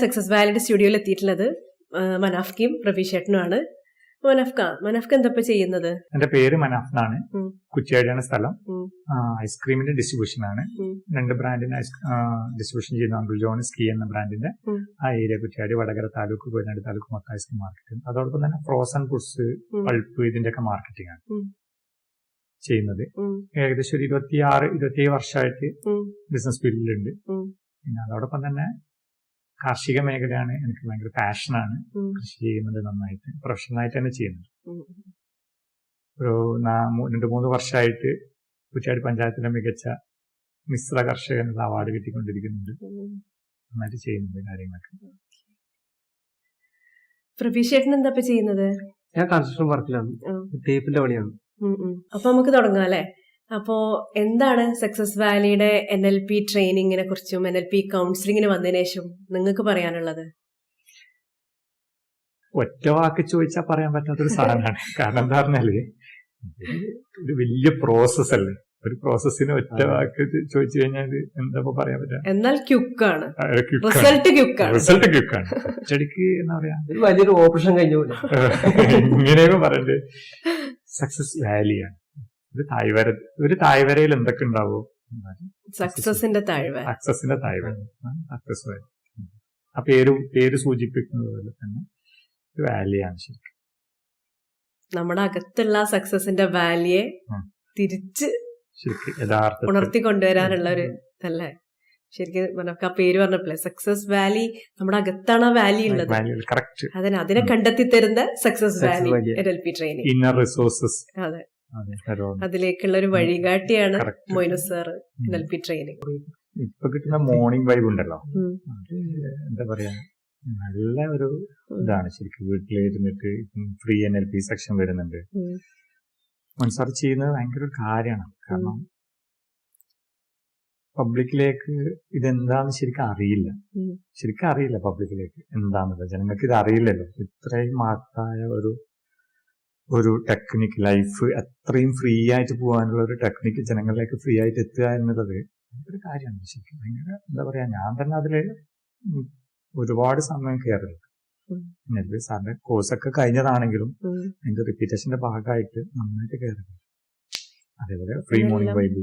Success വാലിയുടെ സ്റ്റുഡിയോയിൽ എത്തിയിട്ടുള്ളത് മനാഫ്കയും പ്രവീഷേട്ടനുമാണ്. മനാഫ്ക എന്താ ചെയ്യുന്നത്? എന്റെ പേര് മനാഫ് എന്നാണ്. കുറ്റ്യാടിയാണ് സ്ഥലം. ഐസ്ക്രീമിന്റെ ഡിസ്ട്രിബ്യൂഷൻ ആണ്. 2 ബ്രാൻഡിന് ഡിസ്ട്രിബ്യൂഷൻ ചെയ്യുന്ന അങ്കിൾ ജോൺ സ്കീ എന്ന ബ്രാൻഡിന്റെ ആ ഏരിയ കുറ്റ്യാടി, വടകര താലൂക്ക്, കോഴിനാട് താലൂക്ക് മൊത്തം ഐസ്ക്രീം മാർക്കറ്റ്. അതോടൊപ്പം തന്നെ ഫ്രോസൺ ഫുഡ്സ്, പൾപ്പ്, ഇതിന്റെ ഒക്കെ മാർക്കറ്റിംഗ് ആണ് ചെയ്യുന്നത്. ഏകദേശം ഒരു 26-27 വർഷമായിട്ട് ബിസിനസ് ഫീൽഡിലുണ്ട്. പിന്നെ അതോടൊപ്പം തന്നെ കാർഷിക മേഖലയാണ് എനിക്ക് ഭയങ്കര പാഷനാണ്. കൃഷി ചെയ്യുന്നത് നന്നായിട്ട്, പ്രൊഫഷണലായിട്ട് തന്നെ ചെയ്യുന്നുണ്ട്. ഒരു 2-3 വർഷമായിട്ട് കുറ്റ്യാടി പഞ്ചായത്തിലെ മികച്ച മിശ്ര കർഷകൻ എന്ന അവാർഡ് കിട്ടിക്കൊണ്ടിരിക്കുന്നുണ്ട്. നന്നായിട്ട് ചെയ്യുന്നുണ്ട് കാര്യങ്ങളൊക്കെ. പ്രവീഷേട്ടൻ എന്താ ചെയ്യുന്നത്? ഞാൻ കൺസ്ട്രക്ഷൻ വർക്കിലാണ്, തേപ്പിന്റെ പണിയാണ്. അപ്പൊ നമുക്ക് തുടങ്ങാം അല്ലെ? അപ്പോ എന്താണ് സക്സസ് വാലിയുടെ NLP ട്രെയിനിങ്ങിനെ കുറിച്ചും NLP കൗൺസിലിങ്ങിന് വന്നതിന് ശേഷം നിങ്ങൾക്ക് പറയാനുള്ളത്? ഒറ്റ വാക്ക് ചോദിച്ചാൽ പറയാൻ പറ്റാത്തൊരു സാധനമാണ്. കാരണം എന്താ പറഞ്ഞാല് ഒരു വലിയ പ്രോസസ് അല്ലേ. ഒരു പ്രോസസ്സിന് ഒറ്റ വാക്ക് ചോദിച്ചു കഴിഞ്ഞാൽ എന്താ പറയാൻ പറ്റുക? എന്നാൽ ക്യുക്കാണ്, റിസൾട്ട് ക്യുക്കാണ്. ചെടിക്ക് എന്താ പറയാ, വലിയൊരു ഓപ്പറേഷൻ കഴിഞ്ഞു ഇങ്ങനെയൊക്കെ പറയണ്ടേ. സക്സസ് വാലിയാണ് ഒരു താഴ്വരയിൽ എന്തൊക്കെ ഉണ്ടാവും? സക്സസിന്റെ താഴ്വര. Success Valley. ആ പേര് സൂചിപ്പിക്കുന്നത് പോലെ തന്നെ ഒരു വാലിയാണ് ശരിക്കും. നമ്മുടെ അകത്തുള്ള സക്സസിന്റെ വാലിയെ തിരിച്ച് യഥാർത്ഥ ഉണർത്തി കൊണ്ടുവരാനുള്ള ഒരു അല്ലേ? ശരിക്കും നമുക്ക് ആ പേര് പറഞ്ഞപ്പോഴേ സക്സസ് വാലി നമ്മുടെ അകത്താണ് ആ വാലി ഉള്ളത്. അതിനെ കണ്ടെത്തി തരുന്ന success Valley NLP training, inner resources. അതെ, അതിലേക്കുള്ള ഒരു വഴികാട്ടിയാണ് മൊയ്നു സാർ NLP ട്രെയിനിങ്. ഇപ്പൊ കിട്ടുന്ന മോർണിംഗ് വൈബ് ഉണ്ടല്ലോ, എന്താ പറയാ, നല്ല ഒരു ഇതാണ് ശരിക്കും. വീട്ടിലിരുന്നിട്ട് ഫ്രീ NLP സെക്ഷൻ വരുന്നുണ്ട്. മനസ്സാർ ചെയ്യുന്നത് ഭയങ്കര ഒരു കാര്യമാണ്. കാരണം പബ്ലിക്കിലേക്ക് ഇതെന്താന്ന് ശരിക്കും അറിയില്ല. പബ്ലിക്കിലേക്ക് എന്താണെന്നത് ജനങ്ങൾക്ക് ഇത് അറിയില്ലല്ലോ. ഇത്രയും മഹത്തായ ഒരു ടെക്നിക്ക്, ലൈഫ് അത്രയും ഫ്രീ ആയിട്ട് പോകാനുള്ള ഒരു ടെക്നിക്ക് ജനങ്ങളിലേക്ക് ഫ്രീ ആയിട്ട് എത്തുക എന്നുള്ളത് ഒരു കാര്യമാണ് ശരിക്കും. ഭയങ്കര എന്താ പറയാ, ഞാൻ തന്നെ അതില് ഒരുപാട് സമയം കയറില്ല. സാറിന്റെ കോഴ്സൊക്കെ കഴിഞ്ഞതാണെങ്കിലും അതിന്റെ റിപ്പീറ്റേഷന്റെ ഭാഗമായിട്ട് നന്നായിട്ട് കയറില്ല. അതേപോലെ ഫ്രീ മോർണിംഗ് വൈബ്,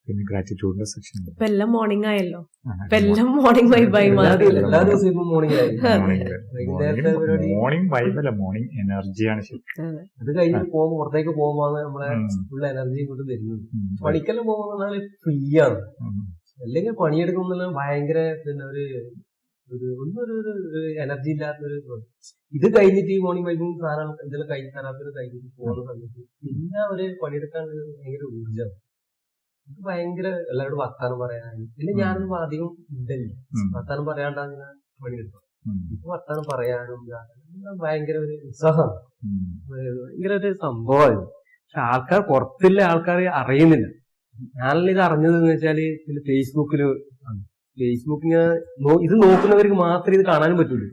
പിന്നെ ഗ്രാറ്റിറ്റ്യൂഡിന്റെ സെക്ഷൻ. ഇപ്പൊ എല്ലാം മോർണിംഗ് ആയല്ലോ, മോർണിംഗ് വൈബായി മാറി. മോർണിംഗ് വൈബല്ല, മോർണിംഗ് എനർജിയാണ് ശരിക്കും. അത് കഴിഞ്ഞ് പോകുമ്പോ പുറത്തേക്ക് പോകുമ്പോൾ നമ്മളെ ഫുൾ എനർജി കൊണ്ട് വരുന്നത്. പണിക്കെല്ലാം പോകുമ്പോൾ ഫ്രീ ആണ്. അല്ലെങ്കിൽ പണിയെടുക്കുമ്പോൾ ഭയങ്കര പിന്നെ ഒരു എനർജി ഇല്ലാത്തൊരു. ഇത് കഴിഞ്ഞിട്ട് ഈ മോർണിംഗ് വൈബും സാധനം ഇതെല്ലാം കഴിഞ്ഞ് തെറാപ്പിയൊക്കെ കഴിഞ്ഞിട്ട് പോകുന്ന സമയത്ത് പിന്നെ ഒരു പണിയെടുക്കാൻ ഭയങ്കര ഊർജ്ജമാണ്. എനിക്ക് ഭയങ്കര എല്ലാവരോടും വർത്താനം പറയാനായി. പിന്നെ ഞാനൊന്നും അധികം ഇതല്ലേ വർത്താനം പറയാണ്ടങ്ങനെ പണിയെടുക്കും. ഇപ്പൊ വർത്താനം പറയാനും ഭയങ്കര ഒരു ഉത്സാഹമാണ്, ഭയങ്കര ഒരു സംഭവമാണ്. പക്ഷെ പുറത്തുള്ള ആൾക്കാർ അറിയുന്നില്ല. ഞാനെല്ലാം ഇത് അറിഞ്ഞത് എന്ന് വെച്ചാല് പിന്നെ ഫേസ്ബുക്കില് ഇത് നോക്കുന്നവർക്ക് മാത്രമേ ഇത് കാണാനും പറ്റുള്ളൂ.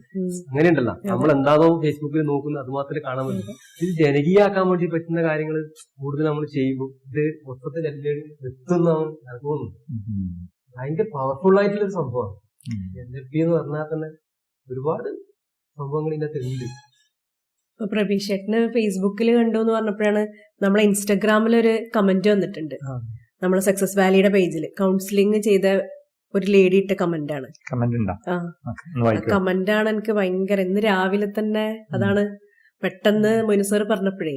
അങ്ങനെയുണ്ടല്ലോ, നമ്മൾ എന്താണോ ഫേസ്ബുക്കിൽ നോക്കുന്നത് അത് മാത്രമേ കാണാൻ പറ്റൂ. ഇത് ജനകീയാക്കാൻ വേണ്ടി പറ്റുന്ന കാര്യങ്ങൾ കൂടുതൽ നമ്മൾ ചെയ്യുമ്പോൾ ഇത് മൊത്തത്തിൽ എല്ലാവരും എത്തുന്നതാണ് ഞാൻ തോന്നുന്നു. ഭയങ്കര പവർഫുൾ ആയിട്ടുള്ള ഒരു സംഭവമാണ് NLP എന്ന് പറഞ്ഞാൽ തന്നെ. ഒരുപാട് സംഭവങ്ങൾ ഇതിനകത്ത് ഉണ്ട്. പ്രവീഷേട്ടന് ഫേസ്ബുക്കിൽ കണ്ടു എന്ന് പറഞ്ഞപ്പോഴാണ് നമ്മളെ ഇൻസ്റ്റഗ്രാമിൽ ഒരു കമന്റ് വന്നിട്ടുണ്ട്. നമ്മളെ സക്സസ് വാലിയുടെ പേജിൽ കൗൺസിലിംഗ് ചെയ്ത ഒരു ലേഡി ഇട്ട കമന്റാണ്. കമന്റാണ് എനിക്ക് ഭയങ്കര, ഇന്ന് രാവിലെ തന്നെ അതാണ് പെട്ടെന്ന് മൊയ്നു സാർ പറഞ്ഞപ്പോഴേ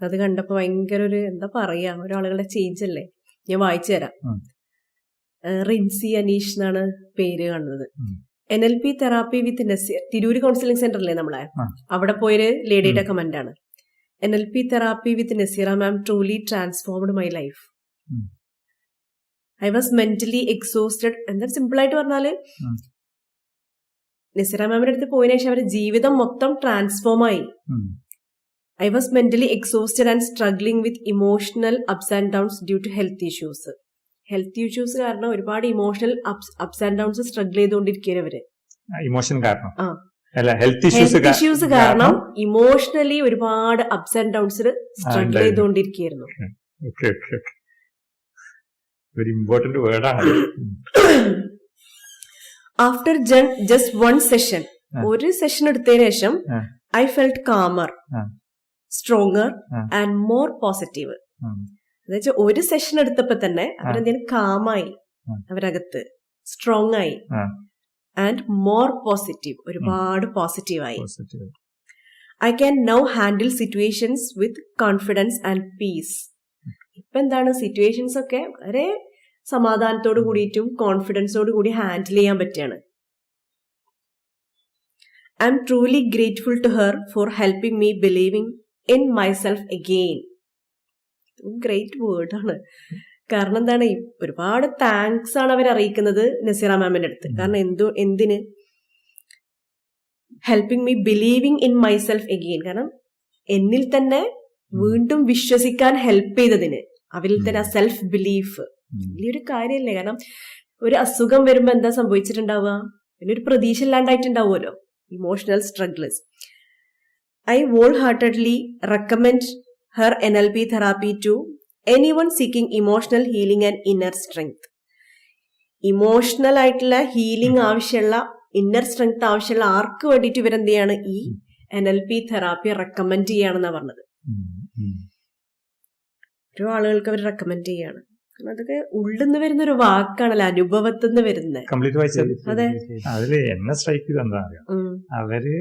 അത് കണ്ടപ്പോ ഭയങ്കര ഒരു എന്താ പറയാ, ഒരാളുകളുടെ ചേഞ്ച് അല്ലേ. ഞാൻ വായിച്ചു തരാം. റിൻസി അനീഷ് എന്നാണ് പേര് കാണുന്നത്. NLP തെറാപ്പി വിത്ത് നസീർ, തിരൂര് കൗൺസിലിംഗ് സെന്റർ അല്ലേ നമ്മളെ, അവിടെ പോയൊരു ലേഡിയുടെ കമന്റ് ആണ്. NLP therapy with Naseera ma'am truly transformed my life. I was mentally exhausted. എന്താ സിമ്പിൾ ആയിട്ട് പറഞ്ഞാല് നസീറ മാമിന്റെ അടുത്ത് പോയതിനു ശേഷം അവരുടെ ജീവിതം മൊത്തം ട്രാൻസ്ഫോം ആയി. I was mentally exhausted and struggling with emotional ups and downs due to health issues. Health issues കാരണം ഒരുപാട് emotional ups and downs struggle ചെയ്തുകൊണ്ടിരിക്കുകയാണ് അവര്. ഇമോഷൻ കാരണം ഹെൽത്ത് ഇഷ്യൂസ് കാരണം ഇമോഷണലി ഒരുപാട് അപ്സ് ആൻഡ് ഡൗൺസ് സ്ട്രഗിൾ ചെയ്തുകൊണ്ടിരിക്കുകയായിരുന്നു. ഒരു ഇമ്പോർട്ടന്റ് വേർഡാണ്. ആഫ്റ്റർ ജസ്റ്റ് വൺ സെഷൻ, ഒരു സെഷൻ എടുത്തതിന് ശേഷം I felt calmer, stronger and more positive. എന്നുവെച്ചാൽ ഒരു സെഷൻ എടുത്തപ്പോ തന്നെ അവരെന്തെങ്കിലും കാമായി, അവരകത്ത് സ്ട്രോങ് ആയി, ആൻഡ് മോർ പോസിറ്റീവ്, ഒരുപാട് പോസിറ്റീവായി. I can now handle situations with confidence and peace. ഇപ്പൊ എന്താണ്, സിറ്റുവേഷൻസ് ഒക്കെ വളരെ സമാധാനത്തോട് കൂടിയിട്ടും കോൺഫിഡൻസോട് കൂടി ഹാൻഡിൽ ചെയ്യാൻ പറ്റുകയാണ്. I am truly grateful to her for helping me believing in myself again. Great word ആണ്. കാരണം എന്താണ്, ഒരുപാട് താങ്ക്സ് ആണ് അവർ അറിയിക്കുന്നത് നസീറ മാമിന്റെ അടുത്ത്. കാരണം എന്തിന് helping me believing in myself again, കാരണം എന്നിൽ തന്നെ വീണ്ടും വിശ്വസിക്കാൻ ഹെൽപ്പ് ചെയ്തതിന്, അവരിൽ തന്നെ ആ സെൽഫ് ബിലീഫ് വലിയൊരു കാര്യമല്ലേ. കാരണം ഒരു അസുഖം വരുമ്പോ എന്താ സംഭവിച്ചിട്ടുണ്ടാവുക, പിന്നെ ഒരു പ്രതീക്ഷ ഇല്ലാണ്ടായിട്ടുണ്ടാവുമല്ലോ, emotional struggles. I wholeheartedly recommend her NLP therapy to anyone seeking emotional healing and inner strength. Emotional ആയിട്ടുള്ള ഹീലിംഗ് ആവശ്യമുള്ള, ഇന്നർ സ്ട്രെങ്ത് ആവശ്യമുള്ള ആർക്ക് വേണ്ടിയിട്ട് ഇവരെന്ത് ചെയ്യാണ്, ഈ NLP തെറാപ്പി റെക്കമെൻഡ് ചെയ്യാണെന്നാ പറഞ്ഞത്. ഓരോ ആളുകൾക്ക് അവർ റെക്കമെൻഡ് ചെയ്യാണ്. അതൊക്കെ ഉള്ളിൽ നിന്ന് വരുന്ന ഒരു വാക്കാണല്ലോ, അനുഭവത്തിൽ നിന്ന് വരുന്നത്. കംപ്ലീറ്റ് വായിച്ചത്. അതെ, അതില് എന്നെ സ്ട്രൈക്ക് ചെയ്ത് എന്താ അറിയാം, അവര്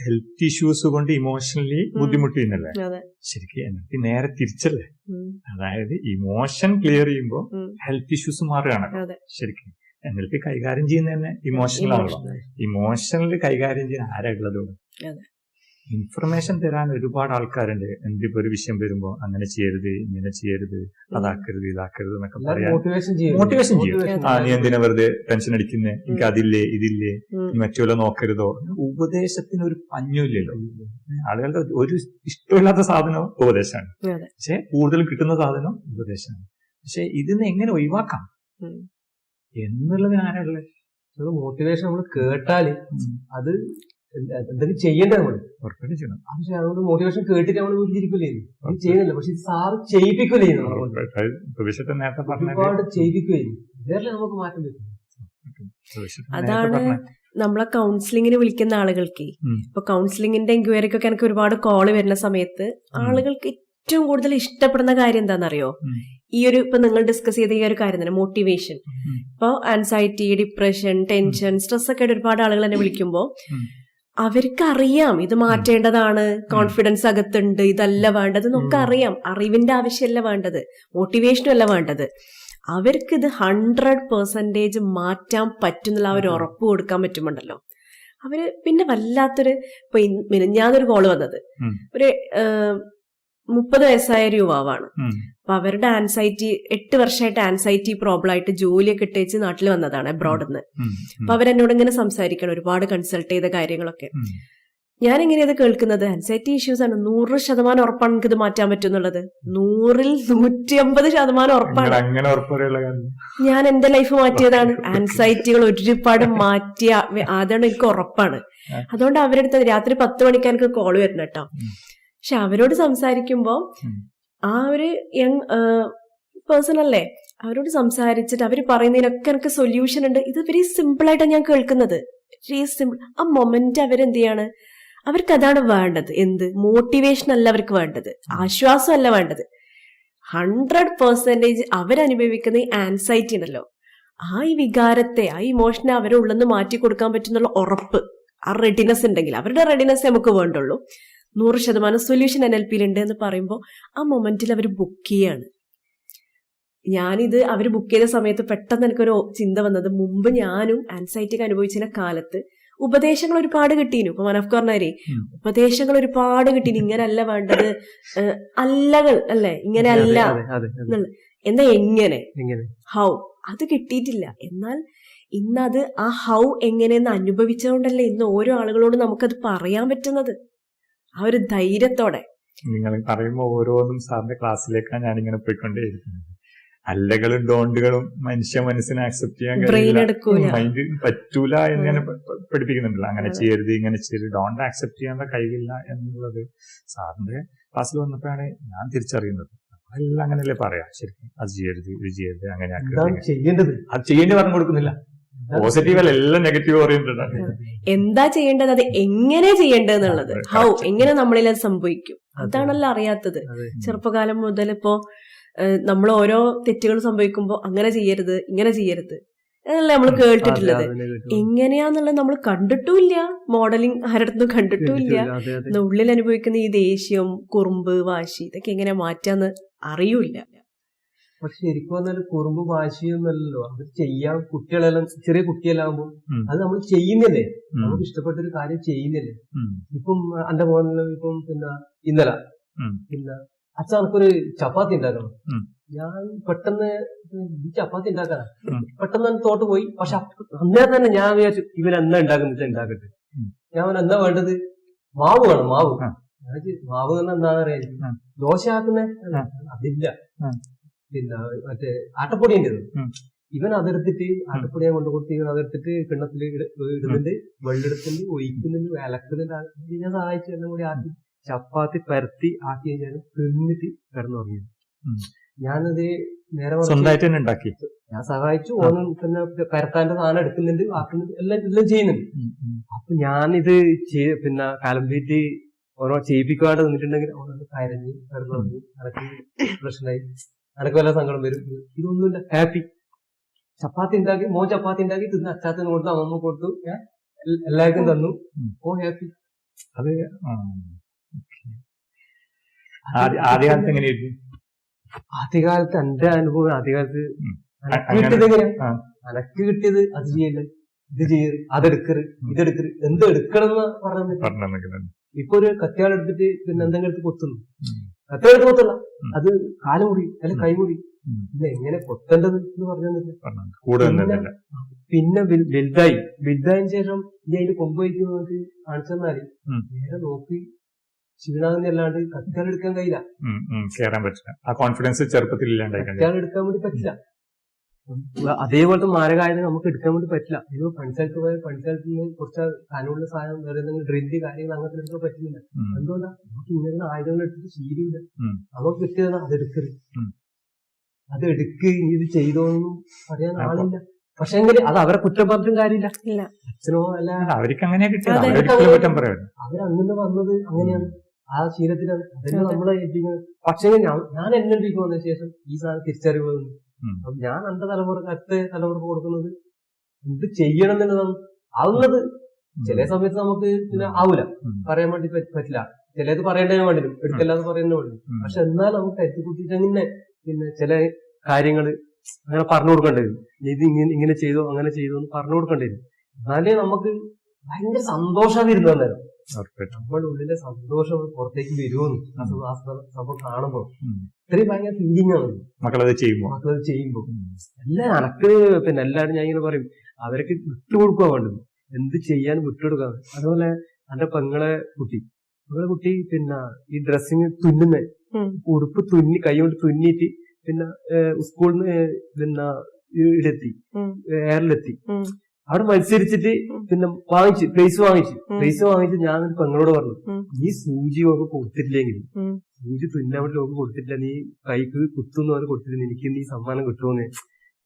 ഹെൽത്ത് ഇഷ്യൂസ് കൊണ്ട് ഇമോഷണലി ബുദ്ധിമുട്ടിന്നല്ലേ. ശരിക്കും എനിക്ക് നേരെ തിരിച്ചല്ലേ. അതായത് ഇമോഷൻ ക്ലിയർ ചെയ്യുമ്പോൾ ഹെൽത്ത് ഇഷ്യൂസ് മാറുകയാണ്. ശരിക്കും NLP കൈകാര്യം ചെയ്യുന്ന തന്നെ ഇമോഷണൽ ആണല്ലോ. ഇമോഷണൽ കൈകാര്യം ചെയ്യാൻ ആരാ ഉള്ളത്? ഇൻഫർമേഷൻ തരാൻ ഒരുപാട് ആൾക്കാരുണ്ട്. എന്തിപ്പോ ഒരു വിഷയം വരുമ്പോ അങ്ങനെ ചെയ്യരുത്, ഇങ്ങനെ ചെയ്യരുത്, അതാക്കരുത്, ഇതാക്കരുത് എന്നൊക്കെ പറയാൻ മോട്ടിവേഷൻ ചെയ്യും. നീ എന്തിനാ വെറുതെ ടെൻഷൻ അടിക്കുന്നേ, എനിക്ക് അതില്ലേ ഇതില്ലേ, നീ മറ്റുള്ള നോക്കരുതോ. ഉപദേശത്തിന് ഒരു പഞ്ഞുമില്ലല്ലോ. ആളുകളുടെ ഒരു ഇഷ്ടമില്ലാത്ത സാധനം ഉപദേശമാണ്, പക്ഷെ കൂടുതൽ കിട്ടുന്ന സാധനം ഉപദേശമാണ്. പക്ഷെ ഇതിന്ന് എങ്ങനെ ഒഴിവാക്കാം എന്നുള്ളത് ആരാളുള്ളത്? മോട്ടിവേഷൻ നമ്മൾ കേട്ടാല് അത് എന്തെങ്കിലും ചെയ്യേണ്ടത് നമ്മൾ ഉറപ്പായിട്ട് ചെയ്യണം. പക്ഷെ അതുകൊണ്ട് മോട്ടിവേഷൻ കേട്ടിട്ട് നമ്മൾ വീട്ടിലിരിക്കില്ലേ, അത് ചെയ്യുന്നില്ല. പക്ഷെ ഇത് സാറ് ചെയ്യിപ്പിക്കുകയല്ലേ, നേരത്തെ ഒരുപാട് ചെയ്യിപ്പിക്കുകയും വേറെ നമുക്ക് മാറ്റം പറ്റും. അതാണ് നമ്മളെ കൗൺസിലിങ്ങിന് വിളിക്കുന്ന ആളുകൾക്ക്. ഇപ്പൊ കൗൺസിലിങ്ങിന്റെ എൻക്വയറിക്കൊക്കെ എനിക്ക് ഒരുപാട് കോള് വരുന്ന സമയത്ത് ആളുകൾക്ക് ഏറ്റവും കൂടുതൽ ഇഷ്ടപ്പെടുന്ന കാര്യം എന്താണെന്നറിയോ, ഈ ഒരു ഇപ്പൊ നിങ്ങൾ ഡിസ്കസ് ചെയ്ത ഈ ഒരു കാര്യം തന്നെ, മോട്ടിവേഷൻ. ഇപ്പൊ ആൻസൈറ്റി, ഡിപ്രഷൻ, ടെൻഷൻ, സ്ട്രെസ് ഒക്കെ ആയിട്ട് ഒരുപാട് ആളുകൾ എന്നെ വിളിക്കുമ്പോ അവർക്കറിയാം ഇത് മാറ്റേണ്ടതാണ്, കോൺഫിഡൻസ് അകത്തുണ്ട്, ഇതല്ല വേണ്ടത് എന്നൊക്കെ അറിയാം. അറിവിന്റെ ആവശ്യമല്ല വേണ്ടത്, മോട്ടിവേഷനും അല്ല വേണ്ടത്. അവർക്ക് ഇത് 100% മാറ്റാൻ പറ്റുന്നുള്ള ഒരു ഉറപ്പ് കൊടുക്കാൻ പറ്റുമുണ്ടല്ലോ, അവര് പിന്നെ വല്ലാത്തൊരു. ഇപ്പൊ മിനിഞ്ഞാന്നൊരു കോള് വന്നത്, ഒരു 30 വയസ്സായ ഒരു യുവാവാണ്. അപ്പൊ അവരുടെ ആൻസൈറ്റി, 8 വർഷമായിട്ട് ആൻസൈറ്റി പ്രോബ്ലം ആയിട്ട് ജോലിയൊക്കെ ഇട്ടേച്ച് നാട്ടിൽ വന്നതാണ് അബ്രോഡിൽ നിന്ന്. അപ്പൊ അവരെന്നോട് ഇങ്ങനെ സംസാരിക്കണം, ഒരുപാട് കൺസൾട്ട് ചെയ്ത കാര്യങ്ങളൊക്കെ. ഞാൻ എങ്ങനെയത് കേൾക്കുന്നത്, ആൻസൈറ്റി ഇഷ്യൂസ് ആണ്, 100% ഉറപ്പാണ് എനിക്ക് ഇത് മാറ്റാൻ പറ്റും എന്നുള്ളത്. 100ൽ 150% ഉറപ്പാണ്. ഞാൻ എന്റെ ലൈഫ് മാറ്റിയതാണ്, ആൻസൈറ്റികൾ ഒരുപാട് മാറ്റിയ അതാണ് എനിക്ക് ഉറപ്പാണ്. അതുകൊണ്ട് അവരുടെ അടുത്ത് രാത്രി 10 മണിക്ക് എനിക്ക് കോള് വരുന്ന കേട്ടോ. പക്ഷെ അവരോട് സംസാരിക്കുമ്പോ ആ ഒരു യങ് പേഴ്സൺ അല്ലേ, അവരോട് സംസാരിച്ചിട്ട് അവർ പറയുന്നതിനൊക്കെ എനിക്ക് സൊല്യൂഷൻ ഉണ്ട്. ഇത് വെരി സിമ്പിൾ ആയിട്ടാണ് ഞാൻ കേൾക്കുന്നത്, വെരി സിമ്പിൾ. ആ മൊമെന്റ് അവരെന്ത് ചെയ്യാണ്, അവർക്ക് അതാണ് വേണ്ടത്. എന്ത് മോട്ടിവേഷൻ അല്ല അവർക്ക് വേണ്ടത്, ആശ്വാസം അല്ല വേണ്ടത്. 100% അവരനുഭവിക്കുന്ന ഈ ആൻസൈറ്റി ഉണ്ടല്ലോ, ആ ഈ വികാരത്തെ, ആ ഇമോഷനെ അവരുടെ ഉള്ളിൽ നിന്ന് മാറ്റി കൊടുക്കാൻ പറ്റുന്നുള്ള ഉറപ്പ്, ആ റെഡിനെസ് ഉണ്ടെങ്കിൽ, അവരുടെ റെഡിനെസ് നമുക്ക് വേണ്ടുള്ളൂ. 100% സൊല്യൂഷൻ NLPയിലുണ്ട് എന്ന് പറയുമ്പോൾ ആ മൊമെന്റിൽ അവർ ബുക്ക് ചെയ്യാണ്. ഞാനിത് അവർ ബുക്ക് ചെയ്ത സമയത്ത് പെട്ടെന്ന് എനിക്കൊരു ചിന്ത വന്നത്, മുമ്പ് ഞാനും ആൻസൈറ്റിക്ക് അനുഭവിച്ചിരുന്ന കാലത്ത് ഉപദേശങ്ങൾ ഒരുപാട് കിട്ടീനു. ഇപ്പൊ മനഫ് പറഞ്ഞാരേ, ഉപദേശങ്ങൾ ഒരുപാട് കിട്ടീനു. ഇങ്ങനല്ല വേണ്ടത്, അല്ലകൾ അല്ലേ, ഇങ്ങനെ അല്ല, എന്നാ എങ്ങനെ, ഹൗ, അത് കിട്ടിയിട്ടില്ല. എന്നാൽ ഇന്നത് ആ ഹൗ എങ്ങനെയെന്ന് അനുഭവിച്ചതുകൊണ്ടല്ലേ ഇന്ന് ഓരോ ആളുകളോടും നമുക്കത് പറയാൻ പറ്റുന്നത്, ആ ഒരു ധൈര്യത്തോടെ. നിങ്ങൾ പറയുമ്പോ ഓരോന്നും സാറിന്റെ ക്ലാസ്സിലേക്കാണ് ഞാനിങ്ങനെ പോയിക്കൊണ്ടേയിരിക്കുന്നത്. അല്ലകളും ഡോണ്ടുകളും മനുഷ്യ മനസ്സിനെ അക്സെപ്റ്റ് ചെയ്യാൻ മൈൻഡ് പറ്റൂല എന്ന് ഞാൻ പഠിപ്പിക്കുന്നുണ്ടല്ലോ. അങ്ങനെ ചെയ്യരുത്, ഇങ്ങനെ ചെയ്യരുത്, ഡോണ്ട് അക്സെപ്റ്റ് ചെയ്യാനുള്ള കഴിവില്ല എന്നുള്ളത് സാറിന്റെ ക്ലാസ്സിൽ വന്നപ്പോഴാണ് ഞാൻ തിരിച്ചറിയുന്നത്. എല്ലാം അങ്ങനെയല്ലേ പറയാ, ശരിക്കും അത് ചെയ്യരുത്, ഇത് ചെയ്യരുത്, അങ്ങനെ ചെയ്യേണ്ടത്, അത് ചെയ്യേണ്ടി പറഞ്ഞു കൊടുക്കുന്നില്ല. പോസിറ്റീവ് അല്ല, എല്ലാം നെഗറ്റീവ് ഓറിയന്റഡ് ആണ്. എന്താ ചെയ്യേണ്ടത്, അത് എങ്ങനെ ചെയ്യേണ്ടത് എന്നുള്ളത്, ഹൗ, എങ്ങനെ നമ്മളിൽ അത് സംഭവിക്കും, അതാണല്ലോ അറിയാത്തത്. ചെറുപ്പകാലം മുതൽ ഇപ്പോ നമ്മൾ ഓരോ തെറ്റുകൾ സംഭവിക്കുമ്പോ അങ്ങനെ ചെയ്യരുത്, ഇങ്ങനെ ചെയ്യരുത് എന്നല്ലേ നമ്മൾ കേട്ടിട്ടുള്ളത്. എങ്ങനെയാന്നുള്ളത് നമ്മൾ കണ്ടിട്ടുമില്ല, മോഡലിംഗ് ആരടുത്തും കണ്ടിട്ടുമില്ല. ഉള്ളിൽ അനുഭവിക്കുന്ന ഈ ദേഷ്യം, കുറുമ്പ്, വാശി, ഇതൊക്കെ എങ്ങനെ മാറ്റാന്ന് അറിയൂല. പക്ഷെ ശരിക്കും പറഞ്ഞാൽ കുറുമ്പ് വാശിയൊന്നല്ലോ, അത് ചെയ്യാൻ കുട്ടികളെല്ലാം ചെറിയ കുട്ടികളാകുമ്പോ അത് നമ്മൾ ചെയ്യുന്നില്ലേ, നമുക്ക് ഇഷ്ടപ്പെട്ട ഒരു കാര്യം ചെയ്യുന്നില്ലേ. ഇപ്പം എന്റെ മോനെല്ലാം ഇപ്പം ഇന്നലെ അച്ഛൻ എനിക്കൊരു ചപ്പാത്തി ഉണ്ടാക്കണം, ഞാൻ പെട്ടെന്ന് ചപ്പാത്തി ഉണ്ടാക്കാനാ പെട്ടെന്ന് തോട്ട് പോയി. പക്ഷെ അന്നേരം തന്നെ ഞാൻ വിചാരിച്ചു ഇവൻ എന്നാ ഉണ്ടാക്കുന്നത് ഉണ്ടാക്കട്ടെ, ഞാൻ എന്താ വേണ്ടത്, മാവ് വേണം, മാവ്. മാവ് തന്നെ എന്താണെന്ന് അറിയാം, ദോശ ആക്കുന്ന അതില്ല, മറ്റേ ആട്ടപ്പൊടി ഉണ്ട്, ഇവൻ അതെടുത്തിട്ട് ആട്ടപ്പൊടി ഞാൻ കൊണ്ടു കൊടുത്ത് ഇവൻ അതെടുത്തിട്ട് കിണ്ണത്തിൽ ഇടുന്നുണ്ട്, വെള്ളെടുത്തുണ്ട്, ഒഴിക്കുന്നുണ്ട്, വിലക്കുന്നുണ്ട്. ഞാൻ സഹായിച്ചു എല്ലാം കൂടി ആക്കി ചപ്പാത്തി പരത്തി ആക്കി കഴിഞ്ഞാൽ തിന്നിട്ട് കിടന്നുറങ്ങി. ഞാനത് നേരെ ഉണ്ടാക്കി ഞാൻ സഹായിച്ചു, ഓനും പിന്നെ പരത്താന്റെ സാധനം എടുക്കുന്നുണ്ട്, ആക്കുന്നുണ്ട്, എല്ലാം ചെയ്യുന്നുണ്ട്. അപ്പൊ ഞാനിത് പിന്നെ കലമ്പിയിട്ട് ഓരോ ചെയ്യിപ്പിക്കാണ്ട് നിന്നിട്ടുണ്ടെങ്കിൽ അവനത് കരഞ്ഞ് കിടന്നുറങ്ങി, അനക്ക് പ്രശ്നമായി, അനക്ക് വല്ല സങ്കടം വരും. ഇതൊന്നുമില്ല, ഹാപ്പി. ചപ്പാത്തി ഉണ്ടാക്കി, മോൻ ചപ്പാത്തി ഉണ്ടാക്കി തിന്ന് അച്ചാത്തിന് കൊടുത്തു, അമ്മമ്മ കൊടുത്തു, എല്ലാവർക്കും തന്നു, ഓ ഹാപ്പി. അത് ആദ്യകാലത്ത് എങ്ങനെയായിരുന്നു? ആദ്യകാലത്ത് എന്റെ അനുഭവം, ആദ്യകാലത്ത് അനക്ക് കിട്ടിയത് എങ്ങനെയാ, അനക്ക് കിട്ടിയത് അത് ചെയ്യല്, ഇത് ചെയ്യരുത്, അതെടുക്കരുത്, ഇതെടുക്കരുത്, എന്തെടുക്കണം എന്ന് പറഞ്ഞു. ഇപ്പൊ ഒരു കത്തിയാളെടുത്തിട്ട് പിന്നെ എന്തെങ്കിലും എടുത്ത് കൊത്തുന്നു, കത്തിയാളെടുത്ത് കൊത്തല്ല, അത് കാല് മുറിയും അല്ലെ കൈ മുറിയും. പിന്നെ എങ്ങനെ കൊത്തേണ്ടത് എന്ന് പറഞ്ഞില്ല. പിന്നെ വലുതായതിനു ശേഷം ഇനി അതിന്റെ കൊമ്പ് വയ്ക്കുന്ന നോക്കി കാണിച്ചു തന്നാല് നേരെ നോക്കി ശിവനാഥന്റെ അല്ലാണ്ട് കത്തിയാളെടുക്കാൻ കഴിയില്ല, കത്തിയാളെടുക്കാൻ വേണ്ടി പറ്റില്ല. അതേപോലത്തെ മാരകായുധം നമുക്ക് എടുക്കാൻ വേണ്ടി പറ്റില്ല. ഇത് പണിസ്ഥലത്ത് പോയാൽ പണിസ്ഥലത്ത് നിന്ന് കുറച്ച് കനുള്ള സാധനം വേറെ എന്തെങ്കിലും ഡ്രില്ല് കാര്യങ്ങൾ അങ്ങനത്തെ എടുക്കാൻ പറ്റുന്നില്ല. എന്തുകൊണ്ടാ, നമുക്ക് ഇങ്ങനെ ആയുധങ്ങൾ എടുത്തിട്ട് ശീലമില്ല. നമുക്ക് കിട്ടിയതാണ് അതെടുക്കരുത്, അതെടുക്ക്, ഇത് ചെയ്തോന്നും പറയാൻ ആളില്ല. പക്ഷെ എങ്കിൽ അത് അവരെ കുറ്റം പറഞ്ഞിട്ടും കാര്യമില്ല. അച്ഛനോ അല്ല, അവർക്ക് അങ്ങനെ അവരങ്ങനെ വന്നത് അങ്ങനെയാണ്, ആ ശീലത്തിലാണ്. അതെല്ലാം നമ്മളെ ഏൽപ്പിക്കുന്നത്. പക്ഷെ ഞാൻ എന്നെ വന്ന ശേഷം ഈ സാധനം തിരിച്ചറിവ് വന്നു. ഞാൻ എന്റെ തലമുറക്ക് അടുത്ത തലമുറക്ക് കൊടുക്കുന്നത് എന്ത് ചെയ്യണം എന്നുള്ളതാണ്. ആവുന്നത് ചില സമയത്ത് നമുക്ക് പിന്നെ ആവൂല, പറയാൻ വേണ്ടി പറ്റില്ല, ചിലത് പറയേണ്ടതിന് വേണ്ടിലും എടുക്കല്ലാതെ പറയുന്നതിന് വേണ്ടി. പക്ഷെ എന്നാൽ നമുക്ക് കരുത്തിക്കുട്ടിട്ട് അങ്ങനെ പിന്നെ ചില കാര്യങ്ങള് അങ്ങനെ പറഞ്ഞു കൊടുക്കേണ്ടി വരും. ഇത് ഇങ്ങനെ ചെയ്തോ അങ്ങനെ ചെയ്തോ എന്ന് പറഞ്ഞു കൊടുക്കേണ്ടി വരും. എന്നാലേ നമുക്ക് ഭയങ്കര സന്തോഷം വരുന്നു. അന്നേരം നമ്മുടെ ഉള്ളിലെ സന്തോഷം പുറത്തേക്ക് വരുമെന്ന് ആ സംഭവം കാണുമ്പോ ഇത്രയും ഭയങ്കര ഫീലിംഗ് ആണ് മക്കളത് ചെയ്യുമ്പോ. എല്ലാം അനക്ക് പിന്നെ എല്ലാവരും ഞാൻ ഇങ്ങനെ പറയും, അവർക്ക് വിട്ടുകൊടുക്കുക വേണ്ടത്, എന്ത് ചെയ്യാൻ വിട്ടുകൊടുക്കുക. അതുപോലെ എന്റെ പെങ്ങളെ കുട്ടി പിന്നെ ഈ ഡ്രസ്സിങ് തുന്നുന്ന ഉടുപ്പ് തുന്നി കൈ കൊണ്ട് തുന്നിയിട്ട് പിന്നെ സ്കൂളിൽ നിന്ന് പിന്നെ ഇവിടെത്തി എയറിലെത്തി, അവിടെ മത്സരിച്ചിട്ട് പിന്നെ പ്രൈസ് വാങ്ങിച്ചു. ഞാൻ പെങ്ങളോട് പറഞ്ഞു, നീ സൂചി ഒക്കെ കൊടുത്തിട്ടില്ലെങ്കിൽ, സൂചി തുന്നാൻ വേണ്ടി ഒക്കെ കൊടുത്തിട്ടില്ല, നീ കൈക്ക് കുത്തുന്ന പോലെ കൊടുത്തിട്ടില്ല, എനിക്ക് നീ സമ്മാനം കിട്ടുമെന്ന്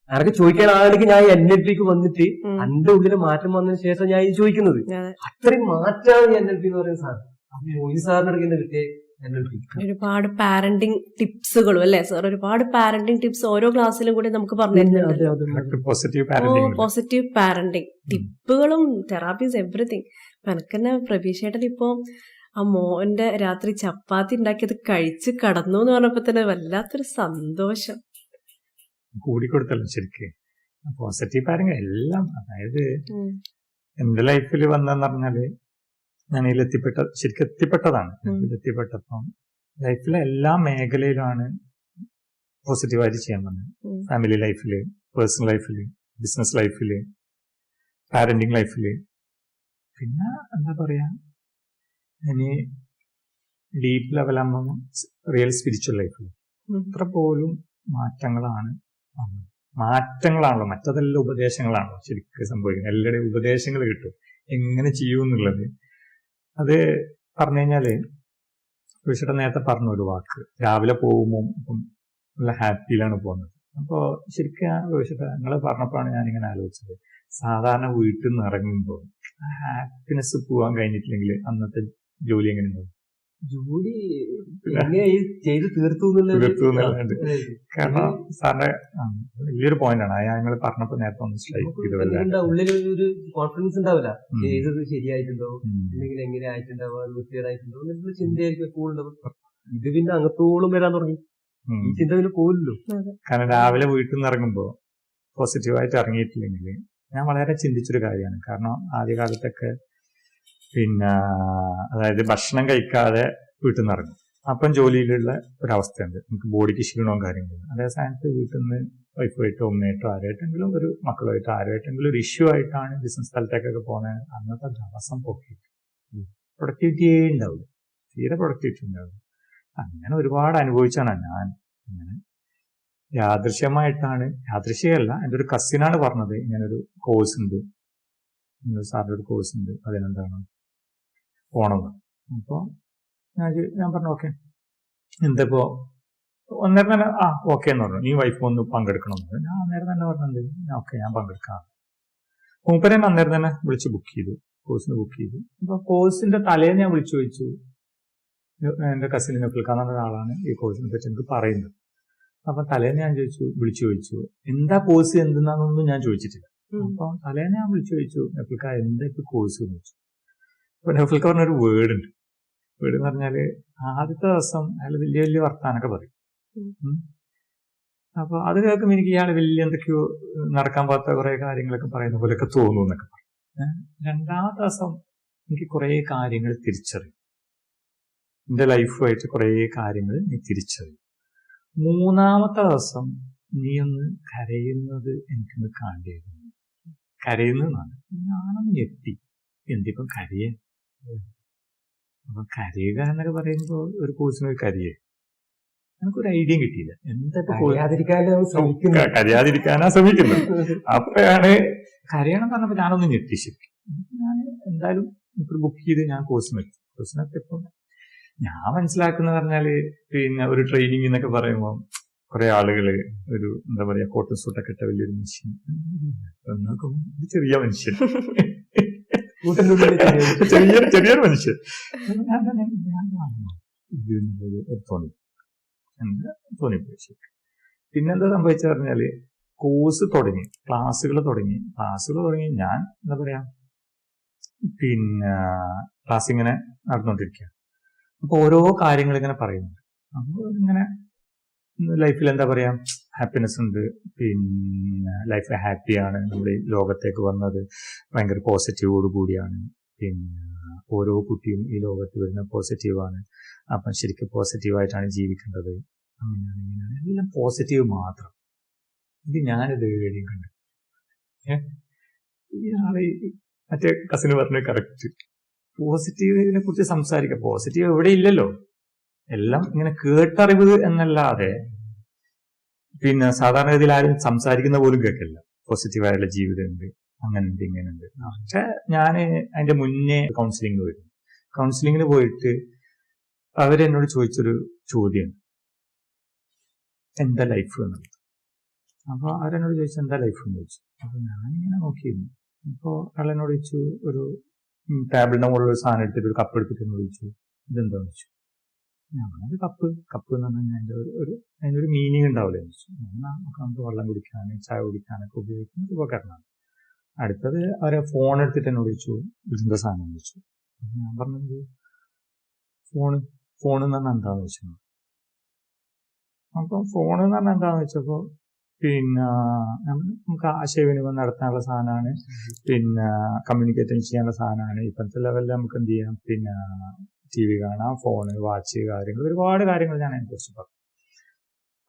അനക്ക് ചോദിക്കാൻ ആണെങ്കിൽ ഞാൻ NLP വന്നിട്ട് എന്റെ ഉള്ളിലെ മാറ്റം വന്നതിന് ശേഷം ഞാൻ ഇത് ചോദിക്കുന്നത്. അത്രയും മാറ്റാണ് NLP എന്ന് പറയുന്ന സാധനം. അത് മോയിൻ സാറിനടുത്ത് കിട്ടിയ NLP. ഒരുപാട് പാരന്റിങ് ടിപ്സുകളും അല്ലെ സാർ, ഒരുപാട് പാരന്റിങ് ടിപ്സ് ഓരോ ക്ലാസ്സിലും കൂടി നമുക്ക് പറഞ്ഞു തരുന്നുണ്ട്. പോസിറ്റീവ് പാരന്റിങ് ടിപ്പുകളും തെറാപ്പീസ് എവറിത്തിങ്. എനിക്ക് തന്നെ പ്രഭീഷേട്ടൻ ഇപ്പൊ ആ മോന്റെ രാത്രി ചപ്പാത്തി ഉണ്ടാക്കിയത് കഴിച്ച് കടന്നു എന്ന് പറഞ്ഞപ്പോ തന്നെ വല്ലാത്തൊരു സന്തോഷം കൂടിക്കൊടുത്തല്ലോ. ശരിക്ക് പോസിറ്റീവ് പാരന്റിങ് എല്ലാം, അതായത് എന്റെ ലൈഫിൽ വന്നെന്ന് പറഞ്ഞാല് ഞാൻ ശരിക്കും എത്തിപ്പെട്ടതാണ്. എത്തിപ്പെട്ടപ്പം ലൈഫിലെ എല്ലാ മേഖലയിലാണ് പോസിറ്റീവായിട്ട് ചെയ്യാൻ പറഞ്ഞത്. ഫാമിലി ലൈഫില്, പേഴ്സണൽ ലൈഫില്, ബിസിനസ് ലൈഫില്, പാരന്റിങ് ലൈഫില്, പിന്നെ എന്താ പറയാ, ഇനി ഡീപ്പ് ലെവലാകുമ്പോൾ റിയൽ സ്പിരിച്വൽ ലൈഫിൽ ഇത്ര പോലും മാറ്റങ്ങളാണല്ലോ. മറ്റതെല്ലാം ഉപദേശങ്ങളാണല്ലോ ശരിക്കും സംഭവിക്കുന്നത്. എല്ലാവരുടെയും ഉപദേശങ്ങൾ കിട്ടും എങ്ങനെ ചെയ്യൂന്നുള്ളത്. അത് പറഞ്ഞു കഴിഞ്ഞാല് വിഷയുടെ നേരത്തെ പറഞ്ഞ ഒരു വാക്ക്, രാവിലെ പോകുമ്പോൾ ഇപ്പം നല്ല ഹാപ്പിയിലാണ് പോകുന്നത്. അപ്പോ ശരിക്കും വിഷയുടെ നിങ്ങൾ പറഞ്ഞപ്പോഴാണ് ഞാനിങ്ങനെ ആലോചിച്ചത്, സാധാരണ വീട്ടിൽ നിന്ന് ഇറങ്ങുമ്പോൾ ഹാപ്പിനെസ് പോവാൻ കഴിഞ്ഞിട്ടില്ലെങ്കിൽ അന്നത്തെ ജോലി എങ്ങനെ ഉണ്ടാവും? ജോലി എങ്ങനെ ചെയ്ത് തീർത്തു എന്നുള്ളതുണ്ട്. കാരണം സാറിന്റെ വലിയൊരു പോയിന്റാണ് ഞങ്ങൾ പറഞ്ഞപ്പോ നേരത്തെ ഒന്ന് സ്ട്രൈക്ക് ചെയ്തതല്ല. ഉള്ളിൽ ഒരു കോൺഫിഡൻസ് ഉണ്ടാവില്ല, ചെയ്തത് ശരിയായിട്ടുണ്ടോ അല്ലെങ്കിൽ എങ്ങനെ ആയിട്ടുണ്ടാവുക, വൃത്തികേടായിട്ടുണ്ടോ എന്നുള്ള ചിന്തയായിരിക്കും എപ്പോഴും ഉണ്ടാവും. ഇത് പിന്നെ അങ്ങത്തോളം വരാൻ തുടങ്ങി, ഈ ചിന്ത പിന്നെ പോലല്ലോ. കാരണം രാവിലെ വീട്ടിൽ നിന്ന് ഇറങ്ങുമ്പോ പോസിറ്റീവായിട്ട് ഇറങ്ങിയിട്ടില്ലെങ്കിൽ ഞാൻ വളരെ ചിന്തിച്ചൊരു കാര്യമാണ്. കാരണം ആദ്യകാലത്തൊക്കെ പിന്നെ അതായത് ഭക്ഷണം കഴിക്കാതെ വീട്ടിൽ നിന്ന് ഇറങ്ങും, അപ്പം ജോലിയിലുള്ള ഒരവസ്ഥയുണ്ട്, നമുക്ക് ബോഡിക്ക് ക്ഷീണവും കാര്യങ്ങളും. അതേ സ്ഥാനത്ത് വീട്ടിൽ നിന്ന് വൈഫായിട്ടോ ഉമ്മയായിട്ടോ ആരായിട്ടെങ്കിലും ഒരു മക്കളുമായിട്ടോ ആരായിട്ടെങ്കിലും ഒരു ഇഷ്യൂ ആയിട്ടാണ് ബിസിനസ് സ്ഥലത്തേക്കൊക്കെ പോകുന്നത്. അന്നത്തെ ദിവസം പോക്കി പ്രൊഡക്ടിവിറ്റിയേ ഉണ്ടാവില്ല, തീരെ പ്രൊഡക്ടിവിറ്റി ഉണ്ടാവില്ല. അങ്ങനെ ഒരുപാട് അനുഭവിച്ചാണ് ഞാൻ. അങ്ങനെ യാദൃശ്യമല്ല, എൻ്റെ ഒരു കസിനാണ് പറഞ്ഞത് ഇങ്ങനൊരു കോഴ്സ് ഉണ്ട്, സാറിൻ്റെ ഒരു കോഴ്സ് ഉണ്ട്, അതിനെന്താണ് പോണമെന്ന്. അപ്പോൾ ഞാൻ പറഞ്ഞു ഓക്കെ. എന്തിപ്പോ അന്നേരം തന്നെ ഓക്കെ എന്ന് പറഞ്ഞു, നീ വൈഫ് ഒന്ന് പങ്കെടുക്കണമെന്ന്. ഞാൻ അന്നേരം തന്നെ പറഞ്ഞത് ഓക്കെ ഞാൻ പങ്കെടുക്കാം. മൂപ്പരെ അന്നേരം തന്നെ വിളിച്ച് ബുക്ക് ചെയ്തു, കോഴ്സിന് ബുക്ക് ചെയ്തു. അപ്പൊ കോഴ്സിന്റെ തലേന്ന് ഞാൻ വിളിച്ചു ചോദിച്ചു, എന്റെ കസിൻ നഫിൽക്കാന്ന് പറഞ്ഞ ഒരാളാണ് ഈ കോഴ്സിനെ പറ്റി എനിക്ക് പറയുന്നത്. അപ്പൊ തലേന്ന് ഞാൻ വിളിച്ചു ചോദിച്ചു എന്താ കോഴ്സ് എന്തെന്നാന്നൊന്നും ഞാൻ ചോദിച്ചിട്ടില്ല. അപ്പൊ തലേന്ന് ഞാൻ വിളിച്ചു ചോദിച്ചു നഫിൽക്ക എന്താ ഇപ്പൊ കോഴ്സ് എന്ന് ചോദിച്ചു. അപ്പൊ നഫിൽക്ക പറഞ്ഞൊരു വേർഡ് ഉണ്ട്. വേർഡ് എന്ന് പറഞ്ഞാല് ആദ്യത്തെ ദിവസം അയാൾ വലിയ വലിയ വർത്താനൊക്കെ പറയും. അപ്പൊ അത് കേൾക്കുമ്പോൾ എനിക്ക് ഇയാൾ വലിയ എന്തൊക്കെയോ നടക്കാൻ പാത്ത കുറെ കാര്യങ്ങളൊക്കെ പറയുന്ന പോലെയൊക്കെ തോന്നും എന്നൊക്കെ പറയും. രണ്ടാമത്തെ ദിവസം എനിക്ക് കുറെ കാര്യങ്ങൾ തിരിച്ചറിയും, എന്റെ ലൈഫുമായിട്ട് കുറെ കാര്യങ്ങൾ നീ തിരിച്ചറിയും. മൂന്നാമത്തെ ദിവസം നീ ഒന്ന് കരയുന്നത് എനിക്കൊന്ന് കാണേണ്ടിയിരുന്നു. കരയുന്നതാണ്. ഞാനൊന്ന് ഞെട്ടി, എന്തിപ്പം കരയേ? അപ്പൊ കരയുക എന്നൊക്കെ പറയുമ്പോ ഒരു കോഴ്സിന് ഒരു കരയേ, എനിക്കൊരു ഐഡിയ കിട്ടിയില്ല. എന്താ കരയാതിരിക്കാനാ ശ്രമിക്കുന്നത്. അപ്പോഴാണ് കരയണം പറഞ്ഞപ്പോ ഞാനൊന്ന് ഞെട്ടി. ശരിക്കും ഞാൻ എന്തായാലും ഇപ്പോൾ ബുക്ക് ചെയ്ത് ഞാൻ കോഴ്സിനൊക്കെ ഇപ്പം ഞാൻ മനസ്സിലാക്കുന്ന പറഞ്ഞാല് പിന്നെ ഒരു ട്രെയിനിങ് എന്നൊക്കെ പറയുമ്പോൾ കുറെ ആളുകള് ഒരു എന്താ പറയാ കോട്ടൺ സൂട്ടൊക്കെ ഇട്ട വലിയൊരു മനുഷ്യൻ, ചെറിയ മനുഷ്യൻ, ചെറിയൊരു മനുഷ്യൻ തോന്നിപ്പോയി. പിന്നെന്താ സംഭവിച്ച പറഞ്ഞാല് കോഴ്സ് തുടങ്ങി, ക്ലാസ്സുകൾ തുടങ്ങി. ഞാൻ എന്താ പറയാ പിന്നെ ക്ലാസ് ഇങ്ങനെ നടന്നുകൊണ്ടിരിക്കുക. അപ്പൊ ഓരോ കാര്യങ്ങൾ ഇങ്ങനെ പറയുന്നുണ്ട്. അപ്പോൾ ഇങ്ങനെ ലൈഫിൽ എന്താ പറയാ ഹാപ്പിനെസ് ഉണ്ട്, പിന്നെ ലൈഫ് ഹാപ്പിയാണ്, നമ്മൾ ഈ ലോകത്തേക്ക് വന്നത് ഭയങ്കര പോസിറ്റീവോട് കൂടിയാണ്, പിന്നെ ഓരോ കുട്ടിയും ഈ ലോകത്ത് വരുന്ന പോസിറ്റീവാണ്, അപ്പം ശരിക്കും പോസിറ്റീവായിട്ടാണ് ജീവിക്കേണ്ടത്, അങ്ങനെയാണ് ഇങ്ങനെയാണ്, എല്ലാം പോസിറ്റീവ് മാത്രം. ഇത് ഞാനിത് എവിടെയും കണ്ടു. ഇയാള് മറ്റേ കസിന് പറഞ്ഞ കറക്റ്റ്, പോസിറ്റീവിനെ കുറിച്ച് സംസാരിക്കാം, പോസിറ്റീവ് എവിടെ ഇല്ലല്ലോ, എല്ലാം ഇങ്ങനെ കേട്ടറിവ് എന്നല്ലാതെ പിന്നെ സാധാരണഗതിയിൽ ആരും സംസാരിക്കുന്ന പോലും കേൾക്കില്ല. പോസിറ്റീവായുള്ള ജീവിതമുണ്ട്, അങ്ങനെയുണ്ട് ഇങ്ങനെയുണ്ട്. പക്ഷെ ഞാൻ അതിന്റെ മുന്നേ കൗൺസിലിങ്ങിന് പോയിട്ട് അവരെന്നോട് ചോദിച്ചൊരു ചോദ്യം, എന്താ ലൈഫ് എന്നുള്ളത്. അപ്പൊ അവരെന്നോട് ചോദിച്ചു എന്താ ലൈഫ് എന്ന് ചോദിച്ചു. അപ്പൊ ഞാനിങ്ങനെ നോക്കിയിരുന്നു. അപ്പൊ അയാളെന്നോട് ചോദിച്ചു, ഒരു ടേബിളിന്റെ മുകളിൽ ഒരു സാധനം എടുത്തിട്ട് ഒരു കപ്പ് എടുത്തിട്ട് എന്നോട് ചോദിച്ചു ഇതെന്താന്ന് ചോദിച്ചു. ഞാനൊരു കപ്പ് എന്ന് പറഞ്ഞാൽ അതിന്റെ ഒരു മീനിങ് ഉണ്ടാവില്ല എന്ന് ചോദിച്ചു. നമുക്ക് വെള്ളം കുടിക്കാനും ചായ കുടിക്കാനൊക്കെ ഉപയോഗിക്കുന്ന ഒരു ഉപകരണമാണ്. അടുത്തത് അവരെ ഫോൺ എടുത്തിട്ട് എന്നോട് ചോദിച്ചു ഇതെന്താ സാധനം എന്ന് ചോദിച്ചു. ഞാൻ പറഞ്ഞത് ഫോൺ എന്ന് പറഞ്ഞാൽ എന്താന്ന് വെച്ചു. അപ്പൊ ഫോൺ എന്ന് പറഞ്ഞാൽ എന്താന്ന് വെച്ചപ്പോ പിന്നെ നമുക്ക് ആശയവിനിമയം നടത്താനുള്ള സാധനമാണ്, പിന്നെ കമ്മ്യൂണിക്കേറ്റ് ചെയ്യാനുള്ള സാധനമാണ്. ഇപ്പോഴത്തെ ലെവലിൽ നമുക്ക് എന്ത് ചെയ്യാം, പിന്നെ TV കാണാം, ഫോണ്, വാച്ച്, കാര്യങ്ങൾ, ഒരുപാട് കാര്യങ്ങൾ ഞാൻ അതിനെക്കുറിച്ച് പറഞ്ഞു.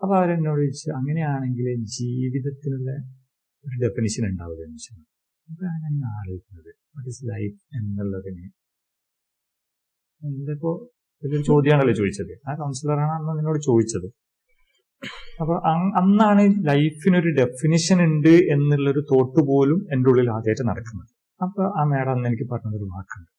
അപ്പൊ അവരെന്നോട് ചോദിച്ചു അങ്ങനെയാണെങ്കിൽ ജീവിതത്തിനുള്ള ഒരു ഡെഫിനിഷൻ ഉണ്ടാവില്ല എന്ന് വെച്ചാൽ. അപ്പൊ ഞാൻ ആലോചിക്കുന്നത് വാട്ട് ഈസ് ലൈഫ് എന്നുള്ളതിന് എന്തിപ്പോ ഇതൊരു ചോദ്യമാണല്ലോ ചോദിച്ചത്. ആ കൗൺസിലറാണ് അന്ന് എന്നോട് ചോദിച്ചത്. അപ്പൊ അന്നാണ് ലൈഫിനൊരു ഡെഫിനിഷൻ ഉണ്ട് എന്നുള്ളൊരു തോട്ട് പോലും എൻ്റെ ഉള്ളിൽ ആദ്യമായിട്ട് നടക്കുന്നത്. അപ്പൊ ആ മേഡം അന്ന് എനിക്ക് പറഞ്ഞതൊരു വാക്കുണ്ട്.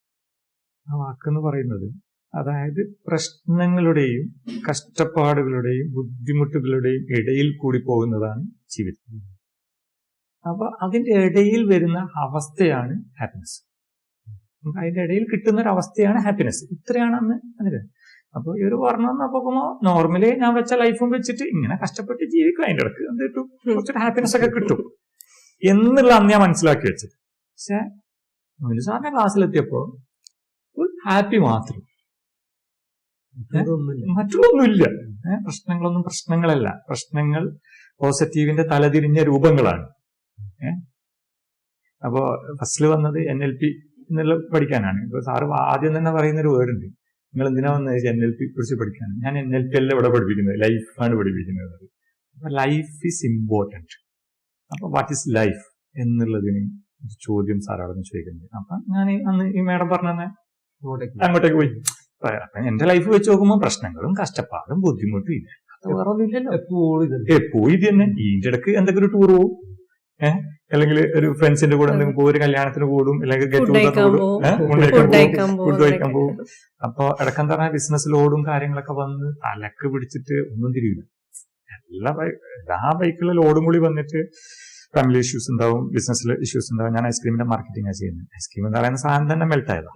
ആ വാക്കെന്ന് പറയുന്നത്, അതായത് പ്രശ്നങ്ങളുടെയും കഷ്ടപ്പാടുകളുടെയും ബുദ്ധിമുട്ടുകളുടെയും ഇടയിൽ കൂടി പോകുന്നതാണ് ജീവിതം. അപ്പൊ അതിന്റെ ഇടയിൽ വരുന്ന അവസ്ഥയാണ് ഹാപ്പിനെസ്. നമുക്ക് അതിന്റെ ഇടയിൽ കിട്ടുന്ന ഒരു അവസ്ഥയാണ് ഹാപ്പിനെസ്. ഇത്രയാണ് അന്ന് അതിന്. അപ്പൊ ഈ ഒരു വർണ്ണം നോക്കുമ്പോ നോർമലി ഞാൻ വെച്ച ലൈഫും വെച്ചിട്ട് ഇങ്ങനെ കഷ്ടപ്പെട്ട് ജീവിക്കും, അതിന്റെ ഇടക്ക് എന്ത് കിട്ടും, കുറച്ചൊരു ഹാപ്പിനെസ് ഒക്കെ കിട്ടും എന്നുള്ള അന്ന് ഞാൻ മനസ്സിലാക്കി വെച്ചത്. പക്ഷെ സാറിന്റെ ക്ലാസ്സിലെത്തിയപ്പോ ഫുൾ ഹാപ്പി മാത്രം, മറ്റുള്ളൊന്നുമില്ല. പ്രശ്നങ്ങളൊന്നും പ്രശ്നങ്ങളല്ല, പ്രശ്നങ്ങൾ പോസിറ്റീവിന്റെ തലതിരിഞ്ഞ രൂപങ്ങളാണ്. അപ്പോ ഫസ്റ്റില് വന്നത് NLP എന്നുള്ള പഠിക്കാനാണ്. ഇപ്പൊ സാറ് ആദ്യം തന്നെ പറയുന്ന ഒരു വേർഡ് ഉണ്ട്, നിങ്ങൾ എന്തിനാ വന്നത് NLP കുറിച്ച് പഠിക്കാൻ. ഞാൻ NLP അല്ല ഇവിടെ പഠിപ്പിക്കുന്നത്, ലൈഫാണ് പഠിപ്പിക്കുന്നത്. അപ്പൊ ലൈഫ് ഈസ് ഇമ്പോർട്ടന്റ്. അപ്പൊ വാട്ട് ഈസ് ലൈഫ് എന്നുള്ളതിന് ഒരു ചോദ്യം സാർ അവിടെ നിന്ന് ചോദിക്കുന്നത്. അപ്പൊ ഞാൻ അന്ന് ഈ മേഡം പറഞ്ഞ അങ്ങോട്ടേക്ക് പോയി. അപ്പൊ എന്റെ ലൈഫ് വെച്ച് നോക്കുമ്പോൾ പ്രശ്നങ്ങളും കഷ്ടപ്പാടും ബുദ്ധിമുട്ടും ഇല്ല, അത് വേറെ ഒന്നുമില്ലല്ലോ, എപ്പോഴും ഇത് തന്നെ. ഇതിന്റെ ഇടക്ക് എന്തൊക്കെ ഒരു ടൂർ പോകും, അല്ലെങ്കിൽ ഒരു ഫ്രണ്ട്സിന്റെ കൂടെ എന്തെങ്കിലും പോകും, ഒരു കല്യാണത്തിന് കൂടും, അല്ലെങ്കിൽ ഗെറ്റ് ടുഗദർ ഫുഡ് കഴിക്കാൻ പോകും. അപ്പൊ ഇടക്കെന്താ പറഞ്ഞാൽ ബിസിനസ് ലോഡും കാര്യങ്ങളൊക്കെ വന്ന് തലക്ക് പിടിച്ചിട്ട് ഒന്നും തിരിയില്ല. എല്ലാ ബൈക്കുകളിലും ലോഡും കൂടി വന്നിട്ട് ഫാമിലി ഇഷ്യൂസ് ഉണ്ടാവും, ബിസിനസ്സിൽ ഇഷ്യൂസ് ഉണ്ടാവും. ഞാൻ ഐസ്ക്രീമിന്റെ മാർക്കറ്റിംഗാണ് ചെയ്യുന്നത്. ഐസ്ക്രീം എന്ന് പറയുന്ന സാധനം തന്നെ മെൽട്ടായതാ.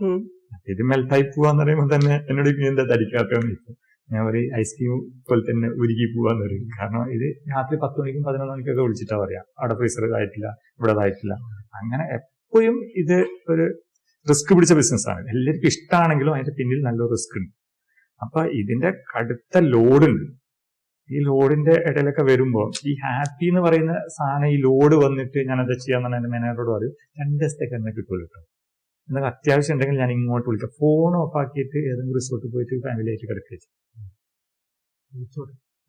ഇത് മെൽട്ടായി പോവാന്ന് പറയുമ്പോൾ തന്നെ എന്നോട് എന്താ ധരിക്കാത്തതെന്ന് ചോദിക്കും. ഞാൻ ഒരു ഐസ്ക്രീം പോലെ തന്നെ ഉരുകി പോവാന്ന് പറയും. കാരണം ഇത് രാത്രി 10 മണിക്കും 11 മണിക്കൊക്കെ വിളിച്ചിട്ടാ പറയാ, അവിടെ ഫ്രീസർ ഇതായിട്ടില്ല, ഇവിടെ ഇതായിട്ടില്ല. അങ്ങനെ എപ്പോഴും ഇത് ഒരു റിസ്ക് പിടിച്ച ബിസിനസ്സാണ്. എല്ലാവർക്കും ഇഷ്ടമാണെങ്കിലും അതിന്റെ പിന്നിൽ നല്ല റിസ്ക് ഉണ്ട്. അപ്പൊ ഇതിന്റെ കടുത്ത ലോഡുണ്ട്. ഈ ലോഡിന്റെ ഇടയിലൊക്കെ വരുമ്പോൾ ഈ ഹാപ്പി എന്ന് പറയുന്ന സാധനം, ഈ ലോഡ് വന്നിട്ട് ഞാൻ എന്താ ചെയ്യാന്ന് എന്റെ മാനേജറോട് പറയും, 2 ദിവസത്തേക്ക് എന്നെ കിട്ടുമല്ലോ കേട്ടോ, എന്തൊക്കെ അത്യാവശ്യം ഉണ്ടെങ്കിൽ ഞാൻ ഇങ്ങോട്ട് വിളിക്കാം. ഫോൺ ഓഫ് ആക്കിയിട്ട് ഏതെങ്കിലും റിസോർട്ടിൽ പോയിട്ട് ഫാമിലി ആയിട്ട് കിടക്കുക.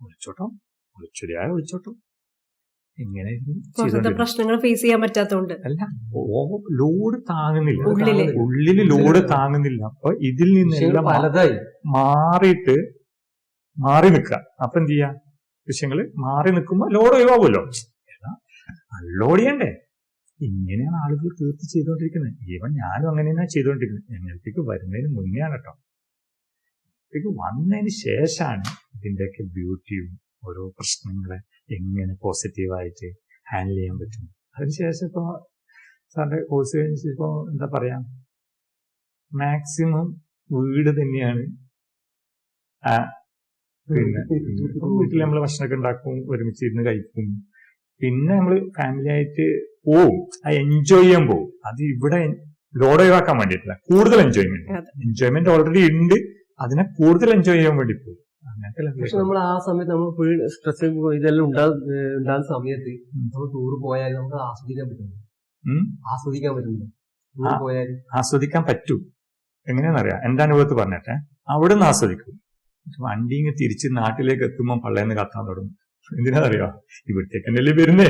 വിളിച്ചോട്ടോ ഇങ്ങനെ പ്രശ്നങ്ങൾ ഫേസ് ചെയ്യാൻ പറ്റാത്തതുകൊണ്ട് അല്ല, ലോഡ് താങ്ങുന്നില്ല, ഉള്ളില് ലോഡ് താങ്ങുന്നില്ല. അപ്പൊ ഇതിൽ നിന്നെല്ലാം പലതായി മാറി നിൽക്കുക. അപ്പൊ എന്ത് ചെയ്യാ, വിഷയങ്ങള് മാറി നിൽക്കുമ്പോ ലോഡ് ഒഴിവാകുമല്ലോ, അൺലോഡ് ചെയ്യണ്ടേ. ഇങ്ങനെയാണ് ആളുകൾ തീർത്ത് ചെയ്തുകൊണ്ടിരിക്കുന്നത്. ഈവൻ ഞാനും അങ്ങനെ തന്നെയാണ് ചെയ്തുകൊണ്ടിരിക്കുന്നത്. ഞങ്ങൾക്ക് വരുന്നതിന് മുന്നെയാണ് കേട്ടോ, ഇതിലേക്ക് വന്നതിന് ശേഷമാണ് ഇതിന്റെയൊക്കെ ബ്യൂട്ടിയും ഓരോ പ്രശ്നങ്ങളെ എങ്ങനെ പോസിറ്റീവായിട്ട് ഹാൻഡിൽ ചെയ്യാൻ പറ്റും. അതിനുശേഷം ഇപ്പൊ സാറിന്റെ കോഴ്സ് കഴിഞ്ഞിട്ട് ഇപ്പൊ എന്താ പറയാ, മാക്സിമം വീട് തന്നെയാണ്. പിന്നെ വീട്ടിൽ നമ്മൾ ഭക്ഷണമൊക്കെ ഉണ്ടാക്കും, ഒരുമിച്ച് ഇരുന്ന് കഴിക്കും. പിന്നെ നമ്മള് ഫാമിലി ആയിട്ട് പോവും, അത് എൻജോയ് ചെയ്യാൻ പോവും. അത് ഇവിടെ ലോഡ് ഒഴിവാക്കാൻ വേണ്ടിയിട്ടില്ല, കൂടുതൽ എൻജോയ്മെന്റ് ഓൾറെഡി ഉണ്ട്, അതിനെ കൂടുതൽ എൻജോയ് ചെയ്യാൻ വേണ്ടി പോകും. പക്ഷെ നമ്മൾ ആ സമയത്ത് നമ്മൾ ഫുൾ സ്ട്രെസ് ഇതെല്ലാം ഉണ്ടാകുന്ന സമയത്ത് നമ്മൾ ടൂർ പോയാൽ നമുക്ക് ആസ്വദിക്കാൻ പറ്റുന്നു. ടൂർ പോയാൽ ആസ്വദിക്കാൻ പറ്റും. എങ്ങനെയാണെന്നറിയാം, എന്റെ അനുഭവത്തിൽ പറഞ്ഞിട്ടെ, അവിടെ നിന്ന് ആസ്വദിക്കും. വണ്ടി ഇങ്ങ് തിരിച്ച് നാട്ടിലേക്ക് എത്തുമ്പോൾ പള്ളേന്ന് കത്താൻ തുടങ്ങും. എന്തിനാന്നറിയോ, ഇവിടത്തേക്ക് തന്നെയല്ലേ വരുന്നേ.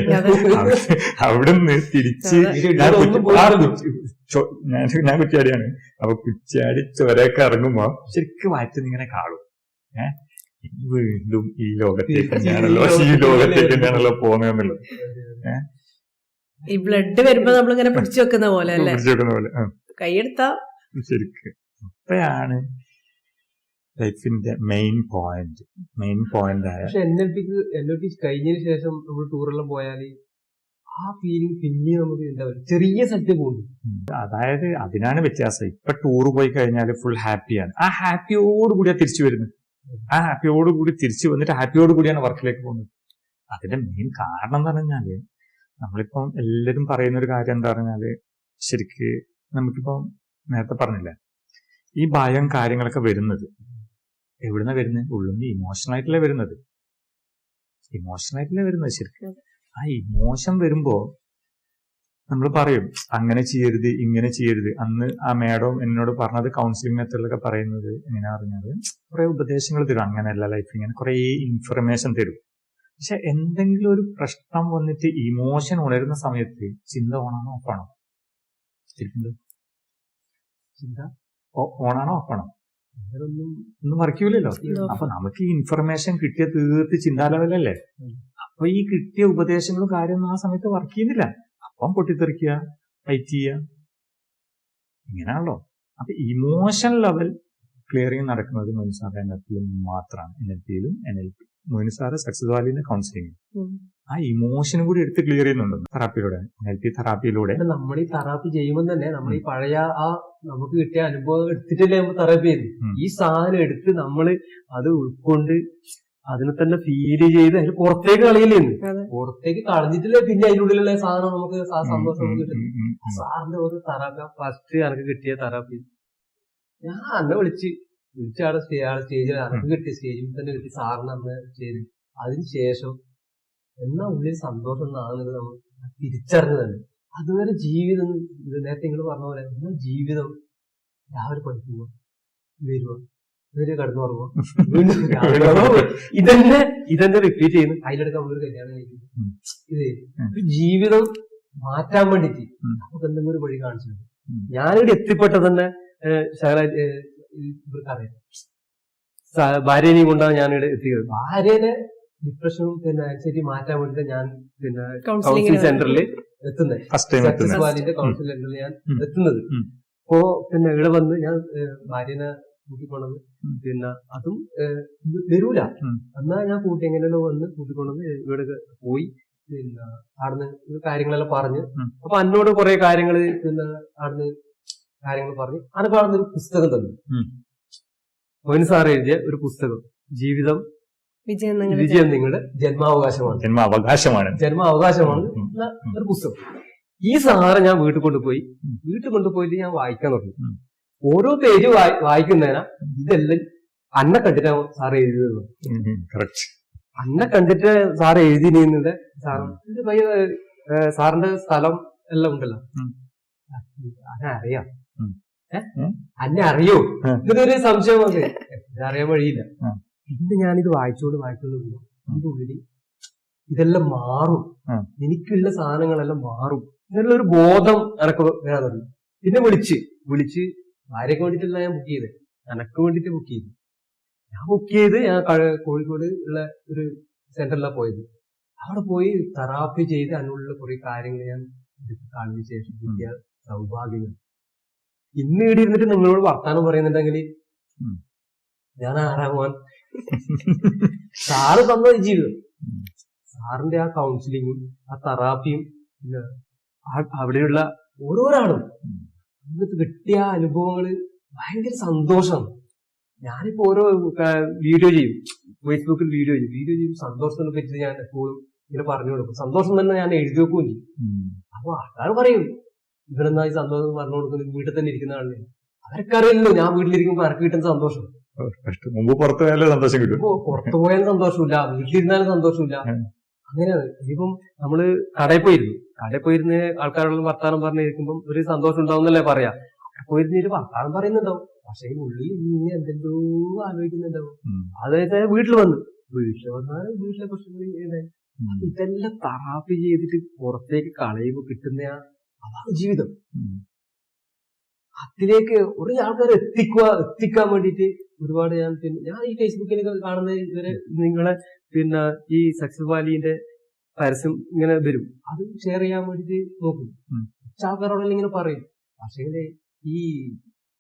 അവിടെ നിന്ന് തിരിച്ച് ഞാൻ കുറ്റിയാടിയാണ്. അപ്പൊ കുറ്റിയാടി ചുരയൊക്കെ ഇറങ്ങുമ്പോ ശരിക്കും വയറ്റിൽ ഇങ്ങനെ കാണും, വീണ്ടും ഈ ലോകത്തേക്ക് തന്നെയാണല്ലോ പോകുന്നതെന്നുള്ളത്. ഈ ബ്ലഡ് വരുമ്പോ നമ്മളിങ്ങനെ പിടിച്ചു വെക്കുന്ന പോലെ അല്ലേ, കൈയെടുത്താ ശരിക്കും. അപ്പോഴാണ് ലൈഫിന്റെ മെയിൻ പോയിന്റ് ആയ. പക്ഷെ NLP കഴിഞ്ഞതിന് ശേഷം നമ്മൾ ടൂറെല്ലാം പോയാൽ ആ ഫീലിംഗ് പിന്നെ നമുക്ക് എന്താ പറയുക, ചെറിയ സ്ഥലത്ത് പോകുന്നു. അതായത് അതിനാണ് വ്യത്യാസം. ഇപ്പൊ ടൂർ പോയി കഴിഞ്ഞാൽ ഫുൾ ഹാപ്പിയാണ്. ആ ഹാപ്പിയോടുകൂടിയാ തിരിച്ചു വരുന്നത്. ആ ഹാപ്പിയോടുകൂടി തിരിച്ചു വന്നിട്ട് ഹാപ്പിയോടുകൂടിയാണ് വർക്കിലേക്ക് പോകുന്നത്. അതിന്റെ മെയിൻ കാരണം എന്ന് പറഞ്ഞാല്, നമ്മളിപ്പം എല്ലാവരും പറയുന്ന ഒരു കാര്യം എന്താ പറഞ്ഞാല്, ശരിക്ക് നമുക്കിപ്പം നേരത്തെ പറഞ്ഞില്ലേ, ഈ ഭയം കാര്യങ്ങളൊക്കെ വരുന്നത് എവിടുന്ന വരുന്നത്? ഉള്ളിൽ നിന്ന് ഇമോഷണലായിട്ടല്ലേ വരുന്നത്. ശരിക്കും ആ ഇമോഷൻ വരുമ്പോ നമ്മൾ പറയും അങ്ങനെ ചെയ്യരുത്, ഇങ്ങനെ ചെയ്യരുത്. അന്ന് ആ മാഡം എന്നോട് പറഞ്ഞത് കൗൺസിലിംഗ് മെത്തേഡിലൊക്കെ പറയുന്നത് എങ്ങനെയാ പറഞ്ഞത്, കുറെ ഉപദേശങ്ങൾ തരും, അങ്ങനെയല്ല ലൈഫ് ഇങ്ങനെ കുറെ ഇൻഫർമേഷൻ തരും. പക്ഷെ എന്തെങ്കിലും ഒരു പ്രശ്നം വന്നിട്ട് ഇമോഷൻ ഉണരുന്ന സമയത്ത് ചിന്ത ഓണാണോ ഓഫാണോ? ചിന്ത ഓണാണോ ഓഫാണോ? ഒന്നും വർക്കൂലല്ലോ. അപ്പൊ നമുക്ക് ഈ ഇൻഫർമേഷൻ കിട്ടിയ തീർത്ത് ചിന്താലവലല്ലേ. അപ്പൊ ഈ കിട്ടിയ ഉപദേശങ്ങളും കാര്യമൊന്നും ആ സമയത്ത് വർക്ക് ചെയ്യുന്നില്ല. അപ്പം പൊട്ടിത്തെറിക്കുക, ഫൈറ്റ് ചെയ്യുക, ഇങ്ങനെയാണല്ലോ. അപ്പൊ ഇമോഷൻ ലെവൽ ക്ലിയറിംഗ് നടക്കുന്നത് മൊയിൻ സാറിന്റെ NLP മാത്രമാണ്. NLPയിലും മൊയിൻ സാറ് സക്സസ് വാലിന്റെ കൗൺസിലിംഗ് ആ ഇമോഷനും കൂടി എടുത്ത് ക്ലിയർ ചെയ്യുന്നുണ്ട് തെറാപ്പിയിലൂടെ, NLP തെറാപ്പിയിലൂടെ. നമ്മൾ ഈ തെറാപ്പി ചെയ്യുമ്പോൾ തന്നെ നമ്മൾ ഈ പഴയ ആ നമുക്ക് കിട്ടിയ അനുഭവം എടുത്തിട്ടല്ലേ നമ്മൾ തെറാപ്പി ചെയ്തു. ഈ സാധനം എടുത്ത് നമ്മള് അത് ഉൾക്കൊണ്ട് അതിനെ തന്നെ ഫീൽ ചെയ്ത് അതിന് പുറത്തേക്ക് കളയില്ലേന്ന്, പുറത്തേക്ക് കളഞ്ഞിട്ടില്ലേ പിന്നെ അതിനുള്ളിലുള്ള സാധനം നമുക്ക് ആ സന്തോഷം നമുക്ക് കിട്ടും. സാറിന്റെ ഒരു തെറാപ്പി ഫസ്റ്റ് എനിക്ക് കിട്ടിയ തെറാപ്പി ഞാൻ അന്നെ വിളിച്ചാടെ സ്റ്റേജിൽ എനിക്ക് കിട്ടിയ സ്റ്റേജിൽ തന്നെ കിട്ടി സാറിന് അന്ന് ചെയ്ത്. അതിനുശേഷം എന്നാ ഉള്ളിൽ സന്തോഷം എന്നാണ് നമ്മൾ തിരിച്ചറിഞ്ഞു തന്നെ. അതുവരെ ജീവിതം നേരത്തെ നിങ്ങൾ പറഞ്ഞ പോലെ എന്നാ ജീവിതം രാവിലെ പഠിക്കുക വരുക ഇവര് കടന്നുറങ്ങുക ഇതന്നെ റിപ്പീറ്റ് ചെയ്യുന്നു. അതിലിടക്ക് നമ്മളൊരു കല്യാണം കഴിക്കുന്നു. ഇത് ഒരു ജീവിതം മാറ്റാൻ വേണ്ടിട്ട് നമുക്ക് എന്തെങ്കിലും ഒരു വഴി കാണിച്ചു. ഞാനിവിടെ എത്തിപ്പെട്ടത് തന്നെ ഇവർക്കറിയാം, ഭാര്യനെയും കൊണ്ടാണ് ഞാനിവിടെ എത്തിയത്. ഭാര്യനെ ഡിപ്രഷനും പിന്നെ ആൻസൈറ്റി മാറ്റാൻ വേണ്ടിട്ട് ഞാൻ പിന്നെ കൗൺസിലിംഗ് സെന്ററിൽ എത്തുന്നത്, സക്സസ് വാലിന്റെ കൗൺസിലിംഗ് സെന്ററിൽ ഞാൻ എത്തുന്നത്. അപ്പോ പിന്നെ ഇവിടെ വന്ന് ഞാൻ ഭാര്യനെ കൂട്ടിക്കൊണ്ടത് പിന്നെ അതും വരൂല എന്നാ ഞാൻ കൂട്ടി എങ്ങനെയല്ലോ വന്ന് കൂട്ടിക്കൊണ്ടത് ഇവിടെ പോയി. പിന്നെ അവിടുന്ന് കാര്യങ്ങളെല്ലാം പറഞ്ഞ് അപ്പൊ എന്നോട് കുറെ കാര്യങ്ങള് പിന്നെ അവിടുന്ന് കാര്യങ്ങൾ പറഞ്ഞ് അനക്ക് അവിടുന്ന് ഒരു പുസ്തകം തന്നു. മൊയിൻ സാർ എഴുതിയ ഒരു പുസ്തകം, ജീവിതം വിജയം നിങ്ങളുടെ ജന്മാവകാശമാണ് ഒരു പുസ്തകം. ഈ സാറ് ഞാൻ വീട്ടിൽ കൊണ്ടുപോയിട്ട് ഞാൻ വായിക്കാൻ തുടങ്ങി. ഓരോ പേജ് വായിക്കുന്നതിനാ ഇതെല്ലാം അന്നെ കണ്ടിട്ടാ സാർ എഴുതിയത്. അന്നെ കണ്ടിട്ട് സാർ എഴുതിയിരുന്നത് സാറിന്റെ സ്ഥലം എല്ലാം ഉണ്ടല്ലോ, അന്നെ അറിയാം, അന്നെ അറിയോ ഇതൊരു സംശയം വന്നേ, അറിയാൻ വഴിയില്ല. പിന്നെ ഞാനിത് വായിച്ചോണ്ട് പോകുമ്പോ ഇതിന്റെ ഉള്ളിൽ ഇതെല്ലാം മാറും, എനിക്കുള്ള സാധനങ്ങളെല്ലാം മാറും എന്നുള്ളൊരു ബോധം എനക്ക് വരാൻ തുടങ്ങി. പിന്നെ വിളിച്ച് ഭാര്യക്ക് വേണ്ടിയിട്ടല്ല ഞാൻ ബുക്ക് ചെയ്തത്, എനക്ക് വേണ്ടിട്ട് ബുക്ക് ചെയ്തു. ഞാൻ കോഴിക്കോട് ഉള്ള ഒരു സെന്ററിലാണ് പോയത്. അവിടെ പോയി തെറാപ്പി ചെയ്ത് അതിനുള്ള കുറെ കാര്യങ്ങൾ ഞാൻ കാണുന്ന ശേഷം കിട്ടിയ സൗഭാഗ്യങ്ങൾ. ഇന്ന് ഇവിടെ ഇരുന്നിട്ട് നിങ്ങളോട് വർത്താനം പറയുന്നുണ്ടെങ്കിൽ ഞാൻ ആരാകുവാൻ സാറ് തന്ന ജീവിതം, സാറിന്റെ ആ കൗൺസിലിങ്ങും ആ തെറാപ്പിയും പിന്നെ അവിടെയുള്ള ഓരോരാളും നമുക്ക് കിട്ടിയ അനുഭവങ്ങള് ഭയങ്കര സന്തോഷമാണ്. ഞാനിപ്പോ ഓരോ വീഡിയോ ചെയ്യും, ഫേസ്ബുക്കിൽ വീഡിയോ ചെയ്യും സന്തോഷത്തിനെ പറ്റി ഞാൻ എപ്പോഴും ഇങ്ങനെ പറഞ്ഞു കൊടുക്കും. സന്തോഷം തന്നെ ഞാൻ എഴുതി വെക്കുകയും ചെയ്യും. അപ്പൊ ആൾക്കാർ പറയും ഇവരെന്നാ ഈ സന്തോഷം പറഞ്ഞു കൊടുക്കുന്നത്, വീട്ടിൽ തന്നെ ഇരിക്കുന്ന ആളിനെ അവർക്കറിയില്ലല്ലോ ഞാൻ വീട്ടിലിരിക്കുമ്പോ അവർക്ക് കിട്ടുന്ന സന്തോഷം. മുമ്പ് പുറത്തു പോയാലും സന്തോഷം കിട്ടും, പുറത്തു പോയാലും സന്തോഷമില്ല, വീട്ടിലിരുന്നാലും സന്തോഷമില്ല. അങ്ങനെയാണ്. ഇനിയിപ്പം നമ്മള് കടയിൽ പോയിരുന്ന് ആൾക്കാരോട് വർത്താനം പറഞ്ഞിരിക്കുമ്പം ഒരു സന്തോഷം ഉണ്ടാവുന്നല്ലേ പറയാ. പോയിരുന്നൊരു വർത്താനം പറയുന്നുണ്ടാവും, പക്ഷെ ഉള്ളിൽ ഇങ്ങനെ എന്തെല്ലോ ആലോചിക്കുന്നുണ്ടാവും. അതായത് വീട്ടിൽ വന്നാലും വീട്ടിലെ പ്രശ്നങ്ങൾ ഇതെല്ലാം തെറാപ്പി ചെയ്തിട്ട് പുറത്തേക്ക് കളയുമ്പോ കിട്ടുന്ന അതാണ് ജീവിതം. അതിലേക്ക് ഒരു ആൾക്കാരെ എത്തിക്കാൻ വേണ്ടിയിട്ട് ഒരുപാട് ഞാൻ ഈ ഫേസ്ബുക്കിൽ കാണുന്ന ഇവരെ നിങ്ങളെ പിന്നെ ഈ സക്സസ് വാലിന്റെ പരസ്യം ഇങ്ങനെ വരും, അത് ഷെയർ ചെയ്യാൻ വേണ്ടിട്ട് നോക്കും. ആൾക്കാരോടെല്ലാം ഇങ്ങനെ പറയും. പക്ഷേ ഈ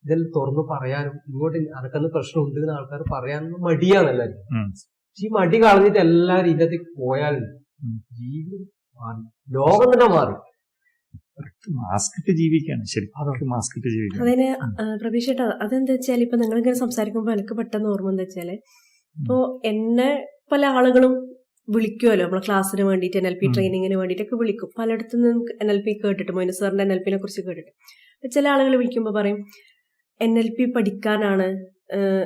ഇതെല്ലാം തുറന്നു പറയാനും ഇങ്ങോട്ട് അനക്കുന്ന പ്രശ്നം ഉണ്ട് എന്ന് ആൾക്കാർ പറയാനൊന്നും മടിയാണ് എല്ലാവരും. പക്ഷെ ഈ മടി കളഞ്ഞിട്ട് എല്ലാവരും ഇതിനകത്ത് പോയാലും ജീവിതം മാറി, ലോകം തന്നെ മാറി. മാസ്കിട്ട് ജീവിക്കാണ് ശരിക്കും, മാസ്കിട്ട് ജീവിക്കണം. അതിന് പ്രതീക്ഷ അതെന്താ വെച്ചാൽ ഇപ്പൊ നിങ്ങളിങ്ങനെ സംസാരിക്കുമ്പോ എനിക്ക് പെട്ടെന്ന് ഓർമ്മ എന്താ വെച്ചാല്, ഇപ്പോ എന്നെ പല ആളുകളും വിളിക്കുമല്ലോ നമ്മളെ ക്ലാസ്സിന് വേണ്ടിയിട്ട്, NLP ട്രെയിനിങ്ങിന് വേണ്ടിയിട്ടൊക്കെ വിളിക്കും. പലയിടത്തു നിന്നും NLP കേട്ടിട്ട്, മൊയിൻ സാറിന്റെ NLP കുറിച്ച് കേട്ടിട്ട് ചില ആളുകൾ വിളിക്കുമ്പോൾ പറയും NLP പഠിക്കാനാണ്,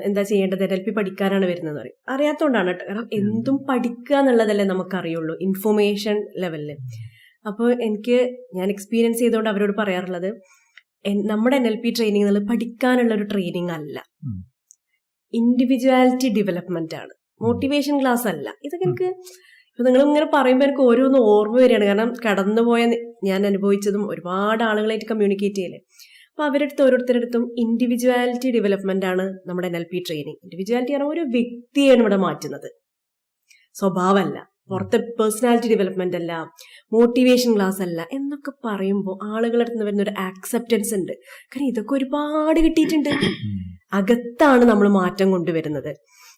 എന്താ ചെയ്യേണ്ടത്, NLP പഠിക്കാനാണ് വരുന്നത് പറയും. അറിയാത്തോണ്ടാണ് കേട്ടോ, കാരണം എന്തും പഠിക്കുക എന്നുള്ളതല്ലേ നമുക്കറിയുള്ളൂ ഇൻഫോർമേഷൻ ലെവലില്. അപ്പോൾ ഞാൻ എക്സ്പീരിയൻസ് ചെയ്തുകൊണ്ട് അവരോട് പറയാറുള്ളത്, നമ്മുടെ NLP ട്രെയിനിങ് എന്നുള്ളത് പഠിക്കാനുള്ള ഒരു ട്രെയിനിങ് അല്ല, ഇൻഡിവിജ്വാലിറ്റി ഡെവലപ്മെന്റ് ആണ്, മോട്ടിവേഷൻ ക്ലാസ് അല്ല. ഇതൊക്കെ എനിക്ക് ഇപ്പൊ നിങ്ങൾ ഇങ്ങനെ പറയുമ്പോൾ എനിക്ക് ഓരോന്ന് ഓർമ്മ വരികയാണ്. കാരണം കടന്നുപോയ ഞാൻ അനുഭവിച്ചതും ഒരുപാട് ആളുകളായിട്ട് കമ്മ്യൂണിക്കേറ്റ് ചെയ്യല്ലേ. അപ്പൊ ഓരോരുത്തരുടെ അടുത്തും ഇൻഡിവിജ്വാലിറ്റി ഡെവലപ്മെന്റ് ആണ് നമ്മുടെ NLP ട്രെയിനിങ്. ഇൻഡിവിജ്വാലിറ്റി ആണ്, ഒരു വ്യക്തിയാണ് ഇവിടെ മാറ്റുന്നത്, സ്വഭാവമല്ല, പുറത്തെ പേഴ്സണാലിറ്റി ഡെവലപ്മെന്റ് അല്ല, മോട്ടിവേഷൻ ക്ലാസ് അല്ല എന്നൊക്കെ പറയുമ്പോൾ ആളുകളുടെ അടുത്ത് നിന്ന് വരുന്ന ഒരു ആക്സെപ്റ്റൻസ് ഉണ്ട്. കാരണം ഇതൊക്കെ ഒരുപാട് കിട്ടിയിട്ടുണ്ട്. അകത്താണ് നമ്മൾ മാറ്റം കൊണ്ടുവരുന്നത്.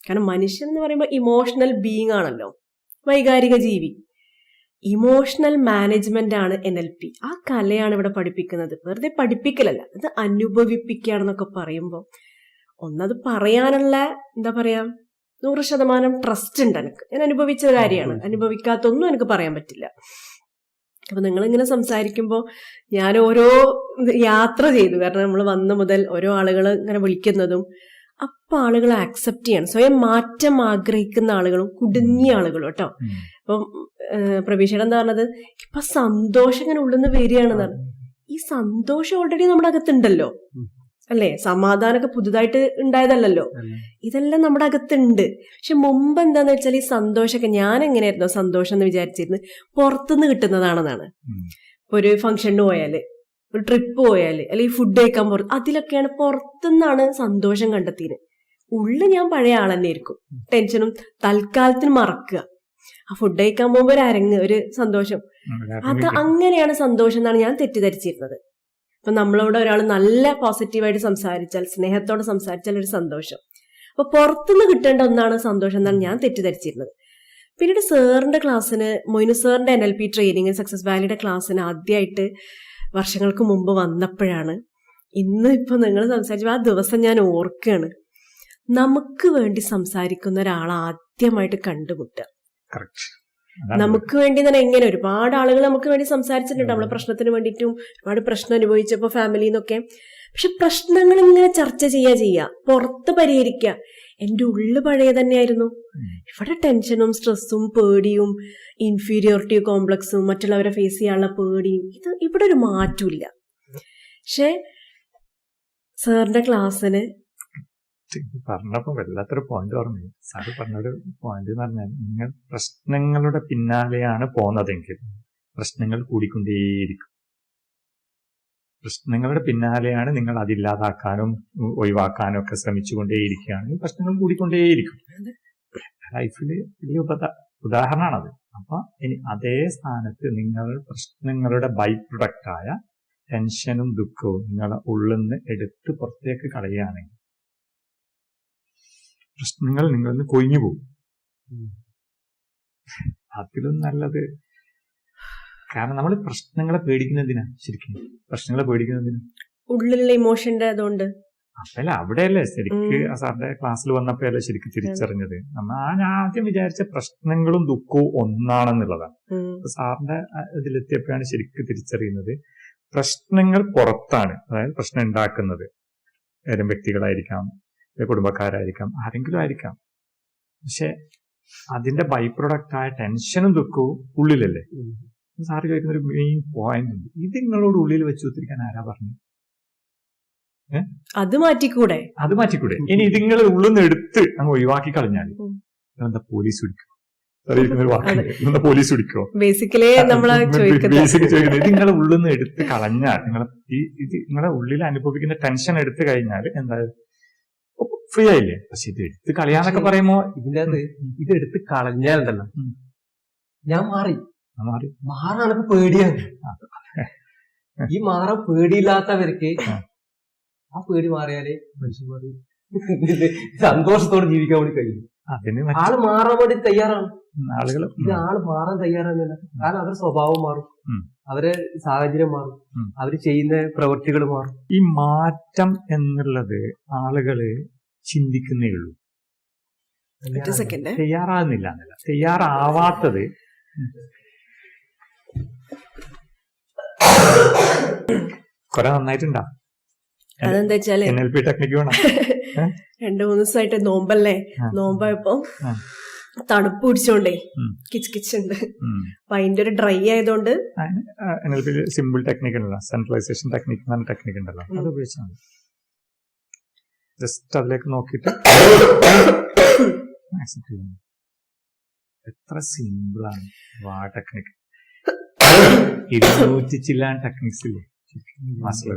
കാരണം മനുഷ്യൻ എന്ന് പറയുമ്പോൾ ഇമോഷണൽ ബീയിങ് ആണല്ലോ, വൈകാരിക ജീവി. ഇമോഷണൽ മാനേജ്മെന്റ് ആണ് NLP. ആ കലയാണ് ഇവിടെ പഠിപ്പിക്കുന്നത്. വെറുതെ പഠിപ്പിക്കലല്ല, അത് അനുഭവിപ്പിക്കുകയാണെന്നൊക്കെ പറയുമ്പോൾ ഒന്നത് പറയാനുള്ള എന്താ പറയാ 100% ട്രസ്റ്റ് ഉണ്ട് എനിക്ക്. ഞാൻ അനുഭവിച്ച ഒരു കാര്യമാണ്, അനുഭവിക്കാത്തൊന്നും എനിക്ക് പറയാൻ പറ്റില്ല. അപ്പൊ നിങ്ങളിങ്ങനെ സംസാരിക്കുമ്പോൾ ഞാൻ ഓരോ യാത്ര ചെയ്തു. കാരണം നമ്മൾ വന്ന മുതൽ ഓരോ ആളുകൾ ഇങ്ങനെ വിളിക്കുന്നതും അപ്പൊ ആളുകൾ ആക്സെപ്റ്റ് ചെയ്യണം. സ്വയം മാറ്റം ആഗ്രഹിക്കുന്ന ആളുകളും കുടുങ്ങിയ ആളുകളും കേട്ടോ. അപ്പം പ്രഭീഷയുടെ എന്താ പറഞ്ഞത്, ഇപ്പൊ സന്തോഷം ഇങ്ങനെ ഉള്ളിന്ന് വരികയാണെന്നാണ്. ഈ സന്തോഷം ഓൾറെഡി നമ്മുടെ അകത്തുണ്ടല്ലോ അല്ലേ? സമാധാനമൊക്കെ പുതുതായിട്ട് ഉണ്ടായതല്ലല്ലോ, ഇതെല്ലാം നമ്മുടെ അകത്തുണ്ട്. പക്ഷെ മുമ്പ് എന്താന്ന് വെച്ചാൽ ഈ സന്തോഷമൊക്കെ ഞാൻ എങ്ങനെയായിരുന്നോ സന്തോഷം എന്ന് വിചാരിച്ചിരുന്നത് പുറത്തുനിന്ന് കിട്ടുന്നതാണെന്നാണ്. ഇപ്പൊ ഒരു ഫംഗ്ഷന് പോയാല്, ഒരു ട്രിപ്പ് പോയാല്, അല്ലെങ്കിൽ ഫുഡ് കഴിക്കാൻ പുറത്ത്, അതിലൊക്കെയാണ് പുറത്തുനിന്നാണ് സന്തോഷം കണ്ടെത്തിയത്. ഉള്ളിൽ ഞാൻ പഴയ ആൾ തന്നെ ആയിരിക്കും, ടെൻഷനും തൽക്കാലത്തിന് മറക്കുക. ആ ഫുഡ് കഴിക്കാൻ പോകുമ്പോ ഒരു അരങ്ങ്, ഒരു സന്തോഷം, അത് അങ്ങനെയാണ് സന്തോഷം എന്നാണ് ഞാൻ തെറ്റിദ്ധരിച്ചിരുന്നത്. അപ്പൊ നമ്മളോട് ഒരാൾ നല്ല പോസിറ്റീവായിട്ട് സംസാരിച്ചാൽ, സ്നേഹത്തോടെ സംസാരിച്ചാൽ ഒരു സന്തോഷം. അപ്പൊ പുറത്തുനിന്ന് കിട്ടേണ്ട ഒന്നാണ് സന്തോഷം എന്നാണ് ഞാൻ തെറ്റിദ്ധരിച്ചിരുന്നത്. പിന്നീട് സാറിന്റെ ക്ലാസ്സിന്, മൊയ്നു സാറിന്റെ NLP ട്രെയിനിങ് സക്സസ് വാലിയുടെ ക്ലാസ്സിന് ആദ്യമായിട്ട് വർഷങ്ങൾക്ക് മുമ്പ് വന്നപ്പോഴാണ് ഇന്ന് ഇപ്പൊ നിങ്ങൾ സംസാരിച്ചു ആ ദിവസം ഞാൻ ഓർക്കുകയാണ്. നമുക്ക് വേണ്ടി സംസാരിക്കുന്ന ഒരാൾ ആദ്യമായിട്ട് കണ്ടുമുട്ടുക. നമുക്ക് വേണ്ടി തന്നെ എങ്ങനെ ഒരുപാട് ആളുകൾ നമുക്ക് വേണ്ടി സംസാരിച്ചിട്ടുണ്ട്, നമ്മളെ പ്രശ്നത്തിന് വേണ്ടിയിട്ടും ഒരുപാട് പ്രശ്നം അനുഭവിച്ചപ്പോ ഫാമിലിന്നൊക്കെ. പക്ഷെ പ്രശ്നങ്ങൾ ഇങ്ങനെ ചർച്ച ചെയ്യുക, പുറത്ത് പരിഹരിക്കുക. എന്റെ ഉള്ളിൽ പഴയ തന്നെയായിരുന്നു. ഇവിടെ ടെൻഷനും സ്ട്രെസ്സും പേടിയും ഇൻഫീരിയോറിറ്റി കോംപ്ലക്സും മറ്റുള്ളവരെ ഫേസ് ചെയ്യാനുള്ള പേടിയും, ഇത് ഇവിടെ ഒരു മാറ്റമില്ല. പക്ഷെ സാറിന്റെ ക്ലാസ്സിന് പറഞ്ഞപ്പോ വല്ലാത്തൊരു പോയിന്റ് ഓർമ്മ. സാറ് പറഞ്ഞൊരു പോയിന്റ് എന്ന് പറഞ്ഞാൽ, നിങ്ങൾ പ്രശ്നങ്ങളുടെ പിന്നാലെയാണ് പോകുന്നതെങ്കിൽ പ്രശ്നങ്ങൾ കൂടിക്കൊണ്ടേയിരിക്കും. പ്രശ്നങ്ങളുടെ പിന്നാലെയാണ് നിങ്ങൾ അതില്ലാതാക്കാനും ഒഴിവാക്കാനും ഒക്കെ ശ്രമിച്ചുകൊണ്ടേയിരിക്കുകയാണെങ്കിൽ പ്രശ്നങ്ങൾ കൂടിക്കൊണ്ടേയിരിക്കും. ലൈഫില് വലിയ ഉദാഹരണമാണത്. അപ്പൊ ഇനി അതേ സ്ഥാനത്ത് നിങ്ങൾ പ്രശ്നങ്ങളുടെ ബൈ പ്രൊഡക്റ്റായ ടെൻഷനും ദുഃഖവും നിങ്ങളെ ഉള്ളിൽ നിന്ന് എടുത്ത് പുറത്തേക്ക് കളയുകയാണെങ്കിൽ പ്രശ്നങ്ങൾ നിങ്ങളിൽ നിന്ന് കൊഴിഞ്ഞു പോകും. അതിലും നല്ലത്, കാരണം നമ്മൾ പ്രശ്നങ്ങളെ പേടിക്കുന്നതിനാ, ശരിക്കും പ്രശ്നങ്ങളെ പേടിക്കുന്നതിന് ഉള്ളിലുള്ള ഇമോഷന്റെ അതുകൊണ്ട് അതല്ല, അവിടെയല്ലേ ശരിക്ക് സാറിന്റെ ക്ലാസ്സിൽ വന്നപ്പോഴല്ലേ ശരിക്കും തിരിച്ചറിഞ്ഞത്. ഞാൻ ആദ്യം വിചാരിച്ച പ്രശ്നങ്ങളും ദുഃഖവും ഒന്നാണെന്നുള്ളതാണ്. സാറിന്റെ ഇതിലെത്തിയപ്പോഴാണ് ശരിക്കും തിരിച്ചറിയുന്നത് പ്രശ്നങ്ങൾ പുറത്താണ്. അതായത് പ്രശ്നം ഉണ്ടാക്കുന്നത് ഏതെങ്കിലും വ്യക്തികളായിരിക്കാം, കുടുംബക്കാരായിരിക്കാം, ആരെങ്കിലും ആയിരിക്കാം. പക്ഷെ അതിന്റെ ബൈ പ്രൊഡക്റ്റായ ടെൻഷനും ദുഃഖവും ഉള്ളിലല്ലേ. സാറ് ചോദിക്കുന്ന ഒരു മെയിൻ പോയിന്റ് ഉണ്ട്, ഇത് നിങ്ങളോട് ഉള്ളിൽ വെച്ച് ഒത്തിരിക്കാൻ ആരാ പറഞ്ഞു? അത് മാറ്റിക്കൂടെ? ഇനി ഇത് നിങ്ങൾ ഉള്ളിൽ നിന്ന് എടുത്ത് അങ്ങ് ഒഴിവാക്കി കളഞ്ഞാൽ എന്താ പോലീസ് പിടിക്കും? പോലീസ് പിടിക്കോ? ബേസിക്കലി ചോദിക്കുന്നത് ഇത് നിങ്ങളെ ഉള്ളിൽ നിന്ന് എടുത്ത് കളഞ്ഞാൽ, നിങ്ങളെ ഉള്ളിൽ അനുഭവിക്കുന്ന ടെൻഷൻ എടുത്തു കഴിഞ്ഞാൽ എന്താ ഫ്രീ ആയില്ലേ? പക്ഷെ ഇത് എടുത്ത് കളയാന്നൊക്കെ പറയുമ്പോ ഇതിന്റെ അത് ഇത് എടുത്ത് കളഞ്ഞാലുണ്ടല്ലോ, ഞാൻ മാറാനൊക്കെ പേടിയാണ്. ഈ മാറാൻ പേടിയില്ലാത്തവർക്ക് ആ പേടി മാറിയാലേ മനുഷ്യന്മാർ സന്തോഷത്തോടെ ജീവിക്കാൻ വേണ്ടി കഴിയും. ആള് മാറാൻ വേണ്ടി തയ്യാറാണ് ആളുകൾ. ഇത് ആള് മാറാൻ തയ്യാറാകുന്നില്ല. കാരണം അവരുടെ സ്വഭാവം മാറും, അവരെ സാഹചര്യം മാറും, അവര് ചെയ്യുന്ന പ്രവൃത്തികൾ മാറും. ഈ മാറ്റം എന്നുള്ളത് ആളുകള് ചിന്തിക്കുന്നേ ഉള്ളൂ, തയ്യാറാകുന്നില്ല എന്നല്ല. തയ്യാറാവാത്തത് കുറെ നന്നായിട്ടുണ്ടാ. അതെന്താ വെച്ചാല് NLP ടെക്നിക്ക് വേണം. 2-3 ദിവസമായിട്ട് നോമ്പല്ലേ, നോമ്പായപ്പോ തണുപ്പ് പിടിച്ചോണ്ടേ കിച്ച് അപ്പൊ അതിന്റെ ഒരു ഡ്രൈ ആയതുകൊണ്ട് NLP സിമ്പിൾ ടെക്നിക്ക് ഉണ്ടല്ലോ, സെൻട്രലൈസേഷൻ ടെക്നിക്ക് എന്ന് പറഞ്ഞ ടെക്നിക്ക് ഉണ്ടല്ലോ, അത് ഉപയോഗിച്ചാൽ മതി. ജസ്റ്റ് അതിലേക്ക് നോക്കിയിട്ട് ആക്സെപ്റ്റ് ചെയ്യുന്നു. എത്ര സിമ്പിളാണ് ആ ടെക്നിക്ക്. 200 ചില്ലാൻ ടെക്നിക്സ് ഇല്ലേ,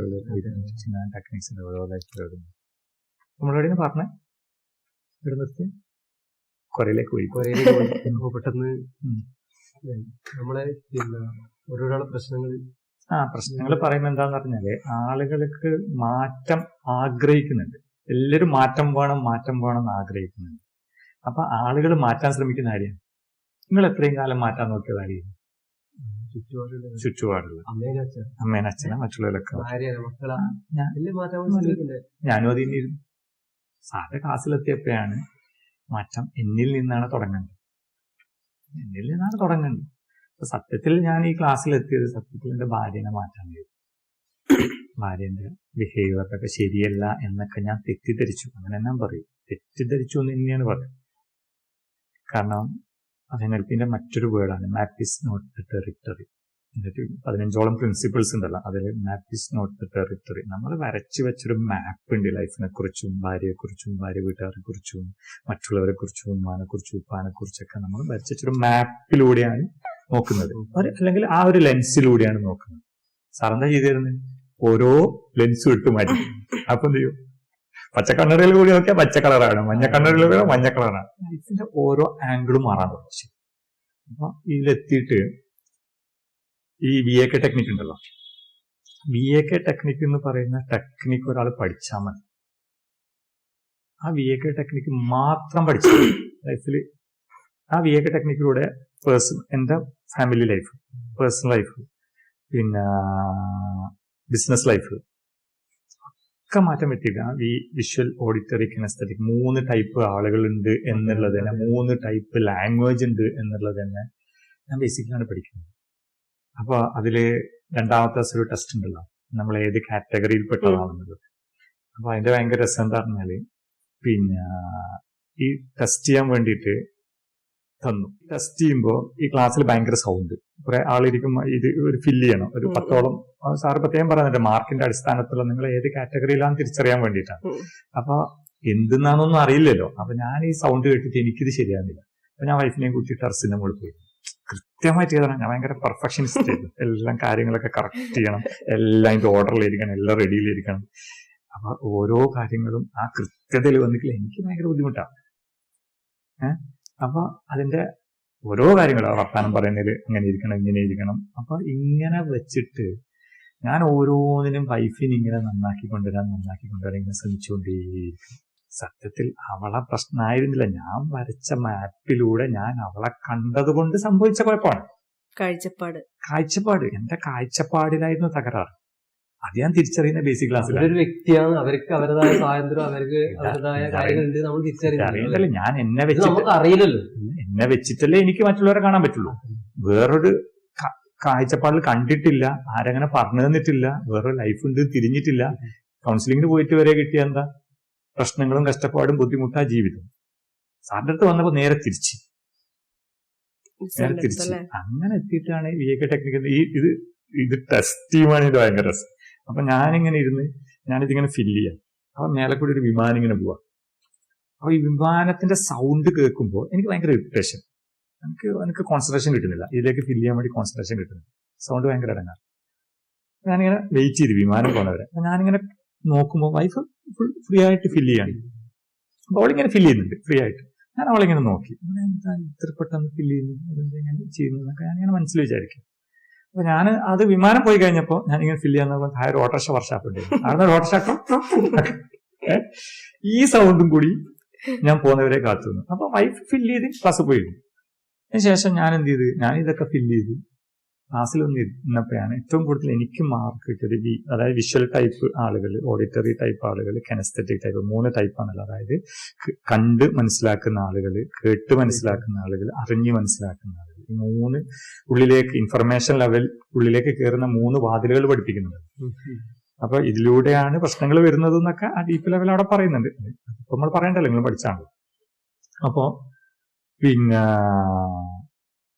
ടെക്നിക്സ് ഓരോ ലൈഫിലും. നമ്മളെവിടെ പറഞ്ഞ ഇവിടെ നിർത്തി കൊറയിലേക്ക് പോയി പെട്ടെന്ന് നമ്മളെ ഓരോരാളെ പ്രശ്നങ്ങൾ പറയുമ്പോ എന്താന്ന് പറഞ്ഞാല് ആളുകൾക്ക് മാറ്റം ആഗ്രഹിക്കുന്നുണ്ട്. എല്ലാവരും മാറ്റം വേണം എന്ന് ആഗ്രഹിക്കുന്നുണ്ട്. അപ്പൊ ആളുകൾ മാറ്റാൻ ശ്രമിക്കുന്ന കാര്യമാണ്. നിങ്ങൾ എത്രയും കാലം മാറ്റാൻ നോക്കിയത് ആരെയും? ചുറ്റുപാടുള്ള അമ്മേനെ അച്ഛനെ മറ്റുള്ളവരൊക്കെ. ഞാനും അതിന് സാറിന്റെ ക്ലാസ്സിലെത്തിയപ്പോഴാണ് മാറ്റം എന്നിൽ നിന്നാണ് തുടങ്ങേണ്ടത്. അപ്പൊ സത്യത്തിൽ ഞാൻ ഈ ക്ലാസ്സിലെത്തിയത് സത്യത്തിൽ എന്റെ ഭാര്യനെ മാറ്റാൻ കഴിയും. ഭാര്യന്റെ ബിഹേവിയറൊക്കെ ശരിയല്ല എന്നൊക്കെ ഞാൻ തെറ്റിദ്ധരിച്ചു. അങ്ങനെ ഞാൻ പറയും, തെറ്റിദ്ധരിച്ചു എന്ന് തന്നെയാണ് പറയുന്നത്. കാരണം അത് NLPന്റെ മറ്റൊരു വേർഡാണ്, map is not the territory. എന്നിട്ട് 15ഓളം പ്രിൻസിപ്പിൾസ് ഉണ്ടല്ലോ, അതിൽ map is not the territory. നമ്മൾ വരച്ചു വെച്ചൊരു മാപ്പ് ഉണ്ട് ലൈഫിനെ കുറിച്ചും ഭാര്യയെക്കുറിച്ചും ഭാര്യ വീട്ടുകാരെ കുറിച്ചും മറ്റുള്ളവരെ കുറിച്ചും ഉമ്മാനെ കുറിച്ചും ഉപ്പാനെ കുറിച്ചൊക്കെ നമ്മൾ വരച്ചു വെച്ചൊരു മാപ്പിലൂടെയാണ് നോക്കുന്നത്, അല്ലെങ്കിൽ ആ ഒരു ലെൻസിലൂടെയാണ് നോക്കുന്നത്. സാറെന്താ ചെയ്തിരുന്നത്? ഓരോ ലെൻസും ഇട്ട് മാറ്റി. അപ്പൊ എന്ത് ചെയ്യും? പച്ചക്കണ്ണറിൽ കൂടി നോക്കിയാൽ പച്ച കളറാണ്, മഞ്ഞ കണ്ണറിൽ കൂടി മഞ്ഞ കളറാണ്. ലൈഫിന്റെ ഓരോ ആംഗിളും മാറാൻ തുടങ്ങി. അപ്പൊ ഇതിലെത്തിയിട്ട് ഈ VAK ടെക്നിക്ക് ഉണ്ടല്ലോ, VAK ടെക്നിക്ക് എന്ന് പറയുന്ന ടെക്നിക്ക് ഒരാൾ പഠിച്ചാൽ മതി. ആ VAK ടെക്നിക്ക് മാത്രം പഠിച്ചാൽ ലൈഫിൽ ആ VAK ടെക്നിക്കിലൂടെ എന്റെ ഫാമിലി ലൈഫ്, പേഴ്സണൽ ലൈഫ്, പിന്നെ ബിസിനസ് ലൈഫ് ഒക്കെ മാറ്റം പറ്റിയില്ല. ഈ വിഷ്വൽ, ഓഡിറ്ററി, കിനസ്തെറ്റിക് 3 ടൈപ്പ് ആളുകളുണ്ട് എന്നുള്ളത് തന്നെ, 3 ടൈപ്പ് ലാംഗ്വേജ് ഉണ്ട് എന്നുള്ളത് തന്നെ ഞാൻ ബേസിക്കലാണ് പഠിക്കുന്നത്. അപ്പൊ അതില് രണ്ടാമത്തെ ഒരു ടെസ്റ്റ് ഉണ്ടല്ലോ, നമ്മൾ ഏത് കാറ്റഗറിയിൽ പെട്ടതാണെന്നത്. അപ്പൊ അതിന്റെ ഭയങ്കര രസം എന്താ പറഞ്ഞാല്, പിന്നെ ഈ ടെസ്റ്റ് ചെയ്യാൻ വേണ്ടിയിട്ട് തന്നു. ടെസ്റ്റ് ചെയ്യുമ്പോൾ ഈ ക്ലാസ്സിൽ ഭയങ്കര സൗണ്ട്, കുറെ ആളിരിക്കുമ്പോൾ ഇത് ഒരു ഫില്ല് ചെയ്യണം. ഒരു 10ഓളം സാറ് പ്രത്യേകം പറയുന്നുണ്ട്, മാർക്കിന്റെ അടിസ്ഥാനത്തിലുള്ള നിങ്ങൾ ഏത് കാറ്റഗറിയിലാണെന്ന് തിരിച്ചറിയാൻ വേണ്ടിയിട്ടാണ്. അപ്പൊ എന്തെന്നാണെന്നൊന്നും അറിയില്ലല്ലോ. അപ്പൊ ഞാൻ ഈ സൗണ്ട് കേട്ടിട്ട് എനിക്കിത് ശരിയാകുന്നില്ല. അപ്പൊ ഞാൻ വൈഫിനെയും കൂട്ടി ടെറസിന്റെ മുകളിൽ പോയി കൃത്യമായിട്ട് ചെയ്തതാണ്. ഞാൻ ഭയങ്കര പെർഫെക്ഷനിസ്റ്റ് ആയിരുന്നു. എല്ലാം കാര്യങ്ങളൊക്കെ കറക്റ്റ് ചെയ്യണം, എല്ലാം ഇതിന്റെ ഓർഡറിലിരിക്കണം, എല്ലാം റെഡിയിലിരിക്കണം. അപ്പൊ ഓരോ കാര്യങ്ങളും ആ കൃത്യതയിൽ വന്നിട്ടില്ല, എനിക്ക് ഭയങ്കര ബുദ്ധിമുട്ടാണ്. അപ്പൊ അതിന്റെ ഓരോ കാര്യങ്ങളും വർത്താനം പറയുന്നതിൽ അങ്ങനെ ഇരിക്കണം, ഇങ്ങനെ ഇരിക്കണം. അപ്പൊ ഇങ്ങനെ വെച്ചിട്ട് ഞാൻ ഓരോന്നിനും വൈഫിനെ ഇങ്ങനെ നന്നാക്കി കൊണ്ടുവരാൻ ഇങ്ങനെ ശ്രമിച്ചുകൊണ്ടേയിരിക്കും. സത്യത്തിൽ അവളെ പ്രശ്നമായിരുന്നില്ല, ഞാൻ വരച്ച മാപ്പിലൂടെ ഞാൻ അവളെ കണ്ടതുകൊണ്ട് സംഭവിച്ച കുഴപ്പമാണ്. കാഴ്ചപ്പാട് എന്റെ കാഴ്ചപ്പാടിലായിരുന്നു തകരാറ്. അത് ഞാൻ തിരിച്ചറിയുന്ന ബേസിക് ക്ലാസ്സിൽ. ഒരു വ്യക്തിയാണ്, അവർക്ക് അവരുടേതായ സ്വാതന്ത്ര്യം, അവർക്ക് അവരുടേതായ കാര്യങ്ങളുണ്ട്, നമ്മൾ തിരിച്ചറിയുന്നില്ല. ഞാൻ എന്നെ വെച്ചിട്ടല്ലേ എനിക്ക് മറ്റുള്ളവരെ കാണാൻ പറ്റുള്ളൂ. വേറൊരു കാഴ്ചപ്പാടിൽ കണ്ടിട്ടില്ല, ആരങ്ങനെ പറഞ്ഞു തന്നിട്ടില്ല, വേറൊരു ലൈഫ് ഉണ്ട് തിരിഞ്ഞിട്ടില്ല. കൗൺസിലിങ്ങിന് പോയിട്ട് വരെ കിട്ടിയ എന്താ പ്രശ്നങ്ങളും കഷ്ടപ്പാടും ബുദ്ധിമുട്ടാ ജീവിതം. സാറിന്റെ അടുത്ത് വന്നപ്പോ നേരെ തിരിച്ച് അങ്ങനെ എത്തിയിട്ടാണ് VAK ടെക്നിക്ക്. ഇത് ടെസ്റ്റ് ചെയ്യുവാണ്. ഇത് ഭയങ്കര രസം. അപ്പൊ ഞാനിങ്ങനെ ഇരുന്ന് ഞാനിതിങ്ങനെ ഫില്ല് ചെയ്യാം. അപ്പൊ മേലെ കൂടി ഒരു വിമാനം ഇങ്ങനെ പോവാ. അപ്പൊ ഈ വിമാനത്തിന്റെ സൗണ്ട് കേൾക്കുമ്പോൾ എനിക്ക് ഭയങ്കര ഇറിറ്റേഷൻ. എനിക്ക് കോൺസെൻട്രേഷൻ കിട്ടുന്നില്ല, ഇതിലേക്ക് ഫില്ല് ചെയ്യാൻ വേണ്ടി കോൺസെൻട്രേഷൻ കിട്ടുന്നില്ല. സൗണ്ട് ഭയങ്കര ഇടങ്ങാറ്. ഞാനിങ്ങനെ വെയിറ്റ് ചെയ്ത് വിമാനം പോകുന്നവരെ ഞാനിങ്ങനെ നോക്കുമ്പോൾ വൈഫ് ഫ്രീ ആയിട്ട് ഫില്ല് ചെയ്യാണ്. അപ്പൊ അവളിങ്ങനെ ഫില്ല് ചെയ്യുന്നുണ്ട് ഫ്രീ ആയിട്ട്. ഞാൻ അവളിങ്ങനെ നോക്കി, എന്താ ഇത്ര പെട്ടെന്ന് ഫില്ല് ചെയ്യുന്നു എന്നൊക്കെ ഞാനിങ്ങനെ മനസ്സിൽ വിചാരിക്കും. അപ്പൊ ഞാൻ അത് വിമാനം പോയി കഴിഞ്ഞപ്പോ ഞാനിങ്ങനെ ഫില്ല് ചെയ്യാൻ താഴെ ഒരു ഓട്ടോറിക്ഷ വർക്ക്ഷോപ്പ് ഉണ്ട്. അവിടെ ഒരു ഓട്ടോറിക്ഷ ഈ സൗണ്ടും കൂടി ഞാൻ പോകുന്നവരെ കാത്തുനിന്നു. അപ്പൊ വൈഫ് ഫില്ല് ചെയ്ത് ക്ലാസ് പോയിരുന്നു. അതിനുശേഷം ഞാൻ എന്ത് ചെയ്ത്, ഞാൻ ഇതൊക്കെ ഫില്ല് ചെയ്ത് ക്ലാസ്സിൽ വന്ന് ഇരുന്നപ്പോഴാണ് ഏറ്റവും കൂടുതൽ എനിക്ക് മാർക്ക് കിട്ടിയത്. അതായത് വിഷ്വൽ ടൈപ്പ് ആളുകൾ, ഓഡിറ്ററി ടൈപ്പ് ആളുകൾ, കെനസ്തെറ്റിക് ടൈപ്പ് 3 ടൈപ്പാണല്ലോ. അതായത് കണ്ട് മനസ്സിലാക്കുന്ന ആളുകൾ, കേട്ട് മനസ്സിലാക്കുന്ന ആളുകൾ, അറിഞ്ഞ് മനസ്സിലാക്കുന്ന ആളുകൾ. ഈ 3 ഉള്ളിലേക്ക് ഇൻഫർമേഷൻ ലെവൽ ഉള്ളിലേക്ക് കയറുന്ന 3 വാതിലുകൾ പഠിപ്പിക്കുന്നുണ്ട്. അപ്പൊ ഇതിലൂടെയാണ് പ്രശ്നങ്ങൾ വരുന്നത് എന്നൊക്കെ ആ ഡീപ്പ് ലെവൽ അവിടെ പറയുന്നുണ്ട്. ഇപ്പൊ നമ്മൾ പറയണ്ടല്ലോ, നിങ്ങൾ പഠിച്ചാണ്. അപ്പോ പിന്നെ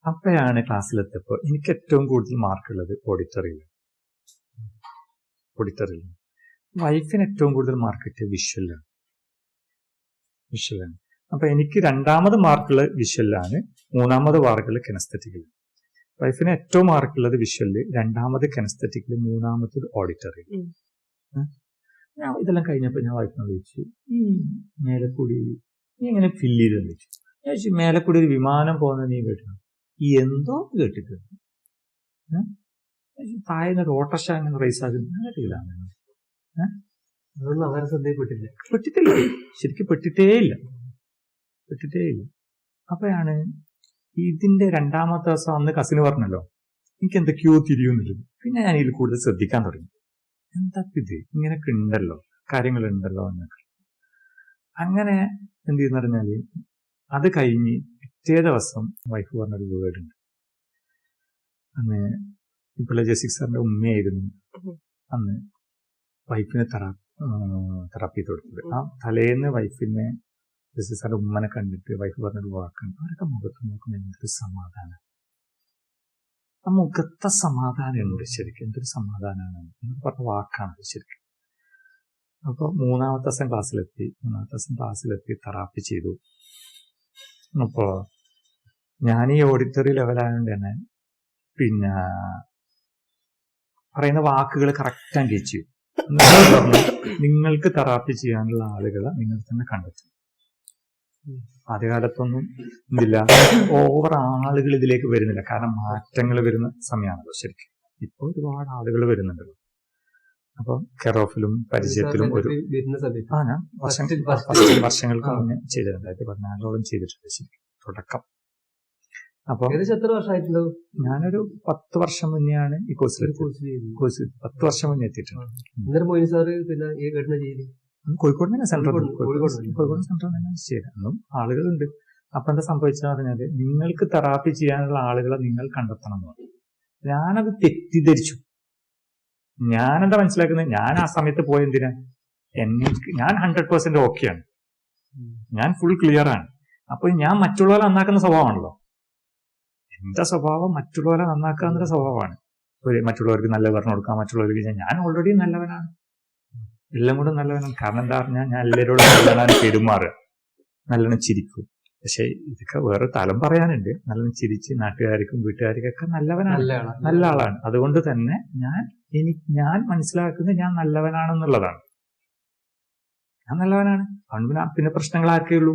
അപ്പോഴാണ് ക്ലാസ്സിലെത്തിയപ്പോൾ എനിക്ക് ഏറ്റവും കൂടുതൽ മാർക്കുള്ളത് ഓഡിറ്ററിയിൽ. വൈഫിന് ഏറ്റവും കൂടുതൽ മാർക്ക് കിട്ടിയ വിഷ്വലാണ്. അപ്പൊ എനിക്ക് 2ാമത് മാർക്കുള്ളത് വിഷ്വലാണ്, 3ാമത് മാർക്കുള്ളത് കെനസ്തെറ്റിക്കിൽ. വൈഫിന് ഏറ്റവും മാർക്കുള്ളത് വിഷ്വലില്, 2ാമത് കെനസ്തെറ്റിക്കിൽ, 3ാമത് ഓഡിറ്ററിയിൽ. ഞാൻ ഇതെല്ലാം കഴിഞ്ഞപ്പോൾ ഞാൻ വൈഫിനോട് ചോദിച്ചു, ഈ മേലക്കൂടി നീ എങ്ങനെ ഫില്ല് ചെയ്തെന്ന് ചോദിച്ചു. ഞാൻ ചോദിച്ചു, മേലക്കൂടി ഒരു വിമാനം പോകുന്നത് നീ കേട്ടിരുന്നു? എന്തോ കേട്ടിട്ടുണ്ട്. താഴ്ന്ന ഒരു ഓട്ടോറിക്ഷ അങ്ങനെ റേസ് ആകുന്ന കേട്ടില്ല. അതൊന്നും അവരെ ശ്രദ്ധയിൽപ്പെട്ടില്ല. പെട്ടിട്ടില്ല, ശരിക്കും പെട്ടിട്ടേയില്ല. അപ്പോഴാണ് ഇതിന്റെ രണ്ടാമത്തെ ദിവസം അന്ന് കസിന് പറഞ്ഞല്ലോ എനിക്ക് എന്തൊക്കെയോ തിരിയുന്നില്ല. പിന്നെ ഞാൻ ഇതിൽ കൂടുതൽ ശ്രദ്ധിക്കാൻ തുടങ്ങി. എന്താ ഇത് ഇങ്ങനെയൊക്കെ ഉണ്ടല്ലോ, കാര്യങ്ങളുണ്ടല്ലോ എന്നൊക്കെ. അങ്ങനെ എന്ത് ചെയ്യുന്ന പറഞ്ഞാല് അത് കഴിഞ്ഞ് പിറ്റേ ദിവസം വൈഫ് പറഞ്ഞൊരു വേർഡുണ്ട്. അന്ന് ഇപ്പോൾ ജെസിക് സാറിന്റെ ഉമ്മയായിരുന്നു അന്ന് വൈഫിന് തെറാപ്പി ചെയ്ത് കൊടുത്തത്. ആ തലേന്ന് വൈഫിനെ ജെസിക് സാറിന്റെ ഉമ്മനെ കണ്ടിട്ട് വൈഫ് പറഞ്ഞൊരു വാക്കുണ്ട്. അവരൊക്കെ മുഖത്ത് നോക്കുമ്പോൾ എന്തൊരു സമാധാനം, ആ മുഖത്തെ സമാധാനമുണ്ട് ശരിക്കും. എന്തൊരു സമാധാനമാണ് എന്ന് പറഞ്ഞ വാക്കാണ് ശരിക്കും. അപ്പൊ മൂന്നാമത്തെ ദിവസം ക്ലാസ്സിലെത്തി തെറാപ്പി ചെയ്തു. അപ്പോ ഞാൻ ഈ ഓഡിറ്ററി ലെവലായതുകൊണ്ട് തന്നെ പിന്നെ പറയുന്ന വാക്കുകൾ കറക്റ്റ് അംഗീകരിച്ചു. നിങ്ങൾക്ക് തെറാപ്പി ചെയ്യാനുള്ള ആളുകളെ നിങ്ങൾ തന്നെ കണ്ടെത്തും. ആദ്യകാലത്തൊന്നും ഇതില്ല, ഓവർ ആളുകൾ ഇതിലേക്ക് വരുന്നില്ല, കാരണം മാറ്റങ്ങൾ വരുന്ന സമയമാണല്ലോ ശരിക്കും. ഇപ്പോൾ ഒരുപാട് ആളുകൾ വരുന്നുണ്ടല്ലോ. അപ്പൊ കെയർ ഓഫിലും പരിചയത്തിലും ഒരു ഞാൻ വർഷങ്ങൾക്ക് മുന്നേ ചെയ്തിട്ടുണ്ട്. 2014 ചെയ്തിട്ടുണ്ട് ശരിക്കും തുടക്കം. അപ്പൊ എത്ര വർഷമായിട്ടുണ്ടോ? ഞാനൊരു 10 വർഷം മുന്നെയാണ് ഈ കോഴ്സ് 10 വർഷം മുന്നേ എത്തിയിട്ടുണ്ട്. കോഴിക്കോട് തന്നെ കോഴിക്കോട് സെന്ററിൽ തന്നെ ചെയ്തത്. അന്നും ആളുകളുണ്ട്. അപ്പൊ എന്താ സംഭവിച്ചെന്ന് പറഞ്ഞാല് നിങ്ങൾക്ക് തെറാപ്പി ചെയ്യാനുള്ള ആളുകളെ നിങ്ങൾ കണ്ടെത്തണം എന്ന് പറഞ്ഞു. ഞാനത് തെറ്റിദ്ധരിച്ചു. ഞാനെന്താ മനസ്സിലാക്കുന്നത്, ഞാൻ ആ സമയത്ത് പോയെന്തിനാ, ഞാൻ 100% ഓക്കെയാണ്, ഞാൻ ഫുൾ ക്ലിയർ ആണ്. അപ്പൊ ഞാൻ മറ്റുള്ളവരെ നന്നാക്കുന്ന സ്വഭാവമാണല്ലോ എന്റെ സ്വഭാവം. മറ്റുള്ളവരെ നന്നാക്കുക എന്നൊരു സ്വഭാവമാണ്. മറ്റുള്ളവർക്ക് നല്ല പറഞ്ഞു കൊടുക്കാം, മറ്റുള്ളവർക്ക് ഞാൻ ഓൾറെഡി നല്ലവനാണ്, എല്ലാം കൂടെ നല്ലവനാണ്. കാരണം എന്താ പറഞ്ഞാൽ ഞാൻ എല്ലാവരോടും നല്ലവനാണ് പെരുമാറുക, നല്ലോണം ചിരിക്കും. പക്ഷെ ഇതൊക്കെ വേറെ തലം പറയാനുണ്ട്. നല്ലോണം ചിരിച്ച് നാട്ടുകാർക്കും വീട്ടുകാർക്കൊക്കെ നല്ലവനാണ്, നല്ല ആളാണ്. അതുകൊണ്ട് തന്നെ ഞാൻ മനസ്സിലാക്കുന്നത് ഞാൻ നല്ലവനാണെന്നുള്ളതാണ്. ഞാൻ നല്ലവനാണ്. അതുകൊണ്ട് പിന്നെ പ്രശ്നങ്ങൾ ആർക്കേ ഉള്ളൂ,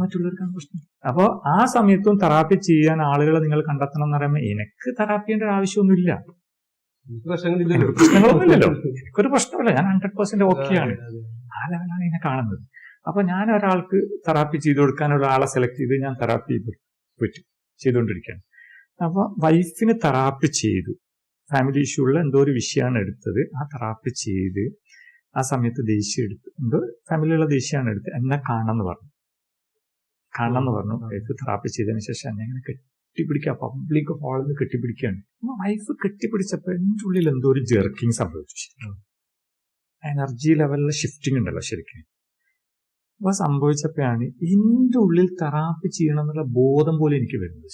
മറ്റുള്ളവർക്കാണ് പ്രശ്നം. അപ്പോ ആ സമയത്തും തെറാപ്പി ചെയ്യാൻ ആളുകളെ നിങ്ങൾ കണ്ടെത്തണം എന്ന് പറയുമ്പോൾ എനിക്ക് തെറാപ്പി ചെയ്യേണ്ട ഒരു ആവശ്യമൊന്നുമില്ല, പ്രശ്നങ്ങളൊന്നുമില്ലല്ലോ, എനിക്കൊരു പ്രശ്നമില്ല, ഞാൻ 100% ഓക്കെയാണ്. ആ ലെവലാണ് ഇതിനെ കാണുന്നത്. അപ്പൊ ഞാൻ ഒരാൾക്ക് തെറാപ്പി ചെയ്തു കൊടുക്കാൻ ഒരാളെ സെലക്ട് ചെയ്ത് ഞാൻ തെറാപ്പി ചെയ്തുകൊണ്ടിരിക്കുകയാണ്. അപ്പൊ വൈഫിന് തെറാപ്പി ചെയ്തു, ഫാമിലി ഇഷ്യൂ ഉള്ള എന്തോ ഒരു വിഷയമാണ് എടുത്തത്. ആ തെറാപ്പി ചെയ്ത് ആ സമയത്ത് ദേഷ്യം എടുത്ത്, എന്തോ ഫാമിലിയുള്ള ദേഷ്യമാണ് എടുത്ത് എന്നെ കാണണം എന്ന് പറഞ്ഞു. വൈഫ് തെറാപ്പി ചെയ്തതിനു ശേഷം എന്നെ ഇങ്ങനെ കെട്ടിപ്പിടിക്കുക, പബ്ലിക് ഹാളിൽ നിന്ന് കെട്ടിപ്പിടിക്കുകയാണ്. വൈഫ് കെട്ടിപ്പിടിച്ചപ്പോ എന്റെ ഉള്ളിൽ എന്തോ ഒരു ജെർക്കിങ് സംഭവിച്ചു. എനർജി ലെവലിലെ ഷിഫ്റ്റിംഗ് ഉണ്ടല്ലോ ശരിക്കും. അപ്പൊ സംഭവിച്ചപ്പോഴാണ് എന്റെ ഉള്ളിൽ തെറാപ്പി ചെയ്യണം എന്നുള്ള ബോധം പോലെ എനിക്ക് വരുന്നത്.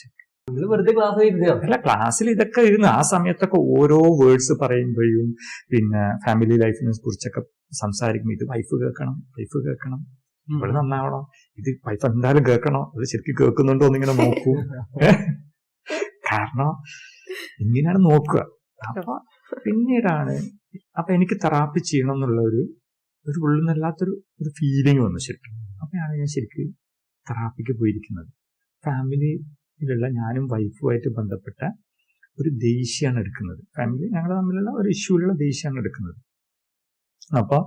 അല്ല, ക്ലാസ്സിൽ ഇതൊക്കെ ഇരുന്ന് ആ സമയത്തൊക്കെ ഓരോ വേർഡ്സ് പറയുമ്പോഴും പിന്നെ ഫാമിലി ലൈഫിനെ കുറിച്ചൊക്കെ സംസാരിക്കുമ്പോൾ ഇത് വൈഫ് കേൾക്കണം, ഇവിടെ നന്നാവണം, ഇത് വൈഫ് എന്തായാലും കേൾക്കണം, അത് ശരിക്കും കേൾക്കുന്നുണ്ടോ എന്നിങ്ങനെ നോക്കൂ. കാരണം ഇങ്ങനെയാണ് നോക്കുക. അപ്പൊ പിന്നീടാണ് എനിക്ക് തെറാപ്പി ചെയ്യണം എന്നുള്ള ഒരു ഉള്ളിൽ നിന്നല്ലാത്തൊരു ഫീലിംഗ് വന്നു ശരിക്കും. അപ്പോഴാണ് ഞാൻ ശരിക്കും തെറാപ്പിക്ക് പോയിരിക്കുന്നത്. ഫാമിലിയിലുള്ള ഞാനും വൈഫുമായിട്ട് ബന്ധപ്പെട്ട ഒരു ദേഷ്യമാണ് എടുക്കുന്നത്. ഫാമിലി ഞങ്ങൾ തമ്മിലുള്ള ഒരു ഇഷ്യൂലുള്ള ദേഷ്യമാണ് എടുക്കുന്നത്. അപ്പൊ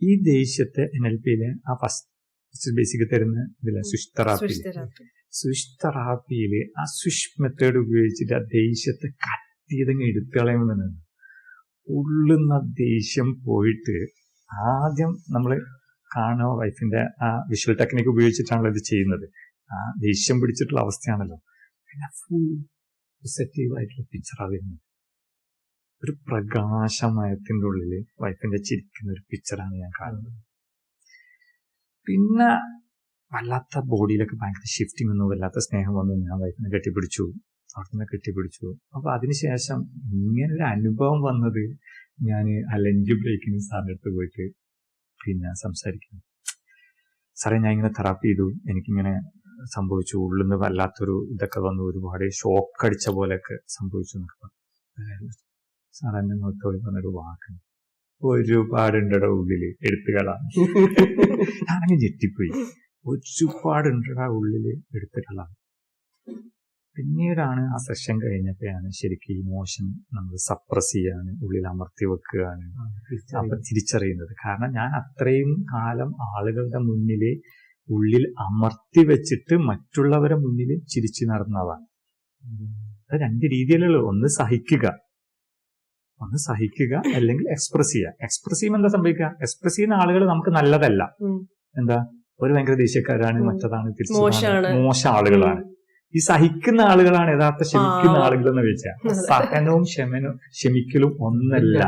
ഈ ദേഷ്യത്തെ NLPയിലെ ആ ഫസ്റ്റ് ബേസിക് തരുന്ന ഇതിലെ സ്വിഷ് തെറാപ്പിയില് ആ സ്വിഷ് മെത്തേഡ് ഉപയോഗിച്ചിട്ട് ആ ദേഷ്യത്തെ കട്ട് ചെയ്തങ്ങ് എടുത്തു കളയുമെന്നാണ്. ഉള്ളുന്ന ദേഷ്യം പോയിട്ട് ആദ്യം നമ്മൾ കാണുക വൈഫിന്റെ ആ വിഷ്വൽ ടെക്നിക്ക് ഉപയോഗിച്ചിട്ടാണല്ലോ ഇത് ചെയ്യുന്നത്. ആ ദേഷ്യം പിടിച്ചിട്ടുള്ള അവസ്ഥയാണല്ലോ. പിന്നെ ഫുൾ പോസിറ്റീവായിട്ടുള്ള പിക്ചറാണ് വരുന്നത്. ഒരു പ്രകാശമയത്തിന്റെ ഉള്ളില് വൈഫിന്റെ ചിരിക്കുന്ന ഒരു പിക്ചറാണ് ഞാൻ കാണുന്നത്. പിന്നെ വല്ലാത്ത ബോഡിയിലൊക്കെ ഭയങ്കര ഷിഫ്റ്റിംഗ് വന്നു, വല്ലാത്ത സ്നേഹം വന്നു. ഞാൻ വൈഫിനെ കെട്ടിപ്പിടിച്ചു. അപ്പൊ അതിനുശേഷം ഇങ്ങനൊരു അനുഭവം വന്നത് ഞാൻ ആ ലഞ്ച് ബ്രേക്കിന് സാറിന്റെ അടുത്ത് പോയിട്ട് പിന്നെ സംസാരിക്കുന്നു. സാറേ, ഞാൻ ഇങ്ങനെ തെറാപ്പി ചെയ്തു, എനിക്കിങ്ങനെ സംഭവിച്ചു, ഉള്ളിൽ നിന്ന് വല്ലാത്തൊരു ഇതൊക്കെ വന്നു, ഒരുപാട് ഷോക്ക് അടിച്ച പോലെയൊക്കെ സംഭവിച്ചു എന്നൊക്കെ പറഞ്ഞു. സാർ എന്നെ നോക്കി പറഞ്ഞൊരു വാക്ക്, ഒരുപാടുണ്ടോ ഉള്ളില് എടുത്തുകളാണ്. ഞാനങ്ങ് ഞെട്ടിപ്പോയി. ഒരുപാടുണ്ടോ ഉള്ളില് എടുത്തുകളാണ്. പിന്നീടാണ് ആ സെഷൻ കഴിഞ്ഞപ്പോഴാണ് ശരിക്കും ഇമോഷൻ നമ്മൾ സപ്രസ് ചെയ്യാണ്, ഉള്ളിൽ അമർത്തി വെക്കുകയാണ് അപ്പൊ തിരിച്ചറിയുന്നത്. കാരണം ഞാൻ അത്രയും കാലം ആളുകളുടെ മുന്നിൽ ഉള്ളിൽ അമർത്തി വെച്ചിട്ട് മറ്റുള്ളവരെ മുന്നിൽ ചിരിച്ചു നടന്നതാണ്. അത് രണ്ട് രീതിയിലുള്ളൂ. ഒന്ന് സഹിക്കുക അല്ലെങ്കിൽ എക്സ്പ്രസ് ചെയ്യുക. എക്സ്പ്രസ് ചെയ്യുമ്പോൾ എന്താ സംഭവിക്കുക? എക്സ്പ്രസ് ചെയ്യുന്ന ആളുകൾ നമുക്ക് നല്ലതല്ല. എന്താ, ഒരു ഭയങ്കര ദേഷ്യക്കാരാണ്, മറ്റതാണ് തിരിച്ചു മോശം ആളുകളാണ്. ഈ സഹിക്കുന്ന ആളുകളാണ് യഥാർത്ഥ ക്ഷമിക്കുന്ന ആളുകൾ എന്ന് വെച്ചാൽ. സഹനവും ക്ഷമിക്കലും ഒന്നല്ല,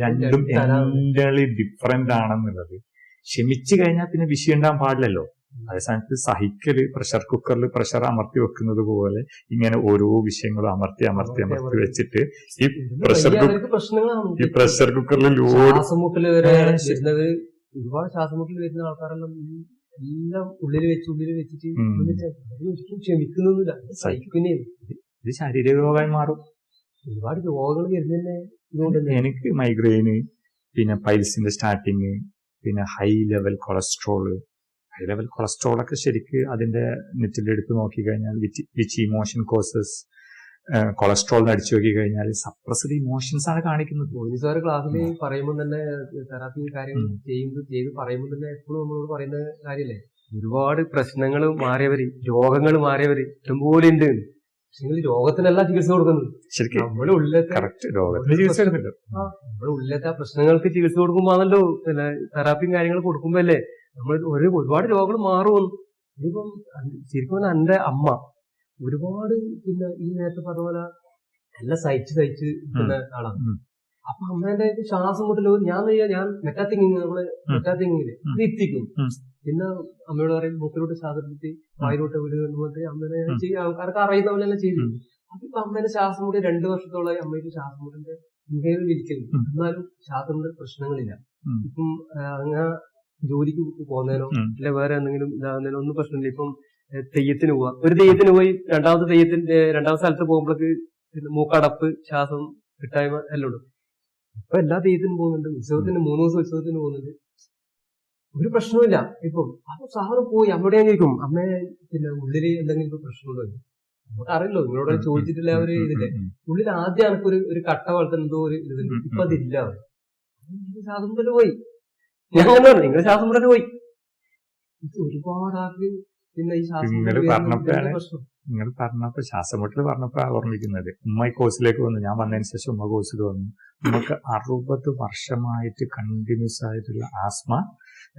രണ്ടും എൻ്റർലി ഡിഫറെന്റ് ആണെന്നുള്ളത്. ക്ഷമിച്ചു കഴിഞ്ഞാൽ പിന്നെ വിഷയം ഉണ്ടാകാൻ പാടില്ലല്ലോ. അതേസമയത്ത് സഹിക്കല് പ്രഷർ കുക്കറിൽ പ്രഷർ അമർത്തി വെക്കുന്നത് പോലെ ഇങ്ങനെ ഓരോ വിഷയങ്ങളും അമർത്തി വെച്ചിട്ട് ഈ പ്രഷർ കുക്കറിൽ ഒരുപാട് ശ്വാസമുട്ടൽ വരുന്ന ആൾക്കാരെല്ലാം എല്ലാം ഉള്ളിൽ വെച്ചിട്ട് ക്ഷമിക്കുന്നില്ല, സഹിക്കുന്നേ. ഇത് ശാരീരിക രോഗമായി മാറും. ഒരുപാട് രോഗങ്ങൾ വരുന്നതന്നെ ഇതുകൊണ്ട്. എനിക്ക് മൈഗ്രെയിന്, പിന്നെ പൈൽസിന്റെ സ്റ്റാർട്ടിങ്, പിന്നെ ഹൈ ലെവൽ കൊളസ്ട്രോളൊക്കെ ശരിക്ക് അതിന്റെ നെറ്റിലെടുത്ത് നോക്കിക്കഴിഞ്ഞാൽ വിച്ച് ഇമോഷൻ കോസസ് കൊളസ്ട്രോൾ അടിച്ചു നോക്കി കഴിഞ്ഞാൽ സപ്രസ്ഡ് ഇമോഷൻസ് ആണ് കാണിക്കുന്നത്. പോലീസുകാർ ക്ലാസ്സിൽ പറയുമ്പോൾ തന്നെ തെറാപ്പി കാര്യങ്ങൾ ചെയ്ത് പറയുമ്പോൾ തന്നെ എപ്പോഴും നമ്മളോട് പറയുന്ന കാര്യമല്ലേ, ഒരുപാട് പ്രശ്നങ്ങൾ മാറിയവര്, രോഗങ്ങൾ മാറിയവര് ഇഷ്ടംപോലെ ഉണ്ട്. പക്ഷെ രോഗത്തിനല്ല ചികിത്സ കൊടുക്കുന്നത്. ശരിക്കും നമ്മുടെ ഉള്ളിലത്തെ പ്രശ്നങ്ങൾക്ക് ചികിത്സ കൊടുക്കുമ്പോഴാണല്ലോ പിന്നെ തെറാപ്പിയും കാര്യങ്ങൾ കൊടുക്കുമ്പോ അല്ലേ നമ്മൾ ഒരുപാട് രോഗങ്ങൾ മാറും. ഇതിപ്പം ശരിക്കും പറഞ്ഞാൽ എന്റെ അമ്മ ഒരുപാട് പിന്നെ ഈ നേരത്തെ പറഞ്ഞ പോലെ എല്ലാം സഹിച്ച് പിന്നെ ആളാണ്. അപ്പൊ അമ്മേന്റെ ശ്വാസം മുട്ടലോ ഞാൻ മെറ്റാത്തിങ്ങിങ് മെറ്റാത്തിങ്ങില് ഇത് എത്തിക്കും. പിന്നെ അമ്മയോട് പറയും മൂക്കിലോട്ട് ശ്വാസം എടുത്തിട്ട് വായിലോട്ട് വിടുകൊണ്ട് അമ്മേനെ ആൾക്കാർക്ക് അറിയുന്ന പോലെ എല്ലാം ചെയ്തു. അപ്പൊ ഇപ്പൊ അമ്മേന്റെ ശ്വാസം മുട്ടി 2 വർഷത്തോളമായി അമ്മയ്ക്ക് ശ്വാസം മുട്ടിന്റെ ഇൻഹേലർ വിരിക്കുന്നു. എന്നാലും ശ്വാസം മുട്ടൽ പ്രശ്നങ്ങളില്ല. ഇപ്പം അങ്ങനെ ജോലിക്ക് പോകുന്നതിനോ അല്ലെ വേറെ എന്തെങ്കിലും ഇതാകുന്നതിനോ ഒന്നും പ്രശ്നമില്ല. ഇപ്പം തെയ്യത്തിന് പോവാ, ഒരു തെയ്യത്തിന് പോയി രണ്ടാമത്തെ സ്ഥലത്ത് പോകുമ്പോഴേക്ക് മൂക്കടപ്പ്, ശ്വാസം കിട്ടായ്മ എല്ലാം ഉണ്ട്. ഇപ്പൊ എല്ലാ തെയ്യത്തിനും പോകുന്നുണ്ട്, ഉത്സവത്തിന് 3 ദിവസം ഉത്സവത്തിന് പോകുന്നുണ്ട്, ഒരു പ്രശ്നമില്ല. ഇപ്പം അപ്പൊ സാധനം പോയി അമ്മയോട് ഞാൻ ചോദിക്കും, അമ്മയെ പിന്നെ ഉള്ളില് എന്തെങ്കിലും ഇപ്പൊ പ്രശ്നമുണ്ടോ? നമുക്ക് അറിയില്ലോ, നിങ്ങളോട് ചോദിച്ചിട്ടില്ല അവര് ഇതില്ലേ ഉള്ളിൽ ആദ്യം എനിക്കൊരു ഒരു കട്ട പോലത്തെ എന്തോ ഒരു ഇതുണ്ട്. ഇപ്പൊ അതില്ല. ശ്വാസം മുട്ടല് പോയി. ഞാൻ അങ്ങനെ പറഞ്ഞു, നിങ്ങൾ ശ്വാസം മുട്ടല് പോയി. ഇത് ഒരുപാട് ആൾക്ക് പിന്നെ ഈ ശ്വാസം നിങ്ങൾ പറഞ്ഞപ്പോ ശ്വാസം മുട്ടൽ പറഞ്ഞപ്പോ ഓർമ്മിക്കുന്നത്, ഉമ്മ ഈ കോഴ്സിലേക്ക് വന്നു. ഞാൻ വന്നതിന് ശേഷം ഉമ്മ കോഴ്സിൽ വന്നു. നമുക്ക് 60 വർഷമായിട്ട് കണ്ടിന്യൂസ് ആയിട്ടുള്ള ആസ്മ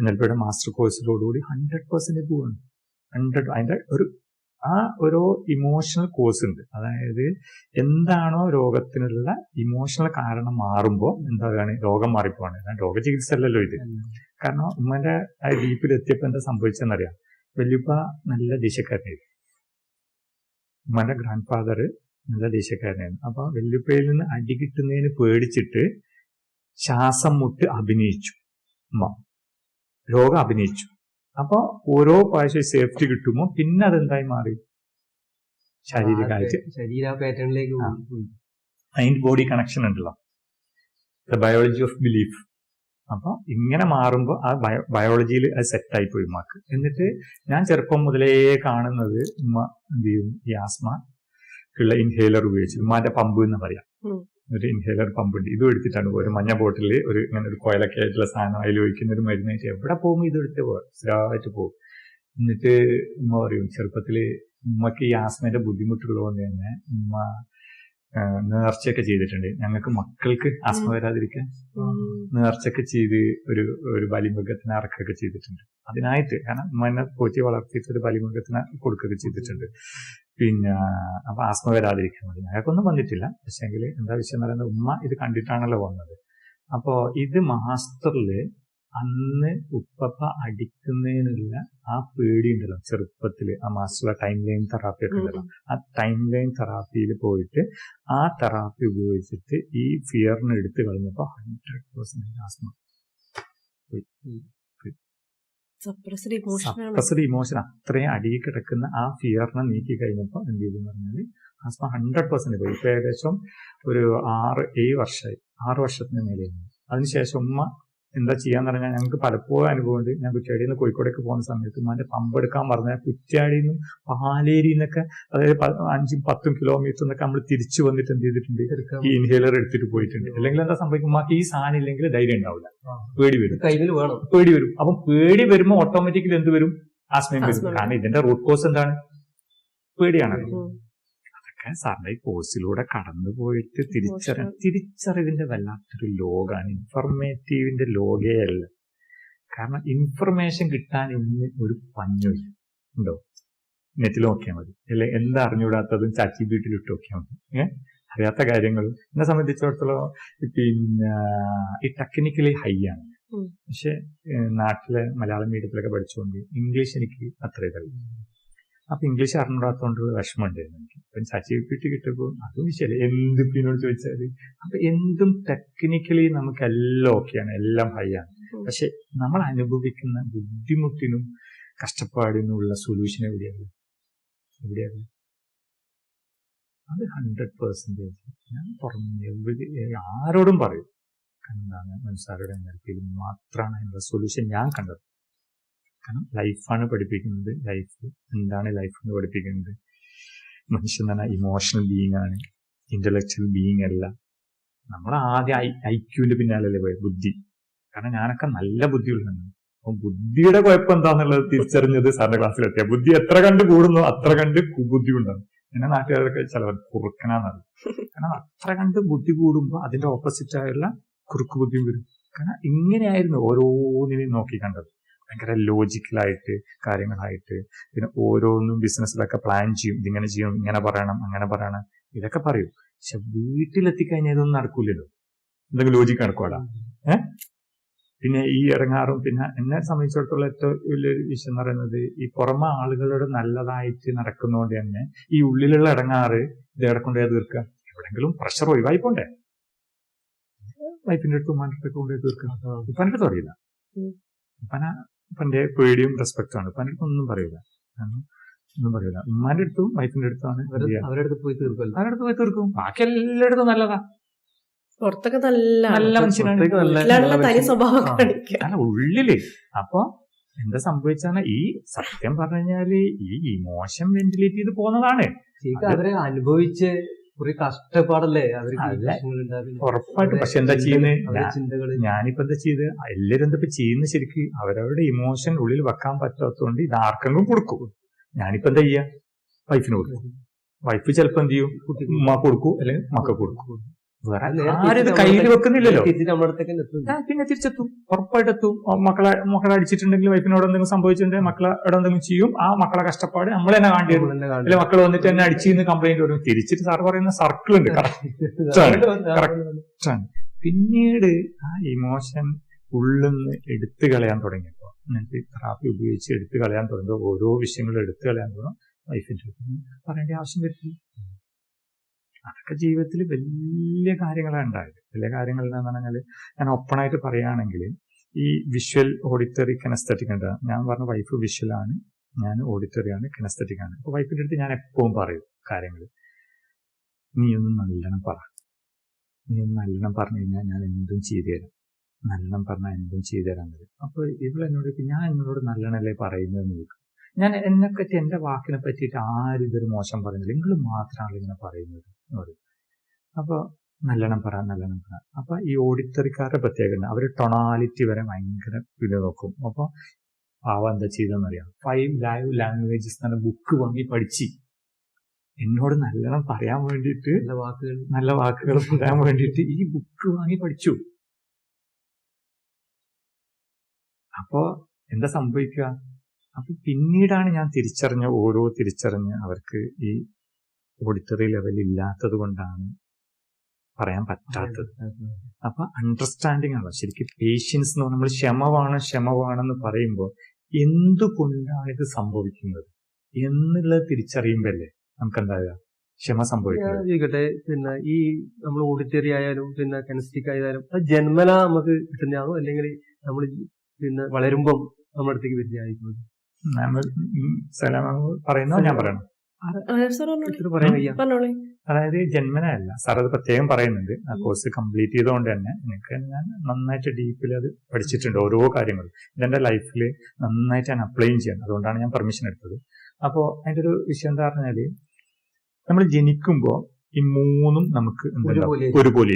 NLPയുടെ മാസ്റ്റർ കോഴ്സിലോടുകൂടി 100% പോവാണ്. 100 അതിന്റെ ഓരോ ഇമോഷണൽ കോഴ്സ് ഉണ്ട്. അതായത് എന്താണോ രോഗത്തിനുള്ള ഇമോഷണൽ കാരണം മാറുമ്പോൾ എന്താണ് രോഗം മാറിപ്പോവാണ്. രോഗചികിത്സ അല്ലല്ലോ ഇത്. കാരണം ഉമ്മന്റെ ആ ഡീപ്പിലെത്തിയപ്പോ എന്താ സംഭവിച്ചെന്നറിയാം. വല്യുപ്പ നല്ല ദേഷ്യക്കാരനായിരുന്നു, ഉമ്മന്റെ ഗ്രാൻഡ് ഫാദർ നല്ല ദേഷ്യക്കാരനായിരുന്നു. അപ്പൊ വല്യുപ്പയിൽ നിന്ന് അടി കിട്ടുന്നതിന് പേടിച്ചിട്ട് ശ്വാസം മുട്ട് അഭിനയിച്ചു. ഉമ്മ രോഗം അഭിനയിച്ചു. അപ്പൊ ഓരോ പ്രാവശ്യം സേഫ്റ്റി കിട്ടുമ്പോ പിന്നെ അതെന്തായി മാറി, ശരീരമായിട്ട് മൈൻഡ് ബോഡി കണക്ഷൻ ഉണ്ടല്ലോ, ദ ബയോളജി ഓഫ് ബിലീഫ്. അപ്പൊ ഇങ്ങനെ മാറുമ്പോൾ ആ ബയോളജിയിൽ അത് സെറ്റായി പോയി ഉമ്മക്ക്. എന്നിട്ട് ഞാൻ ചെറുപ്പം മുതലേ കാണുന്നത് ഉമ്മ എന്ത് ചെയ്യും, ഈ ആസ്മക്കുള്ള ഇൻഹേലർ ഉപയോഗിച്ചു. ഉമ്മാന്റെ പമ്പ് എന്ന് പറയാം, ഒരു ഇൻഹേലർ പമ്പുണ്ട്. ഇതും എടുത്തിട്ടാണ് ഒരു മഞ്ഞ ബോട്ടിൽ ഇങ്ങനെ ഒരു കോയിലൊക്കെ ആയിട്ടുള്ള സാധനം അതിൽ ഒഴിക്കുന്ന ഒരു മരുന്നായിട്ട് എവിടെ പോകുമ്പോൾ ഇത് എടുത്ത് പോവാം, സ്ഥിരമായിട്ട് പോകും. എന്നിട്ട് ഉമ്മ പറയും, ചെറുപ്പത്തില് ഉമ്മക്ക് ഈ ആസ്മയുടെ ബുദ്ധിമുട്ടുള്ളതുകൊണ്ട് തന്നെ ഉമ്മ നേർച്ചയൊക്കെ ചെയ്തിട്ടുണ്ട്. ഞങ്ങൾക്ക് മക്കൾക്ക് ആസ്മ വരാതിരിക്കാൻ നേർച്ചയൊക്കെ ചെയ്ത് ഒരു ബലിമൃഗത്തിന് അറക്കൊക്കെ ചെയ്തിട്ടുണ്ട്. അതിനായിട്ട്, കാരണം ഉമ്മനെ പോറ്റി വളർത്തിയിട്ട് ഒരു ബലിമൃഗത്തിന് കൊടുക്കുകയൊക്കെ ചെയ്തിട്ടുണ്ട്. പിന്നെ അപ്പൊ ആസ്മ വരാതിരിക്കാൻ മതി. ഞങ്ങൾക്കൊന്നും വന്നിട്ടില്ല. പക്ഷെങ്കിൽ എന്താ വിഷയം എന്ന് പറയുന്നത്, ഉമ്മ ഇത് കണ്ടിട്ടാണല്ലോ വന്നത്. അപ്പോ ഇത് മാസ്റ്ററില് അന്ന് ഉപ്പപ്പ അടിക്കുന്നതിനുള്ള ആ പേടി ഉണ്ടല്ലോ ചെറുപ്പത്തില്, ആ മാസ്റ്ററുടെ ടൈം ലൈൻ തെറാപ്പി ഒക്കെ ഉണ്ടല്ലോ, ആ ടൈം ലൈൻ തെറാപ്പിയിൽ പോയിട്ട് ആ തെറാപ്പി ഉപയോഗിച്ചിട്ട് ഈ ഫിയറിനെ എടുത്തു കളഞ്ഞപ്പോ 100% ആസ്മ സപ്രസ്ഡ് ഇമോഷൻ അത്രയും അടിയിൽ കിടക്കുന്ന ആ ഫിയറിനെ നീക്കി കഴിഞ്ഞപ്പോ എന്ത് ചെയ്തെന്ന് പറഞ്ഞാല് ആസ്മ 100% പോയി. ഇപ്പൊ ഏകദേശം ഒരു 6 വർഷത്തിന് മേലെയാണ്. അതിനുശേഷം ഉമ്മ എന്താ ചെയ്യാന്ന് പറഞ്ഞാൽ ഞങ്ങൾക്ക് പലപ്പോഴും അനുഭവമുണ്ട്. ഞാൻ കുറ്റ്യാടിയിൽ നിന്ന് കോഴിക്കോടേക്ക് പോകുന്ന സമയത്ത് ഉമ്മാന്റെ പമ്പെടുക്കാൻ പറഞ്ഞാൽ കുറ്റ്യാടിയിൽ നിന്നും പാലേരിയിൽ നിന്നൊക്കെ, അതായത് 5-10 കിലോമീറ്റർ എന്നൊക്കെ നമ്മൾ തിരിച്ചു വന്നിട്ട് എന്ത് ചെയ്തിട്ടുണ്ട്, ഈ ഇൻഹേലർ എടുത്തിട്ട് പോയിട്ടുണ്ട്. അല്ലെങ്കിൽ എന്താ സംഭവിക്കും, ഉമ്മാക്ക് ഈ സാധനം ഇല്ലെങ്കിൽ ധൈര്യം ഉണ്ടാവില്ല, പേടി വരും, കയ്യിൽ വേണം, പേടി വരും. അപ്പം പേടി വരുമ്പോൾ ഓട്ടോമാറ്റിക്കലി എന്ത് വരും, ആസ്മയും വരും. കാരണം ഇതിന്റെ റൂട്ട് കോസ് എന്താണ്, പേടിയാണല്ലോ. സാറിന്റെ ഈ കോഴ്സിലൂടെ കടന്നു പോയിട്ട് തിരിച്ചറിവിന്റെ വല്ലാത്തൊരു ലോകമാണ്. ഇൻഫർമേറ്റീവിന്റെ ലോകേ അല്ല. കാരണം ഇൻഫർമേഷൻ കിട്ടാൻ ഇന്ന് ഒരു പഞ്ഞില്ല, ഉണ്ടോ? നെറ്റിൽ നോക്കിയാൽ മതി, അല്ലെ? എന്താ അറിഞ്ഞുകൂടാത്തതും ChatGPT ഇട്ട് നോക്കിയാൽ മതി. അറിയാത്ത കാര്യങ്ങളും എന്നെ സംബന്ധിച്ചിടത്തോളം പിന്നെ ഈ ടെക്നിക്കലി ഹൈ ആണ്. പക്ഷെ നാട്ടിലെ മലയാളം മീഡിയത്തിലൊക്കെ പഠിച്ചുകൊണ്ട് ഇംഗ്ലീഷ് എനിക്ക് അത്ര ഇതല്ല. അപ്പൊ ഇംഗ്ലീഷ് അറിഞ്ഞൂടാത്തോണ്ടുള്ള വിഷമം ഉണ്ടായിരുന്നു എനിക്ക്. അപ്പം ChatGPT കിട്ടുമ്പോൾ അതും ശരി, എന്ത് പിന്നോട് ചോദിച്ചാല് അപ്പൊ എന്തും ടെക്നിക്കലി നമുക്കെല്ലാം ഓക്കെയാണ്, എല്ലാം ഹൈ ആണ്. പക്ഷെ നമ്മൾ അനുഭവിക്കുന്ന ബുദ്ധിമുട്ടിനും കഷ്ടപ്പാടിനും ഉള്ള സൊല്യൂഷൻ എവിടെയാണ്? അത് 100% ഞാൻ തുറന്ന് ആരോടും പറയും. എന്താണ് മനസ്സാരുടെ നിലത്തിൽ മാത്രമാണ് അതിനുള്ള സൊല്യൂഷൻ ഞാൻ കണ്ടത്. കാരണം ലൈഫാണ് പഠിപ്പിക്കുന്നത്. ലൈഫ് എന്താണ് ലൈഫ് എന്ന് പഠിപ്പിക്കുന്നത്? മനുഷ്യൻ തന്നെ ഇമോഷണൽ ബീയിങ് ആണ്, ഇന്റലക്ച്വൽ ബീയിങ് അല്ല. നമ്മൾ ആദ്യം ഐക്യുവിന്റെ പിന്നാലല്ലേ പോയത്, ബുദ്ധി. കാരണം ഞാനൊക്കെ നല്ല ബുദ്ധിയുള്ളതാണ്. അപ്പൊ ബുദ്ധിയുടെ കുഴപ്പം എന്താന്നുള്ളത് തിരിച്ചറിഞ്ഞത് സാറിന്റെ ക്ലാസ്സിലെത്തിയ. ബുദ്ധി എത്ര കണ്ട് കൂടുന്നു അത്ര കണ്ട് ബുദ്ധി ഉണ്ടാകും. എന്നെ നാട്ടുകാരൊക്കെ ചിലവർ കുറുക്കനാന്നറിയും. കാരണം അത്ര കണ്ട് ബുദ്ധി കൂടുമ്പോൾ അതിന്റെ ഓപ്പോസിറ്റ് ആയുള്ള കുറുക്ക് ബുദ്ധിയും വരും. കാരണം ഇങ്ങനെയായിരുന്നു ഓരോന്നിനെയും നോക്കി കണ്ടത്. ഭയങ്കര ലോജിക്കലായിട്ട് കാര്യങ്ങളായിട്ട്, പിന്നെ ഓരോന്നും ബിസിനസ്സിലൊക്കെ പ്ലാൻ ചെയ്യും, ഇതിങ്ങനെ ചെയ്യും, ഇങ്ങനെ പറയണം, അങ്ങനെ പറയണം, ഇതൊക്കെ പറയും. പക്ഷെ വീട്ടിലെത്തിക്കഴിഞ്ഞാൽ ഇതൊന്നും നടക്കൂലല്ലോ. എന്തെങ്കിലും ലോജിക്ക് നടക്കുവാടാ. പിന്നെ ഈ ഇറങ്ങാറും, പിന്നെ എന്നെ സംബന്ധിച്ചിടത്തോളം ഏറ്റവും വലിയൊരു വിഷയം എന്ന് പറയുന്നത് ഈ പുറമെ ആളുകളോട് നല്ലതായിട്ട് നടക്കുന്നതുകൊണ്ട് തന്നെ ഈ ഉള്ളിലുള്ള ഇടങ്ങാറ് ഇത് ഇടക്കൊണ്ടേ തീർക്കുക. എവിടെങ്കിലും പ്രഷർ ഒഴിവായി പോണ്ടേ? വൈഫിന്റെ അടുത്ത് ഉമ്മാന്റെ അടുത്തൊക്കെ കൊണ്ടുപോയി തീർക്കുക. ഉപ്പാന്റെ അടുത്ത് പറയില്ല. ഉപ്പന്റെ പേടിയും റെസ്പെക്റ്റും ആണ്. ഉപ്പാന്റെ അടുത്ത് ഒന്നും പറയില്ല, ഒന്നും പറയില്ല. ഉമ്മാന്റെ അടുത്തും വൈഫിന്റെ അടുത്താണ് അവരുടെ അടുത്ത് പോയി തീർക്കും. ബാക്കി എല്ലായിടത്തും നല്ലതാ. പുറത്തൊക്കെ നല്ല മനുഷ്യനാണ്, തനി സ്വഭാവം. അല്ല ഉള്ളില്. അപ്പൊ എന്താ സംഭവിച്ചാൽ ഈ സത്യം പറഞ്ഞു കഴിഞ്ഞാല് ഈ ഇമോഷൻ വെന്റിലേറ്റ് ചെയ്ത് പോകുന്നതാണ്. അവരെ അനുഭവിച്ച് കുറെ കഷ്ടപ്പാടല്ലേ ഉറപ്പായിട്ടും. പക്ഷെ എന്താ ചെയ്യുന്നത്, ഞാനിപ്പോ എന്താ ചെയ്ത്, എല്ലാരും എന്താ ചെയ്യുന്നത്, ശരിക്കും അവരവരുടെ ഇമോഷൻ ഉള്ളിൽ വെക്കാൻ പറ്റാത്തതുകൊണ്ട് ഇത് ആർക്കെങ്കിലും കൊടുക്കും. ഞാനിപ്പോ എന്താ ചെയ്യാ, വൈഫിന് കൊടുക്കും. വൈഫ് ചിലപ്പോ എന്ത് ചെയ്യും, ഉമ്മ കൊടുക്കും അല്ലെങ്കിൽ മക്ക കൊടുക്കും. ആരിത് കയ്യിൽ വെക്കുന്നില്ലല്ലോ, പിന്നെ തിരിച്ചെത്തും, ഉറപ്പായിട്ടെത്തും. മക്കളെ അടിച്ചിട്ടുണ്ടെങ്കിൽ വൈഫിനോട് എന്തെങ്കിലും സംഭവിച്ചിട്ടുണ്ടെങ്കിൽ മക്കളെ ഇവിടെ എന്തെങ്കിലും ചെയ്യും. ആ മക്കളെ കഷ്ടപ്പാട് നമ്മൾ തന്നെ കാണേണ്ടി വരും. അല്ലെ മക്കൾ വന്നിട്ട് എന്നെ അടിച്ചെന്ന് കംപ്ലൈന്റ് വരും. തിരിച്ചിട്ട് സാർ പറയുന്ന സർക്കിൾ ഉണ്ട്. കറക്റ്റാണ്. പിന്നീട് ആ ഇമോഷൻ ഉള്ളിന്ന് എടുത്തു കളയാൻ തുടങ്ങിയപ്പോ, എന്നിട്ട് തെറാപ്പി ഉപയോഗിച്ച് എടുത്തു കളയാൻ തുടങ്ങുമ്പോൾ, ഓരോ വിഷയങ്ങളും എടുത്തു കളയാൻ തുടങ്ങും. വൈഫിന്റെ പറയേണ്ട ആവശ്യം വരില്ല. അതൊക്കെ ജീവിതത്തിൽ വലിയ കാര്യങ്ങളാണ് ഉണ്ടായത്. വലിയ കാര്യങ്ങൾ എന്താണെന്ന് പറഞ്ഞാൽ, ഞാൻ ഓപ്പണായിട്ട് പറയുകയാണെങ്കിൽ ഈ വിഷ്വൽ, ഓഡിറ്ററി, കിനസ്തെറ്റിക് ഉണ്ട്. ഞാൻ പറഞ്ഞ വൈഫ് വിഷ്വലാണ്, ഞാൻ ഓഡിറ്ററിയാണ്, കിനസ്തെറ്റിക് ആണ്. അപ്പൊ വൈഫിന്റെ അടുത്ത് ഞാൻ എപ്പോഴും പറയും കാര്യങ്ങൾ, നീ ഒന്ന് നല്ലോണം പറ, നീ ഒന്ന് നല്ലോണം പറഞ്ഞു കഴിഞ്ഞാൽ ഞാൻ എന്തും ചെയ്തു തരാം, നല്ലോണം പറഞ്ഞാൽ എന്തും ചെയ്തു തരാൻ പറ്റും. അപ്പൊ ഇവളെന്നോട് ഞാൻ എന്നോട് നല്ലോണല്ലേ പറയുന്നതെന്ന് ചോദിക്കും. ഞാൻ എന്നെപ്പറ്റി, എന്റെ വാക്കിനെ പറ്റിയിട്ട് ആരും ഇതൊരു മോശം പറയുന്നില്ല, നിങ്ങൾ മാത്രമാണ് ഇങ്ങനെ പറയുന്നത് എന്ന് പറയും. അപ്പൊ നല്ലോണം പറ. അപ്പൊ ഈ ഓഡിറ്ററിക്കാരുടെ പ്രത്യേകത, അവര് ടൊണാലിറ്റി വരെ ഭയങ്കര പിന്നെ നോക്കും. അപ്പൊ എന്താ ചെയ്തെന്നറിയാം, 5 ലൈവ് ലാംഗ്വേജസ് എന്ന ബുക്ക് വാങ്ങി പഠിച്ച് എന്നോട് നല്ലോണം പറയാൻ വേണ്ടിയിട്ട്, നല്ല വാക്കുകൾ പറയാൻ വേണ്ടിയിട്ട് ഈ ബുക്ക് വാങ്ങി പഠിച്ചു. അപ്പോ എന്താ സംഭവിക്കുക, അപ്പൊ പിന്നീടാണ് ഞാൻ തിരിച്ചറിഞ്ഞ് അവർക്ക് ഈ ഓഡിറ്ററി ലെവൽ ഇല്ലാത്തത് കൊണ്ടാണ് പറയാൻ പറ്റാത്തത്. അപ്പൊ അണ്ടർസ്റ്റാൻഡിങ് ആണ് ശരിക്കും. പേഷ്യൻസ് എന്ന് പറഞ്ഞാൽ നമ്മൾ ക്ഷമവാണെന്ന് പറയുമ്പോൾ എന്തുകൊണ്ടാണ് ഇത് സംഭവിക്കുന്നത് എന്നുള്ളത് തിരിച്ചറിയുമ്പല്ലേ നമുക്ക് എന്താ ക്ഷമ സംഭവിക്കുന്നത്. പിന്നെ ഈ നമ്മൾ ഓഡിറ്ററി ആയാലും പിന്നെ കെനസ്റ്റിക് ആയാലും ജന്മന നമുക്ക് കിട്ടുന്നതാണോ, അല്ലെങ്കിൽ നമ്മൾ പിന്നെ വളരുമ്പം നമ്മുടെ അടുത്തേക്ക് വരുന്നതായിരിക്കും? പറയുന്നോ ഞാൻ പറയണം? പറയാൻ വയ്യ. അതായത് ജന്മനല്ല, സാർ അത് പ്രത്യേകം പറയുന്നുണ്ട്. ആ കോഴ്സ് കംപ്ലീറ്റ് ചെയ്തുകൊണ്ട് തന്നെ എനിക്ക് ഞാൻ നന്നായിട്ട് ഡീപ്പിൽ അത് പഠിച്ചിട്ടുണ്ട്, ഓരോ കാര്യങ്ങളും ഇതെന്റെ ലൈഫിൽ നന്നായിട്ട് ഞാൻ അപ്ലൈയും ചെയ്യണം. അതുകൊണ്ടാണ് ഞാൻ പെർമിഷൻ എടുത്തത്. അപ്പോൾ അതിന്റെ ഒരു വിഷയം എന്താ പറഞ്ഞാല്, നമ്മൾ ജനിക്കുമ്പോൾ ഈ മൂന്നും നമുക്ക് ഒരുപോലെ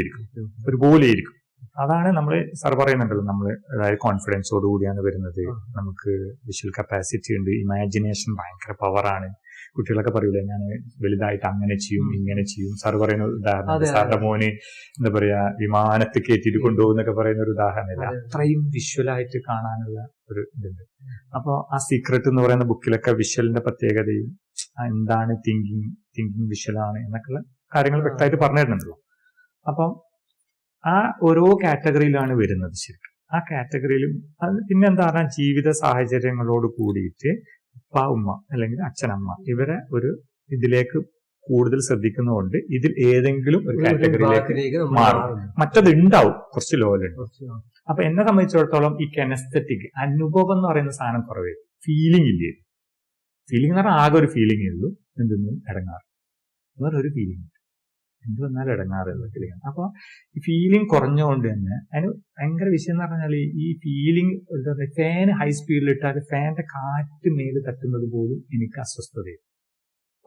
ഇരിക്കും. അതാണ് നമ്മൾ സാർ പറയുന്നുണ്ടല്ലോ, നമ്മൾ അതായത് കോൺഫിഡൻസോട് കൂടിയാണ് വരുന്നത്. നമുക്ക് വിഷ്വൽ കപ്പാസിറ്റി ഉണ്ട്, ഇമാജിനേഷൻ ഭയങ്കര പവറാണ്. കുട്ടികളൊക്കെ പറയൂലേ, ഞാൻ വലുതായിട്ട് അങ്ങനെ ചെയ്യും ഇങ്ങനെ ചെയ്യും. സാർ പറയുന്ന ഉദാഹരണം, സാറിന്റെ മോന് എന്താ പറയാ വിമാനത്തിൽ കയറ്റിയിട്ട് കൊണ്ടുപോകുന്നൊക്കെ പറയുന്ന ഒരു ഉദാഹരണമില്ല. അത്രയും വിഷ്വലായിട്ട് കാണാനുള്ള ഒരു ഇതുണ്ട്. അപ്പൊ ആ സീക്രട്ട് എന്ന് പറയുന്ന ബുക്കിലൊക്കെ വിഷ്വലിന്റെ പ്രത്യേകതയും എന്താണ് തിങ്കിങ് വിഷ്വലാണ് എന്നൊക്കെയുള്ള കാര്യങ്ങൾ വ്യക്തമായിട്ട് പറഞ്ഞു തരുന്നുണ്ടല്ലോ. അപ്പം ആ ഓരോ കാറ്റഗറിയിലാണ് വരുന്നത് ശരിക്കും. ആ കാറ്റഗറിയിലും അത് പിന്നെ എന്താ പറഞ്ഞാൽ ജീവിത സാഹചര്യങ്ങളോട് കൂടിയിട്ട് ഉപ്പ ഉമ്മ അല്ലെങ്കിൽ അച്ഛനമ്മ ഇവരെ ഒരു ഇതിലേക്ക് കൂടുതൽ ശ്രദ്ധിക്കുന്നതുകൊണ്ട് ഇതിൽ ഏതെങ്കിലും ഒരു കാറ്റഗറിയിലേക്ക് മാറും. മറ്റത് ഉണ്ടാവും, കുറച്ച് ലോലുണ്ട്. അപ്പൊ എന്നെ സംബന്ധിച്ചിടത്തോളം ഈ കെനസ്തെറ്റിക് അനുഭവം എന്ന് പറയുന്ന സാധനം കുറവേ, ഫീലിംഗ് ഇല്ലേ. ഫീലിംഗ് എന്ന് പറഞ്ഞാൽ ആകെ ഒരു ഫീലിംഗേ ഉള്ളൂ, എന്തെന്നും ഇടങ്ങാറ്, വേറൊരു ഫീലിംഗ് എന്ത് വന്നാലും ഇടങ്ങാറുള്ള ഫീലിംഗ്. അപ്പൊ ഈ ഫീലിംഗ് കുറഞ്ഞുകൊണ്ട് തന്നെ അതിന് ഭയങ്കര വിഷയം എന്ന് പറഞ്ഞാൽ ഈ ഫീലിംഗ് എന്താ പറയുക, ഫാൻ ഹൈ സ്പീഡിൽ ഇട്ടാൽ ഫാന്റെ കാറ്റ് മേല് തട്ടുന്നത് പോലും എനിക്ക് അസ്വസ്ഥതയും.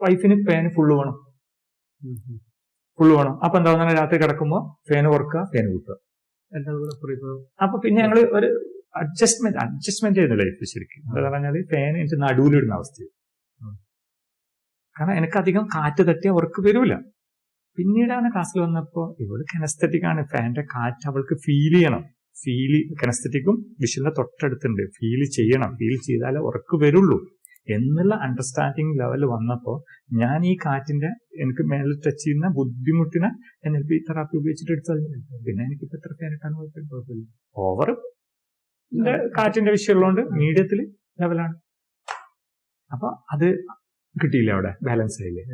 വൈഫിന് ഫാന് ഫുള്ള് വേണം. അപ്പൊ എന്താ പറഞ്ഞാൽ രാത്രി കിടക്കുമ്പോൾ ഫാന് കുറക്കുക, ഫാന് കൂട്ടുക. അപ്പൊ പിന്നെ ഞങ്ങള് ഒരു അഡ്ജസ്റ്റ്മെന്റ് ചെയ്യുന്ന ലൈഫ് ശരിക്കും. എന്താ പറഞ്ഞാൽ ഫാൻ എനിക്ക് നടുവിലിടുന്ന അവസ്ഥയാണ്. കാരണം എനിക്കധികം കാറ്റ് തട്ടിയാൽ ഉറക്ക് വരൂല. പിന്നീടാണ് ക്ലാസ്സിൽ വന്നപ്പോ ഇവള് കെനസ്തെറ്റിക് ആണ്, ഫാന്റെ കാറ്റ് അവൾക്ക് ഫീൽ ചെയ്യണം. കെനസ്തെറ്റിക്കും വിഷ്വലിന്റെ തൊട്ടടുത്തുണ്ട്, ഫീൽ ചെയ്യണം, ഫീൽ ചെയ്താലേ ഉറക്ക് വരുള്ളൂ എന്നുള്ള അണ്ടർസ്റ്റാൻഡിങ് ലെവൽ വന്നപ്പോ ഞാൻ ഈ കാറ്റിന്റെ എനിക്ക് മേലെ ടച്ച് ചെയ്യുന്ന ബുദ്ധിമുട്ടിനെ NLP തെറാപ്പി ഉപയോഗിച്ചിട്ട് എടുത്താൽ പിന്നെ എനിക്കിപ്പോ എത്ര ഫാൻ ഇട്ടാണ് കുഴപ്പമില്ല. ഓവർ കാറ്റിന്റെ വിഷയമുള്ളതുകൊണ്ട് മീഡിയത്തിൽ ലെവലാണ്. അപ്പൊ അത് കിട്ടിയില്ല, അവിടെ ബാലൻസ് ആയില്ലേ,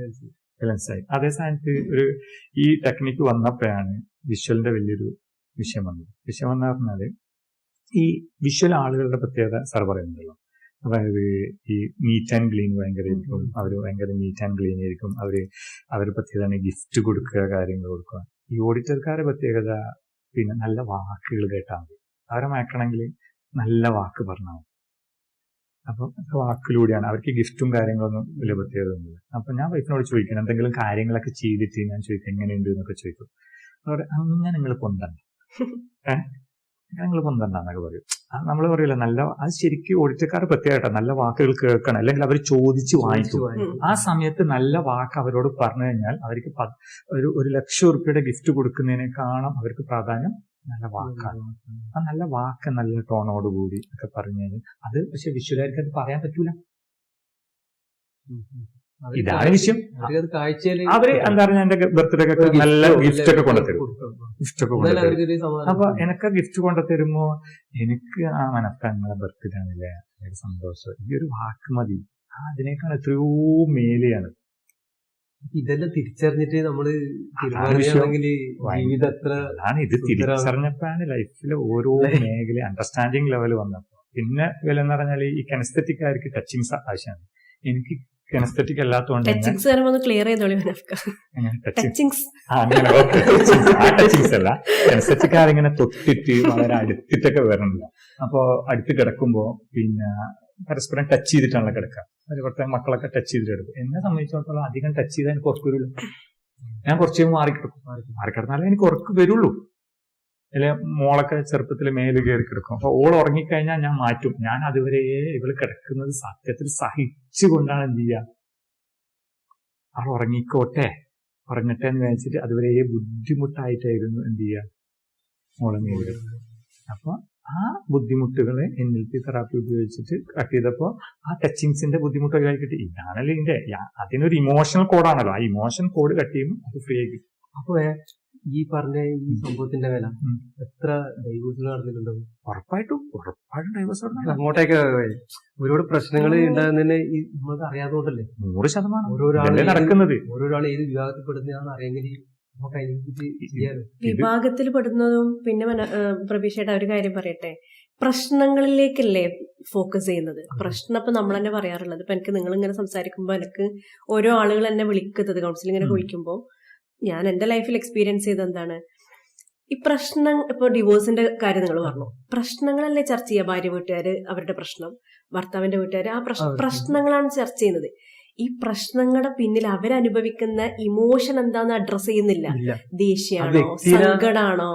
ബാലൻസായി. അതേ സ്ഥാനത്ത് ഈ ടെക്നിക്ക് വന്നപ്പോഴാണ് വിഷ്വലിന്റെ വലിയൊരു വിഷയം വന്നത്. വിഷയം എന്ന് പറഞ്ഞാല് ഈ വിഷ്വൽ ആളുകളുടെ പ്രത്യേകത സാർ പറയുന്നുണ്ടല്ലോ. അതായത് ഈ നീറ്റ് ആൻഡ് ക്ലീൻ ഭയങ്കരമായിരിക്കും, അവര് ഭയങ്കര നീറ്റ് ആൻഡ് ക്ലീൻ ആയിരിക്കും. അവര് പ്രത്യേകത ഗിഫ്റ്റ് കൊടുക്കുക, കാര്യങ്ങൾ കൊടുക്കുക. ഈ ഓഡിറ്റർക്കാരുടെ പ്രത്യേകത പിന്നെ നല്ല വാക്കുകൾ കേട്ടാൽ മതി. അവരെ മയക്കണമെങ്കിൽ നല്ല വാക്ക് പറഞ്ഞാൽ മതി. അപ്പൊ വാക്കിലൂടെയാണ് അവർക്ക് ഗിഫ്റ്റും കാര്യങ്ങളൊന്നും വലിയ പ്രത്യേകത ഒന്നുമില്ല. അപ്പൊ ഞാൻ വൈഫിനോട് ചോദിക്കണം, എന്തെങ്കിലും കാര്യങ്ങളൊക്കെ ചെയ്തിട്ട് ഞാൻ ചോദിക്കും എങ്ങനെയുണ്ട് എന്നൊക്കെ ചോദിക്കും. അവിടെ അങ്ങനെ നിങ്ങൾ പൊന്തണ്ട, നിങ്ങൾ പൊന്തണ്ടെന്നൊക്കെ പറയും. നമ്മൾ പറയില്ല നല്ല, അത് ശരിക്കും ഓഡിറ്റർക്കാർ പ്രത്യേകമായിട്ടാണ് നല്ല വാക്കുകൾ കേൾക്കണം, അല്ലെങ്കിൽ അവർ ചോദിച്ച് വാങ്ങിക്കും. ആ സമയത്ത് നല്ല വാക്ക് അവരോട് പറഞ്ഞു കഴിഞ്ഞാൽ അവർക്ക് 1,00,000 ഗിഫ്റ്റ് കൊടുക്കുന്നതിനേക്കാളും അവർക്ക് പ്രാധാന്യം നല്ല വാക്കാണ്. ആ നല്ല വാക്ക് നല്ല ടോണോടുകൂടി ഒക്കെ പറഞ്ഞു കഴിഞ്ഞാൽ അത് പക്ഷെ വിഷ്വലായിരിക്കും അത് പറയാൻ പറ്റൂല. ഇതാണ് വിഷയം. അവര് എന്താ പറഞ്ഞാൽ എന്റെ ബർത്ത്ഡേക്കൊക്കെ നല്ല ഗിഫ്റ്റ് ഒക്കെ കൊണ്ടുതരും. അപ്പൊ എനിക്ക് ഗിഫ്റ്റ് കൊണ്ടുതരുമ്പോ എനിക്ക് ആ മനസ്സങ്ങളെ ബർത്ത്ഡേ ആണല്ലേ സന്തോഷം, ഈ ഒരു വാക്ക് മതി. അതിനേക്കാൾ എത്രയോ മേലെയാണ്. ഇതെല്ലാം തിരിച്ചറിഞ്ഞിട്ട് നമ്മള് അതാണ് ഇത് തിരിച്ചറിഞ്ഞപ്പോഴാണ് ലൈഫിലെ ഓരോ മേഖല അണ്ടർസ്റ്റാൻഡിങ് ലെവൽ വന്നപ്പോ. പിന്നെ വില എന്ന് പറഞ്ഞാൽ ഈ കെനസ്തെറ്റിക് ആർക്ക് ടച്ചിങ്സ് ആവശ്യമാണ്. എനിക്ക് കെനസ്തെറ്റിക് അല്ലാത്തതുകൊണ്ട് ടച്ചിങ്സ് അല്ല, കെനസ്തെറ്റിക് ആരിങ്ങനെ തൊട്ടിട്ട് വളരെ അടുത്തിട്ടൊക്കെ വരണില്ല. അപ്പൊ അടുത്ത് കിടക്കുമ്പോ പിന്നെ പരസ്പരം ടച്ച് ചെയ്തിട്ടാണല്ലോ കിടക്കുക. അതുപോലത്തെ മക്കളൊക്കെ ടച്ച് ചെയ്തിട്ട് കിടക്കും. എന്നെ സംബന്ധിച്ചിടത്തോളം അധികം ടച്ച് ചെയ്താൽ എനിക്ക് ഉറക്ക് വരില്ല. ഞാൻ കുറച്ച് മാറിക്കിടന്നാലേ എനിക്ക് ഉറക്ക് വരുള്ളൂ. അല്ലെ മോളൊക്കെ ചെറുപ്പത്തിൽ മേല് കയറി കിടക്കും. അപ്പൊ ഓൾ ഉറങ്ങിക്കഴിഞ്ഞാൽ ഞാൻ മാറ്റും. ഞാൻ അതുവരെ ഇവള് കിടക്കുന്നത് സത്യത്തിൽ സഹിച്ചുകൊണ്ടാണ് എന്ത് ചെയ്യുക, അവൾ ഉറങ്ങട്ടെ എന്ന് വിചാരിച്ചിട്ട് അതുവരെ ബുദ്ധിമുട്ടായിട്ടായിരുന്നു എന്ത് ചെയ്യുക, മോളെ മേല്. അപ്പൊ ആ ബുദ്ധിമുട്ടുകളെ NLP തെറാപ്പി ഉപയോഗിച്ചിട്ട് കട്ട് ചെയ്തപ്പോ ആ ടച്ചിങ്സിന്റെ ബുദ്ധിമുട്ട് ഒഴിവാക്കിയിട്ട് ഇതാണല്ലോ ഇതിന്റെ അതിനൊരു ഇമോഷണൽ കോഡാണല്ലോ. ആ ഇമോഷൻ കോഡ് കട്ട് ചെയ്യുമ്പോൾ അത് ഫ്രീ ആയി കിട്ടും. അപ്പൊ ഈ പറഞ്ഞ ഈ സംഭവത്തിന്റെ വില എത്ര ഡൈവേഴ്സ് നടന്നിട്ടുണ്ടാവും? ഉറപ്പായിട്ടും ഡൈവേഴ്സ് അങ്ങോട്ടേക്ക് ഒരുപാട് പ്രശ്നങ്ങൾ ഉണ്ടാകുന്നതന്നെ ഈ നമ്മൾക്ക് അറിയാത്തതുകൊണ്ടല്ലേ. 100% ഓരോരാളെ നടക്കുന്നത്. ഓരോരാൾ ഏത് വിഭാഗത്തിൽപ്പെടുന്നതാണെന്ന് അറിയെങ്കിൽ വിഭാഗത്തിൽ പെടുന്നതും. പിന്നെ പ്രഭീഷേട്ട ഒരു കാര്യം പറയട്ടെ, പ്രശ്നങ്ങളിലേക്കല്ലേ ഫോക്കസ് ചെയ്യുന്നത്. പ്രശ്നം ഇപ്പൊ നമ്മൾ തന്നെ പറയാറുള്ളത്. ഇപ്പൊ എനിക്ക് നിങ്ങൾ ഇങ്ങനെ സംസാരിക്കുമ്പോ എനിക്ക് ഓരോ ആളുകൾ എന്നെ വിളിക്കുന്നത്, കൗൺസിലിങ്ങിനെ വിളിക്കുമ്പോൾ ഞാൻ എന്റെ ലൈഫിൽ എക്സ്പീരിയൻസ് ചെയ്ത് എന്താണ്, ഈ പ്രശ്നം, ഇപ്പൊ ഡിവോഴ്സിന്റെ കാര്യം നിങ്ങൾ പറഞ്ഞു, പ്രശ്നങ്ങളല്ലേ ചർച്ച ചെയ്യുക. ഭാര്യ വീട്ടുകാര് അവരുടെ പ്രശ്നം, ഭർത്താവിന്റെ വീട്ടുകാര് ആ പ്രശ്നങ്ങളാണ് ചർച്ച ചെയ്യുന്നത്. ഈ പ്രശ്നങ്ങളുടെ പിന്നിൽ അവരനുഭവിക്കുന്ന ഇമോഷൻ എന്താന്ന് അഡ്രസ് ചെയ്യുന്നില്ല. ദേഷ്യാണോ, സങ്കടാണോ,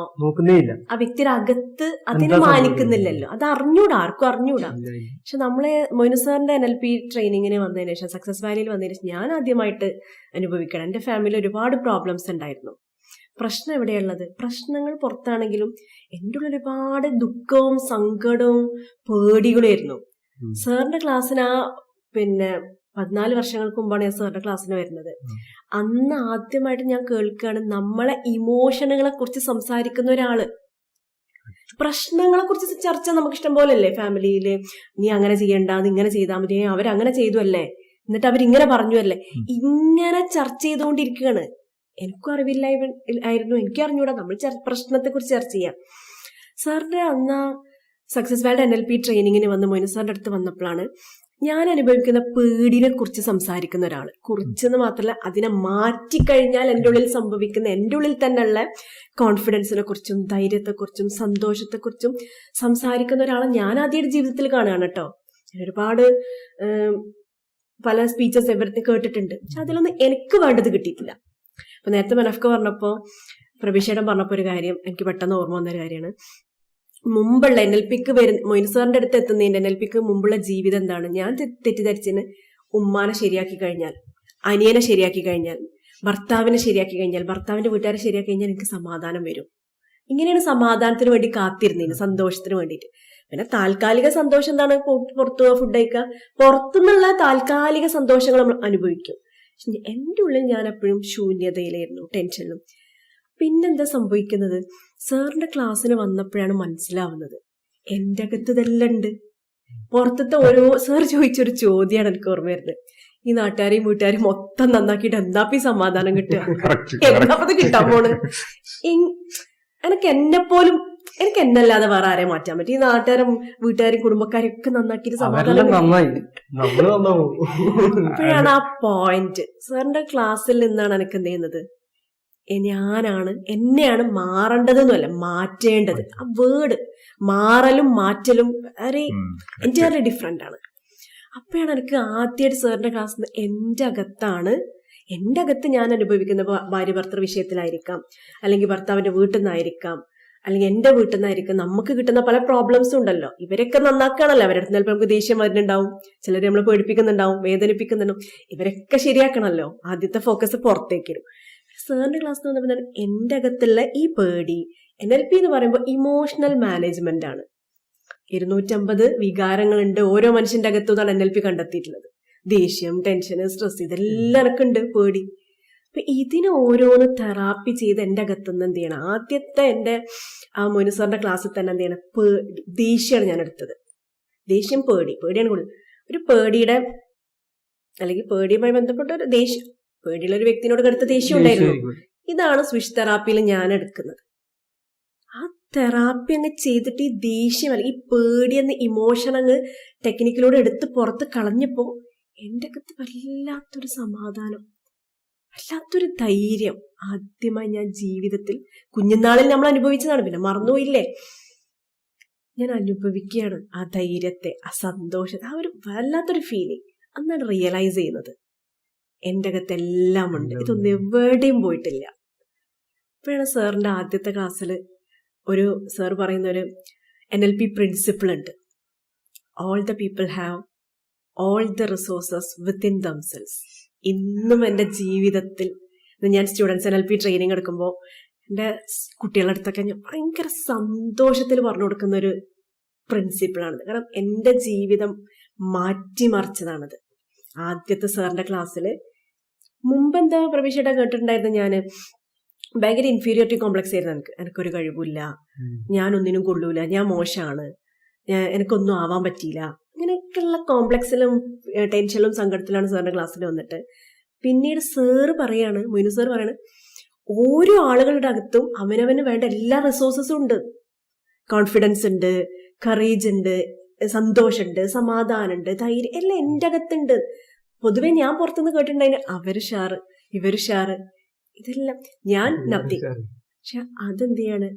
ആ വ്യക്തിയുടെ അകത്ത് അതിനെ മാനിക്കുന്നില്ലല്ലോ. അത് അറിഞ്ഞൂടാ, ആർക്കും അറിഞ്ഞൂടാ. പക്ഷെ നമ്മളെ മൊയ്നു സാറിന്റെ NLP ട്രെയിനിങ്ങിന് വന്നതിന് ശേഷം, സക്സസ് വാലിയിൽ വന്നതിന് ശേഷം ഞാൻ ആദ്യമായിട്ട് അനുഭവിക്കണം. എന്റെ ഫാമിലി ഒരുപാട് പ്രോബ്ലംസ് ഉണ്ടായിരുന്നു. പ്രശ്നം എവിടെയുള്ളത്? പ്രശ്നങ്ങൾ പുറത്താണെങ്കിലും എൻ്റെ ഉള്ളിൽ ഒരുപാട് ദുഃഖവും സങ്കടവും പേടികളായിരുന്നു. സാറിന്റെ ക്ലാസ്സിന് പിന്നെ 14 വർഷങ്ങൾക്ക് മുമ്പാണ് ഞാൻ സാറിന്റെ ക്ലാസ്സിന് വരുന്നത്. അന്ന് ആദ്യമായിട്ട് ഞാൻ കേൾക്കുകയാണ് നമ്മളെ ഇമോഷനുകളെ കുറിച്ച് സംസാരിക്കുന്ന ഒരാള്. പ്രശ്നങ്ങളെ കുറിച്ച് ചർച്ച നമുക്ക് ഇഷ്ടം പോലല്ലേ ഫാമിലിയില്. നീ അങ്ങനെ ചെയ്യണ്ട, അത് ഇങ്ങനെ ചെയ്താൽ മതി, അവരങ്ങനെ ചെയ്തു അല്ലേ, എന്നിട്ട് അവരിങ്ങനെ പറഞ്ഞു അല്ലേ, ഇങ്ങനെ ചർച്ച ചെയ്തുകൊണ്ടിരിക്കുകയാണ്. എനിക്കും അറിവില്ലായിരുന്നു, എനിക്ക് അറിഞ്ഞൂടാ. നമ്മൾ പ്രശ്നത്തെ കുറിച്ച് ചർച്ച ചെയ്യാം. സാറിന്റെ അന്ന് സക്സസ് വാലിയുടെ NLP ട്രെയിനിങ്ങിന് വന്ന് മൊയ്നു സാറിന്റെ അടുത്ത് വന്നപ്പോഴാണ് ഞാൻ അനുഭവിക്കുന്ന പേടിനെ കുറിച്ച് സംസാരിക്കുന്ന ഒരാള്. കുറിച്ചെന്ന് മാത്രമല്ല, അതിനെ മാറ്റിക്കഴിഞ്ഞാൽ എൻ്റെ ഉള്ളിൽ സംഭവിക്കുന്ന, എൻ്റെ ഉള്ളിൽ തന്നെയുള്ള കോൺഫിഡൻസിനെ കുറിച്ചും ധൈര്യത്തെക്കുറിച്ചും സന്തോഷത്തെക്കുറിച്ചും സംസാരിക്കുന്ന ഒരാളെ ഞാൻ ആദ്യമായിട്ട് ജീവിതത്തിൽ കാണുകയാണ് കേട്ടോ. ഒരുപാട് പല സ്പീച്ചസ് എവരത്തെ കേട്ടിട്ടുണ്ട്, പക്ഷെ അതിലൊന്നും എനിക്ക് വേണ്ടത് കിട്ടിയിട്ടില്ല. അപ്പൊ നേരത്തെ മനഫ്ക പറഞ്ഞപ്പോ, പ്രഭിഷേടം പറഞ്ഞപ്പോ ഒരു കാര്യം എനിക്ക് പെട്ടെന്ന് ഓർമ്മ വന്നൊരു കാര്യമാണ്. മുമ്പുള്ള NLPക്ക് മൊയ്നു സാറിന്റെ അടുത്ത് എത്തുന്നതിന്റെ NLPക്ക് മുമ്പുള്ള ജീവിതം എന്താണ്? ഞാൻ തെറ്റിദ്ധരിച്ചതിന് ഉമ്മാനെ ശരിയാക്കി കഴിഞ്ഞാൽ, അനിയനെ ശരിയാക്കി കഴിഞ്ഞാൽ, ഭർത്താവിനെ ശരിയാക്കി കഴിഞ്ഞാൽ, ഭർത്താവിന്റെ വീട്ടുകാരെ ശരിയാക്കി കഴിഞ്ഞാൽ എനിക്ക് സമാധാനം വരും. ഇങ്ങനെയാണ് സമാധാനത്തിന് വേണ്ടി കാത്തിരുന്നതിന്, സന്തോഷത്തിന് വേണ്ടിയിട്ട്. പിന്നെ താൽക്കാലിക സന്തോഷം എന്താണ്? പുറത്തു പോവാ, ഫുഡ് കഴിക്കുക, പുറത്തുനിന്നുള്ള താൽക്കാലിക സന്തോഷങ്ങൾ നമ്മൾ അനുഭവിക്കും. എൻ്റെ ഉള്ളിൽ ഞാൻ എപ്പോഴും ശൂന്യതയിലായിരുന്നു, ടെൻഷനിലും. പിന്നെന്താ സംഭവിക്കുന്നത്? സാറിന്റെ ക്ലാസ്സിന് വന്നപ്പോഴാണ് മനസ്സിലാവുന്നത് എൻ്റെ അകത്ത് ഇതെല്ലാം ഉണ്ട്. പുറത്തത്തെ ഓരോ സാർ ചോദിച്ചൊരു ചോദ്യമാണ് എനിക്ക് ഓർമ്മ വരുന്നത്. ഈ നാട്ടുകാരെയും വീട്ടുകാരെയും മൊത്തം നന്നാക്കിയിട്ട് എന്താപ്പി സമാധാനം കിട്ടുക, എന്താപ്പത് കിട്ടാൻ പോണ്? എനിക്ക് എന്നല്ലാതെ വേറെ ആരെയും മാറ്റാൻ പറ്റും? ഈ നാട്ടുകാരും വീട്ടുകാരും കുടുംബക്കാരും ഒക്കെ നന്നാക്കിയിട്ട് സമാധാനം. അപ്പോഴാണ് ആ പോയിന്റ്. സാറിന്റെ ക്ലാസ്സിൽ നിന്നാണ് എനിക്ക് എന്ത് ചെയ്യുന്നത്, എന്നെയാണ് മാറേണ്ടതെന്നല്ല, മാറ്റേണ്ടത്. ആ വേർഡ് മാറലും മാറ്റലും വളരെ എൻറ്റയർലി ഡിഫറെന്റ് ആണ്. അപ്പോഴാണ് എനിക്ക് ആദ്യമായിട്ട് സാറിന്റെ ക്ലാസ്സിൽ നിന്ന് എൻ്റെ അകത്ത് ഞാൻ അനുഭവിക്കുന്ന ഭാര്യ ഭർത്തൃ വിഷയത്തിലായിരിക്കാം, അല്ലെങ്കിൽ ഭർത്താവിന്റെ വീട്ടിൽ നിന്നായിരിക്കാം, അല്ലെങ്കിൽ എന്റെ വീട്ടിൽ നിന്നായിരിക്കും, നമുക്ക് കിട്ടുന്ന പല പ്രോബ്ലംസും ഉണ്ടല്ലോ. ഇവരൊക്കെ നന്നാക്കണല്ലോ. അവരുടെ അടുത്ത് ചിലപ്പോൾ നമുക്ക് ദേഷ്യം വരുന്നുണ്ടാവും, ചിലർ നമ്മളെ പേടിപ്പിക്കുന്നുണ്ടാവും, വേദനിപ്പിക്കുന്നുണ്ടാവും. ഇവരൊക്കെ ശരിയാക്കണല്ലോ. ആദ്യത്തെ ഫോക്കസ് പുറത്തേക്ക്. സാറിന്റെ ക്ലാസ് വന്നപ്പോൾ എൻ്റെ അകത്തുള്ള ഈ പേടി, NLP എന്ന് പറയുമ്പോൾ ഇമോഷണൽ മാനേജ്മെന്റ് ആണ്. 250 വികാരങ്ങളുണ്ട് ഓരോ മനുഷ്യന്റെ അകത്തും എന്നാണ് NLP കണ്ടെത്തിയിട്ടുള്ളത്. ദേഷ്യം, ടെൻഷന്, സ്ട്രെസ്, ഇതെല്ലാം എനിക്കുണ്ട്, പേടി. അപ്പൊ ഇതിന് ഓരോന്ന് തെറാപ്പി ചെയ്ത് എൻ്റെ അകത്തുനിന്ന് എന്ത് ചെയ്യണം? ആദ്യത്തെ എൻ്റെ ആ മൊയ്നു സാറിന്റെ ക്ലാസ്സിൽ തന്നെ എന്ത് ചെയ്യണം? ദേഷ്യമാണ് ഞാൻ എടുത്തത്. ദേഷ്യം, പേടിയാണ് കൂടുതൽ. ഒരു പേടിയുടെ അല്ലെങ്കിൽ പേടിയുമായി ബന്ധപ്പെട്ട ഒരു ദേഷ്യം, പേടിയുള്ള ഒരു വ്യക്തിനോട് കടുത്ത ദേഷ്യം ഉണ്ടായിരുന്നു. ഇതാണ് സ്വിച്ച് തെറാപ്പിയിൽ ഞാൻ എടുക്കുന്നത്. ആ തെറാപ്പി അങ്ങ് ചെയ്തിട്ട് ഈ ദേഷ്യം അല്ലെങ്കിൽ ഈ പേടി എന്ന ഇമോഷൻ അങ്ങ് ടെക്നിക്കിലൂടെ എടുത്ത് പുറത്ത് കളഞ്ഞപ്പോ എൻ്റെ അകത്ത് വല്ലാത്തൊരു സമാധാനം, വല്ലാത്തൊരു ധൈര്യം. ആദ്യമായി ഞാൻ ജീവിതത്തിൽ, കുഞ്ഞുനാളിൽ നമ്മൾ അനുഭവിച്ചതാണ്, പിന്നെ മറന്നുപോയില്ലേ, ഞാൻ അനുഭവിക്കുകയാണ് ആ ധൈര്യത്തെ, ആ സന്തോഷത്തെ, ആ ഒരു വല്ലാത്തൊരു ഫീലിംഗ്. അന്നാണ് റിയലൈസ് ചെയ്യുന്നത് എൻ്റെ അകത്തെല്ലാം ഉണ്ട്, ഇതൊന്നും എവിടെയും പോയിട്ടില്ല. അപ്പോഴാണ് സാറിന്റെ ആദ്യത്തെ ക്ലാസ്സിൽ ഒരു സാർ പറയുന്ന ഒരു NLP പ്രിൻസിപ്പിൾ ഉണ്ട്. All the people have all the resources within themselves. ഇന്നും എൻ്റെ ജീവിതത്തിൽ ഞാൻ സ്റ്റുഡൻസ് NLP ട്രെയിനിങ് എടുക്കുമ്പോൾ എൻ്റെ കുട്ടികളുടെ അടുത്തൊക്കെ ഞാൻ ഭയങ്കര സന്തോഷത്തിൽ പറഞ്ഞു കൊടുക്കുന്ന ഒരു പ്രിൻസിപ്പിളാണിത്. കാരണം എൻ്റെ ജീവിതം മാറ്റിമറിച്ചതാണത്. ആദ്യത്തെ സാറിന്റെ ക്ലാസ്സിൽ മുമ്പെന്താ പ്രഭിഷേട്ട കേട്ടിട്ടുണ്ടായിരുന്നു, ഞാൻ ഭയങ്കര ഇൻഫീരിയോറിറ്റി കോംപ്ലക്സ് ആയിരുന്നു. എനിക്കൊരു കഴിവില്ല, ഞാനൊന്നിനും കൊള്ളൂല, ഞാൻ മോശമാണ്, എനിക്കൊന്നും ആവാൻ പറ്റിയില്ല, അങ്ങനെയൊക്കെയുള്ള കോംപ്ലക്സിലും ടെൻഷനിലും സങ്കടത്തിലാണ് സാറിന്റെ ക്ലാസ്സിൽ വന്നിട്ട്. പിന്നീട് മൊയ്നു സാർ പറയാണ്, ഓരോ ആളുകളുടെ അകത്തും അവനവന് വേണ്ട എല്ലാ റിസോഴ്സസും ഉണ്ട്. കോൺഫിഡൻസ് ഉണ്ട്, കറേജ് ഉണ്ട്, സന്തോഷമുണ്ട്, സമാധാനമുണ്ട്, ധൈര്യം എല്ലാം എൻ്റെ അകത്തുണ്ട്. പൊതുവെ ഞാൻ പുറത്തുനിന്ന് കേട്ടിട്ടുണ്ടായിരുന്നു അവര് ഷാറ്, ഇവര് ഷാറ്. ഇതെല്ലാം ഞാൻ നത്തിങ്. പക്ഷെ അതെന്ത് ചെയ്യാണ്.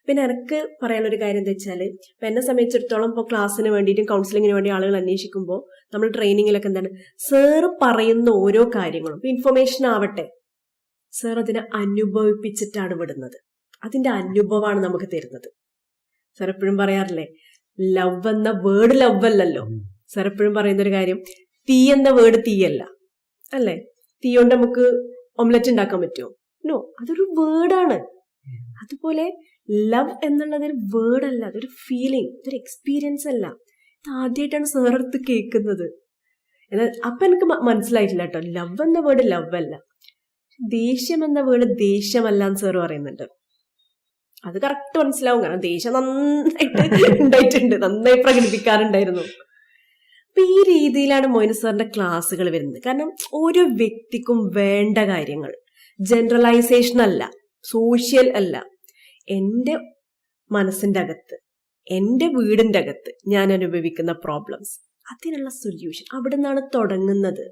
പിന്നെ എനിക്ക് പറയാനുള്ളൊരു കാര്യം എന്താ വെച്ചാല്, ഇപ്പൊ എന്നെ സംബന്ധിച്ചിടത്തോളം ഇപ്പോൾ ക്ലാസ്സിന് വേണ്ടിയിട്ടും കൗൺസിലിങ്ങിന് വേണ്ടി ആളുകൾ അന്വേഷിക്കുമ്പോൾ നമ്മൾ ട്രെയിനിങ്ങിലൊക്കെ എന്താണ്, സാറ് പറയുന്ന ഓരോ കാര്യങ്ങളും ഇപ്പൊ ഇൻഫർമേഷൻ ആവട്ടെ, സാർ അതിനെ അനുഭവിപ്പിച്ചിട്ടാണ് വിടുന്നത്. അതിന്റെ അനുഭവമാണ് നമുക്ക് തരുന്നത്. സാർ എപ്പോഴും പറയാറില്ലേ, ലവ് എന്ന വേർഡ് ലവ് അല്ലല്ലോ. സാർ എപ്പോഴും പറയുന്ന ഒരു കാര്യം, തീ എന്ന വേർഡ് തീയല്ല അല്ലേ. തീ കൊണ്ട് നമുക്ക് ഓംലെറ്റ് ഉണ്ടാക്കാൻ പറ്റുമോ? നോ, അതൊരു വേർഡാണ്. അതുപോലെ ലവ് എന്നുള്ളത് ഒരു വേർഡ് അല്ല, അതൊരു ഫീലിംഗ്, അതൊരു എക്സ്പീരിയൻസ് അല്ല. ഇത് ആദ്യമായിട്ടാണ് സാർ അടുത്ത് കേൾക്കുന്നത്. എന്നാൽ അപ്പൊ എനിക്ക് മനസ്സിലായിട്ടില്ല കേട്ടോ, ലവ് എന്ന വേർഡ് ലവ് അല്ല, ദേഷ്യം എന്ന വേർഡ് ദേഷ്യമല്ല എന്ന് സാർ പറയുന്നുണ്ട്. അത് കറക്റ്റ് മനസ്സിലാവും, കാരണം ദേഷ്യം നന്നായിട്ട് ഉണ്ടായിട്ടുണ്ട്, നന്നായി പ്രകടിപ്പിക്കാറുണ്ടായിരുന്നു. അപ്പൊ ഈ രീതിയിലാണ് മൊയ്നു സാറിന്റെ ക്ലാസ്സുകൾ വരുന്നത്. കാരണം ഓരോ വ്യക്തിക്കും വേണ്ട കാര്യങ്ങൾ ജനറലൈസേഷൻ അല്ല, സോഷ്യൽ അല്ല, എൻ്റെ മനസ്സിന്റെ അകത്ത്, എൻ്റെ വീടിന്റെ അകത്ത് ഞാൻ അനുഭവിക്കുന്ന പ്രോബ്ലംസ്, അതിനുള്ള സൊല്യൂഷൻ അവിടെ നിന്നാണ് തുടങ്ങുന്നത്.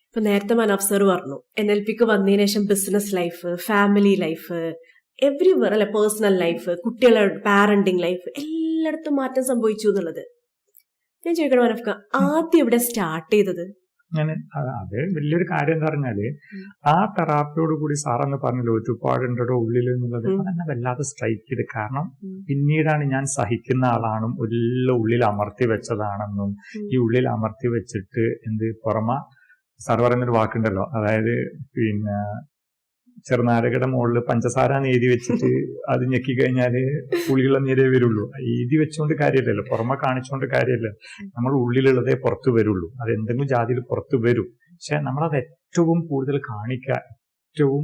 ഇപ്പൊ നേരത്തെ മനാഫ് സാർ പറഞ്ഞു, NLPക്ക് വന്നതിന് ശേഷം business life, family life, everywhere അല്ലെ, പേഴ്സണൽ ലൈഫ്, കുട്ടികളുടെ പാരന്റിങ് ലൈഫ്, എല്ലായിടത്തും മാറ്റം സംഭവിച്ചു എന്നുള്ളത്. ഞാൻ ചോദിക്കണം മനാഫ്ക, ആദ്യം എവിടെ സ്റ്റാർട്ട് ചെയ്തത്? അത് വലിയൊരു കാര്യം എന്താ പറഞ്ഞാല്, ആ തെറാപ്പിയോട് കൂടി സാറെന്ന് പറഞ്ഞല്ലോ ഒരുപാടുണ്ടോ ഉള്ളിൽ എന്നുള്ളത്, അതെന്നെ വല്ലാതെ സ്ട്രൈക്ക് ചെയ്ത്. കാരണം പിന്നീടാണ് ഞാൻ സഹിക്കുന്ന ആളാണും എല്ലാം ഉള്ളിൽ അമർത്തി വെച്ചതാണെന്നും, ഈ ഉള്ളിൽ അമർത്തി വെച്ചിട്ട് പുറമെ സാർ പറയുന്നൊരു വാക്കുണ്ടല്ലോ, അതായത് പിന്നെ ചെറുനാരകയുടെ മുകളിൽ പഞ്ചസാര എഴുതി വെച്ചിട്ട് അത് ഞെക്കി കഴിഞ്ഞാല് പുളിയുള്ള നീരേ വരുള്ളൂ. എഴുതി വെച്ചുകൊണ്ട് കാര്യമില്ലല്ലോ, പുറമെ കാണിച്ചുകൊണ്ട് കാര്യമില്ല. നമ്മൾ ഉള്ളിലുള്ളതേ പുറത്തു വരുള്ളൂ. അത് എന്തെങ്കിലും ജാതിയിൽ പുറത്തു വരും. പക്ഷെ നമ്മളത് ഏറ്റവും കൂടുതൽ കാണിക്കുക ഏറ്റവും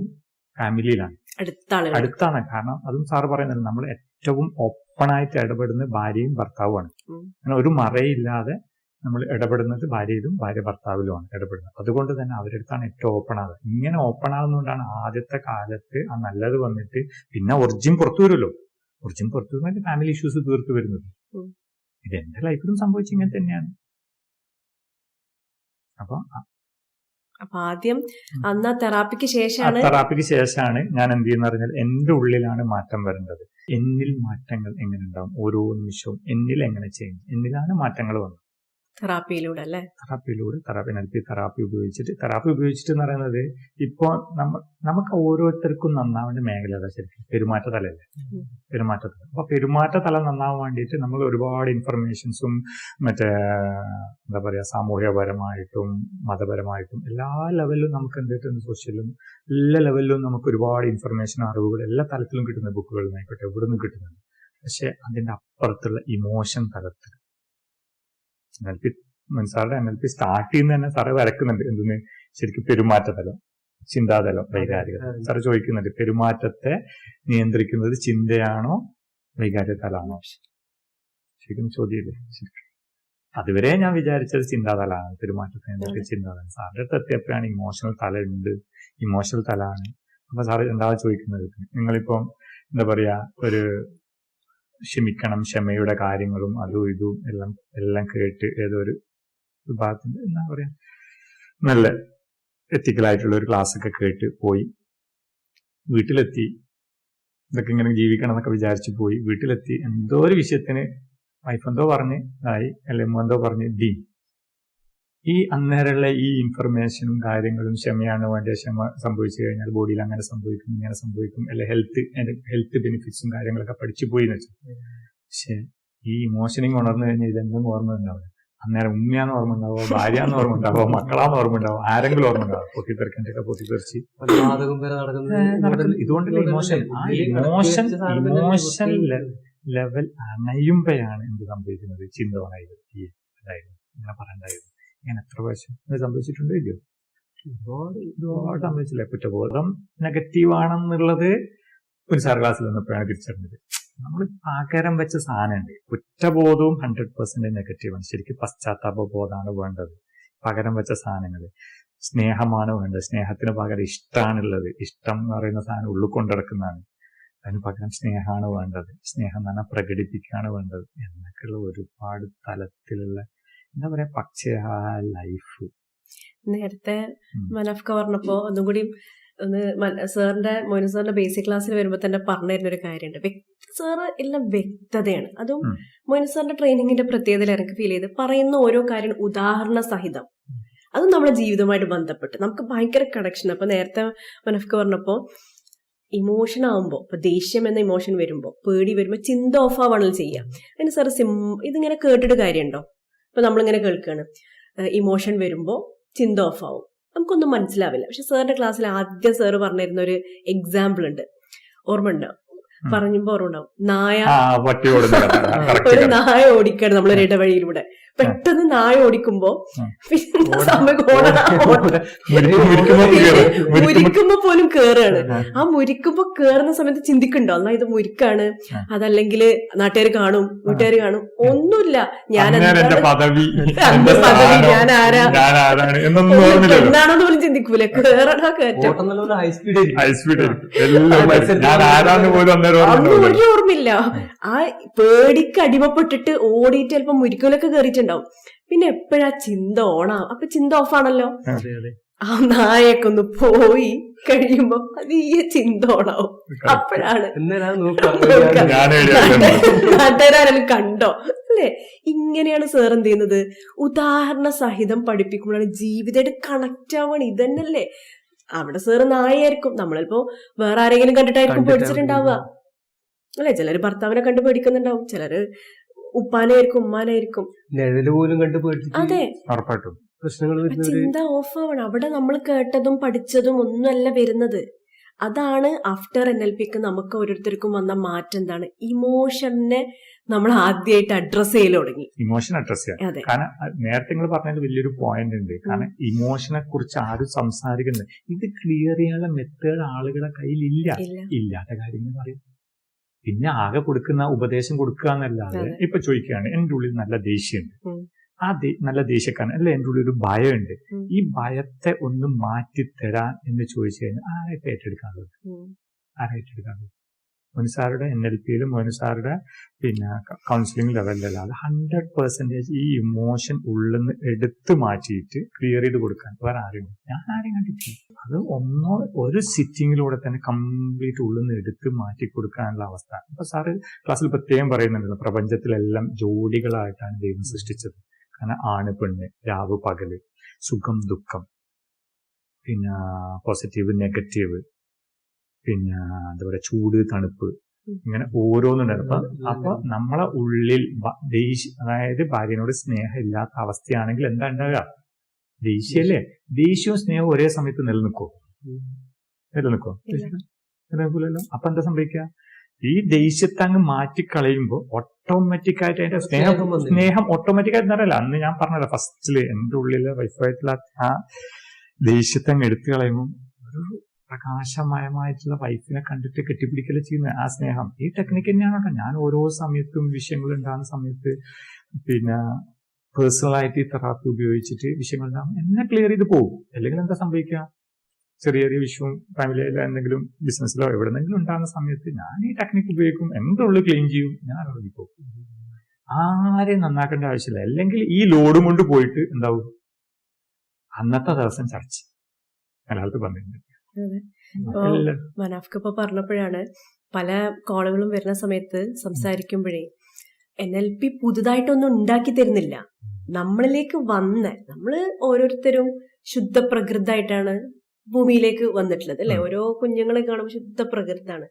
ഫാമിലിയിലാണ്, അടുത്താണ്. കാരണം അതും സാറ് പറയുന്നത്, നമ്മൾ ഏറ്റവും ഓപ്പണായിട്ട് ഇടപെടുന്ന ഭാര്യയും ഭർത്താവുമാണ്. അങ്ങനെ ഒരു മറയില്ലാതെ നമ്മൾ ഇടപെടുന്നത് ഭാര്യയിലും ഭാര്യ ഭർത്താവിലുമാണ് ഇടപെടുന്നത്. അതുകൊണ്ട് തന്നെ അവരുടെ അടുത്താണ് ഏറ്റവും ഓപ്പൺ ആവുക. ഇങ്ങനെ ഓപ്പൺ ആകുന്നതുകൊണ്ടാണ് ആദ്യത്തെ കാലത്ത് ആ നല്ലത് വന്നിട്ട് പിന്നെ ഒറിജിൻ പുറത്തു വരുമല്ലോ. ഒറിജിൻ പുറത്തു വരുമ്പോൾ ഫാമിലി ഇഷ്യൂസ് തീർത്ത് വരുന്നത്. ഇത് എന്റെ ലൈഫിലും സംഭവിച്ച ഇങ്ങനെ തന്നെയാണ്. അപ്പൊ ആദ്യം അന്ന് തെറാപ്പിക്ക് ശേഷമാണ് ഞാൻ എന്ത് ചെയ്യുന്ന പറഞ്ഞാൽ, എന്റെ ഉള്ളിലാണ് മാറ്റം വരേണ്ടത്. എന്നിൽ മാറ്റങ്ങൾ എങ്ങനെ ഉണ്ടാവും, ഓരോ നിമിഷവും എന്നിൽ എങ്ങനെ ചെയ്യും, എന്നിലാണ് മാറ്റങ്ങൾ വന്നത്. തെറാപ്പിയിലൂടെ അല്ലേ? തെറാപ്പി ഉപയോഗിച്ചിട്ട് എന്ന് പറയുന്നത്, ഇപ്പൊ നമുക്ക് ഓരോരുത്തർക്കും നന്നാവേണ്ട മേഖല ശരിക്കും പെരുമാറ്റതലല്ലേ, പെരുമാറ്റതല. അപ്പൊ പെരുമാറ്റതല നന്നാവാൻ വേണ്ടിയിട്ട് നമ്മൾ ഒരുപാട് ഇൻഫർമേഷൻസും മറ്റേ എന്താ പറയാ സാമൂഹ്യപരമായിട്ടും മതപരമായിട്ടും എല്ലാ ലെവലിലും നമുക്ക് എന്തിട്ടുണ്ട്, സോഷ്യലും എല്ലാ ലെവലിലും നമുക്ക് ഒരുപാട് ഇൻഫർമേഷൻ, അറിവുകൾ എല്ലാ തലത്തിലും കിട്ടുന്ന ബുക്കുകളിൽ നിന്നായിക്കോട്ടെ എവിടെ നിന്നും കിട്ടുന്നുണ്ട്. പക്ഷെ അതിന്റെ അപ്പുറത്തുള്ള ഇമോഷൻ തലത്തിൽ NLP സ്റ്റാർട്ട് ചെയ്യുന്ന തന്നെ സാറ് വരക്കുന്നുണ്ട്. എന്തിന് ശരിക്കും പെരുമാറ്റതലം, ചിന്താതലം, വൈകാരികത. സാറ് ചോദിക്കുന്നുണ്ട്, പെരുമാറ്റത്തെ നിയന്ത്രിക്കുന്നത് ചിന്തയാണോ വൈകാരികതലാണോ? ശരിക്കും ചോദ്യമില്ലേ? ശരിക്കും അതുവരെ ഞാൻ വിചാരിച്ചത് ചിന്താതലാണ്, പെരുമാറ്റത്തെ നിയന്ത്രിക്കുന്ന ചിന്താതലം. സാറിന്റെ അടുത്ത് എത്തിയപ്പോഴാണ് ഇമോഷണൽ തല ഉണ്ട്, ഇമോഷണൽ തലാണ്. അപ്പൊ സാറ് എന്താ ചോദിക്കുന്നത്, നിങ്ങളിപ്പം എന്താ പറയാ ഒരു ക്ഷമിക്കണം, ക്ഷമയുടെ കാര്യങ്ങളും അതും ഇതും എല്ലാം കേട്ട് ഏതോ ഒരു വിഭാഗത്തിന്റെ എന്താ പറയാ നല്ല എത്തിക്കലായിട്ടുള്ള ഒരു ക്ലാസ് ഒക്കെ കേട്ട് പോയി. വീട്ടിലെത്തി ഇതൊക്കെ ഇങ്ങനെ ജീവിക്കണം എന്നൊക്കെ വിചാരിച്ചു പോയി. വീട്ടിലെത്തി എന്തോ ഒരു വിഷയത്തിന് വൈഫ് എന്തോ പറഞ്ഞ് ആയി, അല്ലെങ്കിൽ എന്തോ പറഞ്ഞ് ഈ അന്നേരമുള്ള ഈ ഇൻഫർമേഷനും കാര്യങ്ങളും ക്ഷമയാണ് വേണ്ട, ക്ഷമ സംഭവിച്ചു കഴിഞ്ഞാൽ ബോഡിയിൽ അങ്ങനെ സംഭവിക്കും, ഇങ്ങനെ സംഭവിക്കും, അല്ലെ ഹെൽത്ത് ബെനിഫിറ്റ്സും കാര്യങ്ങളൊക്കെ പഠിച്ചു പോയി എന്ന് വെച്ചു. പക്ഷെ ഈ ഇമോഷനിങ് ഉണർന്നു കഴിഞ്ഞാൽ ഇതെന്തെങ്കിലും ഓർമ്മ ഉണ്ടാവും. അന്നേരം ഉമ്മയാന്ന് ഓർമ്മ ഉണ്ടാവോ, ഭാര്യയാന്ന് ഓർമ്മ ഉണ്ടാവോ, മക്കളാന്ന് ഓർമ്മ ഉണ്ടാവോ, ആരെങ്കിലും ഓർമ്മ ഉണ്ടാവും. പൊട്ടിത്തെറിക്കണ്ടൊക്കെ പൊട്ടിത്തെറിച്ച് ഇതുകൊണ്ടല്ലേ ഇമോഷൻ ലെവൽ അണയുമ്പോഴാണ് എന്ത് സംഭവിക്കുന്നത്, ചിന്ത ഉണയത്. ഇങ്ങനെ പറയണ്ടായിരുന്നു, ഇങ്ങനെ എത്ര പ്രാവശ്യം ഇത് സംഭവിച്ചിട്ടുണ്ടോ ഇല്ലയോ? ഒരുപാട് സംഭവിച്ചില്ലേ. കുറ്റബോധം നെഗറ്റീവാണെന്നുള്ളത് ഒരു സാർ ക്ലാസ്സിൽ വന്നപ്പോഴാണ് തിരിച്ചറിഞ്ഞത്. നമ്മൾ പകരം വെച്ച സാധനമുണ്ട്. കുറ്റബോധവും 100% നെഗറ്റീവാണ്. ശരിക്കും പശ്ചാത്താപ ബോധമാണ് വേണ്ടത്. പകരം വെച്ച സാധനങ്ങൾ സ്നേഹമാണ് വേണ്ടത്. സ്നേഹത്തിന് പകരം ഇഷ്ടമാണുള്ളത്. ഇഷ്ടം എന്ന് പറയുന്ന സാധനം ഉള്ളിൽ കൊണ്ടിടക്കുന്നതാണ്. അതിന് പകരം സ്നേഹമാണ് വേണ്ടത്. സ്നേഹം തന്നെ പ്രകടിപ്പിക്കുകയാണ് വേണ്ടത് എന്നൊക്കെയുള്ള ഒരുപാട് തലത്തിലുള്ള എന്താ പറയാ പക്ഷേ ആ ലൈഫ്. നേരത്തെ മനാഫ്ക പറഞ്ഞപ്പോ ഒന്നും കൂടി സാറിന്റെ മോനു സാറിന്റെ ബേസിക് ക്ലാസ്സിൽ വരുമ്പോൾ തന്നെ പറഞ്ഞു തരുന്ന ഒരു കാര്യമുണ്ട്. സാറ് എല്ലാം വ്യക്തതയാണ്. അതും മോനു സാറിന്റെ ട്രെയിനിങ്ങിന്റെ പ്രത്യേകത എനിക്ക് ഫീൽ ചെയ്ത് പറയുന്ന ഓരോ കാര്യം ഉദാഹരണ സഹിതം, അതും നമ്മുടെ ജീവിതവുമായിട്ട് ബന്ധപ്പെട്ട് നമുക്ക് ഭയങ്കര കണക്ഷൻ. അപ്പൊ നേരത്തെ മനഫ്ക്ക് പറഞ്ഞപ്പോ ഇമോഷൻ ആവുമ്പോ, ഇപ്പൊ ദേഷ്യം എന്ന ഇമോഷൻ വരുമ്പോ, പേടി വരുമ്പോ ചിന്ത ഓഫ് ആവണല്ലോ ചെയ്യാം. അതിന് സാർ ഇതിങ്ങനെ കേട്ടിട്ട് കാര്യമുണ്ടോ? ഇപ്പൊ നമ്മളിങ്ങനെ കേൾക്കുകയാണ്, ഇമോഷൻ വരുമ്പോ ചിന്ത ഓഫ് ആവും, നമുക്കൊന്നും മനസ്സിലാവില്ല. പക്ഷെ സാറിന്റെ ക്ലാസ്സിൽ ആദ്യം സാറ് പറഞ്ഞിരുന്ന ഒരു എക്സാമ്പിൾ ഉണ്ട്, ഓർമ്മ ഉണ്ടോ? പറയുമ്പോ ഓർമ്മ ഉണ്ടാവും. ഒരു നായ ഓടിക്കാണ് നമ്മളൊരു ഇടവഴിയിലൂടെ. പെട്ടെന്ന് നായ ഓടിക്കുമ്പോ മുരിക്കുമ്പോ പോലും കേറാണ്. ആ മുരിക്കുമ്പോ കേറുന്ന സമയത്ത് ചിന്തിക്കണ്ടോ, എന്നാ ഇത് മുരിക്കാണ്, അതല്ലെങ്കിൽ നാട്ടുകാർ കാണും, വീട്ടുകാർ കാണും, ഒന്നുമില്ല, ഞാൻ ഞാൻ ആരാ എന്താണെന്ന് പോലും ചിന്തിക്കൂല. കേറണോ കയറ്റം അതൊന്നും ഒരു ഓർമ്മയില്ല. ആ പേടിക്ക് അടിമപ്പെട്ടിട്ട് ഓടിയിട്ട് ചിലപ്പോ മുരിക്കലൊക്കെ കേറിയിട്ടുണ്ടാവും. പിന്നെ എപ്പോഴാ ചിന്ത ഓണാ? അപ്പൊ ചിന്ത ഓഫാണല്ലോ. ആ നായൊക്കെ ഒന്ന് പോയി കഴിയുമ്പോ അത് ഈ ചിന്ത ഓണാവും. അപ്പോഴാണ് നാട്ടുകാരും കണ്ടോ അല്ലെ? ഇങ്ങനെയാണ് സാർ എന്ത് ചെയ്യുന്നത്, ഉദാഹരണ സഹിതം പഠിപ്പിക്കുമ്പോഴാണ് ജീവിതമായിട്ട് കണക്ട് ആവാണ്. ഇതന്നല്ലേ അവിടെ സാറ് നായായിരിക്കും, നമ്മളിപ്പോ വേറെ ആരെങ്കിലും കണ്ടിട്ടായിരിക്കും പേടിച്ചിട്ടുണ്ടാവുക അല്ലെ? ചിലര് ഭർത്താവിനെ കണ്ട് പേടിക്കുന്നുണ്ടാവും, ചിലര് ഉപ്പാനായിരിക്കും, ഉമ്മാനായിരിക്കും, പോലും കണ്ട്. അതെ, പ്രശ്നങ്ങൾ ചിന്ത ഓഫ് ആവണം. അവിടെ നമ്മൾ കേട്ടതും പഠിച്ചതും ഒന്നുമല്ല വരുന്നത്. അതാണ് ആഫ്റ്റർ NLPക്ക് നമുക്ക് ഓരോരുത്തർക്കും വന്ന മാറ്റം. എന്താണ്? ഇമോഷനെ നമ്മൾ ആദ്യമായിട്ട് അഡ്രസ് ചെയ്യൽ തുടങ്ങി. ഇമോഷൻ അഡ്രസ് ചെയ്യാം. കാരണം നേരത്തെ നിങ്ങൾ പറഞ്ഞത് വലിയൊരു പോയിന്റ് ഉണ്ട്. കാരണം ഇമോഷനെ കുറിച്ച് ആരും സംസാരിക്കുന്നത്, ഇത് ക്ലിയർ ചെയ്യാനുള്ള മെത്തേഡ് ആളുകളുടെ കയ്യിൽ ഇല്ലാത്ത കാര്യങ്ങൾ പറയും. പിന്നെ ആകെ കൊടുക്കുന്ന ഉപദേശം കൊടുക്കുക എന്നല്ലാതെ, ഇപ്പൊ ചോദിക്കുകയാണ് എന്റെ ഉള്ളിൽ നല്ല ദേഷ്യമുണ്ട്, ആ നല്ല ദേഷ്യക്കാരൻ അല്ല, എന്റെ ഉള്ളിൽ ഒരു ഭയമുണ്ട്, ഈ ഭയത്തെ ഒന്ന് മാറ്റിത്തരാൻ എന്ന് ചോദിച്ചു കഴിഞ്ഞാൽ ആരായിട്ട് ഏറ്റെടുക്കാനുള്ളത്? മോനുസാറുടെ NLPയിലും മോനുസാറുടെ പിന്നെ കൗൺസിലിംഗ് ലെവലിലല്ലാതെ 100% ഈ ഇമോഷൻ ഉള്ളിൽ നിന്ന് എടുത്തു മാറ്റിയിട്ട് ക്ലിയർ ചെയ്ത് കൊടുക്കാൻ വേറെ ആരും ഞാൻ ആരെയും കണ്ടിട്ടില്ല. അത് ഒരു സിറ്റിങ്ങിലൂടെ തന്നെ കംപ്ലീറ്റ് ഉള്ളിൽ നിന്ന് എടുത്ത് മാറ്റി കൊടുക്കാനുള്ള അവസ്ഥ. അപ്പൊ സാറ് ക്ലാസ്സിൽ പ്രത്യേകം പറയുന്നുണ്ടല്ലോ, പ്രപഞ്ചത്തിലെല്ലാം ജോഡികളായിട്ടാണ് ദൈവം സൃഷ്ടിച്ചത്. കാരണം ആണ് പെണ്ണ്, രാവ് പകല്, സുഖം ദുഃഖം, പിന്നെ പോസിറ്റീവ് നെഗറ്റീവ്, പിന്നെ എന്താ പറയുക, ചൂട് തണുപ്പ്, ഇങ്ങനെ ഓരോന്നുണ്ടായിരുന്നു. അപ്പൊ നമ്മളെ ഉള്ളിൽ അതായത് ഭാര്യനോട് സ്നേഹം ഇല്ലാത്ത അവസ്ഥയാണെങ്കിൽ എന്താ ഉണ്ടാവുക? ദേഷ്യല്ലേ? ദേഷ്യവും സ്നേഹവും ഒരേ സമയത്ത് നിലനിൽക്കുമോ? നിലനിൽക്കൂലല്ലോ. അപ്പൊ എന്താ സംഭവിക്കുക? ഈ ദേഷ്യത്തെ അങ്ങ് മാറ്റിക്കളയുമ്പോ ഓട്ടോമാറ്റിക്കായിട്ട് അതിന്റെ സ്നേഹം ഓട്ടോമാറ്റിക്കായിട്ട് നിറയില്ല. അന്ന് ഞാൻ പറഞ്ഞല്ലോ ഫസ്റ്റില് എന്റെ ഉള്ളില് വൈഫായിട്ടുള്ള ആ ദേഷ്യത്തെ അങ്ങ് എടുത്തു കളയുമ്പോൾ ഒരു പ്രകാശമയമായിട്ടുള്ള വൈഫിനെ കണ്ടിട്ട് കെട്ടിപ്പിടിക്കല് ചെയ്യുന്ന ആ സ്നേഹം. ഈ ടെക്നിക്ക് തന്നെയാണ് കേട്ടോ. ഞാൻ ഓരോ സമയത്തും വിഷയങ്ങൾ ഉണ്ടാകുന്ന സമയത്ത് പിന്നെ പേഴ്സണലായിട്ട് ഈ തെറാപ്പി ഉപയോഗിച്ചിട്ട് വിഷയങ്ങൾ ഉണ്ടാകും, എന്നെ ക്ലിയർ ചെയ്ത് പോകും. അല്ലെങ്കിൽ എന്താ സംഭവിക്കുക? ചെറിയ ചെറിയ വിഷയവും ഫാമിലിയിലോ എന്തെങ്കിലും ബിസിനസ്സിലോ എവിടെന്നെങ്കിലും ഉണ്ടാകുന്ന സമയത്ത് ഞാൻ ഈ ടെക്നിക്ക് ഉപയോഗിക്കും, എന്റെ ഉള്ളിൽ ക്ലീൻ ചെയ്യും, ഞാൻ ഇറങ്ങി പോകും. ആരെയും നന്നാക്കേണ്ട ആവശ്യമില്ല. അല്ലെങ്കിൽ ഈ ലോഡും കൊണ്ട് പോയിട്ട് എന്താവും? അന്നത്തെ ദിവസം ചർച്ച മലയാളത്തിൽ പറഞ്ഞിട്ടുണ്ട്. മനാഫ്ക്ക് ഇപ്പൊ പറഞ്ഞപ്പോഴാണ് പല കോളുകളും വരുന്ന സമയത്ത് സംസാരിക്കുമ്പോഴേ NLP പുതുതായിട്ടൊന്നും ഉണ്ടാക്കി തരുന്നില്ല. നമ്മളിലേക്ക് നമ്മള് ഓരോരുത്തരും ശുദ്ധ പ്രകൃതമായിട്ടാണ് ഭൂമിയിലേക്ക് വന്നിട്ടുള്ളത് അല്ലെ? ഓരോ കുഞ്ഞുങ്ങളെ കാണുമ്പോൾ ശുദ്ധ പ്രകൃതാണ്.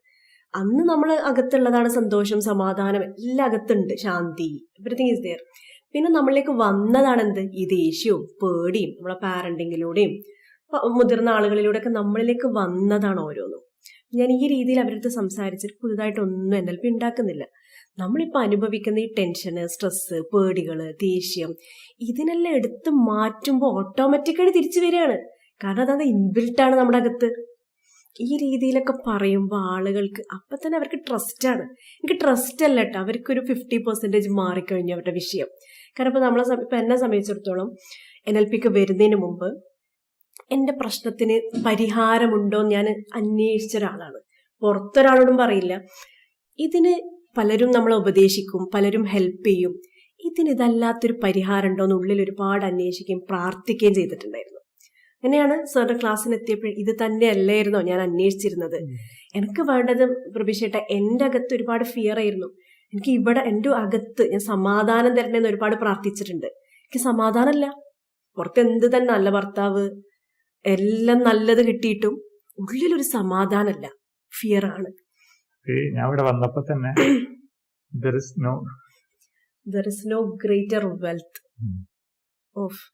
അന്ന് നമ്മൾ അകത്തുള്ളതാണ് സന്തോഷം, സമാധാനം, എല്ലാം അകത്തുണ്ട്, ശാന്തി, എവരിതിങ് ഈസ് ദെയർ. പിന്നെ നമ്മളിലേക്ക് വന്നതാണ് എന്ത്? ഈ ദേഷ്യവും പേടിയും നമ്മളെ പാരന്റിങ്ങിലൂടെയും മുതിർന്ന ആളുകളിലൂടെ ഒക്കെ നമ്മളിലേക്ക് വന്നതാണ് ഓരോന്നും. ഞാൻ ഈ രീതിയിൽ അവരടുത്ത് സംസാരിച്ചിട്ട് പുതുതായിട്ടൊന്നും NLP ഉണ്ടാക്കുന്നില്ല. നമ്മളിപ്പോൾ അനുഭവിക്കുന്ന ഈ ടെൻഷന്, സ്ട്രെസ്, പേടികള്, ദേഷ്യം, ഇതിനെല്ലാം എടുത്ത് മാറ്റുമ്പോൾ ഓട്ടോമാറ്റിക്കായിട്ട് തിരിച്ചു വരികയാണ്. കാരണം അതാണ് ഇൻബിൽട്ടാണ് നമ്മുടെ അകത്ത്. ഈ രീതിയിലൊക്കെ പറയുമ്പോൾ ആളുകൾക്ക് അപ്പം തന്നെ അവർക്ക് ട്രസ്റ്റാണ്. എനിക്ക് ട്രസ്റ്റ് അല്ല കേട്ടോ, അവർക്കൊരു 50% മാറിക്കഴിഞ്ഞു അവരുടെ വിഷയം. കാരണം ഇപ്പം എന്നെ സംബന്ധിച്ചിടത്തോളം NLPക്ക് വരുന്നതിന് മുമ്പ് എൻ്റെ പ്രശ്നത്തിന് പരിഹാരമുണ്ടോ എന്ന് ഞാൻ അന്വേഷിച്ച ഒരാളാണ്. പുറത്തൊരാളോടും പറയില്ല. ഇതിന് പലരും നമ്മളെ ഉപദേശിക്കും, പലരും ഹെൽപ്പ് ചെയ്യും. ഇതല്ലാത്തൊരു പരിഹാരം ഉണ്ടോ എന്ന് ഉള്ളിൽ ഒരുപാട് അന്വേഷിക്കുകയും പ്രാർത്ഥിക്കുകയും ചെയ്തിട്ടുണ്ടായിരുന്നു. എന്നെയാണ് സാറിന്റെ ക്ലാസ്സിന് എത്തിയപ്പോൾ ഇത് തന്നെ അല്ലായിരുന്നോ ഞാൻ അന്വേഷിച്ചിരുന്നത്. എനിക്ക് വേണ്ടത് പ്രഭിഷേട്ട, എൻ്റെ അകത്ത് ഒരുപാട് ഫിയർ ആയിരുന്നു. എനിക്ക് ഇവിടെ എൻ്റെ അകത്ത് ഞാൻ സമാധാനം തരണമെന്ന് ഒരുപാട് പ്രാർത്ഥിച്ചിട്ടുണ്ട്. എനിക്ക് സമാധാനമല്ല. പുറത്ത് എന്ത് തന്നെ നല്ല ഭർത്താവ് എല്ലാം നല്ലത് കിട്ടിയിട്ടും ഉള്ളിലൊരു സമാധാനമല്ല, ഫിയർ ആണ്. ഞാൻ ഇവിടെ വന്നപ്പോ തന്നെ there is no greater wealth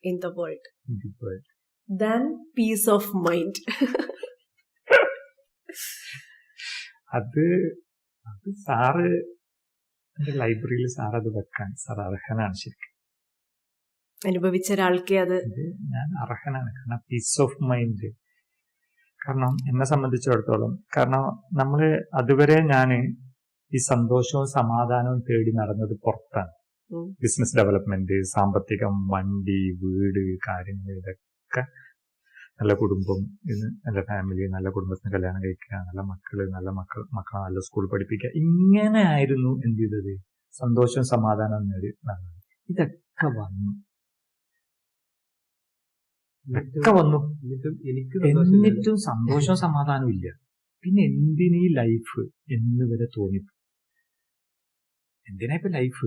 in the world than peace of mind. അത് സാറ് എന്റെ ലൈബ്രറിയിൽ സാർ അത് വെക്കാൻ സാർ അർഹനാണ്. ശരിക്കും അനുഭവിച്ച ഒരാൾക്ക് അത് ഞാൻ അർഹനാണ്. കാരണം പീസ് ഓഫ് മൈൻഡ്, കാരണം എന്നെ സംബന്ധിച്ചിടത്തോളം, കാരണം നമ്മള് അതുവരെ ഞാന് ഈ സന്തോഷവും സമാധാനവും തേടി നടന്നത് പുറത്താണ്. ബിസിനസ് ഡെവലപ്മെന്റ്, സാമ്പത്തികം, വണ്ടി, വീട്, കാര്യങ്ങൾ, ഇതൊക്കെ നല്ല കുടുംബം, നല്ല ഫാമിലി, നല്ല കുടുംബത്തിന് കല്യാണം കഴിക്കുക, നല്ല മക്കളെ നല്ല സ്കൂൾ പഠിപ്പിക്കുക, ഇങ്ങനെ ആയിരുന്നു എന്ത് ചെയ്തത്, സന്തോഷവും സമാധാനവും നേടി നടന്നത്. ഇതൊക്കെ വന്നു. എന്നിട്ടും സന്തോഷവും സമാധാനവും ഇല്ല. പിന്നെ എന്തിനീ ലൈഫ് എന്ന് വരെ തോന്നി. എന്തിനാ ഇപ്പൊ ലൈഫ്?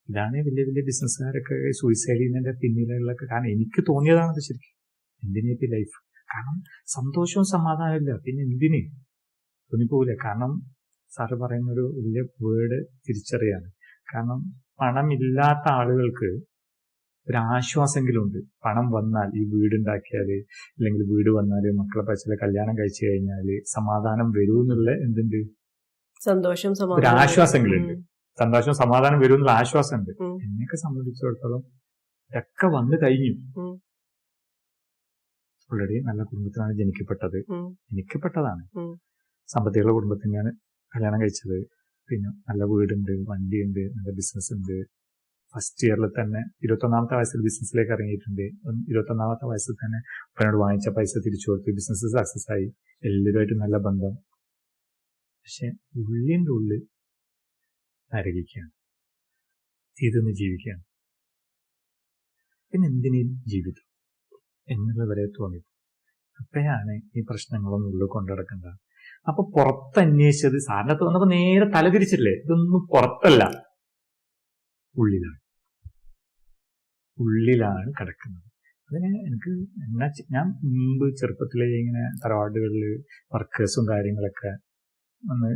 ഇതാണ് വലിയ വലിയ ബിസിനസ്സുകാരൊക്കെ സൂയിസൈഡ് ചെയ്യുന്നതിന്റെ പിന്നിലുള്ള കാരണം. എനിക്ക് തോന്നിയതാണത് ശരിക്കും. എന്തിനാ ഇപ്പൊ ലൈഫ്? കാരണം സന്തോഷവും സമാധാനവും ഇല്ല, പിന്നെ എന്തിന് തോന്നിപ്പോവില്ല. കാരണം സാറ് പറയുന്നൊരു വലിയ വേർഡ് തിരിച്ചറിയാണ്. കാരണം പണമില്ലാത്ത ആളുകൾക്ക് ഒരാശ്വാസമെങ്കിലും ഉണ്ട്. പണം വന്നാൽ, ഈ വീടുണ്ടാക്കിയാല്, അല്ലെങ്കിൽ വീട് വന്നാല്, മക്കളെ പച്ചിലെ കല്യാണം കഴിച്ചു കഴിഞ്ഞാല് സമാധാനം വരുമെന്നുള്ള എന്തുണ്ട്, സന്തോഷം, ഒരു ആശ്വാസങ്ങളുണ്ട്. സന്തോഷം സമാധാനം വരുമെന്നുള്ള ആശ്വാസമുണ്ട്. എന്നെയൊക്കെ സംബന്ധിച്ചിടത്തോളം ഇതൊക്കെ വന്നു കഴിഞ്ഞു. ഓൾറെഡി നല്ല കുടുംബത്തിലാണ് ജനിക്കപ്പെട്ടതാണ്. സാമ്പത്തിക കുടുംബത്തിൽ ഞാൻ കല്യാണം കഴിച്ചത്. പിന്നെ നല്ല വീടുണ്ട്, വണ്ടിയുണ്ട്, നല്ല ബിസിനസ് ഉണ്ട്. ഫസ്റ്റ് ഇയറിൽ തന്നെ 21ാമത്തെ വയസ്സിൽ ബിസിനസ്സിലേക്ക് ഇറങ്ങിയിട്ടുണ്ട്. 21ാമത്തെ വയസ്സിൽ തന്നെ ഉപ്പനോട് വാങ്ങിച്ച പൈസ തിരിച്ചു കൊടുത്ത് ബിസിനസ് സക്സസ് ആയി. എല്ലാവരുമായിട്ട് നല്ല ബന്ധം. പക്ഷെ ഉള്ളിൻ്റെ ഉള്ളിൽ നരകിക്കുകയാണ്, ചെയ്തൊന്ന് ജീവിക്കുകയാണ്. പിന്നെ എന്തിനീ ജീവിതം എന്നുള്ളവരെ തോന്നി. അപ്പോഴാണ് ഈ പ്രശ്നങ്ങളൊന്നും ഉള്ളിൽ കൊണ്ടുനടക്കണ്ട. അപ്പൊ പുറത്തന്വേഷിച്ചത് സാറിന്റെ തോന്നപ്പോ നേരെ തലതിരിച്ചില്ലേ, ഇതൊന്നും പുറത്തല്ല, ഉള്ളിലാണ് കിടക്കുന്നത്. അതിന് എനിക്ക് ഞാൻ മുമ്പ് ചെറുപ്പത്തിലെ ഇങ്ങനെ തറവാടുകളിൽ വർക്കേഴ്സും കാര്യങ്ങളൊക്കെ ഒന്ന്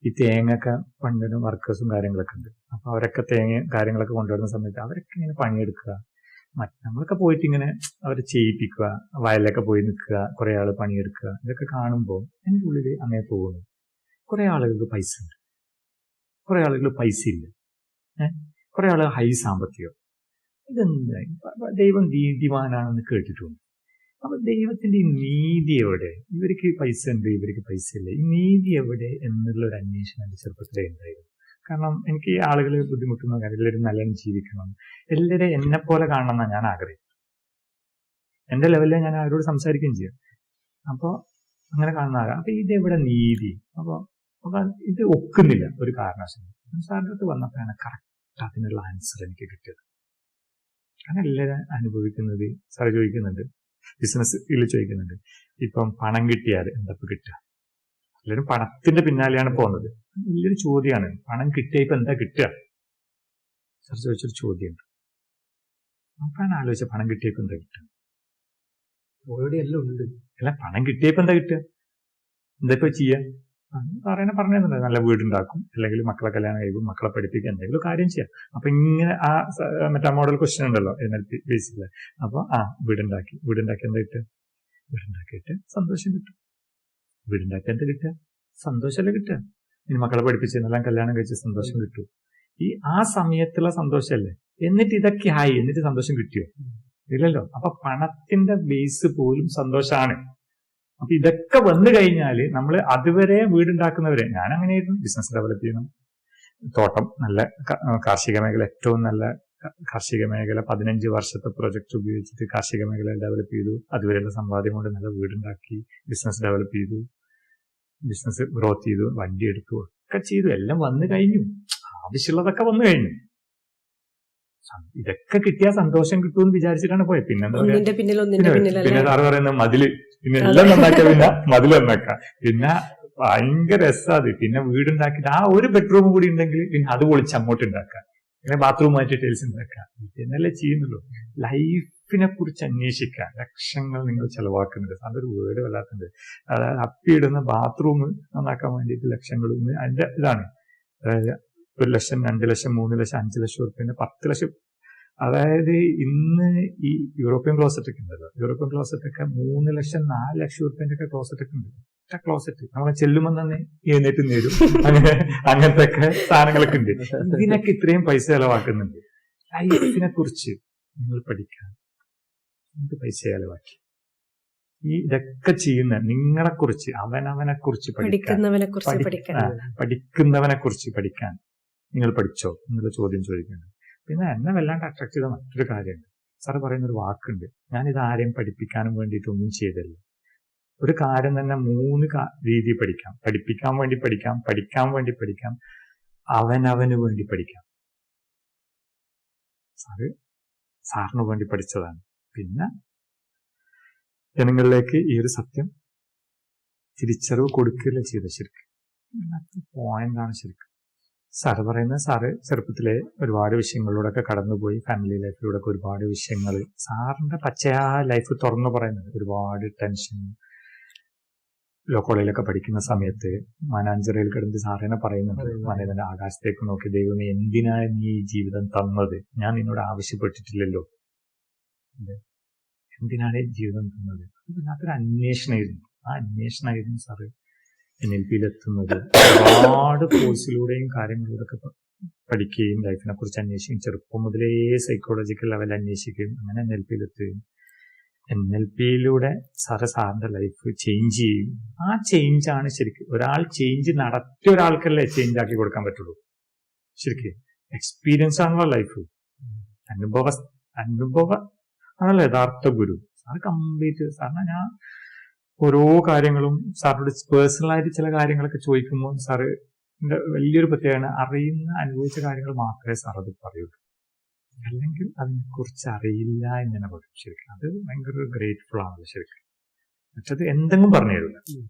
ഈ തേങ്ങൊക്കെ പണ്ടിന് വർക്കേഴ്സും കാര്യങ്ങളൊക്കെ ഉണ്ട്. അപ്പൊ അവരൊക്കെ തേങ്ങ കാര്യങ്ങളൊക്കെ കൊണ്ടുവരുന്ന സമയത്ത് അവരൊക്കെ ഇങ്ങനെ പണിയെടുക്കുക, നമ്മളൊക്കെ പോയിട്ട് ഇങ്ങനെ അവരെ ചെയ്യിപ്പിക്കുക, വയലിലൊക്കെ പോയി നിൽക്കുക, കുറെ ആള് പണിയെടുക്കുക. ഇതൊക്കെ കാണുമ്പോൾ എൻ്റെ ഉള്ളിൽ അങ്ങനെ തോന്നും, കുറെ ആളുകൾക്ക് പൈസ ഉണ്ട്, കുറെ ആളുകൾ പൈസ ഇല്ല, കുറെ ആളുകൾ ഹൈ സാമ്പത്തികം. ഇതെന്താ, ദൈവം നീതിമാനാണെന്ന് കേട്ടിട്ടുണ്ട്. അപ്പൊ ദൈവത്തിന്റെ ഈ നീതി എവിടെ? ഇവർക്ക് പൈസ ഉണ്ട്, ഇവർക്ക് പൈസ ഇല്ല, ഈ നീതി എവിടെ എന്നുള്ള ഒരു അന്വേഷണം എൻ്റെ ചെറുപ്പത്തിലേ ഉണ്ടായിരുന്നു. കാരണം എനിക്ക് ആളുകൾ ബുദ്ധിമുട്ടുന്ന കാര്യം, എല്ലാവരും നല്ലോണം ജീവിക്കണം, എല്ലാവരും എന്നെ പോലെ കാണണം എന്നാണ് ഞാൻ ആഗ്രഹിക്കുന്നത്. എന്റെ ലെവലിൽ ഞാൻ അവരോട് സംസാരിക്കുകയും ചെയ്യും. അപ്പോൾ അങ്ങനെ കാണുന്ന ആകാം. അപ്പൊ ഇതെവിടെ നീതി? അപ്പൊ ഇത് ഒക്കുന്നില്ല ഒരു കാരണവശാലും. സാറിൻ്റെ അടുത്ത് വന്നപ്പോഴാണ് കറക്റ്റ് അതിനുള്ള ആൻസർ എനിക്ക് കിട്ടിയത്. കാരണം എല്ലാവരും അനുഭവിക്കുന്നത്, സാറ് ചോദിക്കുന്നുണ്ട്, ബിസിനസ്സിൽ ചോദിക്കുന്നുണ്ട്, ഇപ്പം പണം കിട്ടിയാൽ എന്താ കിട്ടുക? എല്ലാവരും പണത്തിന്റെ പിന്നാലെയാണ് പോകുന്നത്. വലിയൊരു ചോദ്യമാണ്, പണം കിട്ടിയ ഇപ്പൊ എന്താ കിട്ടുക? സാർ ചോദിച്ചൊരു ചോദ്യമുണ്ട്. അപ്പോഴാണ് ആലോചിച്ച, പണം കിട്ടിയപ്പോ എന്താ കിട്ടുക? ഓൾറെഡി എല്ലാം ഉണ്ട്. അല്ല, പണം കിട്ടിയപ്പോ എന്താ കിട്ടുക? എന്താ ഇപ്പൊ ചെയ്യാ? പറഞ്ഞിരുന്നില്ല, നല്ല വീടുണ്ടാക്കും, അല്ലെങ്കിൽ മക്കളെ കല്യാണം കഴിക്കും, മക്കളെ പഠിപ്പിക്കുക, എന്തെങ്കിലും കാര്യം ചെയ്യാം. അപ്പൊ ഇങ്ങനെ ആ മറ്റേ മോഡൽ ക്വസ്റ്റ്യൻ ഉണ്ടല്ലോ NLP ബേസില്. അപ്പൊ വീടുണ്ടാക്കി എന്താ കിട്ടുക? വീടുണ്ടാക്കിയിട്ട് സന്തോഷം കിട്ടും. വീടുണ്ടാക്കി എന്താ കിട്ടുക? സന്തോഷമല്ലേ കിട്ടുക? ഇനി മക്കളെ പഠിപ്പിച്ച് എന്നെല്ലാം കല്യാണം കഴിച്ച് സന്തോഷം കിട്ടും. ആ സമയത്തുള്ള സന്തോഷമല്ലേ. എന്നിട്ട് ഇതൊക്കെ ആയി, എന്നിട്ട് സന്തോഷം കിട്ടിയോ? ഇല്ലല്ലോ. അപ്പൊ പണത്തിന്റെ ബേസ് പോലും സന്തോഷമാണ്. അപ്പൊ ഇതൊക്കെ വന്നു കഴിഞ്ഞാല് നമ്മൾ അതുവരെ വീടുണ്ടാക്കുന്നവരെ, ഞാൻ അങ്ങനെയായിരുന്നു, ബിസിനസ് ഡെവലപ്പ് ചെയ്യണം, തോട്ടം, നല്ല കാർഷിക മേഖല, ഏറ്റവും നല്ല കാർഷിക മേഖല, 15 വർഷത്തെ പ്രൊജക്ട് ഉപയോഗിച്ചിട്ട് കാർഷിക മേഖല ഡെവലപ്പ് ചെയ്തു. അതുവരെയുള്ള സമ്പാദ്യം കൊണ്ട് നല്ല വീടുണ്ടാക്കി, ബിസിനസ് ഡെവലപ്പ് ചെയ്തു, ബിസിനസ് ഗ്രോത്ത് ചെയ്തു, വണ്ടി എടുത്തു, ഒക്കെ ചെയ്തു. എല്ലാം വന്നു കഴിഞ്ഞു, ആവശ്യമുള്ളതൊക്കെ വന്നു കഴിഞ്ഞു. ഇതൊക്കെ കിട്ടിയാൽ സന്തോഷം കിട്ടുമെന്ന് വിചാരിച്ചിട്ടാണ് പോയത്. പിന്നെ എന്താ പറയാ, ഒന്നിന്റെ പിന്നിൽ ഒന്നിന്റെ പിന്നിലല്ലേ. പിന്നെ സാറ് പറയുന്നത് മതില്, പിന്നെ എല്ലാം നന്നാക്കാം, പിന്നെ മതിൽ നന്നാക്കാം. പിന്നെ ഭയങ്കര രസാത്. പിന്നെ വീടുണ്ടാക്കിയിട്ട് ആ ഒരു ബെഡ്റൂം കൂടി ഉണ്ടെങ്കിൽ പിന്നെ അത് പൊളിച്ച് അങ്ങോട്ട് ഉണ്ടാക്കാം, പിന്നെ ബാത്റൂമായിട്ട് ടൈൽസ് ഉണ്ടാക്കാം. ഇതെന്നല്ലേ ചെയ്യുന്നുള്ളൂ. ലൈഫിനെ കുറിച്ച് അന്വേഷിക്കുക. ലക്ഷങ്ങൾ നിങ്ങൾ ചെലവാക്കുന്നുണ്ട്, അതൊരു വേർഡ് വല്ലാത്തുണ്ട്. അതായത് അപ്പിയിടുന്ന ബാത്റൂം നന്നാക്കാൻ വേണ്ടിയിട്ട് ലക്ഷങ്ങൾ, അതിന്റെ ഇതാണ്. അതായത് 1 ലക്ഷം, 2 ലക്ഷം, 3 ലക്ഷം, 5 ലക്ഷം റുപ്യ, 10 ലക്ഷം. അതായത് ഇന്ന് ഈ യൂറോപ്യൻ ക്ലോസറ്റ് ഒക്കെ ഉണ്ടല്ലോ, യൂറോപ്യൻ ക്ലോസറ്റ് ഒക്കെ 3 ലക്ഷം, 4 ലക്ഷം റുപ്യന്റെ ഒക്കെ ക്ലോസറ്റ് ഒക്കെ ഉണ്ട്. ക്ലോസറ്റ് നമ്മളെ ചെല്ലുമ്പോൾ തന്നെ എഴുന്നേറ്റ് നേരും, അങ്ങനത്തെ ഒക്കെ സാധനങ്ങളൊക്കെ ഉണ്ട്. ഇതിനൊക്കെ ഇത്രയും പൈസ ചെലവാക്കുന്നുണ്ട്. ലൈഫിനെ കുറിച്ച് നിങ്ങൾ പഠിക്കാൻ എന്ത് പൈസ ചെലവാക്കി ഈ ഇതൊക്കെ ചെയ്യുന്ന നിങ്ങളെ കുറിച്ച്, അവനവനെ കുറിച്ച് പഠിക്കുന്നവനെ കുറിച്ച് പഠിക്കാൻ നിങ്ങൾ പഠിച്ചോ എന്നുള്ള ചോദ്യം ചോദിക്കുന്നുണ്ട്. പിന്നെ എന്നെ വല്ലാണ്ട് അട്രാക്ട് ചെയ്ത മറ്റൊരു കാര്യമുണ്ട്. സാറ് പറയുന്നൊരു വാക്കുണ്ട്, ഞാനിത് ആരെയും പഠിപ്പിക്കാനും വേണ്ടിയിട്ടൊന്നും ചെയ്തല്ല. ഒരു കാര്യം തന്നെ 3 രീതി പഠിക്കാം. പഠിപ്പിക്കാൻ വേണ്ടി പഠിക്കാം, പഠിക്കാൻ വേണ്ടി പഠിക്കാം, അവനവന് വേണ്ടി പഠിക്കാം. സാറിന് വേണ്ടി പഠിച്ചതാണ്. പിന്നെ ജനങ്ങളിലേക്ക് ഈ ഒരു സത്യം തിരിച്ചറിവ് കൊടുക്കുകയല്ല ചെയ്ത ശരിക്കും. പോയിന്റാണ് ശരിക്കും. സാറ് പറയുന്നത്, സാറ് ചെറുപ്പത്തിലെ ഒരുപാട് വിഷയങ്ങളിലൂടെയൊക്കെ കടന്നുപോയി, ഫാമിലി ലൈഫിലൂടെയൊക്കെ ഒരുപാട് വിഷയങ്ങൾ. സാറിന്റെ പച്ചയായ ലൈഫ് തുറന്നു പറയുന്നത് ഒരുപാട് ടെൻഷൻ. ലോ കോളേജിലൊക്കെ പഠിക്കുന്ന സമയത്ത് മാനാഞ്ചിറയിൽ കിടന്ന് സാറിനെ പറയുന്നുണ്ട്, മനേതന്റെ ആകാശത്തേക്ക് നോക്കി, ദൈവമേ എന്തിനാണ് നീ ഈ ജീവിതം തന്നത്, ഞാൻ നിന്നോട് ആവശ്യപ്പെട്ടിട്ടില്ലല്ലോ, എന്തിനാണ് ജീവിതം തന്നത്. അതിനകത്തൊരു അന്വേഷണമായിരുന്നു. ആ അന്വേഷണമായിരുന്നു സാറ് NLPയിൽ എത്തുന്നത്. ഒരുപാട് കോഴ്സിലൂടെയും കാര്യങ്ങളിലൂടെയൊക്കെ പഠിക്കുകയും ലൈഫിനെ കുറിച്ച് അന്വേഷിക്കുകയും ചെറുപ്പം മുതലേ സൈക്കോളജിക്കൽ ലെവൽ അന്വേഷിക്കുകയും അങ്ങനെ NLPയിൽ എത്തുകയും NLPയിലൂടെ സാറിന്റെ ലൈഫ് ചേഞ്ച് ചെയ്യും. ആ ചേഞ്ചാണ് ശരിക്കും ഒരാൾ ചേഞ്ച് നടത്തിയ ഒരാൾക്കല്ലേ ചേഞ്ച് ആക്കി കൊടുക്കാൻ പറ്റുള്ളൂ. ശരിക്കും എക്സ്പീരിയൻസ് ആണല്ലോ ലൈഫ്, അനുഭവ ആണല്ലോ യഥാർത്ഥ ഗുരു. സാറ് കംപ്ലീറ്റ് സാറിന് ഞാൻ ഓരോ കാര്യങ്ങളും സാറിനോട് പേഴ്സണലായിട്ട് ചില കാര്യങ്ങളൊക്കെ ചോദിക്കുമ്പോൾ സാറിന്റെ വലിയൊരു പ്രത്യേകത, അറിയുന്ന അനുഭവിച്ച കാര്യങ്ങൾ മാത്രമേ സാർ അത് പറയുള്ളൂ, അല്ലെങ്കിൽ അതിനെക്കുറിച്ച് അറിയില്ല എന്ന് തന്നെ പറയും. ശരിക്കും അത് ഭയങ്കര ഗ്രേറ്റ്ഫുൾ ആണല്ലോ ശരിക്കും. മറ്റത് എന്തെങ്കിലും പറഞ്ഞു തരില്ല,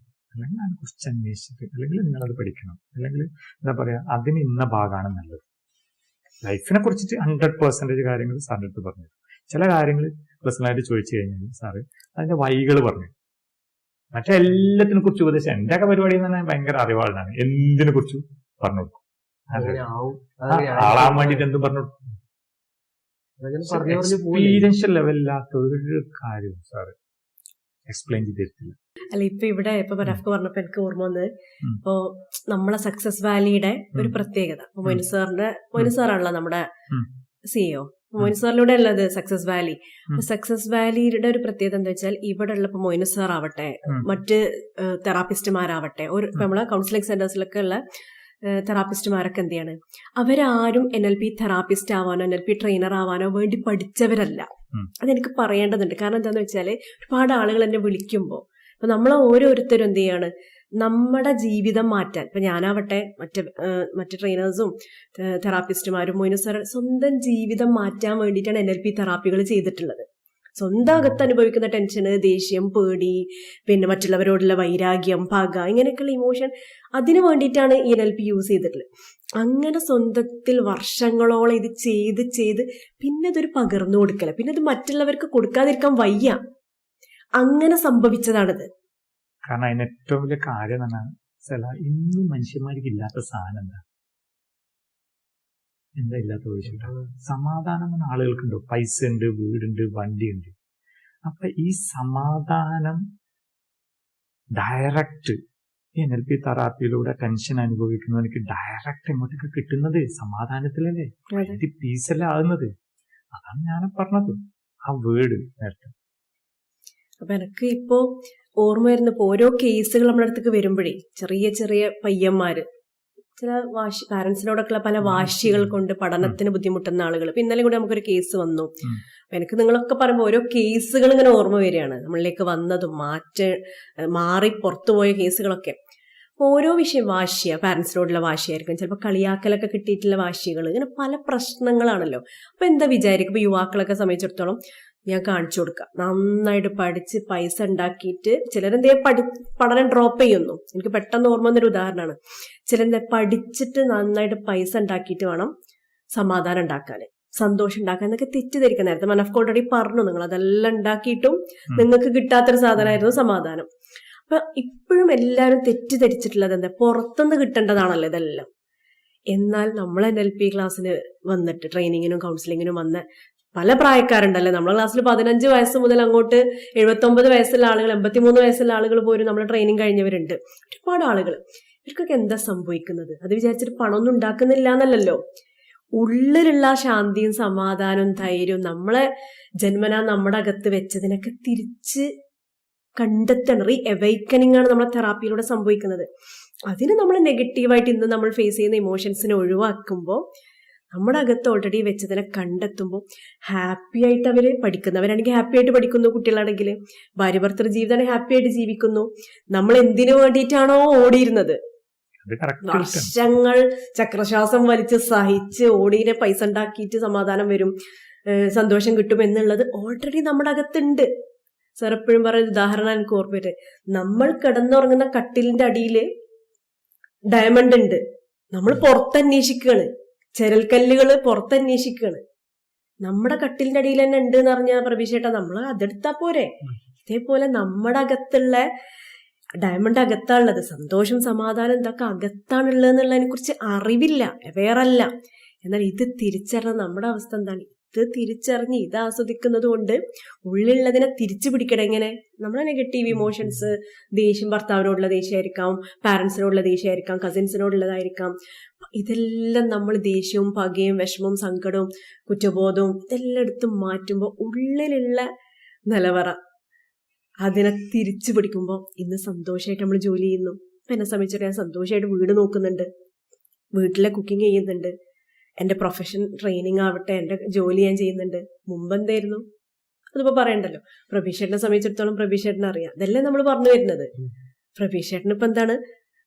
അല്ലെങ്കിൽ അതിനെക്കുറിച്ച് അന്വേഷിച്ചിട്ട്, അല്ലെങ്കിൽ നിങ്ങളത് പഠിക്കണം, അല്ലെങ്കിൽ എന്താ പറയാ, അതിന് ഇന്ന ഭാഗമാണ് നല്ലത്. ലൈഫിനെ കുറിച്ചിട്ട് 100% കാര്യങ്ങൾ സാറിൻ്റെ അടുത്ത് പറഞ്ഞു. ചില കാര്യങ്ങൾ പേഴ്സണലായിട്ട് ചോദിച്ചു കഴിഞ്ഞാൽ സാറ് അതിന്റെ വഴികൾ പറഞ്ഞു. മറ്റേ എല്ലാത്തിനെ കുറിച്ച് ഉപദേശം, എന്റെ ഒക്കെ പരിപാടി എന്ന് പറഞ്ഞാൽ ഭയങ്കര അറിവാളാണ്, എന്തിനെ കുറിച്ചും പറഞ്ഞു കൊടുക്കും. ആളാൻ വേണ്ടിട്ട് എന്തും പറഞ്ഞു കൊടുക്കും. എക്സ്പീരിയൻഷ്യൽ ലെവലില്ലാത്ത ഒരു കാര്യം സാറ് എക്സ്പ്ലെയിൻ ചെയ്തിട്ടില്ല. അല്ല, ഇപ്പൊ റഫ്ക്ക് പറഞ്ഞപ്പോ എനിക്ക് ഓർമ്മ വന്നത്, ഇപ്പോ നമ്മളെ സക്സസ് വാലിയുടെ ഒരു പ്രത്യേകത, മൊയ്നു സാറാണല്ലോ നമ്മുടെ CEO. മൊയ്നു സാറിലൂടെ ഉള്ളത് സക്സസ് വാലി. സക്സസ് വാലിയുടെ ഒരു പ്രത്യേകത എന്താ വെച്ചാൽ, ഇവിടെ ഉള്ള മൊയ്നു സാർ ആവട്ടെ, മറ്റ് തെറാപ്പിസ്റ്റുമാരാവട്ടെ, നമ്മളെ കൗൺസിലിംഗ് സെന്റേഴ്സിലൊക്കെ ഉള്ള തെറാപ്പിസ്റ്റുമാരൊക്കെ എന്ത് ചെയ്യാണ്, അവരാരും NLP തെറാപ്പിസ്റ്റ് ആവാനോ NLP ട്രെയിനർ ആവാനോ വേണ്ടി പഠിച്ചവരല്ല. അതെനിക്ക് പറയേണ്ടതുണ്ട്. കാരണം എന്താന്ന് വെച്ചാല് ഒരുപാട് ആളുകൾ എന്നെ വിളിക്കുമ്പോൾ അപ്പൊ നമ്മളെ ഓരോരുത്തരും എന്ത് ചെയ്യാണ്, നമ്മുടെ ജീവിതം മാറ്റാൻ, ഇപ്പൊ ഞാനാവട്ടെ മറ്റ് ട്രെയിനേഴ്സും തെറാപ്പിസ്റ്റുമാരും മൊയ്നു സാർ സ്വന്തം ജീവിതം മാറ്റാൻ വേണ്ടിയിട്ടാണ് NLP തെറാപ്പികൾ ചെയ്തിട്ടുള്ളത്. സ്വന്തം അകത്ത് അനുഭവിക്കുന്ന ടെൻഷന്, ദേഷ്യം, പേടി, പിന്നെ മറ്റുള്ളവരോടുള്ള വൈരാഗ്യം, പക, ഇങ്ങനെയൊക്കെയുള്ള ഇമോഷൻ, അതിനു വേണ്ടിയിട്ടാണ് ഈ NLP യൂസ് ചെയ്തിട്ടുള്ളത്. അങ്ങനെ സ്വന്തത്തിൽ വർഷങ്ങളോളം ഇത് ചെയ്ത് പിന്നെ ഇതൊരു പകർന്നു കൊടുക്കല, പിന്നെ ഇത് മറ്റുള്ളവർക്ക് കൊടുക്കാതിരിക്കാൻ വയ്യ, അങ്ങനെ സംഭവിച്ചതാണിത്. കാരണം അതിന് ഏറ്റവും വലിയ കാര്യം എന്നാണ്, ഇന്നും മനുഷ്യന്മാർക്ക് ഇല്ലാത്ത സാധനം എന്താ ഇല്ലാത്ത ചോദിച്ചിട്ടാണ് സമാധാനം എന്ന ആളുകൾക്കുണ്ടോ? പൈസ ഉണ്ട്, വീടുണ്ട്, വണ്ടിയുണ്ട്. അപ്പൊ ഈ സമാധാനം ഡയറക്റ്റ് ഈ NLP തെറാപ്പിയിലൂടെ ടെൻഷൻ അനുഭവിക്കുന്നവർക്ക് ഡയറക്റ്റ് എങ്ങോട്ടൊക്കെ കിട്ടുന്നത് സമാധാനത്തിലല്ലേ, പീസല്ലേ ആകുന്നത്. അതാണ് ഞാൻ പറഞ്ഞത്, ആ വേർഡ് നേരത്തെ. അപ്പൊ എനിക്ക് ഇപ്പോ ഓർമ്മ വരുന്നപ്പോ ഓരോ കേസുകൾ നമ്മുടെ അടുത്തേക്ക് വരുമ്പോഴേ, ചെറിയ പയ്യന്മാര്, ചില പാരന്റ്സിനോടൊക്കെയുള്ള പല വാശികൾ കൊണ്ട് പഠനത്തിന് ബുദ്ധിമുട്ടുന്ന ആളുകൾ. ഇപ്പൊ ഇന്നലെ കൂടി നമുക്കൊരു കേസ് വന്നു. അപ്പൊ എനിക്ക് നിങ്ങളൊക്കെ പറയുമ്പോൾ ഓരോ കേസുകൾ ഇങ്ങനെ ഓർമ്മ വരികയാണ്, നമ്മളിലേക്ക് വന്നതും മാറി പുറത്തുപോയ കേസുകളൊക്കെ. ഓരോ വിഷയം വാശിയ, പാരന്റ്സിനോടുള്ള വാശിയായിരിക്കും, ചിലപ്പോൾ കളിയാക്കലൊക്കെ കിട്ടിയിട്ടുള്ള വാശികൾ, ഇങ്ങനെ പല പ്രശ്നങ്ങളാണല്ലോ. അപ്പൊ എന്താ വിചാരിക്കും, ഇപ്പൊ യുവാക്കളൊക്കെ സംബന്ധിച്ചിടത്തോളം ഞാൻ കാണിച്ചു കൊടുക്കാം, നന്നായിട്ട് പഠിച്ച് പൈസ ഉണ്ടാക്കിയിട്ട്, ചിലരെന്തേ പഠനം ഡ്രോപ്പ് ചെയ്യുന്നു. എനിക്ക് പെട്ടെന്ന് ഓർമ്മ വന്നൊരു ഉദാഹരണമാണ്. ചിലരെന്താ പഠിച്ചിട്ട് നന്നായിട്ട് പൈസ ഉണ്ടാക്കിയിട്ട് വേണം സമാധാനം ഉണ്ടാക്കാൻ, സന്തോഷം ഉണ്ടാക്കാൻ എന്നൊക്കെ തെറ്റിദ്ധരിക്കാൻ. നേരത്തെ മനഫ് ഓൾറെഡി പറഞ്ഞു, നിങ്ങൾ അതെല്ലാം ഉണ്ടാക്കിയിട്ടും നിങ്ങൾക്ക് കിട്ടാത്തൊരു സാധനമായിരുന്നു സമാധാനം. അപ്പൊ ഇപ്പോഴും എല്ലാവരും തെറ്റിദ്ധരിച്ചിട്ടുള്ളത് എന്താ, പുറത്തുനിന്ന് കിട്ടേണ്ടതാണല്ലോ ഇതെല്ലാം. എന്നാൽ നമ്മൾ NLP ക്ലാസ്സിന് വന്നിട്ട് ട്രെയിനിങ്ങിനും കൗൺസിലിങ്ങിനും വന്ന പല പ്രായക്കാരുണ്ടല്ലേ. നമ്മളെ ക്ലാസ്സിൽ 15 വയസ്സ് മുതൽ അങ്ങോട്ട് 79 വയസ്സുള്ള ആളുകൾ, 83 വയസ്സുള്ള ആളുകൾ പോലും നമ്മൾ ട്രെയിനിങ് കഴിഞ്ഞവരുണ്ട്. ഒരുപാട് ആളുകൾ. ഇവർക്കൊക്കെ എന്താ സംഭവിക്കുന്നത്? അത് വിചാരിച്ചിട്ട് പണമൊന്നും ഉണ്ടാക്കുന്നില്ല എന്നല്ലല്ലോ. ഉള്ളിലുള്ള ശാന്തിയും സമാധാനവും ധൈര്യവും നമ്മളെ ജന്മനാ നമ്മുടെ അകത്ത് വെച്ചതിനൊക്കെ തിരിച്ച് കണ്ടെത്തണം. അവൈക്കനിങ് ആണ് നമ്മളെ തെറാപ്പിയിലൂടെ സംഭവിക്കുന്നത്. അതിന് നമ്മൾ നെഗറ്റീവായിട്ട് ഇന്ന് നമ്മൾ ഫേസ് ചെയ്യുന്ന ഇമോഷൻസിനെ ഒഴിവാക്കുമ്പോൾ, നമ്മുടെ അകത്ത് ഓൾറെഡി വെച്ചതിനെ കണ്ടെത്തുമ്പോൾ ഹാപ്പി ആയിട്ട് അവര് പഠിക്കുന്നവരാണെങ്കിൽ ഹാപ്പി ആയിട്ട് പഠിക്കുന്നു, കുട്ടികളാണെങ്കിൽ ഭാര്യ ഭർത്തൃ ജീവിതമാണ് ഹാപ്പി ആയിട്ട് ജീവിക്കുന്നു. നമ്മൾ എന്തിനു വേണ്ടിയിട്ടാണോ ഓടിയിരുന്നത്, വർഷങ്ങൾ ചക്രശ്വാസം വലിച്ച് സഹിച്ച് ഓടിനെ പൈസ ഉണ്ടാക്കിയിട്ട് സമാധാനം വരും, സന്തോഷം കിട്ടും എന്നുള്ളത് ഓൾറെഡി നമ്മുടെ അകത്തുണ്ട്. സാർ എപ്പോഴും പറയുന്ന ഉദാഹരണം എനിക്ക് ഓർമ്മ, നമ്മൾ കിടന്നുറങ്ങുന്ന കട്ടിലിന്റെ അടിയില് ഡയമണ്ട് ഉണ്ട്, നമ്മൾ പുറത്തന്വേഷിക്കുകയാണ്, ചെരൽക്കല്ലുകള് പുറത്തന്വേഷിക്കുകയാണ്. നമ്മുടെ കട്ടിലിന്റെ അടിയിൽ തന്നെ ഉണ്ട് എന്ന് പറഞ്ഞാൽ പ്രഭീഷേട്ടാ നമ്മൾ അതെടുത്താ പോരെ. ഇതേപോലെ നമ്മുടെ അകത്തുള്ള ഡയമണ്ട് അകത്താണുള്ളത്, സന്തോഷം സമാധാനം ഇതൊക്കെ അകത്താണുള്ളത് എന്നുള്ളതിനെ കുറിച്ച് അറിവില്ല, അവെയറല്ല. എന്നാൽ ഇത് തിരിച്ചറിഞ്ഞ നമ്മുടെ അവസ്ഥ എന്താണ്, ഇത് തിരിച്ചറിഞ്ഞ് ഇത് ആസ്വദിക്കുന്നത് കൊണ്ട് ഉള്ളിലുള്ളതിനെ തിരിച്ചു പിടിക്കണം. എങ്ങനെ, നമ്മളെ നെഗറ്റീവ് ഇമോഷൻസ്, ദേഷ്യം, ഭർത്താവിനോടുള്ള ദേഷ്യമായിരിക്കാം, പാരന്റ്സിനോടുള്ള ദേഷ്യമായിരിക്കാം, കസിൻസിനോടുള്ളതായിരിക്കാം. ഇതെല്ലാം നമ്മൾ ദേഷ്യവും പകയും വിഷമവും സങ്കടവും കുറ്റബോധവും ഇതെല്ലാം എടുത്ത് മാറ്റുമ്പോൾ ഉള്ളിലുള്ള നിലവറ അതിനെ തിരിച്ചു പിടിക്കുമ്പോൾ ഇന്ന് സന്തോഷമായിട്ട് നമ്മൾ ജോലി ചെയ്യുന്നു. ഇപ്പം എന്നെ സംബന്ധിച്ചിട്ട് ഞാൻ സന്തോഷമായിട്ട് വീട് നോക്കുന്നുണ്ട്, വീട്ടിലെ കുക്കിംഗ് ചെയ്യുന്നുണ്ട്, എൻ്റെ പ്രൊഫഷൻ ട്രെയിനിങ് ആവട്ടെ, എൻ്റെ ജോലി ഞാൻ ചെയ്യുന്നുണ്ട്. മുമ്പ് എന്തായിരുന്നു അതിപ്പോൾ പറയണ്ടല്ലോ. പ്രഭീഷേട്ടനെ സംബന്ധിച്ചിടത്തോളം പ്രഭീഷേട്ടനെ അറിയാം, ഇതെല്ലാം നമ്മൾ പറഞ്ഞു വരുന്നത്. പ്രഭീഷേട്ടൻ ഇപ്പം എന്താണ്,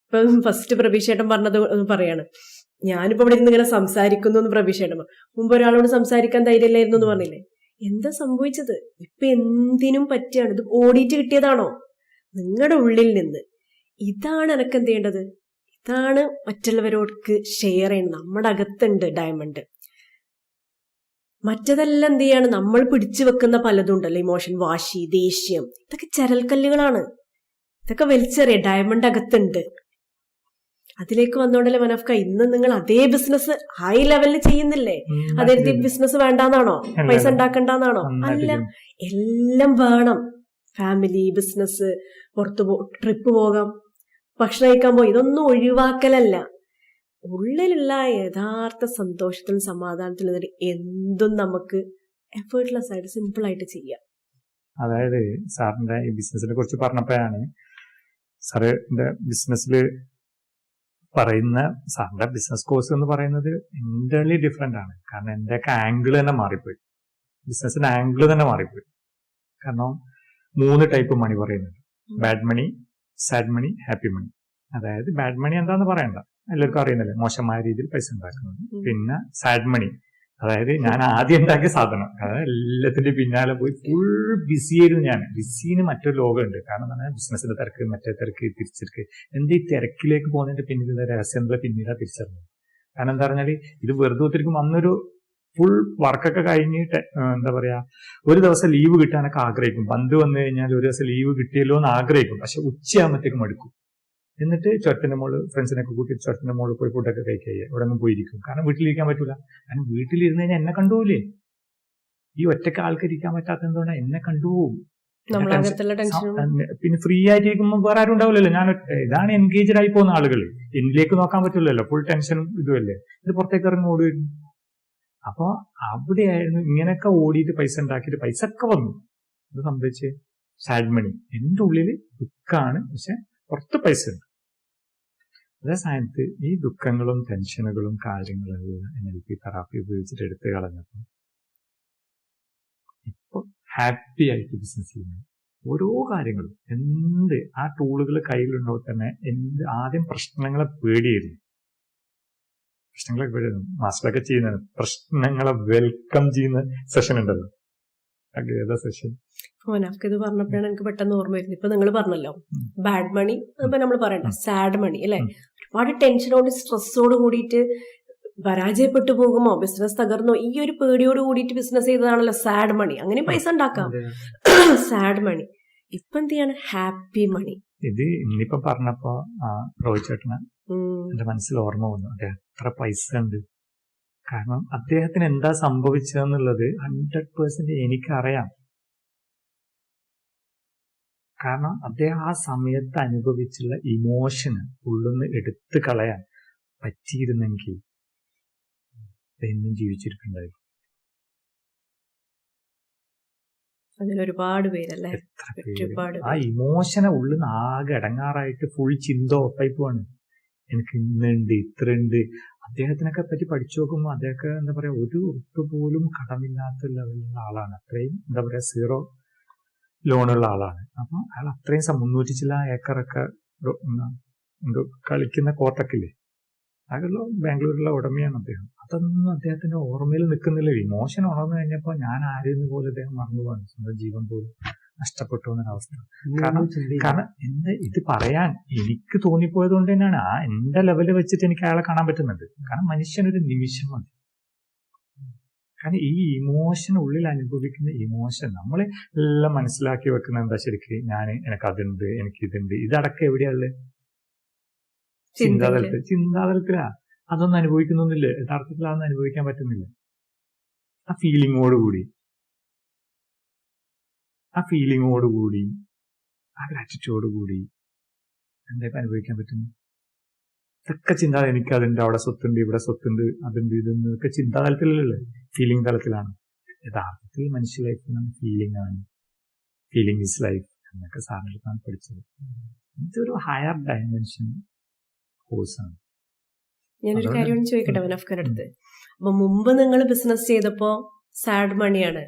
ഇപ്പം ഫസ്റ്റ് പ്രഭീഷേട്ടൻ പറഞ്ഞത് പറയാണ്, ഞാനിപ്പോൾ ഇവിടെ ഇരുന്ന് ഇങ്ങനെ സംസാരിക്കുന്നു എന്ന് പ്രഭീഷേട്ടൻ. മുമ്പ് ഒരാളോട് സംസാരിക്കാൻ ധൈര്യമില്ലായിരുന്നു എന്ന് പറഞ്ഞില്ലേ. എന്താ സംഭവിച്ചത്? ഇപ്പൊ എന്തിനും പറ്റിയാണ്. ഇത് ഓടിയിട്ട് കിട്ടിയതാണോ? നിങ്ങളുടെ ഉള്ളിൽ നിന്ന്. ഇതാണ് എനക്ക് എന്ത് ചെയ്യേണ്ടത്, ഇതാണ് മറ്റുള്ളവരോർക്ക് ഷെയർ ചെയ്യണം. നമ്മുടെ അകത്തുണ്ട് ഡയമണ്ട്. മറ്റതെല്ലാം എന്ത് ചെയ്യാണ്, നമ്മൾ പിടിച്ചു വെക്കുന്ന പലതും ഉണ്ടല്ലോ, ഇമോഷൻ, വാശി, ദേഷ്യം, ഇതൊക്കെ ചരൽക്കല്ലുകളാണ്. ഇതൊക്കെ വലിച്ചെറിയ, ഡയമണ്ട് അകത്തുണ്ട്. അതിലേക്ക് വന്നോണ്ടല്ലേ മനഫ്ക ഇന്ന് നിങ്ങൾ അതേ ബിസിനസ് ഹൈ ലെവലിൽ ചെയ്യുന്നില്ലേ? അതേ ബിസിനസ് വേണ്ടാന്നാണോ, പൈസ ഉണ്ടാക്കണ്ടെന്നാണോ? അല്ല, എല്ലാം വേണം. ഫാമിലി, ബിസിനസ്, പുറത്തു ട്രിപ്പ് പോകാം, ഭക്ഷണം കഴിക്കാൻ പോയി, ഇതൊന്നും ഒഴിവാക്കലല്ല. ഉള്ളിലുള്ള യഥാർത്ഥ സന്തോഷത്തിലും സമാധാനത്തിലും എന്തും നമുക്ക് എഫേർട്ട്ലെസ് ആയിട്ട് സിമ്പിൾ ആയിട്ട് ചെയ്യാം. അതായത് സാറിന്റെ ഈ ബിസിനസിനെ കുറിച്ച് പറഞ്ഞപ്പോഴാണ് സാറിന്റെ ബിസിനസ്സിൽ പറയുന്ന സാറിന്റെ ബിസിനസ് കോഴ്സ് എന്ന് പറയുന്നത് എൻ്റർലി ഡിഫറെന്റ് ആണ്. കാരണം എന്റെയൊക്കെ ആംഗിൾ തന്നെ മാറിപ്പോയി, ബിസിനസിന്റെ ആംഗിൾ തന്നെ മാറിപ്പോയി. കാരണം 3 ടൈപ്പ് മണി പറയുന്നുണ്ട്: ബാഡ് മണി, സാഡ് മണി, ഹാപ്പി മണി. അതായത് ബാഡ് മണി എന്താന്ന് പറയണ്ട, എല്ലാവർക്കും അറിയുന്നില്ലേ, മോശമായ രീതിയിൽ പൈസ ഉണ്ടാക്കുന്നത്. പിന്നെ സാഡ് മണി, അതായത് ഞാൻ ആദ്യം ഉണ്ടാക്കിയ സാധനം, അതായത് എല്ലാത്തിന്റെ പിന്നാലെ പോയി ഫുൾ ബിസി ആയിരുന്നു. ഞാൻ ബിസിന് മറ്റൊരു ലോകമുണ്ട്. കാരണം എന്താ, ബിസിനസിന്റെ തിരക്ക്, മറ്റേ തിരക്ക്, തിരിച്ചിരിക്ക്. എന്ത് ഈ തിരക്കിലേക്ക് പോകുന്നതിന്റെ പിന്നിൽ രഹസ്യം എന്താ പിന്നീടാ തിരിച്ചറിഞ്ഞത്. കാരണം എന്താ പറഞ്ഞാല് ഇത് വെറുതെ ഒത്തിരിക്കും അന്നൊരു ഫുൾ വർക്കൊക്കെ കഴിഞ്ഞിട്ട് എന്താ പറയാ, ഒരു ദിവസം ലീവ് കിട്ടാനൊക്കെ ആഗ്രഹിക്കും. പന്ത് വന്നു കഴിഞ്ഞാൽ ഒരു ദിവസം ലീവ് കിട്ടിയല്ലോ എന്ന് ആഗ്രഹിക്കും. പക്ഷെ ഉച്ചയാകുമ്പോഴത്തേക്കും മടുക്കും. എന്നിട്ട് ചുരത്തിന്റെ മുകളിൽ ഫ്രണ്ട്സിനൊക്കെ കൂട്ടി ചുരത്തിന്റെ മുകളിൽ പോയി ഫുഡൊക്കെ കഴിക്കുക, ഇവിടെ ഒന്നും പോയിരിക്കും. കാരണം വീട്ടിലിരിക്കാൻ പറ്റൂല. കാരണം വീട്ടിലിരുന്ന് കഴിഞ്ഞാൽ എന്നെ കണ്ടുപോകില്ലേ. ഈ ഒറ്റയ്ക്ക് ആൾക്കാരിക്കാൻ പറ്റാത്ത എന്തുകൊണ്ടാണ്, എന്നെ കണ്ടുപോകും. പിന്നെ ഫ്രീ ആയിട്ടിരിക്കുമ്പോൾ വേറെ ആരും ഉണ്ടാവില്ലല്ലോ. ഇതാണ് എൻഗേജ്ഡ് ആയി പോകുന്ന ആളുകൾ. എന്നിലേക്ക് നോക്കാൻ പറ്റില്ലല്ലോ, ഫുൾ ടെൻഷനും ഇതുമല്ലേ. ഇത് പുറത്തേക്ക് ഇറങ്ങി ഓടുമായിരുന്നു. അപ്പൊ അവിടെയായിരുന്നു ഇങ്ങനെയൊക്കെ ഓടിയിട്ട് പൈസ ഉണ്ടാക്കിയിട്ട് പൈസ ഒക്കെ വന്നു. ഇത് സംഭവിച്ച് സാഡ് മണി. എന്റെ ഉള്ളിൽ ദുഃഖമാണ്, പക്ഷെ പുറത്ത് പൈസ ഉണ്ട്. അതേ സ്ഥാനത്ത് ഈ ദുഃഖങ്ങളും ടെൻഷനുകളും കാര്യങ്ങളെല്ലാം NLP തെറാപ്പി ഉപയോഗിച്ചിട്ട് എടുത്തു കളഞ്ഞപ്പോൾ ഇപ്പൊ ഹാപ്പി ആയിട്ട് ബിസിനസ് ചെയ്യുന്നു. ഓരോ കാര്യങ്ങളും എന്ത് ആ ടൂളുകൾ കയ്യിലുണ്ടാവും തന്നെ ആദ്യം പ്രശ്നങ്ങളെ പേടിയായിരുന്നു. പ്രശ്നങ്ങളെ പേടിയായിരുന്നു. മാസ്റ്ററൊക്കെ ചെയ്യുന്നത് പ്രശ്നങ്ങളെ വെൽക്കം ചെയ്യുന്ന സെഷൻ ഉണ്ടല്ലോ, ഏതാ സെഷൻ? ഇത് പറഞ്ഞപ്പോഴാണ് എനിക്ക് പെട്ടെന്ന് ഓർമ്മ വരുന്നത്. ഇപ്പൊ നിങ്ങൾ പറഞ്ഞല്ലോ ബാഡ് മണി, അതിപ്പോ നമ്മൾ പറയണ്ട സാഡ് മണി അല്ലെ. ഒരുപാട് ടെൻഷനോട് സ്ട്രെസ്സോട് കൂടിയിട്ട് പരാജയപ്പെട്ടു പോകുമോ, ബിസിനസ് തകർന്നോ, ഈ ഒരു പേടിയോട് കൂടിയിട്ട് ബിസിനസ് ചെയ്തതാണല്ലോ സാഡ് മണി. അങ്ങനെ പൈസ ഉണ്ടാക്കാം, സാഡ് മണി. ഇപ്പൊ എന്ത് ചെയ്യാണ്, ഹാപ്പി മണി. ഇത് ഇന്നിപ്പോ പറഞ്ഞപ്പോ റോയ് ചേട്ടന് എന്റെ മനസ്സിൽ ഓർമ്മ വന്നു, അദ്ദേഹം എത്ര പൈസ ഉണ്ട്. കാരണം അദ്ദേഹത്തിന് എന്താ സംഭവിച്ചതെന്നുള്ളത് 100% എനിക്കറിയാം. കാരണം അദ്ദേഹം ആ സമയത്ത് അനുഭവിച്ചുള്ള ഇമോഷന് ഉള്ളിന്ന് എടുത്തു കളയാൻ പറ്റിയിരുന്നെങ്കിൽ എന്നും ജീവിച്ചിരിക്കുന്നുണ്ടായിരുന്നു. അതിലൊരുപാട് പേരല്ലേ, ആ ഇമോഷനെ ഉള്ളിൽ നിന്ന് ആകെ ഇടങ്ങാറായിട്ട് ഫുൾ ചിന്ത ഓഫായി പോവാണ്. എനിക്ക് ഇന്നുണ്ട് ഇത്ര ഉണ്ട്. അദ്ദേഹത്തിനൊക്കെ പറ്റി പഠിച്ചു നോക്കുമ്പോൾ അദ്ദേഹമൊക്കെ എന്താ പറയാ, ഒരു ഒട്ടു പോലും കടമില്ലാത്ത ലെവലിലുള്ള ആളാണ്. അത്രയും എന്താ പറയാ, 0 ലോണുള്ള ആളാണ്. അപ്പൊ അയാൾ അത്രയും 300 ചില ഏക്കറൊക്കെ കളിക്കുന്ന കോട്ടൊക്കെ ഇല്ലേ, അതെല്ലോ ബാംഗ്ലൂരിലുള്ള ഉടമയാണ് അദ്ദേഹം. അതൊന്നും അദ്ദേഹത്തിന്റെ ഓർമ്മയിൽ നിൽക്കുന്നില്ല. ഇമോഷൻ ഉണർന്നു കഴിഞ്ഞപ്പോ ഞാൻ ആരെന്ന് പോലും അദ്ദേഹം മറന്നുപോകാണ്. സ്വന്തം ജീവൻ പോലും നഷ്ടപ്പെട്ടു എന്നൊരവസ്ഥ. കാരണം എന്താ ഇത് പറയാൻ എനിക്ക് തോന്നിപ്പോയത് കൊണ്ട് തന്നെയാണ്. ആ എന്റെ ലെവല് വെച്ചിട്ട് എനിക്ക് അയാളെ കാണാൻ പറ്റുന്നുണ്ട്. കാരണം മനുഷ്യനൊരു നിമിഷം മതി. കാരണം ഈ ഇമോഷൻ ഉള്ളിൽ അനുഭവിക്കുന്ന ഇമോഷൻ നമ്മൾ എല്ലാം മനസ്സിലാക്കി വെക്കുന്ന എന്താ, ശരിക്ക് എനിക്ക് അതുണ്ട്, എനിക്ക് ഇതുണ്ട്, ഇതടക്കം എവിടെയുള്ളത്? ചിന്താതലത്തിലാ. അതൊന്നും അനുഭവിക്കുന്നൊന്നുമില്ല. യഥാർത്ഥത്തിൽ അതൊന്നും അനുഭവിക്കാൻ പറ്റുന്നില്ല. ആ ഫീലിങ്ങോടുകൂടി ആ ഗ്രാറ്റിറ്റ്യൂഡോടുകൂടി എന്താ അനുഭവിക്കാൻ പറ്റുന്നു? ഇതൊക്കെ ചിന്ത, എനിക്ക് അതുണ്ട്, അവിടെ സ്വത്തുണ്ട്, ഇവിടെ സ്വത്തുണ്ട്, അതുണ്ട്, ഇതൊക്കെ ചിന്താതലത്തിലല്ലേ, ഫീലിംഗ് തലത്തിലാണ്. യഥാർത്ഥത്തിൽ മനുഷ്യ ലൈഫ് ഫീലിംഗ് ആണ്. ഫീലിംഗ് ഇസ് ലൈഫ് എന്നൊക്കെ സാറിന് പഠിച്ചത്. ഇതൊരു ഹയർ ഡയമെൻഷൻ കോഴ്സാണ്. ഞാനൊരു കാര്യം ചോദിക്കട്ടെ മനഫ്ഖാന്റെ അടുത്ത്. അപ്പൊ മുമ്പ് നിങ്ങൾ ബിസിനസ് ചെയ്തപ്പോ സാഡ് മണിയാണ്.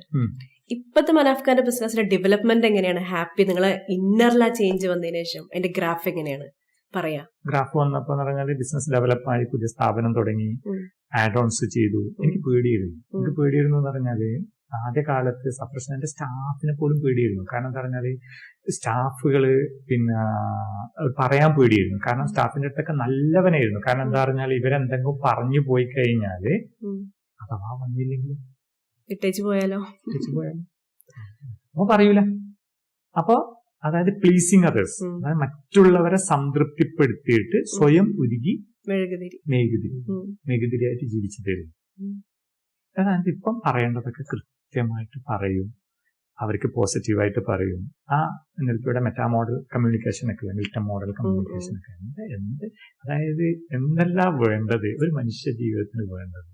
ഇപ്പത്തെ മനഫ്ഖാന്റെ ബിസിനസിന്റെ ഡെവലപ്മെന്റ് എങ്ങനെയാണ്? ഹാപ്പി, നിങ്ങളെ ഇന്നറിലാ ചേഞ്ച് വന്നതിന് ശേഷം അതിന്റെ ഗ്രാഫ് എങ്ങനെയാണ് പറയാ? ഗ്രാഫ് വന്നപ്പോ എന്ന് പറഞ്ഞാൽ ബിസിനസ് ഡെവലപ്പായി, പുതിയ സ്ഥാപനം തുടങ്ങി, ആഡ് ഓൺസ് ചെയ്തു. എനിക്ക് പേടിയായിരുന്നു എന്ന് പറഞ്ഞാല് ആദ്യ കാലത്ത് സപ്രഷൻ, എന്റെ സ്റ്റാഫിനെ പോലും പേടിയായിരുന്നു. കാരണം എന്താ പറഞ്ഞാല് സ്റ്റാഫുകള് പിന്നെ പറയാൻ പേടിയായിരുന്നു. കാരണം സ്റ്റാഫിന്റെ അടുത്തൊക്കെ നല്ലവനായിരുന്നു. കാരണം എന്താ പറഞ്ഞാൽ ഇവരെന്തെങ്കിലും പറഞ്ഞു പോയി കഴിഞ്ഞാല് അഥവാ വന്നില്ലെങ്കിൽ ഇട്ടേച്ച് പോയാലോ അപ്പൊ പറയൂല. അപ്പൊ അതായത് പ്ലീസിങ് അതേഴ്സ്, അതായത് മറ്റുള്ളവരെ സംതൃപ്തിപ്പെടുത്തിയിട്ട് സ്വയം ഉരുകി മെഴുകുതിരിയായിട്ട് ജീവിച്ചു തരും. അതായത് ഇപ്പം പറയേണ്ടതൊക്കെ കൃത്യമായിട്ട് പറയും, അവർക്ക് പോസിറ്റീവായിട്ട് പറയും. ആ നിൽപ്പിയുടെ മെറ്റാ മോഡൽ കമ്മ്യൂണിക്കേഷൻ ഒക്കെ, മിൽട്ടൺ മോഡൽ കമ്മ്യൂണിക്കേഷൻ ഒക്കെ അതായത് എന്തെല്ലാം വേണ്ടത് ഒരു മനുഷ്യ ജീവിതത്തിന് വേണ്ടത്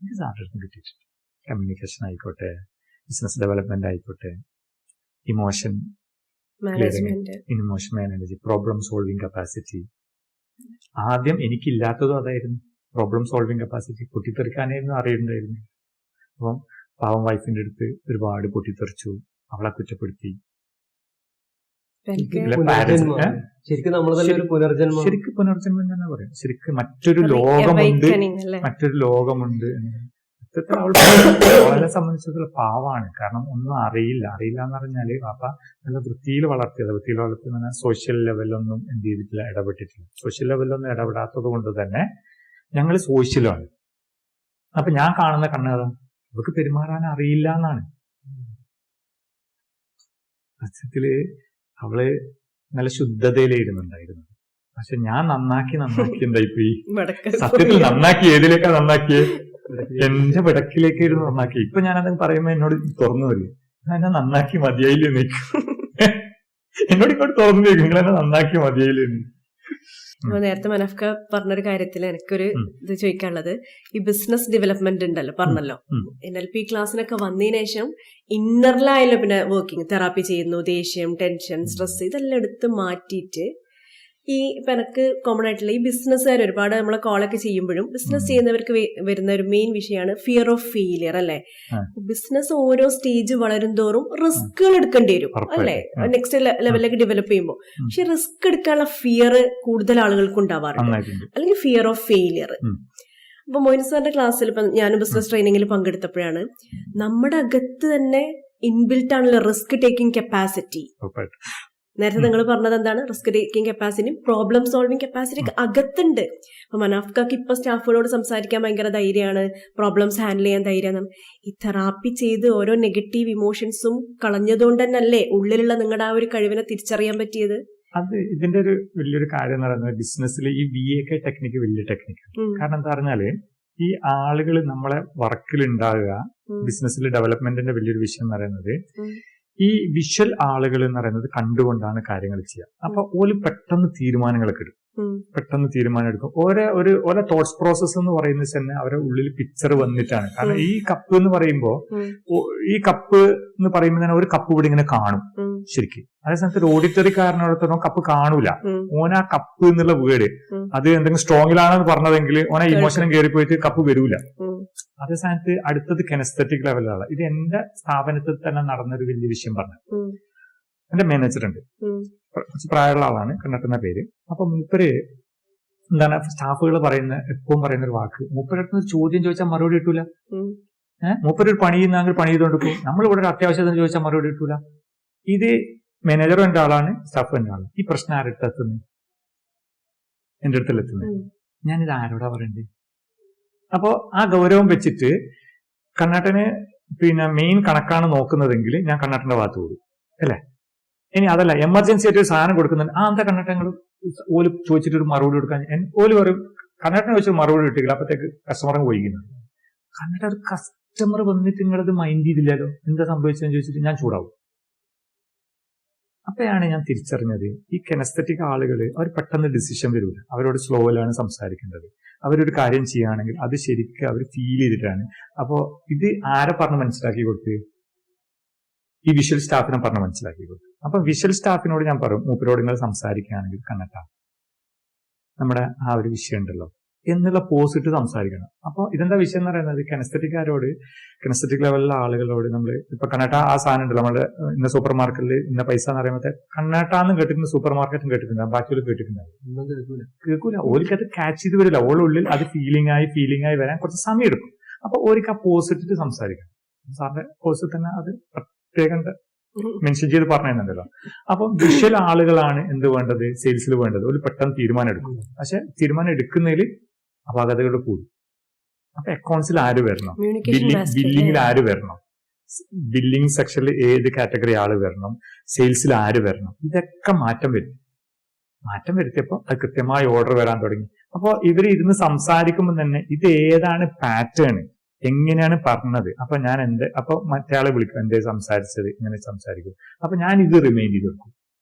എനിക്ക് സാറിന് കിട്ടിയിട്ടുണ്ട്. കമ്മ്യൂണിക്കേഷൻ ആയിക്കോട്ടെ, ബിസിനസ് ഡെവലപ്മെന്റ് ആയിക്കോട്ടെ, emotion manage, problem solving capacity. ആദ്യം എനിക്കില്ലാത്തതും അതായിരുന്നു, പ്രോബ്ലം സോൾവിങ് കപ്പാസിറ്റി. പൊട്ടിത്തെറിക്കാനായിരുന്നു അറിയുന്നുണ്ടായിരുന്നു. അപ്പം പാവം വൈഫിന്റെ അടുത്ത് ഒരുപാട് പൊട്ടിത്തെറിച്ചു, അവളെ കുറ്റപ്പെടുത്തി. ശരിക്കും പുനർജന്മം തന്നെ പറയാം. ശരിക്കും മറ്റൊരു ലോകമുണ്ട്. അവളെ സംബന്ധിച്ചിടത്തോളം പാവാണ്. കാരണം ഒന്നും അറിയില്ല എന്ന് പറഞ്ഞാല് പാപ്പ നല്ല വൃത്തിയിൽ വളർത്തിയത് സോഷ്യൽ ലെവലിലൊന്നും എന്ത് ചെയ്തിട്ടില്ല, ഇടപെട്ടിട്ടില്ല. സോഷ്യൽ ലെവലിലൊന്നും ഇടപെടാത്തത് കൊണ്ട് തന്നെ ഞങ്ങൾ സോഷ്യലാണ്. അപ്പൊ ഞാൻ കാണുന്ന കണ്ണുകൾ അവർക്ക് പെരുമാറാൻ അറിയില്ല എന്നാണ്. സത്യത്തില് അവള് നല്ല ശുദ്ധതയിലായിരുന്നുണ്ടായിരുന്നത്. പക്ഷെ ഞാൻ നന്നാക്കി എന്തായിപ്പോയി, സത്യത്തിൽ നന്നാക്കി ഏതിലേക്കാ നന്നാക്കിയേ? എന്റെ വിടക്കിലേക്കായിരുന്നു നന്നാക്കി. ഇപ്പൊ ഞാനത് പറയുമ്പോ എന്നോട് തുറന്നു വരും, എന്നെ നന്നാക്കി മതിയായില്ലേ നിൽക്കും. എന്നോട് ഇങ്ങോട്ട് തുറന്നു വരും, നിങ്ങൾ എന്നെ നന്നാക്കി മതിയായില്ലേ. അപ്പൊ നേരത്തെ മനഫ്ക പറഞ്ഞൊരു കാര്യത്തിൽ എനിക്കൊരു ഇത് ചോദിക്കാനുള്ളത്, ഈ ബിസിനസ് ഡെവലപ്മെന്റ് ഉണ്ടല്ലോ, പറഞ്ഞല്ലോ NLP ക്ലാസ്സിനൊക്കെ വന്നതിന് ശേഷം ഇന്നറിലായല്ലോ പിന്നെ വർക്കിംഗ് തെറാപ്പി ചെയ്യുന്നു, ദേഷ്യം, ടെൻഷൻ, സ്ട്രെസ് ഇതെല്ലാം എടുത്ത് മാറ്റിയിട്ട് ഈ ഇപ്പൊ എനിക്ക് കോമൺ ആയിട്ടുള്ള ഈ ബിസിനസ്സുകാർ ഒരുപാട് നമ്മളെ കോളൊക്കെ ചെയ്യുമ്പോഴും ബിസിനസ് ചെയ്യുന്നവർക്ക് വരുന്ന ഒരു മെയിൻ വിഷയമാണ് ഫിയർ ഓഫ് ഫെയിലിയർ അല്ലെ. ബിസിനസ് ഓരോ സ്റ്റേജ് വളരും തോറും റിസ്കുകൾ എടുക്കേണ്ടി വരും അല്ലെ, നെക്സ്റ്റ് ലെവലിലേക്ക് ഡെവലപ്പ് ചെയ്യുമ്പോൾ. പക്ഷെ റിസ്ക് എടുക്കാനുള്ള ഫിയർ കൂടുതൽ ആളുകൾക്ക് ഉണ്ടാവാറുണ്ട്, അല്ലെങ്കിൽ ഫിയർ ഓഫ് ഫെയിലിയർ. അപ്പൊ മോയിൻ സാറിന്റെ ക്ലാസ്സിൽ ഇപ്പൊ ഞാൻ ബിസിനസ് ട്രെയിനിങ്ങിൽ പങ്കെടുത്തപ്പോഴാണ് നമ്മുടെ അകത്ത് തന്നെ ഇൻബിൽറ്റ് ആണല്ലോ റിസ്ക് ടേക്കിംഗ് കപ്പാസിറ്റി. നേരത്തെ നിങ്ങൾ പറഞ്ഞത് എന്താണ്, റിസ്ക് ടേക്കിംഗ് കപ്പാസിറ്റിയും പ്രോബ്ലം സോൾവിംഗ് കപ്പാസിറ്റി അകത്തുണ്ട്. അപ്പൊ മനാഫ്കക്ക് ഇപ്പൊ സ്റ്റാഫുകളോട് സംസാരിക്കാൻ ഭയങ്കര ധൈര്യമാണ്, പ്രോബ്ലംസ് ഹാൻഡിൽ ചെയ്യാൻ ധൈര്യമാണ്. ഈ തെറാപ്പി ചെയ്ത് ഓരോ നെഗറ്റീവ് ഇമോഷൻസും കളഞ്ഞതുകൊണ്ട് തന്നെയല്ലേ ഉള്ളിലുള്ള നിങ്ങളുടെ ആ ഒരു കഴിവിനെ തിരിച്ചറിയാൻ പറ്റിയത്? അത് ഇതിന്റെ ഒരു വലിയൊരു കാര്യം എന്ന് പറയുന്നത് ബിസിനസ്സിൽ ഈ VAK ടെക്നിക്ക് വലിയ ടെക്നിക്ക്. കാരണം എന്താ പറഞ്ഞാല് ഈ ആളുകൾ നമ്മളെ വർക്കിൽ ഉണ്ടാകുക, ബിസിനസ്സിൽ ഡെവലപ്മെന്റിന്റെ വലിയൊരു വിഷയം എന്ന് പറയുന്നത് ഈ വിഷ്വൽ ആളുകൾ എന്ന് പറയുന്നത് കണ്ടുകൊണ്ടാണ് കാര്യങ്ങൾ ചെയ്യുക. അപ്പൊ ഓല് പെട്ടെന്ന് തീരുമാനങ്ങളൊക്കെ എടുക്കും, പെട്ടെന്ന് തീരുമാനം എടുക്കും. ഓരോ തോട്ട്സ് പ്രോസസ് എന്ന് പറയുന്നത് തന്നെ അവരുടെ ഉള്ളിൽ പിക്ചർ വന്നിട്ടാണ്. കാരണം ഈ കപ്പ് എന്ന് പറയുമ്പോ തന്നെ ഒരു കപ്പ് ഇവിടെ ഇങ്ങനെ കാണും ശരിക്കും. അതേസമയത്ത് ഒരു ഓഡിറ്ററിക്കാരനോടത്തോളം കപ്പ് കാണൂല. ഓന ആ കപ്പ് എന്നുള്ള വേർഡ് അത് എന്തെങ്കിലും സ്ട്രോങ്ങിലാണെന്ന് പറഞ്ഞതെങ്കിൽ ഓന ഇമോഷനും കയറിപ്പോയിട്ട് കപ്പ് വരൂല. അതേസമയത്ത് അടുത്തത് കെനസ്തെറ്റിക് ലെവലാണ്. ഇത് എന്റെ സ്ഥാപനത്തിൽ തന്നെ നടന്നൊരു വലിയ വിഷയം പറഞ്ഞു. എന്റെ മാനേജർ ഉണ്ട്, കുറച്ച് പ്രായമുള്ള ആളാണ്, കണ്ടെത്തുന്ന പേര്. അപ്പൊ മൂപ്പര് എന്താണ് സ്റ്റാഫുകൾ എപ്പോഴും പറയുന്ന ഒരു വാക്ക്, മൂപ്പരടുത്ത് ചോദ്യം ചോദിച്ചാൽ മറുപടി കിട്ടൂല. മൂപ്പര് ഒരു പണി ചെയ്യുന്നെങ്കിൽ പണി ചെയ്തുകൊണ്ട് പോകും. നമ്മളിവിടെ ഒരു അത്യാവശ്യത്തിന് ചോദിച്ചാൽ മറുപടി കിട്ടൂല. ഇത് മാനേജറും എന്റെ ആളാണ്, സ്റ്റാഫും എന്റെ ആളാണ്. ഈ പ്രശ്നം ആരുടെ എത്തുന്നത്? എന്റെ അടുത്തെത്തുന്നത്. ഞാനിത് ആരോടാ പറയണ്ടേ? അപ്പോ ആ ഗൗരവം വെച്ചിട്ട് കണ്ണാട്ടന് മെയിൻ കണക്കാണ് നോക്കുന്നതെങ്കിൽ ഞാൻ കണ്ണാട്ടന്റെ ഭാഗത്ത് കൂടും അല്ലെ. ഇനി അതല്ല, എമർജൻസി ആയിട്ട് ഒരു സാധനം കൊടുക്കുന്നുണ്ട്, എന്താ കണ്ണാട്ടങ്ങൾ ഓല് ചോദിച്ചിട്ട് ഒരു മറുപടി കൊടുക്കാൻ ഓല് പറയും കണ്ണാട്ടനെ വെച്ച് മറുപടി കിട്ടിയില്ല. അപ്പത്തേക്ക് കസ്റ്റമറും പോയിക്കുന്നത്. കണ്ണാട്ട ഒരു കസ്റ്റമർ വന്നിട്ട് നിങ്ങളത് മൈൻഡ് ചെയ്തില്ലല്ലോ, എന്താ സംഭവിച്ചതെന്ന് ചോദിച്ചിട്ട് ഞാൻ ചൂടാവും. അപ്പോഴാണ് ഞാൻ തിരിച്ചറിഞ്ഞത് ഈ കെനസ്തെറ്റിക് ആളുകൾ അവർ പെട്ടെന്ന് ഡിസിഷൻ വരില്ല. അവരോട് സ്ലോയിലാണ് സംസാരിക്കേണ്ടത്. അവരൊരു കാര്യം ചെയ്യുകയാണെങ്കിൽ അത് ശരിക്കും അവർ ഫീൽ ചെയ്തിട്ടാണ്. അപ്പോ ഇത് ആരെ പറഞ്ഞ് മനസ്സിലാക്കി കൊടുത്ത്? ഈ വിഷ്വൽ സ്റ്റാഫിനെ പറഞ്ഞ് മനസ്സിലാക്കി കൊടുത്തു. അപ്പൊ വിഷ്വൽ സ്റ്റാഫിനോട് ഞാൻ പറയും, മൂപ്പരോട് നിങ്ങൾ സംസാരിക്കുകയാണെങ്കിൽ കണ്ണട്ട നമ്മുടെ ആ ഒരു വിഷയം ഉണ്ടല്ലോ എന്നുള്ള പോസിറ്റ് സംസാരിക്കണം. അപ്പൊ ഇതെന്താ വിഷയം എന്ന് പറയുന്നത്, കെനസ്തെറ്റിക് ലെവലിലുള്ള ആളുകളോട് നമ്മൾ ഇപ്പൊ കണ്ണട്ട ആ സാധനം ഉണ്ടല്ലോ നമ്മുടെ ഇന്ന സൂപ്പർ മാർക്കറ്റിൽ ഇന്ന പൈസ എന്ന് പറയുമ്പോൾ കണ്ണാട്ടാന്നും കേട്ടിട്ടുണ്ട്, സൂപ്പർ മാർക്കറ്റും കേട്ടിട്ടുണ്ട്, ബാക്കിയുള്ള കേട്ടിട്ടുണ്ടാവും. കേൾക്കൂല. ഓലിക്കത് ക്യാച്ച് ചെയ്ത് വരില്ല. ഓളുള്ളിൽ അത് ഫീലിംഗ് ആയി വരാൻ കുറച്ച് സമയം എടുക്കും. അപ്പൊ ഓലിക്ക് ആ പോസിറ്റീവ് സംസാരിക്കണം. സാറിന്റെ കോഴ്സിൽ തന്നെ അത് പ്രത്യേകം മെൻഷൻ ചെയ്ത് പറഞ്ഞിരുന്നല്ലോ. അപ്പൊ വിഷ്വൽ ആളുകളാണ് എന്ത് വേണ്ടത്, സെയിൽസിൽ വേണ്ടത്. ഒരു പെട്ടെന്ന് തീരുമാനം എടുക്കും. പക്ഷെ തീരുമാനം എടുക്കുന്നതിൽ അപാകതകൾ കൂടും. അപ്പൊ അക്കൗണ്ട്സിൽ ആര് വരണം, ബില്ലിങ്ങിൽ ആര് വരണം, ബില്ലിംഗ് സെക്ഷനിൽ ഏത് കാറ്റഗറി ആള് വരണം, സെയിൽസിൽ ആര് വരണം, ഇതൊക്കെ മാറ്റം വരുത്തിയപ്പോ അത് കൃത്യമായി ഓർഡർ വരാൻ തുടങ്ങി. അപ്പൊ ഇവര് ഇരുന്ന് സംസാരിക്കുമ്പോൾ തന്നെ ഇത് ഏതാണ് പാറ്റേൺ, എങ്ങനെയാണ് പറഞ്ഞത്. അപ്പൊ ഞാൻ അപ്പൊ മറ്റേയാളെ വിളിക്കും, എന്തേ സംസാരിച്ചത്, ഇങ്ങനെ സംസാരിക്കും. അപ്പൊ ഞാൻ ഇത് റിമൈൻഡ് ചെയ്ത് വെക്കും.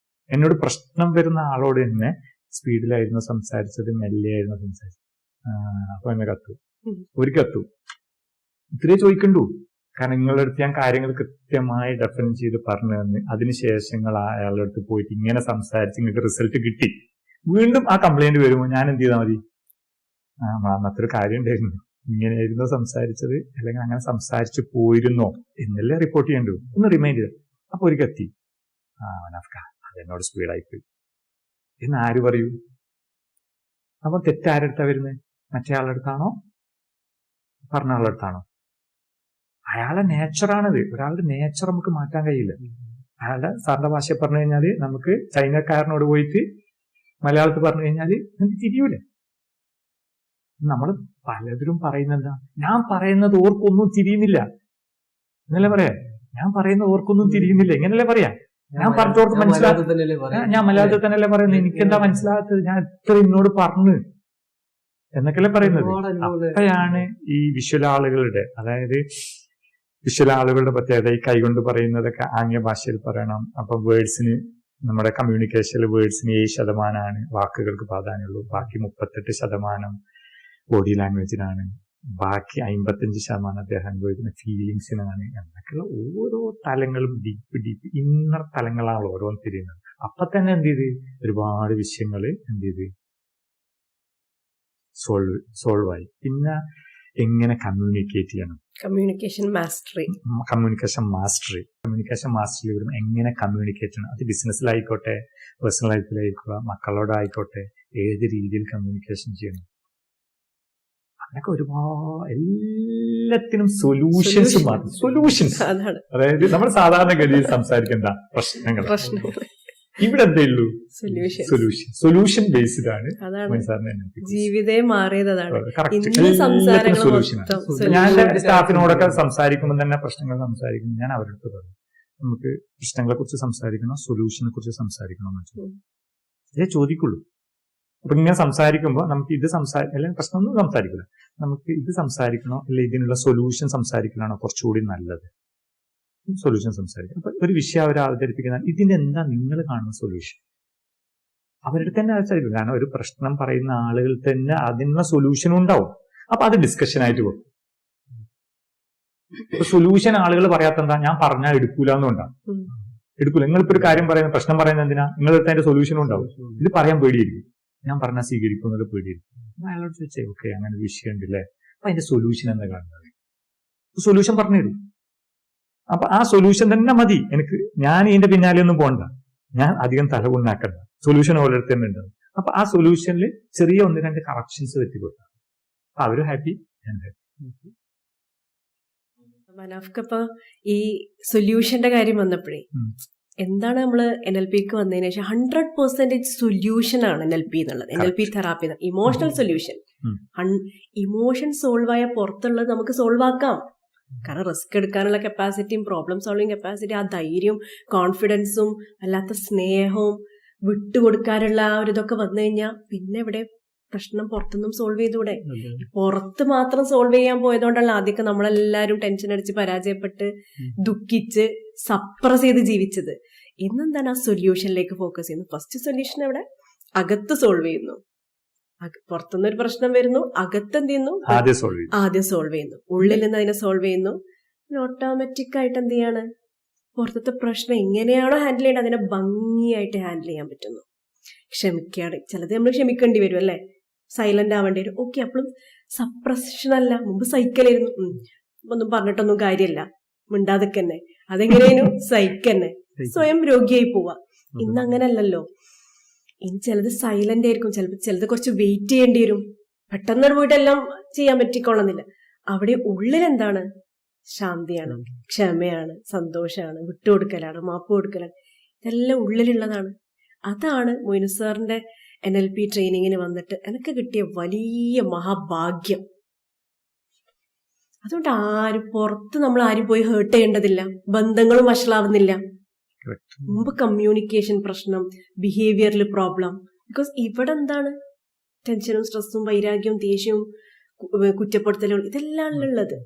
എന്നോട് പ്രശ്നം വരുന്ന ആളോട് തന്നെ സ്പീഡിലായിരുന്നു സംസാരിച്ചത്, മെല്ലെയായിരുന്നു സംസാരിച്ചത്. അപ്പൊ എന്നെ ഒരു കത്തു ഇത്രേ ചോദിക്കണ്ടു. കാരണം നിങ്ങളുടെ അടുത്ത് ഞാൻ കാര്യങ്ങൾ കൃത്യമായി ഡെഫിൻ ചെയ്ത് പറഞ്ഞു തന്ന് അതിനുശേഷം നിങ്ങൾ അയാളുടെ അടുത്ത് പോയിട്ട് ഇങ്ങനെ സംസാരിച്ച് നിങ്ങൾക്ക് റിസൾട്ട് കിട്ടി. വീണ്ടും ആ കംപ്ലൈന്റ് വരുമ്പോൾ ഞാൻ എന്ത് ചെയ്താൽ മതി, അന്നത്തൊരു കാര്യം ഉണ്ടായിരുന്നു, ഇങ്ങനെയായിരുന്നോ സംസാരിച്ചത്, അല്ലെങ്കിൽ അങ്ങനെ സംസാരിച്ചു പോയിരുന്നോ എന്നല്ലേ റിപ്പോർട്ട് ചെയ്യണ്ടു, ഒന്ന് റിമൈൻഡ് ചെയ്ത്. അപ്പൊ ഒരു കത്തി അതെന്നോട് സ്പീഡായിപ്പോയി എന്ന് ആര് പറയൂ? അപ്പൊ തെറ്റാരെടുത്താ വരുന്നത്? മറ്റേ ആളുടെ അടുത്താണോ, പറഞ്ഞ ആളുടെ അടുത്താണോ? അയാളുടെ നേച്ചറാണത്. ഒരാളുടെ നേച്ചർ നമുക്ക് മാറ്റാൻ കഴിയില്ല. അയാളുടെ സാറിന്റെ ഭാഷ പറഞ്ഞു കഴിഞ്ഞാല് നമുക്ക് ചൈനക്കാരനോട് പോയിട്ട് മലയാളത്തിൽ പറഞ്ഞു കഴിഞ്ഞാല് നമുക്ക് തിരിയൂലേ. നമ്മൾ പലതിലും പറയുന്നെന്താ, ഞാൻ പറയുന്നത് ഓർക്കൊന്നും തിരിയുന്നില്ല എന്നല്ലേ പറയാ. ഞാൻ പറയുന്നത് ഓർക്കൊന്നും തിരിയുന്നില്ല എങ്ങനല്ലേ പറയാ. ഞാൻ പറഞ്ഞോർക്ക് ഞാൻ മലയാളത്തിൽ തന്നെയല്ലേ പറയുന്നത്, എനിക്കെന്താ മനസ്സിലാകാത്തത്, ഞാൻ എത്ര എന്നോട് പറഞ്ഞു എന്നൊക്കെയല്ലേ പറയുന്നത്. അപ്പോഴാണ് ഈ വിഷ്വൽ ആളുകളുടെ, അതായത് വിഷ്വൽ ആളുകളുടെ പ്രത്യേകത ഈ കൈകൊണ്ട് പറയുന്നതൊക്കെ ആംഗ്യ ഭാഷയിൽ പറയണം. അപ്പൊ വേർഡ്സിന്, നമ്മുടെ കമ്മ്യൂണിക്കേഷനിൽ വേർഡ്സിന് 7% വാക്കുകൾക്ക് പ്രാധാന്യമുള്ളൂ. ബാക്കി 38% ബോഡി ലാംഗ്വേജിനാണ്. ബാക്കി 55% അദ്ദേഹം അനുഭവിക്കുന്ന ഫീലിങ്സിനാണ് എന്നൊക്കെയുള്ള ഓരോ തലങ്ങളും ഡീപ്പ് ഇന്നർ തലങ്ങളാണ് ഓരോന്ന് തിരിയുന്നത്. അപ്പൊ തന്നെ എന്ത് ചെയ്ത് ഒരുപാട് വിഷയങ്ങൾ എന്ത് ചെയ്ത് സോൾവ് ആയി. പിന്നെ എങ്ങനെ കമ്മ്യൂണിക്കേറ്റ് ചെയ്യണം, കമ്മ്യൂണിക്കേഷൻ മാസ്റ്ററി വരും. എങ്ങനെ കമ്മ്യൂണിക്കേറ്റ് ചെയ്യണം, അത് ബിസിനസ്സിലായിക്കോട്ടെ, പേഴ്സണൽ ലൈഫിലായിക്കോട്ടെ, മക്കളോടായിക്കോട്ടെ, ഏത് രീതിയിൽ കമ്മ്യൂണിക്കേഷൻ ചെയ്യണം, അങ്ങനെയൊക്കെ ഒരുപാട് എല്ലാത്തിനും സൊല്യൂഷൻസ്. അതായത് നമ്മൾ സാധാരണഗതിയിൽ സംസാരിക്കേണ്ട പ്രശ്നങ്ങൾ ഇവിടെ എന്തേ ഉള്ളൂ, സൊല്യൂഷൻ ബേസ്ഡ് ആണ്. ജീവിതേ മാറിയതാണ്. ഞാൻ സ്റ്റാഫിനോടൊക്കെ സംസാരിക്കുമ്പോൾ തന്നെ പ്രശ്നങ്ങൾ സംസാരിക്കുമ്പോൾ ഞാൻ അവരുടെ അടുത്ത് പറയും, നമുക്ക് പ്രശ്നങ്ങളെ കുറിച്ച് സംസാരിക്കണം, സൊല്യൂഷനെ കുറിച്ച് സംസാരിക്കണം എന്ന് വെച്ചാൽ ഇതേ ചോദിക്കുള്ളൂ. അപ്പൊ ഇങ്ങനെ സംസാരിക്കുമ്പോൾ നമുക്ക് ഇത് അല്ലെങ്കിൽ പ്രശ്നമൊന്നും സംസാരിക്കില്ല, നമുക്ക് ഇത് സംസാരിക്കണോ അല്ലെ ഇതിനുള്ള സൊല്യൂഷൻ സംസാരിക്കലാണോ കുറച്ചുകൂടി നല്ലത്, സൊല്യൂഷൻ സംസാരിക്കണം. അപ്പൊ ഒരു വിഷയം അവർ അവതരിപ്പിക്കുന്ന ഇതിനെന്താ നിങ്ങൾ കാണുന്ന സൊല്യൂഷൻ, അവരുടെ തന്നെ അവതരിപ്പിക്കും. കാരണം ഒരു പ്രശ്നം പറയുന്ന ആളുകൾ തന്നെ അതിനുള്ള സൊല്യൂഷനും ഉണ്ടാവും. അപ്പൊ അത് ഡിസ്കഷനായിട്ട് പോകും. സൊല്യൂഷൻ ആളുകൾ പറയാത്ത എന്താ, ഞാൻ പറഞ്ഞാൽ എടുക്കൂല എന്നുണ്ടാവും. എടുക്കൂല. നിങ്ങളിപ്പോ ഒരു കാര്യം പറയുന്ന പ്രശ്നം പറയുന്നത് എന്തിനാ, നിങ്ങളെടുത്ത അതിന്റെ സൊല്യൂഷനും ഉണ്ടാവും. ഇത് പറയാൻ പേടിയിരിക്കും, ഞാൻ പറഞ്ഞാൽ സ്വീകരിക്കും എന്നുള്ള പേടിയിരിക്കും. അയാളോട് ചോദിച്ചേ, ഓക്കെ അങ്ങനെ ഒരു വിഷയം ഉണ്ടല്ലേ, അപ്പൊ അതിന്റെ സൊല്യൂഷൻ എന്താ കാണുന്നത്, സൊല്യൂഷൻ പറഞ്ഞു തരും. അപ്പൊ ആ സൊല്യൂഷൻ തന്നെ മതി എനിക്ക്, ഞാൻ ഇതിന്റെ പിന്നാലെ ഒന്നും പോകണ്ട, ഞാൻ അധികം തലകൊണ്ടാക്കണ്ട, സൊല്യൂഷൻ ഓരോരുത്തർ തന്നെ ഉണ്ടാവും. അപ്പൊ ആ സൊല്യൂഷനിൽ ചെറിയ 1-2 കറക്ഷൻസ് വരുത്തിക്കൊടുക്കാം, അപ്പൊ അവരും ഹാപ്പി, ഞാൻ ഹാപ്പി. മനാഫ്ക്കപ്പ ഈ സൊല്യൂഷന്റെ കാര്യം വന്നപ്പോഴേ, എന്താണ് നമ്മൾ NLPക്ക് വന്നതിന് ശേഷം 100% സൊല്യൂഷൻ ആണ് NLP എന്നുള്ളത്. NLP therapy emotional solution. Emotion solve ആയ പുറത്തുള്ളത് നമുക്ക് സോൾവ് ആക്കാം. കാരണം റിസ്ക് എടുക്കാനുള്ള കപ്പാസിറ്റിയും പ്രോബ്ലം സോൾവിങ് കപ്പാസിറ്റി, ആ ധൈര്യവും കോൺഫിഡൻസും അല്ലാത്ത സ്നേഹവും വിട്ടുകൊടുക്കാനുള്ള ആ ഒരു ഇതൊക്കെ വന്നു കഴിഞ്ഞാൽ പിന്നെ ഇവിടെ പ്രശ്നം പുറത്തുനിന്നും സോൾവ് ചെയ്തൂടെ. പുറത്ത് മാത്രം സോൾവ് ചെയ്യാൻ പോയതുകൊണ്ടാണ് ആദ്യമൊക്കെ നമ്മളെല്ലാരും ടെൻഷൻ അടിച്ച് പരാജയപ്പെട്ട് ദുഃഖിച്ച് സപ്രസ് ചെയ്ത് ജീവിച്ചത്. ഇന്നെന്താണ് ആ സൊല്യൂഷനിലേക്ക് ഫോക്കസ് ചെയ്യുന്നത്. ഫസ്റ്റ് സൊല്യൂഷൻ എവിടെ, അകത്ത് സോൾവ് ചെയ്യുന്നു. പുറത്തുനിന്നൊരു പ്രശ്നം വരുന്നു, അകത്ത് എന്ത് ചെയ്യുന്നു, ആദ്യം സോൾവ് ചെയ്യുന്നു. ഉള്ളിൽ നിന്ന് അതിനെ സോൾവ് ചെയ്യുന്നു. ഓട്ടോമാറ്റിക് ആയിട്ട് എന്ത് ചെയ്യാണ്, പുറത്തത്തെ പ്രശ്നം എങ്ങനെയാണോ ഹാൻഡിൽ ചെയ്യേണ്ടത് അതിനെ ഭംഗിയായിട്ട് ഹാൻഡിൽ ചെയ്യാൻ പറ്റുന്നു. ക്ഷമിക്കാണ്, ചിലത് നമ്മൾ ക്ഷമിക്കേണ്ടി വരും അല്ലെ, സൈലന്റ് ആവേണ്ടി വരും. ഓക്കെ, അപ്പോഴും സപ്രഷൻ അല്ല, മുമ്പ് സൈക്കലായിരുന്നു, ഒന്നും പറഞ്ഞിട്ടൊന്നും കാര്യമില്ല, മിണ്ടാതൊക്കെ തന്നെ, അതെങ്ങനെയായിരുന്നു സൈക്കന്നെ, സ്വയം രോഗിയായി പോവാ. ഇന്ന് അങ്ങനല്ലല്ലോ. ഇനി ചിലത് സൈലന്റ് ആയിരിക്കും, ചിലത് കുറച്ച് വെയിറ്റ് ചെയ്യേണ്ടി വരും. പെട്ടെന്ന് പോയിട്ട് എല്ലാം ചെയ്യാൻ പറ്റിക്കൊള്ളുന്നില്ല. അവിടെ ഉള്ളിൽ എന്താണ്, ശാന്തിയാണ്, ക്ഷമയാണ്, സന്തോഷമാണ്, വിട്ടുകൊടുക്കലാണ്, മാപ്പ് കൊടുക്കലാണ്, ഇതെല്ലാം ഉള്ളിലുള്ളതാണ്. അതാണ് മൊയ്നു സാറിന്റെ NLP ട്രെയിനിങ്ങിന് വന്നിട്ട് എനിക്ക് കിട്ടിയ വലിയ മഹാഭാഗ്യം. അതുകൊണ്ട് പുറത്ത് നമ്മൾ ആരും പോയി ഹേർട്ട് ചെയ്യേണ്ടതില്ല, ബന്ധങ്ങളും വഷളാവുന്നില്ല. മുമ്പ് കമ്മ്യൂണിക്കേഷൻ പ്രശ്നം, ബിഹേവിയറിൽ പ്രോബ്ലം. ബിക്കോസ് ഇവിടെ എന്താണ്, ടെൻഷനും സ്ട്രെസ്സും വൈരാഗ്യവും ദേഷ്യവും കുറ്റപ്പെടുത്തലും ഇതെല്ലാം ഉള്ളത്.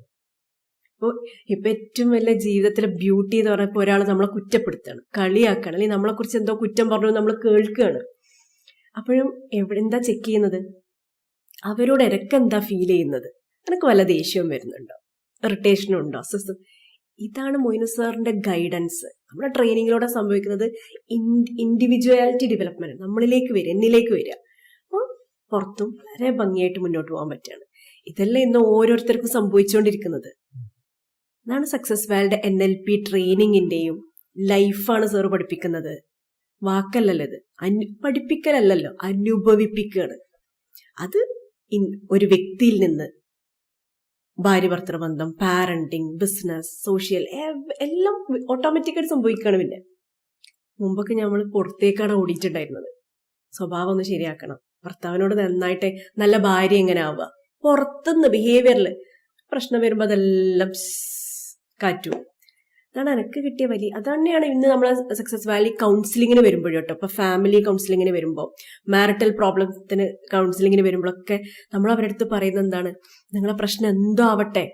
ഇപ്പൊ ഏറ്റവും വലിയ ജീവിതത്തിലെ ബ്യൂട്ടി എന്ന് പറയുമ്പോൾ ഒരാൾ നമ്മളെ കുറ്റപ്പെടുത്തുകയാണ്, കളിയാക്കുകയാണ്, അല്ലെങ്കിൽ നമ്മളെ കുറിച്ച് എന്തോ കുറ്റം പറഞ്ഞു നമ്മൾ കേൾക്കുകയാണ്. അപ്പോഴും എന്താ ചെക്ക് ചെയ്യുന്നത്, അവരോട് എനക്കെന്താ ഫീൽ ചെയ്യുന്നത്, എനിക്ക് വല്ല ദേഷ്യവും വരുന്നുണ്ടോ, ഇറിറ്റേഷനും ഉണ്ടോ, അസ്വസ്ഥ. ഇതാണ് മൊയ്നു സാറിന്റെ ഗൈഡൻസ്. നമ്മുടെ ട്രെയിനിങ്ങിലൂടെ സംഭവിക്കുന്നത് ഇൻഡിവിജ്വാലിറ്റി ഡെവലപ്മെന്റ്, നമ്മളിലേക്ക് വരിക, എന്നിലേക്ക് വരിക. അപ്പോൾ പുറത്തും വളരെ ഭംഗിയായിട്ട് മുന്നോട്ട് പോകാൻ പറ്റുകയാണ്. ഇതെല്ലാം ഇന്ന് ഓരോരുത്തർക്കും സംഭവിച്ചുകൊണ്ടിരിക്കുന്നത്. അതാണ് സക്സസ് വാലിയുടെ NLP ട്രെയിനിങ്ങിന്റെയും ലൈഫാണ് സാറ് പഠിപ്പിക്കുന്നത്. വാക്കല്ലല്ലോ ഇത്, പഠിപ്പിക്കലല്ലോ, അനുഭവിപ്പിക്കുകയാണ്. അത് ഒരു വ്യക്തിയിൽ നിന്ന് ഭാര്യ ഭർത്തൃ ബന്ധം, പാരന്റിങ്, ബിസിനസ്, സോഷ്യൽ എല്ലാം ഓട്ടോമാറ്റിക്കായിട്ട് സംഭവിക്കുകയാണ്. പിന്നെ മുമ്പൊക്കെ നമ്മൾ പുറത്തേക്കാണ് ഓടിയിട്ടുണ്ടായിരുന്നത്. സ്വഭാവം ഒന്ന് ശരിയാക്കണം, ഭർത്താവിനോട് നന്നായിട്ട് നല്ല ഭാര്യ എങ്ങനെ ആവുക, പുറത്തുനിന്ന് ബിഹേവിയറിൽ പ്രശ്നം വരുമ്പോൾ അതെല്ലാം കാറ്റും. അതാണ് എനിക്ക് കിട്ടിയ വലിയ, അതന്നെയാണ് ഇന്ന് നമ്മൾ സക്സസ് വാലി കൗൺസിലിങ്ങിന് വരുമ്പോഴും കേട്ടോ. ഇപ്പൊ ഫാമിലി കൗൺസിലിങ്ങിന് വരുമ്പോൾ, മാരിറ്റൽ പ്രോബ്ലത്തിന് കൗൺസിലിങ്ങിന് വരുമ്പോഴൊക്കെ നമ്മൾ അവരുടെ അടുത്ത് പറയുന്നത് എന്താണ്, നിങ്ങളെ പ്രശ്നം എന്തോ ആവട്ടെ.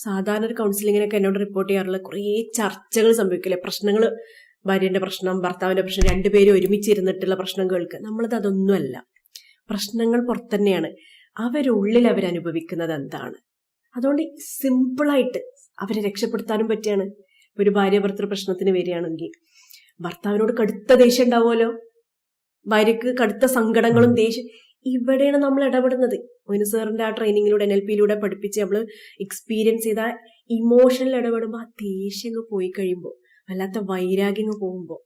സാധാരണ ഒരു കൗൺസിലിങ്ങിനൊക്കെ എന്നോട് റിപ്പോർട്ട് ചെയ്യാറുള്ള കുറേ ചർച്ചകൾ സംഭവിക്കില്ലേ, പ്രശ്നങ്ങൾ, ഭാര്യന്റെ പ്രശ്നം, ഭർത്താവിന്റെ പ്രശ്നം, രണ്ടുപേരും ഒരുമിച്ചിരുന്നിട്ടുള്ള പ്രശ്നം കേൾക്കുക. നമ്മളത് അതൊന്നുമല്ല, പ്രശ്നങ്ങൾ പുറത്തന്നെയാണ്. അവരുള്ളിൽ അവരനുഭവിക്കുന്നത് എന്താണ്. അതുകൊണ്ട് സിമ്പിളായിട്ട് അവരെ രക്ഷപ്പെടുത്താനും പറ്റുകയാണ്. ഒരു ഭാര്യ ഭർത്തൃ പ്രശ്നത്തിന് വരികയാണെങ്കിൽ ഭർത്താവിനോട് കടുത്ത ദേഷ്യം ഉണ്ടാവുമല്ലോ, ഭാര്യക്ക് കടുത്ത സങ്കടങ്ങളും ദേഷ്യം. ഇവിടെയാണ് നമ്മൾ ഇടപെടുന്നത്. മൊയ്നു സാറിന്റെ ആ ട്രെയിനിങ്ങിലൂടെ NLP-യിലൂടെ പഠിപ്പിച്ച് നമ്മൾ എക്സ്പീരിയൻസ് ചെയ്ത ഇമോഷണൽ ഇടപെടുമ്പോൾ ആ ദേഷ്യം പോയി കഴിയുമ്പോൾ, വല്ലാത്ത വൈരാഗ്യം പോകുമ്പോൾ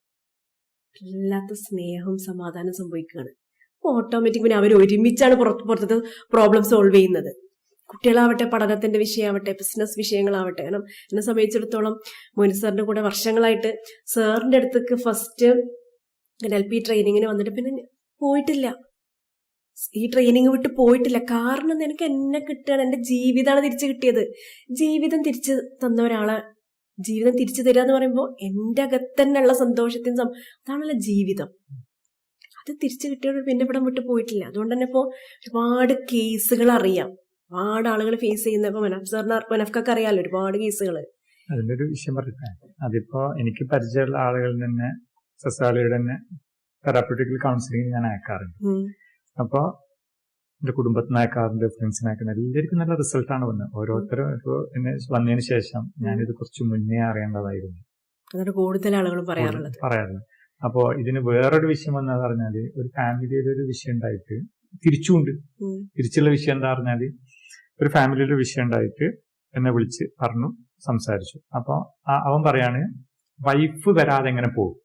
വല്ലാത്ത സ്നേഹവും സമാധാനം സംഭവിക്കുകയാണ്. അപ്പോൾ ഓട്ടോമാറ്റിക് പിന്നെ അവർ ഒരുമിച്ചാണ് പുറത്തത്തെ പ്രോബ്ലം സോൾവ് ചെയ്യുന്നത്. കുട്ടികളാവട്ടെ, പഠനത്തിന്റെ വിഷയമാവട്ടെ, ബിസിനസ് വിഷയങ്ങളാവട്ടെ. കാരണം എന്നെ സംബന്ധിച്ചിടത്തോളം മൊയ്നു സാറിന്റെ കൂടെ വർഷങ്ങളായിട്ട് സാറിന്റെ അടുത്തേക്ക് ഫസ്റ്റ് NLP ട്രെയിനിങ്ങിന് വന്നിട്ട് പിന്നെ പോയിട്ടില്ല, ഈ ട്രെയിനിങ് വിട്ട് പോയിട്ടില്ല. കാരണം എനിക്ക് എന്നെ കിട്ടുകയാണ്, എന്റെ ജീവിതമാണ് തിരിച്ചു കിട്ടിയത്. ജീവിതം തിരിച്ചു തന്ന ഒരാളെ ജീവിതം തിരിച്ചു തരിക എന്ന് പറയുമ്പോൾ എന്റെ അകത്ത് തന്നെയുള്ള സന്തോഷത്തിന് അതാണല്ലോ ജീവിതം. അത് തിരിച്ചു കിട്ടിയോട് പിന്നെ ഇവിടെ വിട്ട് പോയിട്ടില്ല. അതുകൊണ്ട് തന്നെ ഇപ്പോൾ ഒരുപാട് കേസുകൾ അറിയാം, ഒരുപാട് ആളുകൾ ഫേസ് ചെയ്യുന്ന. ഇപ്പൊ മനഫ്ക്കൊക്കെ അറിയാലോ ഒരുപാട് കേസുകൾ. അതിന്റെ ഒരു വിഷയം പറയട്ടെ. അതിപ്പോ എനിക്ക് പരിചയമുള്ള ആളുകളിൽ തന്നെ സസാലയുടെ തന്നെ തെറാപ്യൂട്ടിക്കൽ കൗൺസിലിംഗ് ഞാൻ അയക്കാറുണ്ട്. അപ്പൊ എന്റെ കുടുംബത്തിന് അയക്കാറുണ്ട്, ഫ്രണ്ട്സിന് അയക്കാറുണ്ട്. എല്ലാവർക്കും നല്ല റിസൾട്ടാണ് വന്നത്. ഓരോരുത്തരും ഇപ്പൊ എന്നെ വന്നതിന് ശേഷം ഞാനിത് കുറച്ച് മുന്നേ അറിയേണ്ടതായിരുന്നു, അതാണ് കൂടുതൽ ആളുകളും പറയാറുള്ളത്. അപ്പോ ഇതിന് വേറൊരു വിഷയം വന്നത് പറഞ്ഞാല്, ഒരു ഫാമിലിയിൽ ഒരു വിഷയം ഉണ്ടായിട്ട് തിരിച്ചുണ്ട്. തിരിച്ചുള്ള വിഷയം എന്താ പറഞ്ഞാല്, ഒരു ഫാമിലിയിൽ ഒരു വിഷയം ഉണ്ടായിട്ട് എന്നെ വിളിച്ച് പറഞ്ഞു, സംസാരിച്ചു. അപ്പൊ അവൻ പറയാണ് വൈഫ് വരാതെ എങ്ങനെ പോകും.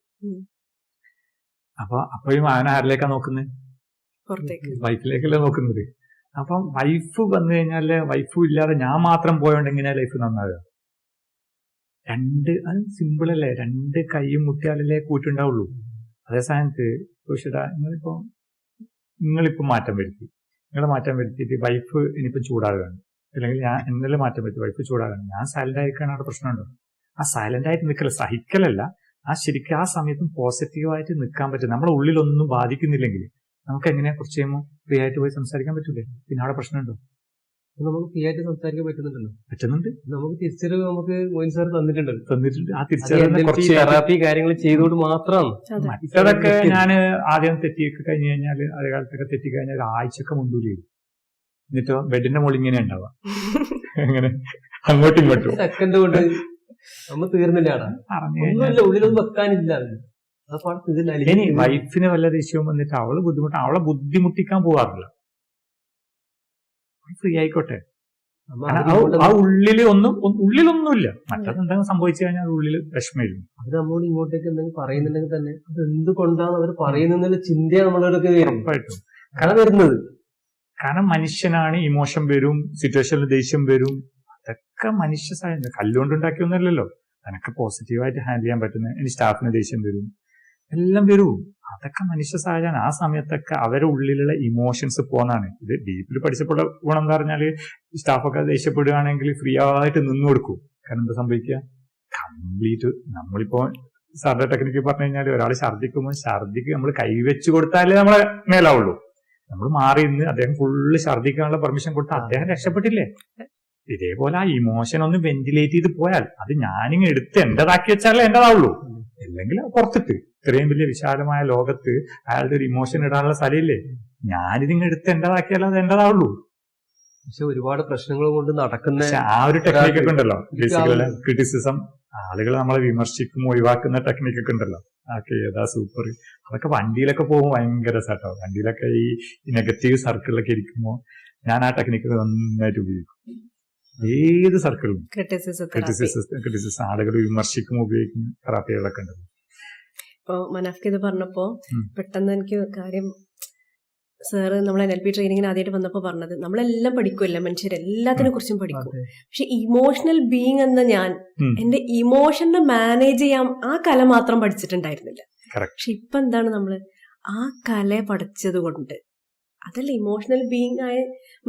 അപ്പോഴും അവൻ ആരിലേക്കാ നോക്കുന്നത്? വൈഫിലേക്കല്ലേ നോക്കുന്നത്. അപ്പം വൈഫ് വന്നു കഴിഞ്ഞാല്, വൈഫും ഇല്ലാതെ ഞാൻ മാത്രം പോയോണ്ട് എങ്ങനെയാ ലൈഫ് നന്നാകുക? അത് സിമ്പിളല്ലേ, രണ്ട് കൈയും മുട്ടിയാലല്ലേ കൂട്ടുണ്ടാവുള്ളൂ. അതേ സ്ഥാനത്ത് നിങ്ങളിപ്പോ മാറ്റം വരുത്തി, മാറ്റം വരുത്തിയിട്ട് വൈഫ് ഇനിയിപ്പോ ചൂടാകുകയാണ്, അല്ലെങ്കിൽ ഞാൻ ഇന്നലെ മാറ്റം വരുത്തി വൈഫ് ചൂടാകുകയാണ്, ഞാൻ സൈലന്റ് ആയിരിക്കാണ് അവിടെ പ്രശ്നമുണ്ടോ? ആ സൈലന്റ് ആയിട്ട് നിൽക്കല, സഹിക്കലല്ല, ശരിക്കും ആ സമയത്തും പോസിറ്റീവായിട്ട് നിൽക്കാൻ പറ്റും. നമ്മളെ ഉള്ളിലൊന്നും ബാധിക്കുന്നില്ലെങ്കിൽ നമുക്ക് എങ്ങനെയാ കുറച്ച് കഴിയുമ്പോൾ ഫ്രീ ആയിട്ട് പോയി സംസാരിക്കാൻ പറ്റൂലേ? പിന്നെ അവിടെ പ്രശ്നമുണ്ടോ? നമുക്ക് ഫ്രീ ആയിട്ട് സംസാരിക്കാൻ പറ്റുന്നുണ്ട്. നമുക്ക് തിരിച്ചറിവ് നമുക്ക് മൊയ്നു സാർ തന്നിട്ടുണ്ട്. ആ തിരിച്ചറിവ് തെറാപ്പി കാര്യങ്ങൾ ചെയ്തുകൊണ്ട് മാത്രമാണ്. മറ്റതൊക്കെ ഞാൻ ആദ്യം തെറ്റിയൊക്കെ കഴിഞ്ഞു കഴിഞ്ഞാല്, അതേ കാലത്തൊക്കെ തെറ്റിക്കഴിഞ്ഞാൽ ആഴ്ചയൊക്കെ മുണ്ടൂലേ, എന്നിട്ടോ ബെഡിന്റെ മുകളിൽ ഇങ്ങനെ ഉണ്ടാവുക, അങ്ങനെ അങ്ങോട്ടും ഇങ്ങോട്ടും സെക്കൻഡ് കൊണ്ട് നമ്മൾ തീർന്നില്ല, ഉള്ളിലൊന്നും വെക്കാനില്ല. ഇനി വൈഫിന് വല്ല ദേഷ്യവും വന്നിട്ട് അവളെ ബുദ്ധിമുട്ടിക്കാൻ പോവാറില്ല. ഫ്രീ ആയിക്കോട്ടെ, ആ ഉള്ളിലൊന്നുമില്ല. മറ്റെന്തെങ്കിലും സംഭവിച്ചു കഴിഞ്ഞാൽ ഉള്ളിൽ വിഷമമില്ല. അത് നമ്മൾ ഇങ്ങോട്ടേക്ക് എന്തെങ്കിലും പറയുന്നുണ്ടെങ്കിൽ തന്നെ അത് എന്തുകൊണ്ടാണ് അവർ പറയുന്നതിന്റെ ചിന്തയാണ് നമ്മളോടൊക്കെ ഉറപ്പായിട്ടും വരുന്നത്. കാരണം മനുഷ്യനാണ്, ഇമോഷൻ വരും, സിറ്റുവേഷനിൽ ദേഷ്യം വരും. അതൊക്കെ മനുഷ്യ സാധനം, കല്ലുകൊണ്ടുണ്ടാക്കിയൊന്നുമല്ലല്ലോ. അതൊക്കെ പോസിറ്റീവായിട്ട് ഹാൻഡിൽ ചെയ്യാൻ പറ്റുന്ന. ഇനി സ്റ്റാഫിന് ദേഷ്യം വരും, എല്ലാം വരും. അതൊക്കെ മനുഷ്യ സഹജമാണ്. ആ സമയത്തൊക്കെ അവരുടെ ഉള്ളിലുള്ള ഇമോഷൻസ് പോന്നാണ്. ഇത് ഡീപ്പിൽ പഠിച്ചപ്പോൾ ഗുണം എന്താ പറഞ്ഞാല്, സ്റ്റാഫൊക്കെ ദേഷ്യപ്പെടുകയാണെങ്കിൽ ഫ്രീ ആയിട്ട് നിന്നു കൊടുക്കും. കാരണം എന്താ സംഭവിക്കുക, കംപ്ലീറ്റ് നമ്മളിപ്പോ സാറിന്റെ ടെക്നിക്ക് പറഞ്ഞു കഴിഞ്ഞാൽ, ഒരാൾ ഛർദ്ദിക്കുമ്പോൾ ഛർദ്ദിക്ക് നമ്മൾ കൈവച്ച് കൊടുത്താലേ നമ്മളെ മേലാവുള്ളൂ. നമ്മൾ മാറി നിന്ന് അദ്ദേഹം ഫുള്ള് ഛർദ്ദിക്കാനുള്ള പെർമിഷൻ കൊടുത്താൽ അദ്ദേഹം രക്ഷപ്പെട്ടില്ലേ? ഇതേപോലെ ആ ഇമോഷൻ ഒന്ന് വെന്റിലേറ്റ് ചെയ്ത് പോയാൽ അത് ഞാനിങ്ങ് എടുത്ത് എന്റേതാക്കി വെച്ചാലേ എന്റേതാവുള്ളൂ. അല്ലെങ്കിൽ പുറത്തിട്ട് ഇത്രയും വലിയ വിശാലമായ ലോകത്ത് അയാളുടെ ഒരു ഇമോഷൻ ഇടാനുള്ള സ്ഥലമില്ലേ? ഞാനിതിങ്ങ് എടുത്ത് എന്റേതാക്കിയാലേ അത് എന്റേതാവുള്ളൂ. പക്ഷെ ഒരുപാട് പ്രശ്നങ്ങൾ കൊണ്ട് നടക്കുന്ന ആ ഒരു ടെക്നിക്കൊക്കെ ഉണ്ടല്ലോ, ബേസിക്കലി ക്രിറ്റിസിസം, ആളുകൾ നമ്മളെ വിമർശിക്കും ഒഴിവാക്കുന്ന ടെക്നിക്കൊക്കെ ഉണ്ടല്ലോ. അതൊക്കെ ഏതാ സൂപ്പർ. അതൊക്കെ വണ്ടിയിലൊക്കെ പോകുമ്പോൾ ഭയങ്കര രസാട്ടോ. വണ്ടിയിലൊക്കെ ഈ നെഗറ്റീവ് സർക്കിളിലൊക്കെ ഇരിക്കുമ്പോൾ ഞാൻ ആ ടെക്നിക്ക് നന്നായിട്ട് ഉപയോഗിക്കും. ഏത് സർക്കിളും ക്രിറ്റിസിസം ആളുകൾ വിമർശിക്കും ഉപയോഗിക്കുന്ന തെറാപ്പികളൊക്കെ ഉണ്ട്. ഇപ്പൊ മനാഫ്ക്ക് ഇത് പറഞ്ഞപ്പോ പെട്ടെന്ന് എനിക്ക് കാര്യം, സാറ് നമ്മളെ NLP ട്രെയിനിങ്ങിന് ആദ്യമായിട്ട് വന്നപ്പോ പറഞ്ഞത്, നമ്മളെല്ലാം പഠിക്കുമല്ലോ, മനുഷ്യരെല്ലാത്തിനെ കുറിച്ചും പഠിക്കും. പക്ഷെ ഇമോഷണൽ ബീയിങ് എന്ന ഞാൻ എന്റെ ഇമോഷനെ മാനേജ് ചെയ്യാൻ ആ കല മാത്രം പഠിച്ചിട്ടുണ്ടായിരുന്നില്ല. പക്ഷെ ഇപ്പൊ എന്താണ്, നമ്മള് ആ കല പഠിച്ചത് കൊണ്ട്, അതല്ല ഇമോഷണൽ ബീയിങ് ആയ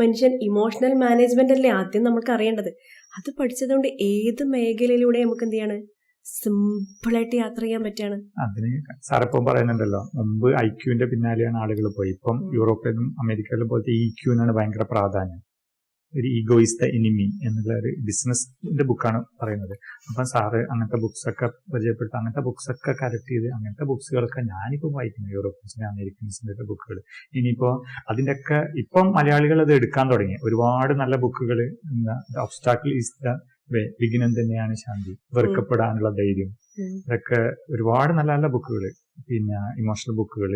മനുഷ്യൻ ഇമോഷണൽ മാനേജ്മെന്റ് അല്ലേ ആദ്യം നമുക്ക് അറിയേണ്ടത്. അത് പഠിച്ചതുകൊണ്ട് ഏത് മേഖലയിലൂടെ നമുക്ക് എന്ത് ചെയ്യാണ്, സിമ്പിളായിട്ട് യാത്ര ചെയ്യാൻ പറ്റാണ്. അതിന് സാറിപ്പം പറയുന്നുണ്ടല്ലോ, മുമ്പ് IQ-ന്റെ പിന്നാലെയാണ് ആളുകൾ പോയി. ഇപ്പം യൂറോപ്പിലും അമേരിക്കയിലും പോലത്തെ EQ-നാണ് ഭയങ്കര പ്രാധാന്യം. ഒരു ഈഗോ ഈസ് ദ എനിമി എന്നുള്ള ഒരു ബിസിനസിന്റെ ബുക്കാണ് പറയുന്നത്. അപ്പം സാറ് അങ്ങനത്തെ ബുക്സ് ഒക്കെ പരിചയപ്പെടുത്തി അങ്ങനത്തെ ബുക്സ് ഒക്കെ കറക്റ്റ് ചെയ്ത് അങ്ങനത്തെ ബുക്സുകളൊക്കെ ഞാനിപ്പോൾ വായിക്കുന്നു, യൂറോപ്യൻസിന്റെ അമേരിക്കൻസിന്റെ ഒക്കെ ബുക്കുകൾ. ഇനിയിപ്പോ അതിന്റെയൊക്കെ ഇപ്പം മലയാളികൾ അത് എടുക്കാൻ തുടങ്ങി. ഒരുപാട് നല്ല ബുക്കുകൾ, ഒബ്സ്റ്റാക്കിൾ ഈസ് ദ വേ, വിഘ്നം തന്നെയാണ് ശാന്തി, വെറുക്കപ്പെടാനുള്ള ധൈര്യം, ഇതൊക്കെ ഒരുപാട് നല്ല നല്ല ബുക്കുകൾ, പിന്നെ ഇമോഷണൽ ബുക്കുകൾ,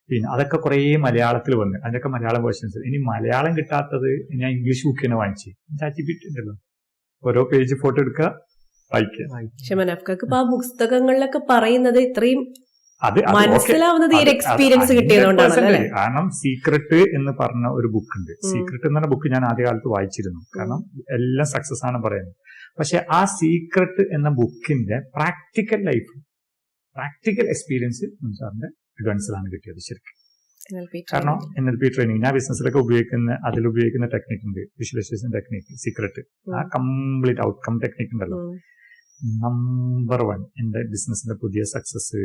പിന്നെ അതൊക്കെ കുറേ മലയാളത്തിൽ വന്ന് അതിന്റെയൊക്കെ മലയാളം വേർഷൻസ്. ഇനി മലയാളം കിട്ടാത്തത് ഞാൻ ഇംഗ്ലീഷ് ബുക്ക് തന്നെ വാങ്ങിച്ചു. ChatGPT ഉണ്ടല്ലോ, ഓരോ പേജ് ഫോട്ടോ എടുക്കുക, വായിക്കുക. പക്ഷെ മനാഫ്കക്ക് ഇപ്പൊ ആ പുസ്തകങ്ങളിലൊക്കെ പറയുന്നത് ഇത്രയും അത് മനസ്സിലാവുന്നത് ഈ ഒരു എക്സ്പീരിയൻസ് കിട്ടിയതുകൊണ്ടാണ്. കാരണം സീക്രട്ട് എന്ന് പറഞ്ഞ ഒരു ബുക്ക് ഉണ്ട്. സീക്രട്ട് എന്ന് പറഞ്ഞ ബുക്ക് ഞാൻ ആദ്യകാലത്ത് വായിച്ചിരുന്നു. കാരണം എല്ലാം സക്സസ് ആണ് പറയുന്നത്. പക്ഷെ ആ സീക്രട്ട് എന്ന ബുക്കിന്റെ പ്രാക്ടിക്കൽ ലൈഫ്, പ്രാക്ടിക്കൽ എക്സ്പീരിയൻസ് സാറിന്റെ അഡ്വാൻസിലാണ് കിട്ടിയത് ശരിക്കും. കാരണം NLP ട്രെയിനിങ് ഞാൻ ബിസിനസ്സിലൊക്കെ അതിലുപയോഗിക്കുന്ന ടെക്നിക് ഉണ്ട്, വിഷ്വലൈസേഷൻ ടെക്നിക്, സീക്രട്ട്. ആ കംപ്ലീറ്റ് ഔട്ട്കം ടെക്നിക് ഉണ്ടല്ലോ, നമ്പർ 1 എന്റെ ബിസിനസിന്റെ പുതിയ സക്സസ്,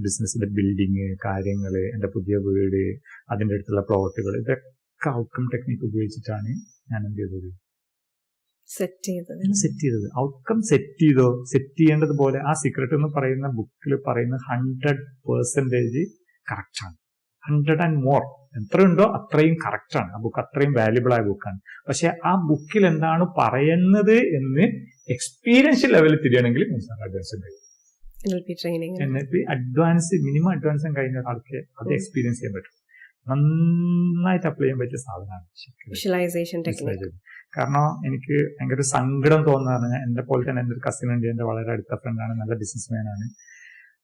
ബിസിനസിന്റെ ബിൽഡിങ് കാര്യങ്ങള്, എന്റെ പുതിയ വീട്, അതിന്റെ അടുത്തുള്ള പ്ലോട്ടുകൾ, ഇതൊക്കെ ഔട്ട്കം ടെക്നിക് ഉപയോഗിച്ചിട്ടാണ് ഞാൻ എന്ത് ചെയ്തത്, സെറ്റ് ചെയ്തത്. ഔട്ട്കം സെറ്റ് ചെയ്യേണ്ടതുപോലെ ആ സീക്രട്ട് എന്ന് പറയുന്ന ബുക്കിൽ പറയുന്ന 100% കറക്റ്റ് ആണ്. 100 and more എത്രയുണ്ടോ അത്രയും കറക്റ്റ് ആണ്. ആ ബുക്ക് അത്രയും വാല്യുബിൾ ആയ ബുക്കാണ്. പക്ഷെ ആ ബുക്കിൽ എന്താണ് പറയുന്നത് എന്ന് എക്സ്പീരിയൻഷ്യൽ ലെവലിൽ തിരിയണമെങ്കിൽ അഡ്വാൻസ് NLP അഡ്വാൻസ്, മിനിമം അഡ്വാൻസും കഴിഞ്ഞ ഒരാൾക്ക് അത് എക്സ്പീരിയൻസ് ചെയ്യാൻ പറ്റും. നന്നായിട്ട് അപ്ലൈ ചെയ്യാൻ പറ്റിയ സാധനമാണ് വിഷ്വലൈസേഷൻ ടെക്നിക്. കാരണം എനിക്ക് ഭയങ്കര സങ്കടം തോന്നുന്ന പറഞ്ഞാൽ, എന്റെ പോലെ തന്നെ എന്റെ ഒരു കസിൻ ഉണ്ട്, എന്റെ വളരെ അടുത്ത ഫ്രണ്ടാണ്, നല്ല ബിസിനസ്മാൻ ആണ്.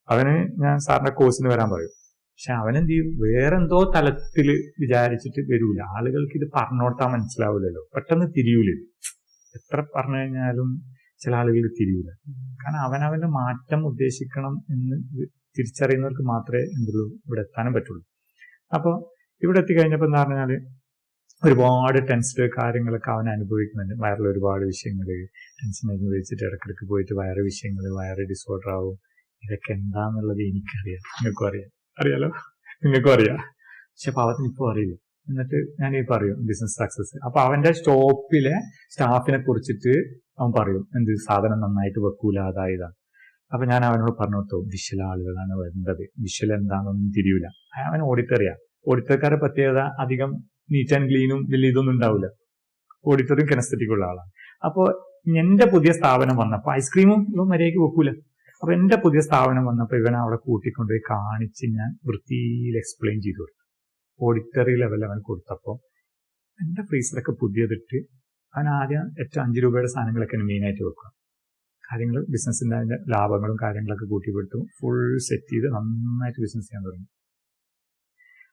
അവന് ഞാൻ സാറിന്റെ കോഴ്സിന് വരാൻ പറയും. പക്ഷെ അവനെന്ത് ചെയ്യും, വേറെന്തോ തലത്തിൽ വിചാരിച്ചിട്ട് വരൂല. ആളുകൾക്ക് ഇത് പറഞ്ഞു കൊടുത്താൽ മനസ്സിലാവില്ലല്ലോ, പെട്ടെന്ന് തിരിയൂല. എത്ര പറഞ്ഞു കഴിഞ്ഞാലും ചില ആളുകൾ തിരിയൂല. കാരണം അവനവന്റെ മാറ്റം ഉദ്ദേശിക്കണം എന്ന് തിരിച്ചറിയുന്നവർക്ക് മാത്രമേ എന്തുള്ളൂ ഇവിടെ എത്താനും പറ്റുള്ളൂ. അപ്പൊ ഇവിടെ എത്തിക്കഴിഞ്ഞപ്പോ എന്താ പറഞ്ഞാല് ഒരുപാട് ടെൻസ്ഡ് കാര്യങ്ങളൊക്കെ അവൻ അനുഭവിക്കുന്നുണ്ട്. വയറിൽ ഒരുപാട് വിഷയങ്ങൾ, ടെൻഷൻ അനുഭവിച്ചിട്ട് ഇടക്കിടക്ക് പോയിട്ട് വയറ് വിഷയങ്ങൾ, വയറ് ഡിസോർഡർ ആവും. ഇതൊക്കെ എന്താന്നുള്ളത് എനിക്കറിയാം, നിങ്ങൾക്കും അറിയാലോ, നിങ്ങൾക്കും അറിയാം. പക്ഷെ പാവത്തിന് ഇപ്പോൾ അറിയില്ല. എന്നിട്ട് ഞാൻ ഈ പറയും ബിസിനസ് സക്സസ്. അപ്പൊ അവന്റെ സ്റ്റോപ്പിലെ സ്റ്റാഫിനെ കുറിച്ചിട്ട് അവൻ പറയും, എന്ത് സാധനം നന്നായിട്ട് വെക്കൂല, അതായതാണ്. അപ്പൊ ഞാൻ അവനോട് പറഞ്ഞു കൊടുത്തു, വിഷ്വൽ ആളുകളാണ് വേണ്ടത്, വിഷ്വൽ എന്താണെന്നൊന്നും തിരിയൂല. അവൻ ഓഡിറ്ററിയാ. ഓഡിറ്റർക്കാരുടെ പ്രത്യേകത അധികം നീറ്റ് ആൻഡ് ക്ലീനും വലിയ ഇതൊന്നും ഉണ്ടാവില്ല. ഓഡിറ്ററും കെനസ്തറ്റിക് ഉള്ള ആളാണ്. അപ്പോ എന്റെ പുതിയ സ്ഥാപനം വന്നപ്പോ ഐസ്ക്രീമും ഇവൻ മര്യാദയ്ക്ക് വെക്കൂല. അപ്പൊ എന്റെ പുതിയ സ്ഥാപനം വന്നപ്പോ ഇവനെ അവിടെ കൂട്ടിക്കൊണ്ടുപോയി കാണിച്ച് ഞാൻ വൃത്തിയിൽ എക്സ്പ്ലെയിൻ ചെയ്തു കൊടുത്തു. ഓഡിറ്ററി ലെവൽ അവൻ കൊടുത്തപ്പോ എന്റെ ഫ്രീസറൊക്കെ പുതിയതിട്ട് അവൻ ആദ്യം ഏറ്റവും 5 രൂപയുടെ സാധനങ്ങളൊക്കെ മെയിനായിട്ട് വെക്കുക. കാര്യങ്ങൾ ബിസിനസിന്റെ അതിന്റെ ലാഭങ്ങളും കാര്യങ്ങളൊക്കെ കൂട്ടിപ്പെടുത്തു ഫുൾ സെറ്റ് ചെയ്ത് നന്നായിട്ട് ബിസിനസ് ചെയ്യാൻ തുടങ്ങി.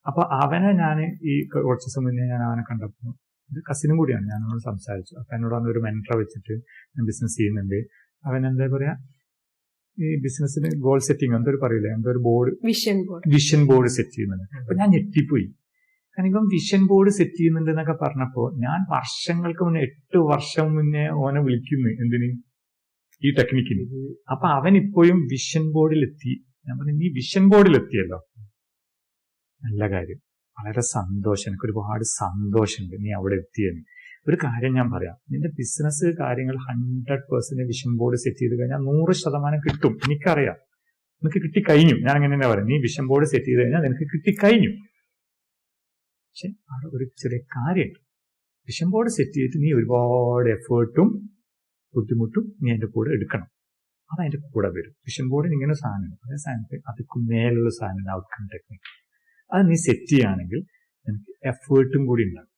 അപ്പൊ അവനെ ഞാൻ ഈ കുറച്ച് ദിവസം മുന്നേ ഞാൻ അവനെ കണ്ടപ്പോൾ, ഇത് കസിനും കൂടിയാണ്, ഞാൻ അവനോട് സംസാരിച്ചു. അപ്പൊ എന്നോട് അന്നൊരു മെന്റർ വെച്ചിട്ട് ഞാൻ ബിസിനസ് ചെയ്യുന്നുണ്ട്. അവൻ എന്താ പറയാ, ഈ ബിസിനസ്സിന് ഗോൾ സെറ്റിംഗ് എന്തോ പറയില്ലേ, എന്തോ ഒരു ബോർഡ്, വിഷൻ ബോർഡ് സെറ്റ് ചെയ്യുന്നുണ്ട്. അപ്പൊ ഞാൻ ഞെട്ടിപ്പോയി. കാരണം ഇപ്പം വിഷൻ ബോർഡ് സെറ്റ് ചെയ്യുന്നുണ്ട് എന്നൊക്കെ പറഞ്ഞപ്പോ ഞാൻ വർഷങ്ങൾക്ക് മുന്നേ 8 വർഷം മുന്നേ ഓനെ വിളിക്കുന്നു എന്തിന്, ഈ ടെക്നിക്കിന്. അപ്പൊ അവൻ ഇപ്പോഴും വിഷൻ ബോർഡിലെത്തി. ഞാൻ പറഞ്ഞു, നീ വിഷൻ ബോർഡിലെത്തിയല്ലോ, നല്ല കാര്യം, വളരെ സന്തോഷം, എനിക്ക് ഒരുപാട് സന്തോഷമുണ്ട് നീ അവിടെ എത്തിയെന്ന്. ഒരു കാര്യം ഞാൻ പറയാം, നിന്റെ ബിസിനസ് കാര്യങ്ങൾ 100% വിഷൻ ബോർഡ് സെറ്റ് ചെയ്ത് കഴിഞ്ഞാൽ 100% കിട്ടും. എനിക്കറിയാം, നിനക്ക് കിട്ടിക്കഴിഞ്ഞു. ഞാൻ അങ്ങനെ തന്നെ പറയാം, നീ വിഷൻ ബോർഡ് സെറ്റ് ചെയ്ത് കഴിഞ്ഞാൽ നിനക്ക് കിട്ടിക്കഴിഞ്ഞു. പക്ഷെ അവിടെ ഒരു ചെറിയ കാര്യമുണ്ട്. വിഷൻ ബോർഡ് സെറ്റ് ചെയ്തിട്ട് നീ ഒരുപാട് എഫേർട്ടും ബുദ്ധിമുട്ടും നീ അതിന്റെ കൂടെ എടുക്കണം. അത് അതിന്റെ കൂടെ വരും. വിഷൻ ബോർഡിന് ഇങ്ങനെ സാധനം, അതേ സാധനത്തിൽ അതിക്ക് മേലുള്ള സാധനം ഔട്ട്കം ടെക്നിക്. അത് നീ സെറ്റ് ചെയ്യുകയാണെങ്കിൽ നിനക്ക് എഫേർട്ടും കൂടി ഉണ്ടാകും.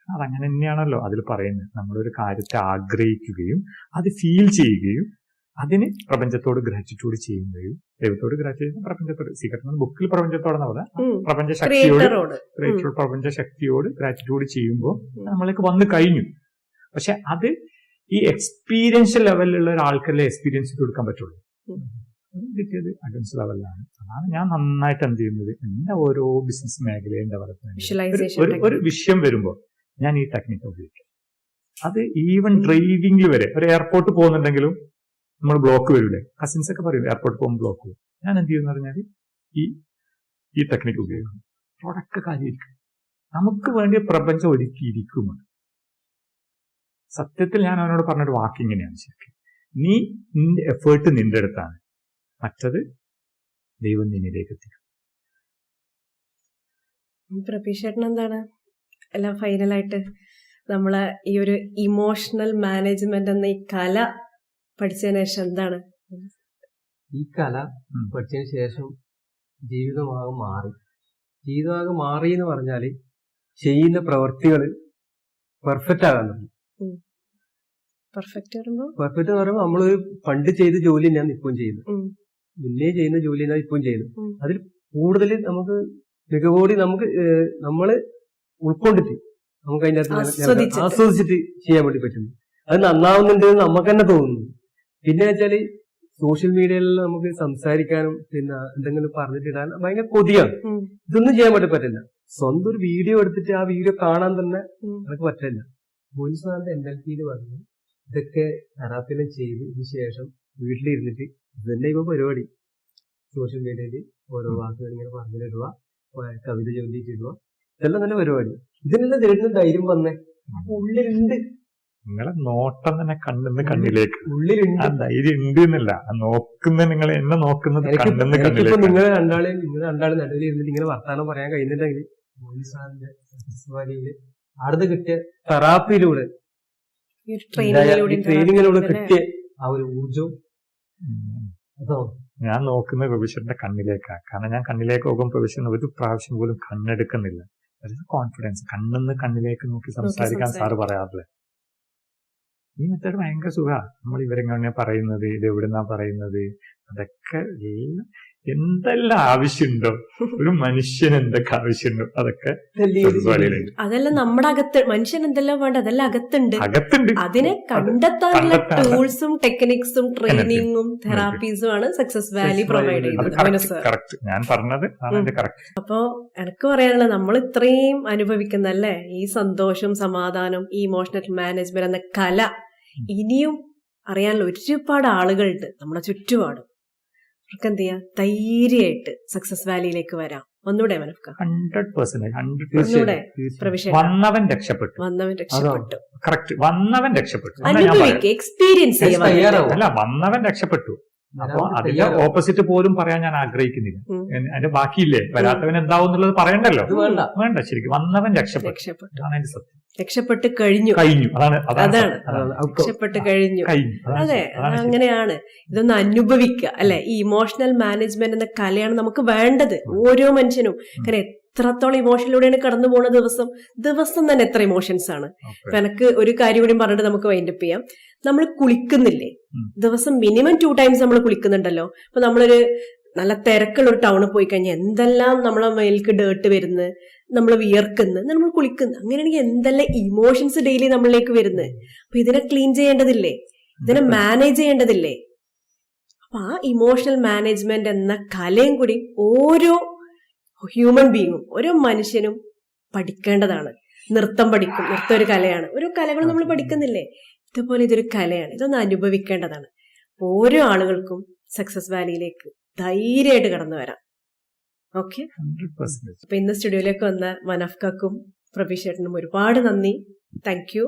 അതങ്ങനെ തന്നെയാണല്ലോ അതിൽ പറയുന്നത്. നമ്മളൊരു കാര്യത്തെ ആഗ്രഹിക്കുകയും അത് ഫീൽ ചെയ്യുകയും അതിന് പ്രപഞ്ചത്തോട് ഗ്രാറ്റിറ്റ്യൂഡ് ചെയ്യുകയും, ദൈവത്തോട് ഗ്രാറ്റിറ്റ്യൂഡ്, പ്രപഞ്ചത്തോട്, സീക്രട്ട് ബുക്കിൽ പ്രപഞ്ചത്തോടെന്ന് പറഞ്ഞാൽ പ്രപഞ്ച ശക്തിയോട് ഗ്രാറ്റിറ്റ്യൂഡ് ചെയ്യുമ്പോൾ നമ്മളേക്ക് വന്നു കഴിഞ്ഞു. പക്ഷെ അത് ഈ എക്സ്പീരിയൻഷ്യൽ ലെവലിലുള്ള ഒരാൾക്കല്ലേ എക്സ്പീരിയൻസ് കൊടുക്കാൻ പറ്റുള്ളൂ. കിട്ടിയത് അഡ്വാൻസ് ലെവലിലാണ്. അതാണ് ഞാൻ നന്നായിട്ട് എന്ത് ചെയ്യുന്നത്, എന്റെ ഓരോ ബിസിനസ് മേഖലയും ഡെവലപ്മെന്റ് ഒരു വിഷയം വരുമ്പോൾ ഞാൻ ഈ ടെക്നിക്ക് ഉപയോഗിക്കും. അത് ഈവൻ ഡ്രൈവിംഗിൽ വരെ, ഒരു എയർപോർട്ട് പോകുന്നുണ്ടെങ്കിലും നമ്മൾ ബ്ലോക്ക് വരില്ലേ, കസിൻസ് ഒക്കെ പറയും എയർപോർട്ട് പോകുമ്പോൾ ബ്ലോക്ക് വരും. ഞാൻ എന്ത് ചെയ്യുന്ന പറഞ്ഞാൽ ഈ ടെക്നിക്ക് ഉപയോഗിക്കും. പ്രൊഡക്റ്റ് കാര്യമായിരിക്കും, നമുക്ക് വേണ്ടിയ പ്രപഞ്ചം ഒരുക്കിയിരിക്കുന്നുണ്ട്. സത്യത്തിൽ ഞാൻ അവനോട് പറഞ്ഞൊരു വാക്ക് ഇങ്ങനെയാണ് ശരിക്കും, നീ നിന്റെ എഫേർട്ട് നിന്റെ അടുത്താണ്, മറ്റത് ദൈവം നിന്നിലേക്ക് എത്തിക്കും. പ്രഭീഷേട്ടൻ എന്താണ് എല്ലാം ഫൈനലായിട്ട് നമ്മളെ ഈ ഒരു ഇമോഷണൽ മാനേജ്മെന്റ് എന്ന ഈ കല പഠിച്ചതിന് ശേഷം എന്താണ്? ഈ കല പഠിച്ചതിന് ശേഷം ജീവിതമാകെ മാറി. ജീവിതമാകെ മാറി എന്ന് പറഞ്ഞാല് ചെയ്യുന്ന പ്രവൃത്തികൾ പെർഫെക്റ്റ് ആകാൻ തുടങ്ങി. പെർഫെക്റ്റ് എന്ന് പറയുമ്പോൾ നമ്മളൊരു പണ്ട് ചെയ്ത ജോലി ഞാൻ ഇപ്പം ചെയ്യുന്നു, മുന്നേ ചെയ്യുന്ന ജോലി ഞാൻ ഇപ്പം ചെയ്യുന്നു. അതിൽ കൂടുതൽ നമുക്ക് മികവോടി നമ്മള് ഉൾക്കൊണ്ടിട്ട് നമുക്ക് അതിന്റെ അകത്ത് ആസ്വദിച്ചിട്ട് ചെയ്യാൻ വേണ്ടി പറ്റുന്നു. അത് നന്നാവുന്നുണ്ട് എന്ന് നമുക്ക് തന്നെ തോന്നുന്നു. പിന്നെ വെച്ചാല് സോഷ്യൽ മീഡിയയിൽ നമുക്ക് സംസാരിക്കാനും പിന്നെ എന്തെങ്കിലും പറഞ്ഞിട്ടിടാൻ ഭയങ്കര കൊതിയാണ്. ഇതൊന്നും ചെയ്യാൻ വേണ്ടി പറ്റില്ല. സ്വന്തം ഒരു വീഡിയോ എടുത്തിട്ട് ആ വീഡിയോ കാണാൻ തന്നെ നമുക്ക് പറ്റില്ല. മുൻസാറിന്റെ NLP പറഞ്ഞു ഇതൊക്കെ തെറാപ്പിയിലും ചെയ്ത് ഇതിന് ശേഷം വീട്ടിലിരുന്നിട്ട് ഇതന്നെ ഇപ്പൊ പരിപാടി. സോഷ്യൽ മീഡിയയിൽ ഓരോ വാക്കുകൾ ഇങ്ങനെ പറഞ്ഞിടുക, കവിത ചൊല്ലിയിട്ടിടുക, ഇതെല്ലാം തന്നെ പരിപാടി. ഇതിനെല്ലാം തരുന്ന ധൈര്യം വന്നേ. അപ്പൊ ഉള്ളിലുണ്ട്, നിങ്ങളെ നോട്ടം തന്നെ കണ്ണിന്ന് കണ്ണിലേക്ക്, ഉള്ളിലുണ്ട്. ധൈര്യം ഉണ്ട് എന്നല്ല, നോക്കുന്ന നിങ്ങൾ എന്നെ നോക്കുന്നത് കണ്ണിന്ന് എനിക്കിപ്പോ കണ്ണിലേക്ക്. നിങ്ങൾ രണ്ടാളും നടുവിൽ ഇരുന്നിട്ട് ഇങ്ങനെ വർത്താനം പറയാൻ കഴിയുന്നുണ്ടെങ്കിൽ മോഹൻ സാറിന്റെ അടുത്ത് കിട്ടിയ തെറാപ്പിയിലൂടെ ട്രെയിനിങ്ങിലൂടെ കിട്ടിയ ആ ഒരു ഊർജവും അതോ ഞാൻ നോക്കുന്ന പ്രൊഫഷന്റെ കണ്ണിലേക്കാണ്. കാരണം ഞാൻ കണ്ണിലേക്ക് നോക്കും പ്രൊഫഷൻ ഒരു പ്രാവശ്യം പോലും കണ്ണെടുക്കുന്നില്ല. കോൺഫിഡൻസ്, കണ്ണിന്ന് കണ്ണിലേക്ക് നോക്കി സംസാരിക്കാൻ സാറ് പറയാറില്ല. ഈ മെത്തേഡ് ഭയങ്കര സുഖമാണ്. നമ്മൾ ഇവരെങ്ങനെ പറയുന്നത്, ഇത് എവിടുന്നാ പറയുന്നത്, അതൊക്കെ എന്തെല്ലാം ആവശ്യമുണ്ടോ, ഒരു മനുഷ്യന് എന്തൊക്കെ ആവശ്യമുണ്ടോ അതൊക്കെ അതെല്ലാം നമ്മുടെ അകത്ത്. മനുഷ്യൻ എന്തെല്ലാം വേണ്ട അതെല്ലാം അകത്തുണ്ട്. അതിനെ കണ്ടെത്താനുള്ള ടൂൾസും ടെക്നിക്സും ട്രെയിനിങ്ങും തെറാപ്പീസും ആണ് സക്സസ് വാലി പ്രൊവൈഡ് ചെയ്യുന്നത്. ഞാൻ പറഞ്ഞത് അപ്പോ എനിക്ക് പറയാനുള്ള നമ്മൾ ഇത്രയും അനുഭവിക്കുന്ന അല്ലേ ഈ സന്തോഷം, സമാധാനം, ഈ ഇമോഷണൽ മാനേജ്മെന്റ് എന്ന കല ഇനിയും അറിയാനുള്ള ഒരുപാട് ആളുകളുണ്ട് നമ്മുടെ ചുറ്റുപാടും. അവർക്ക് എന്ത് ചെയ്യാം, ധൈര്യമായിട്ട് സക്സസ് വാലിയിലേക്ക് വരാം. ഒന്നുകൂടെ മനഫ്ക 100% വന്നവൻ രക്ഷപ്പെട്ടു. കറക്റ്റ്, വന്നവൻ രക്ഷപ്പെട്ടു. എക്സ്പീരിയൻസ് അല്ല, വന്നവൻ രക്ഷപ്പെട്ടു. അപ്പൊ അതിന്റെ ഓപ്പോസിറ്റ് പോലും പറയാൻ ഞാൻ ആഗ്രഹിക്കുന്നില്ല. അതിന്റെ ബാക്കിയില്ലേ, വരാത്തവൻ എന്താവും എന്നുള്ളത് പറയണ്ടല്ലോ. വേണ്ട, ശരിക്കും വന്നവൻ രക്ഷപ്പെട്ടു. അതാണ് എന്റെ സത്യം. രക്ഷപ്പെട്ട് കഴിഞ്ഞു. അതാണ് രക്ഷപ്പെട്ട് കഴിഞ്ഞു. അതെ, അങ്ങനെയാണ്. ഇതൊന്ന് അനുഭവിക്കുക അല്ലെ. ഈ ഇമോഷണൽ മാനേജ്മെന്റ് എന്ന കലയാണ് നമുക്ക് വേണ്ടത് ഓരോ മനുഷ്യനും. കാരണം എത്രത്തോളം ഇമോഷനിലൂടെയാണ് കടന്നു പോണ ദിവസം തന്നെ എത്ര ഇമോഷൻസ് ആണ്. അപ്പൊ എനിക്ക് ഒരു കാര്യം കൂടി പറഞ്ഞിട്ട് നമുക്ക് വൈൻഡപ്പ് ചെയ്യാം. നമ്മൾ കുളിക്കുന്നില്ലേ, ദിവസം മിനിമം 2 times നമ്മൾ കുളിക്കുന്നുണ്ടല്ലോ. അപ്പൊ നമ്മളൊരു നല്ല തിരക്കുള്ള ഒരു ടൗണിൽ പോയി കഴിഞ്ഞാൽ എന്തെല്ലാം നമ്മളെ മേലേക്ക് ഡേർട്ട് വരുന്നത്, നമ്മൾ വിയർക്കുന്നു, നമ്മൾ കുളിക്കുന്നു. അങ്ങനെയാണെങ്കിൽ എന്തെല്ലാം ഇമോഷൻസ് ഡെയിലി നമ്മളിലേക്ക് വരുന്നത്. അപ്പൊ ഇതിനെ ക്ലീൻ ചെയ്യേണ്ടതില്ലേ, ഇതിനെ മാനേജ് ചെയ്യേണ്ടതില്ലേ. അപ്പൊ ആ ഇമോഷണൽ മാനേജ്മെന്റ് എന്ന കലയും കൂടി ഓരോ ഹ്യൂമൻ ബീങ്ങും, ഓരോ മനുഷ്യനും പഠിക്കേണ്ടതാണ്. നൃത്തം പഠിക്കും, നൃത്തം ഒരു കലയാണ്. ഓരോ കലകളും നമ്മൾ പഠിക്കുന്നില്ലേ, ഇതുപോലെ ഇതൊരു കലയാണ്. ഇതൊന്ന് അനുഭവിക്കേണ്ടതാണ്. ഓരോ ആളുകൾക്കും സക്സസ് വാലിയിലേക്ക് ധൈര്യമായിട്ട് കടന്നു വരാം. ഓക്കെ, അപ്പൊ ഇന്ന് സ്റ്റുഡിയോയിലേക്ക് വന്ന മനഫ്കക്കും പ്രഭീഷേട്ടനും ഒരുപാട് നന്ദി. Thank you.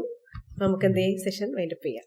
നമുക്ക് എന്ത് സെഷൻ വൈൻഡപ്പ് ചെയ്യാം.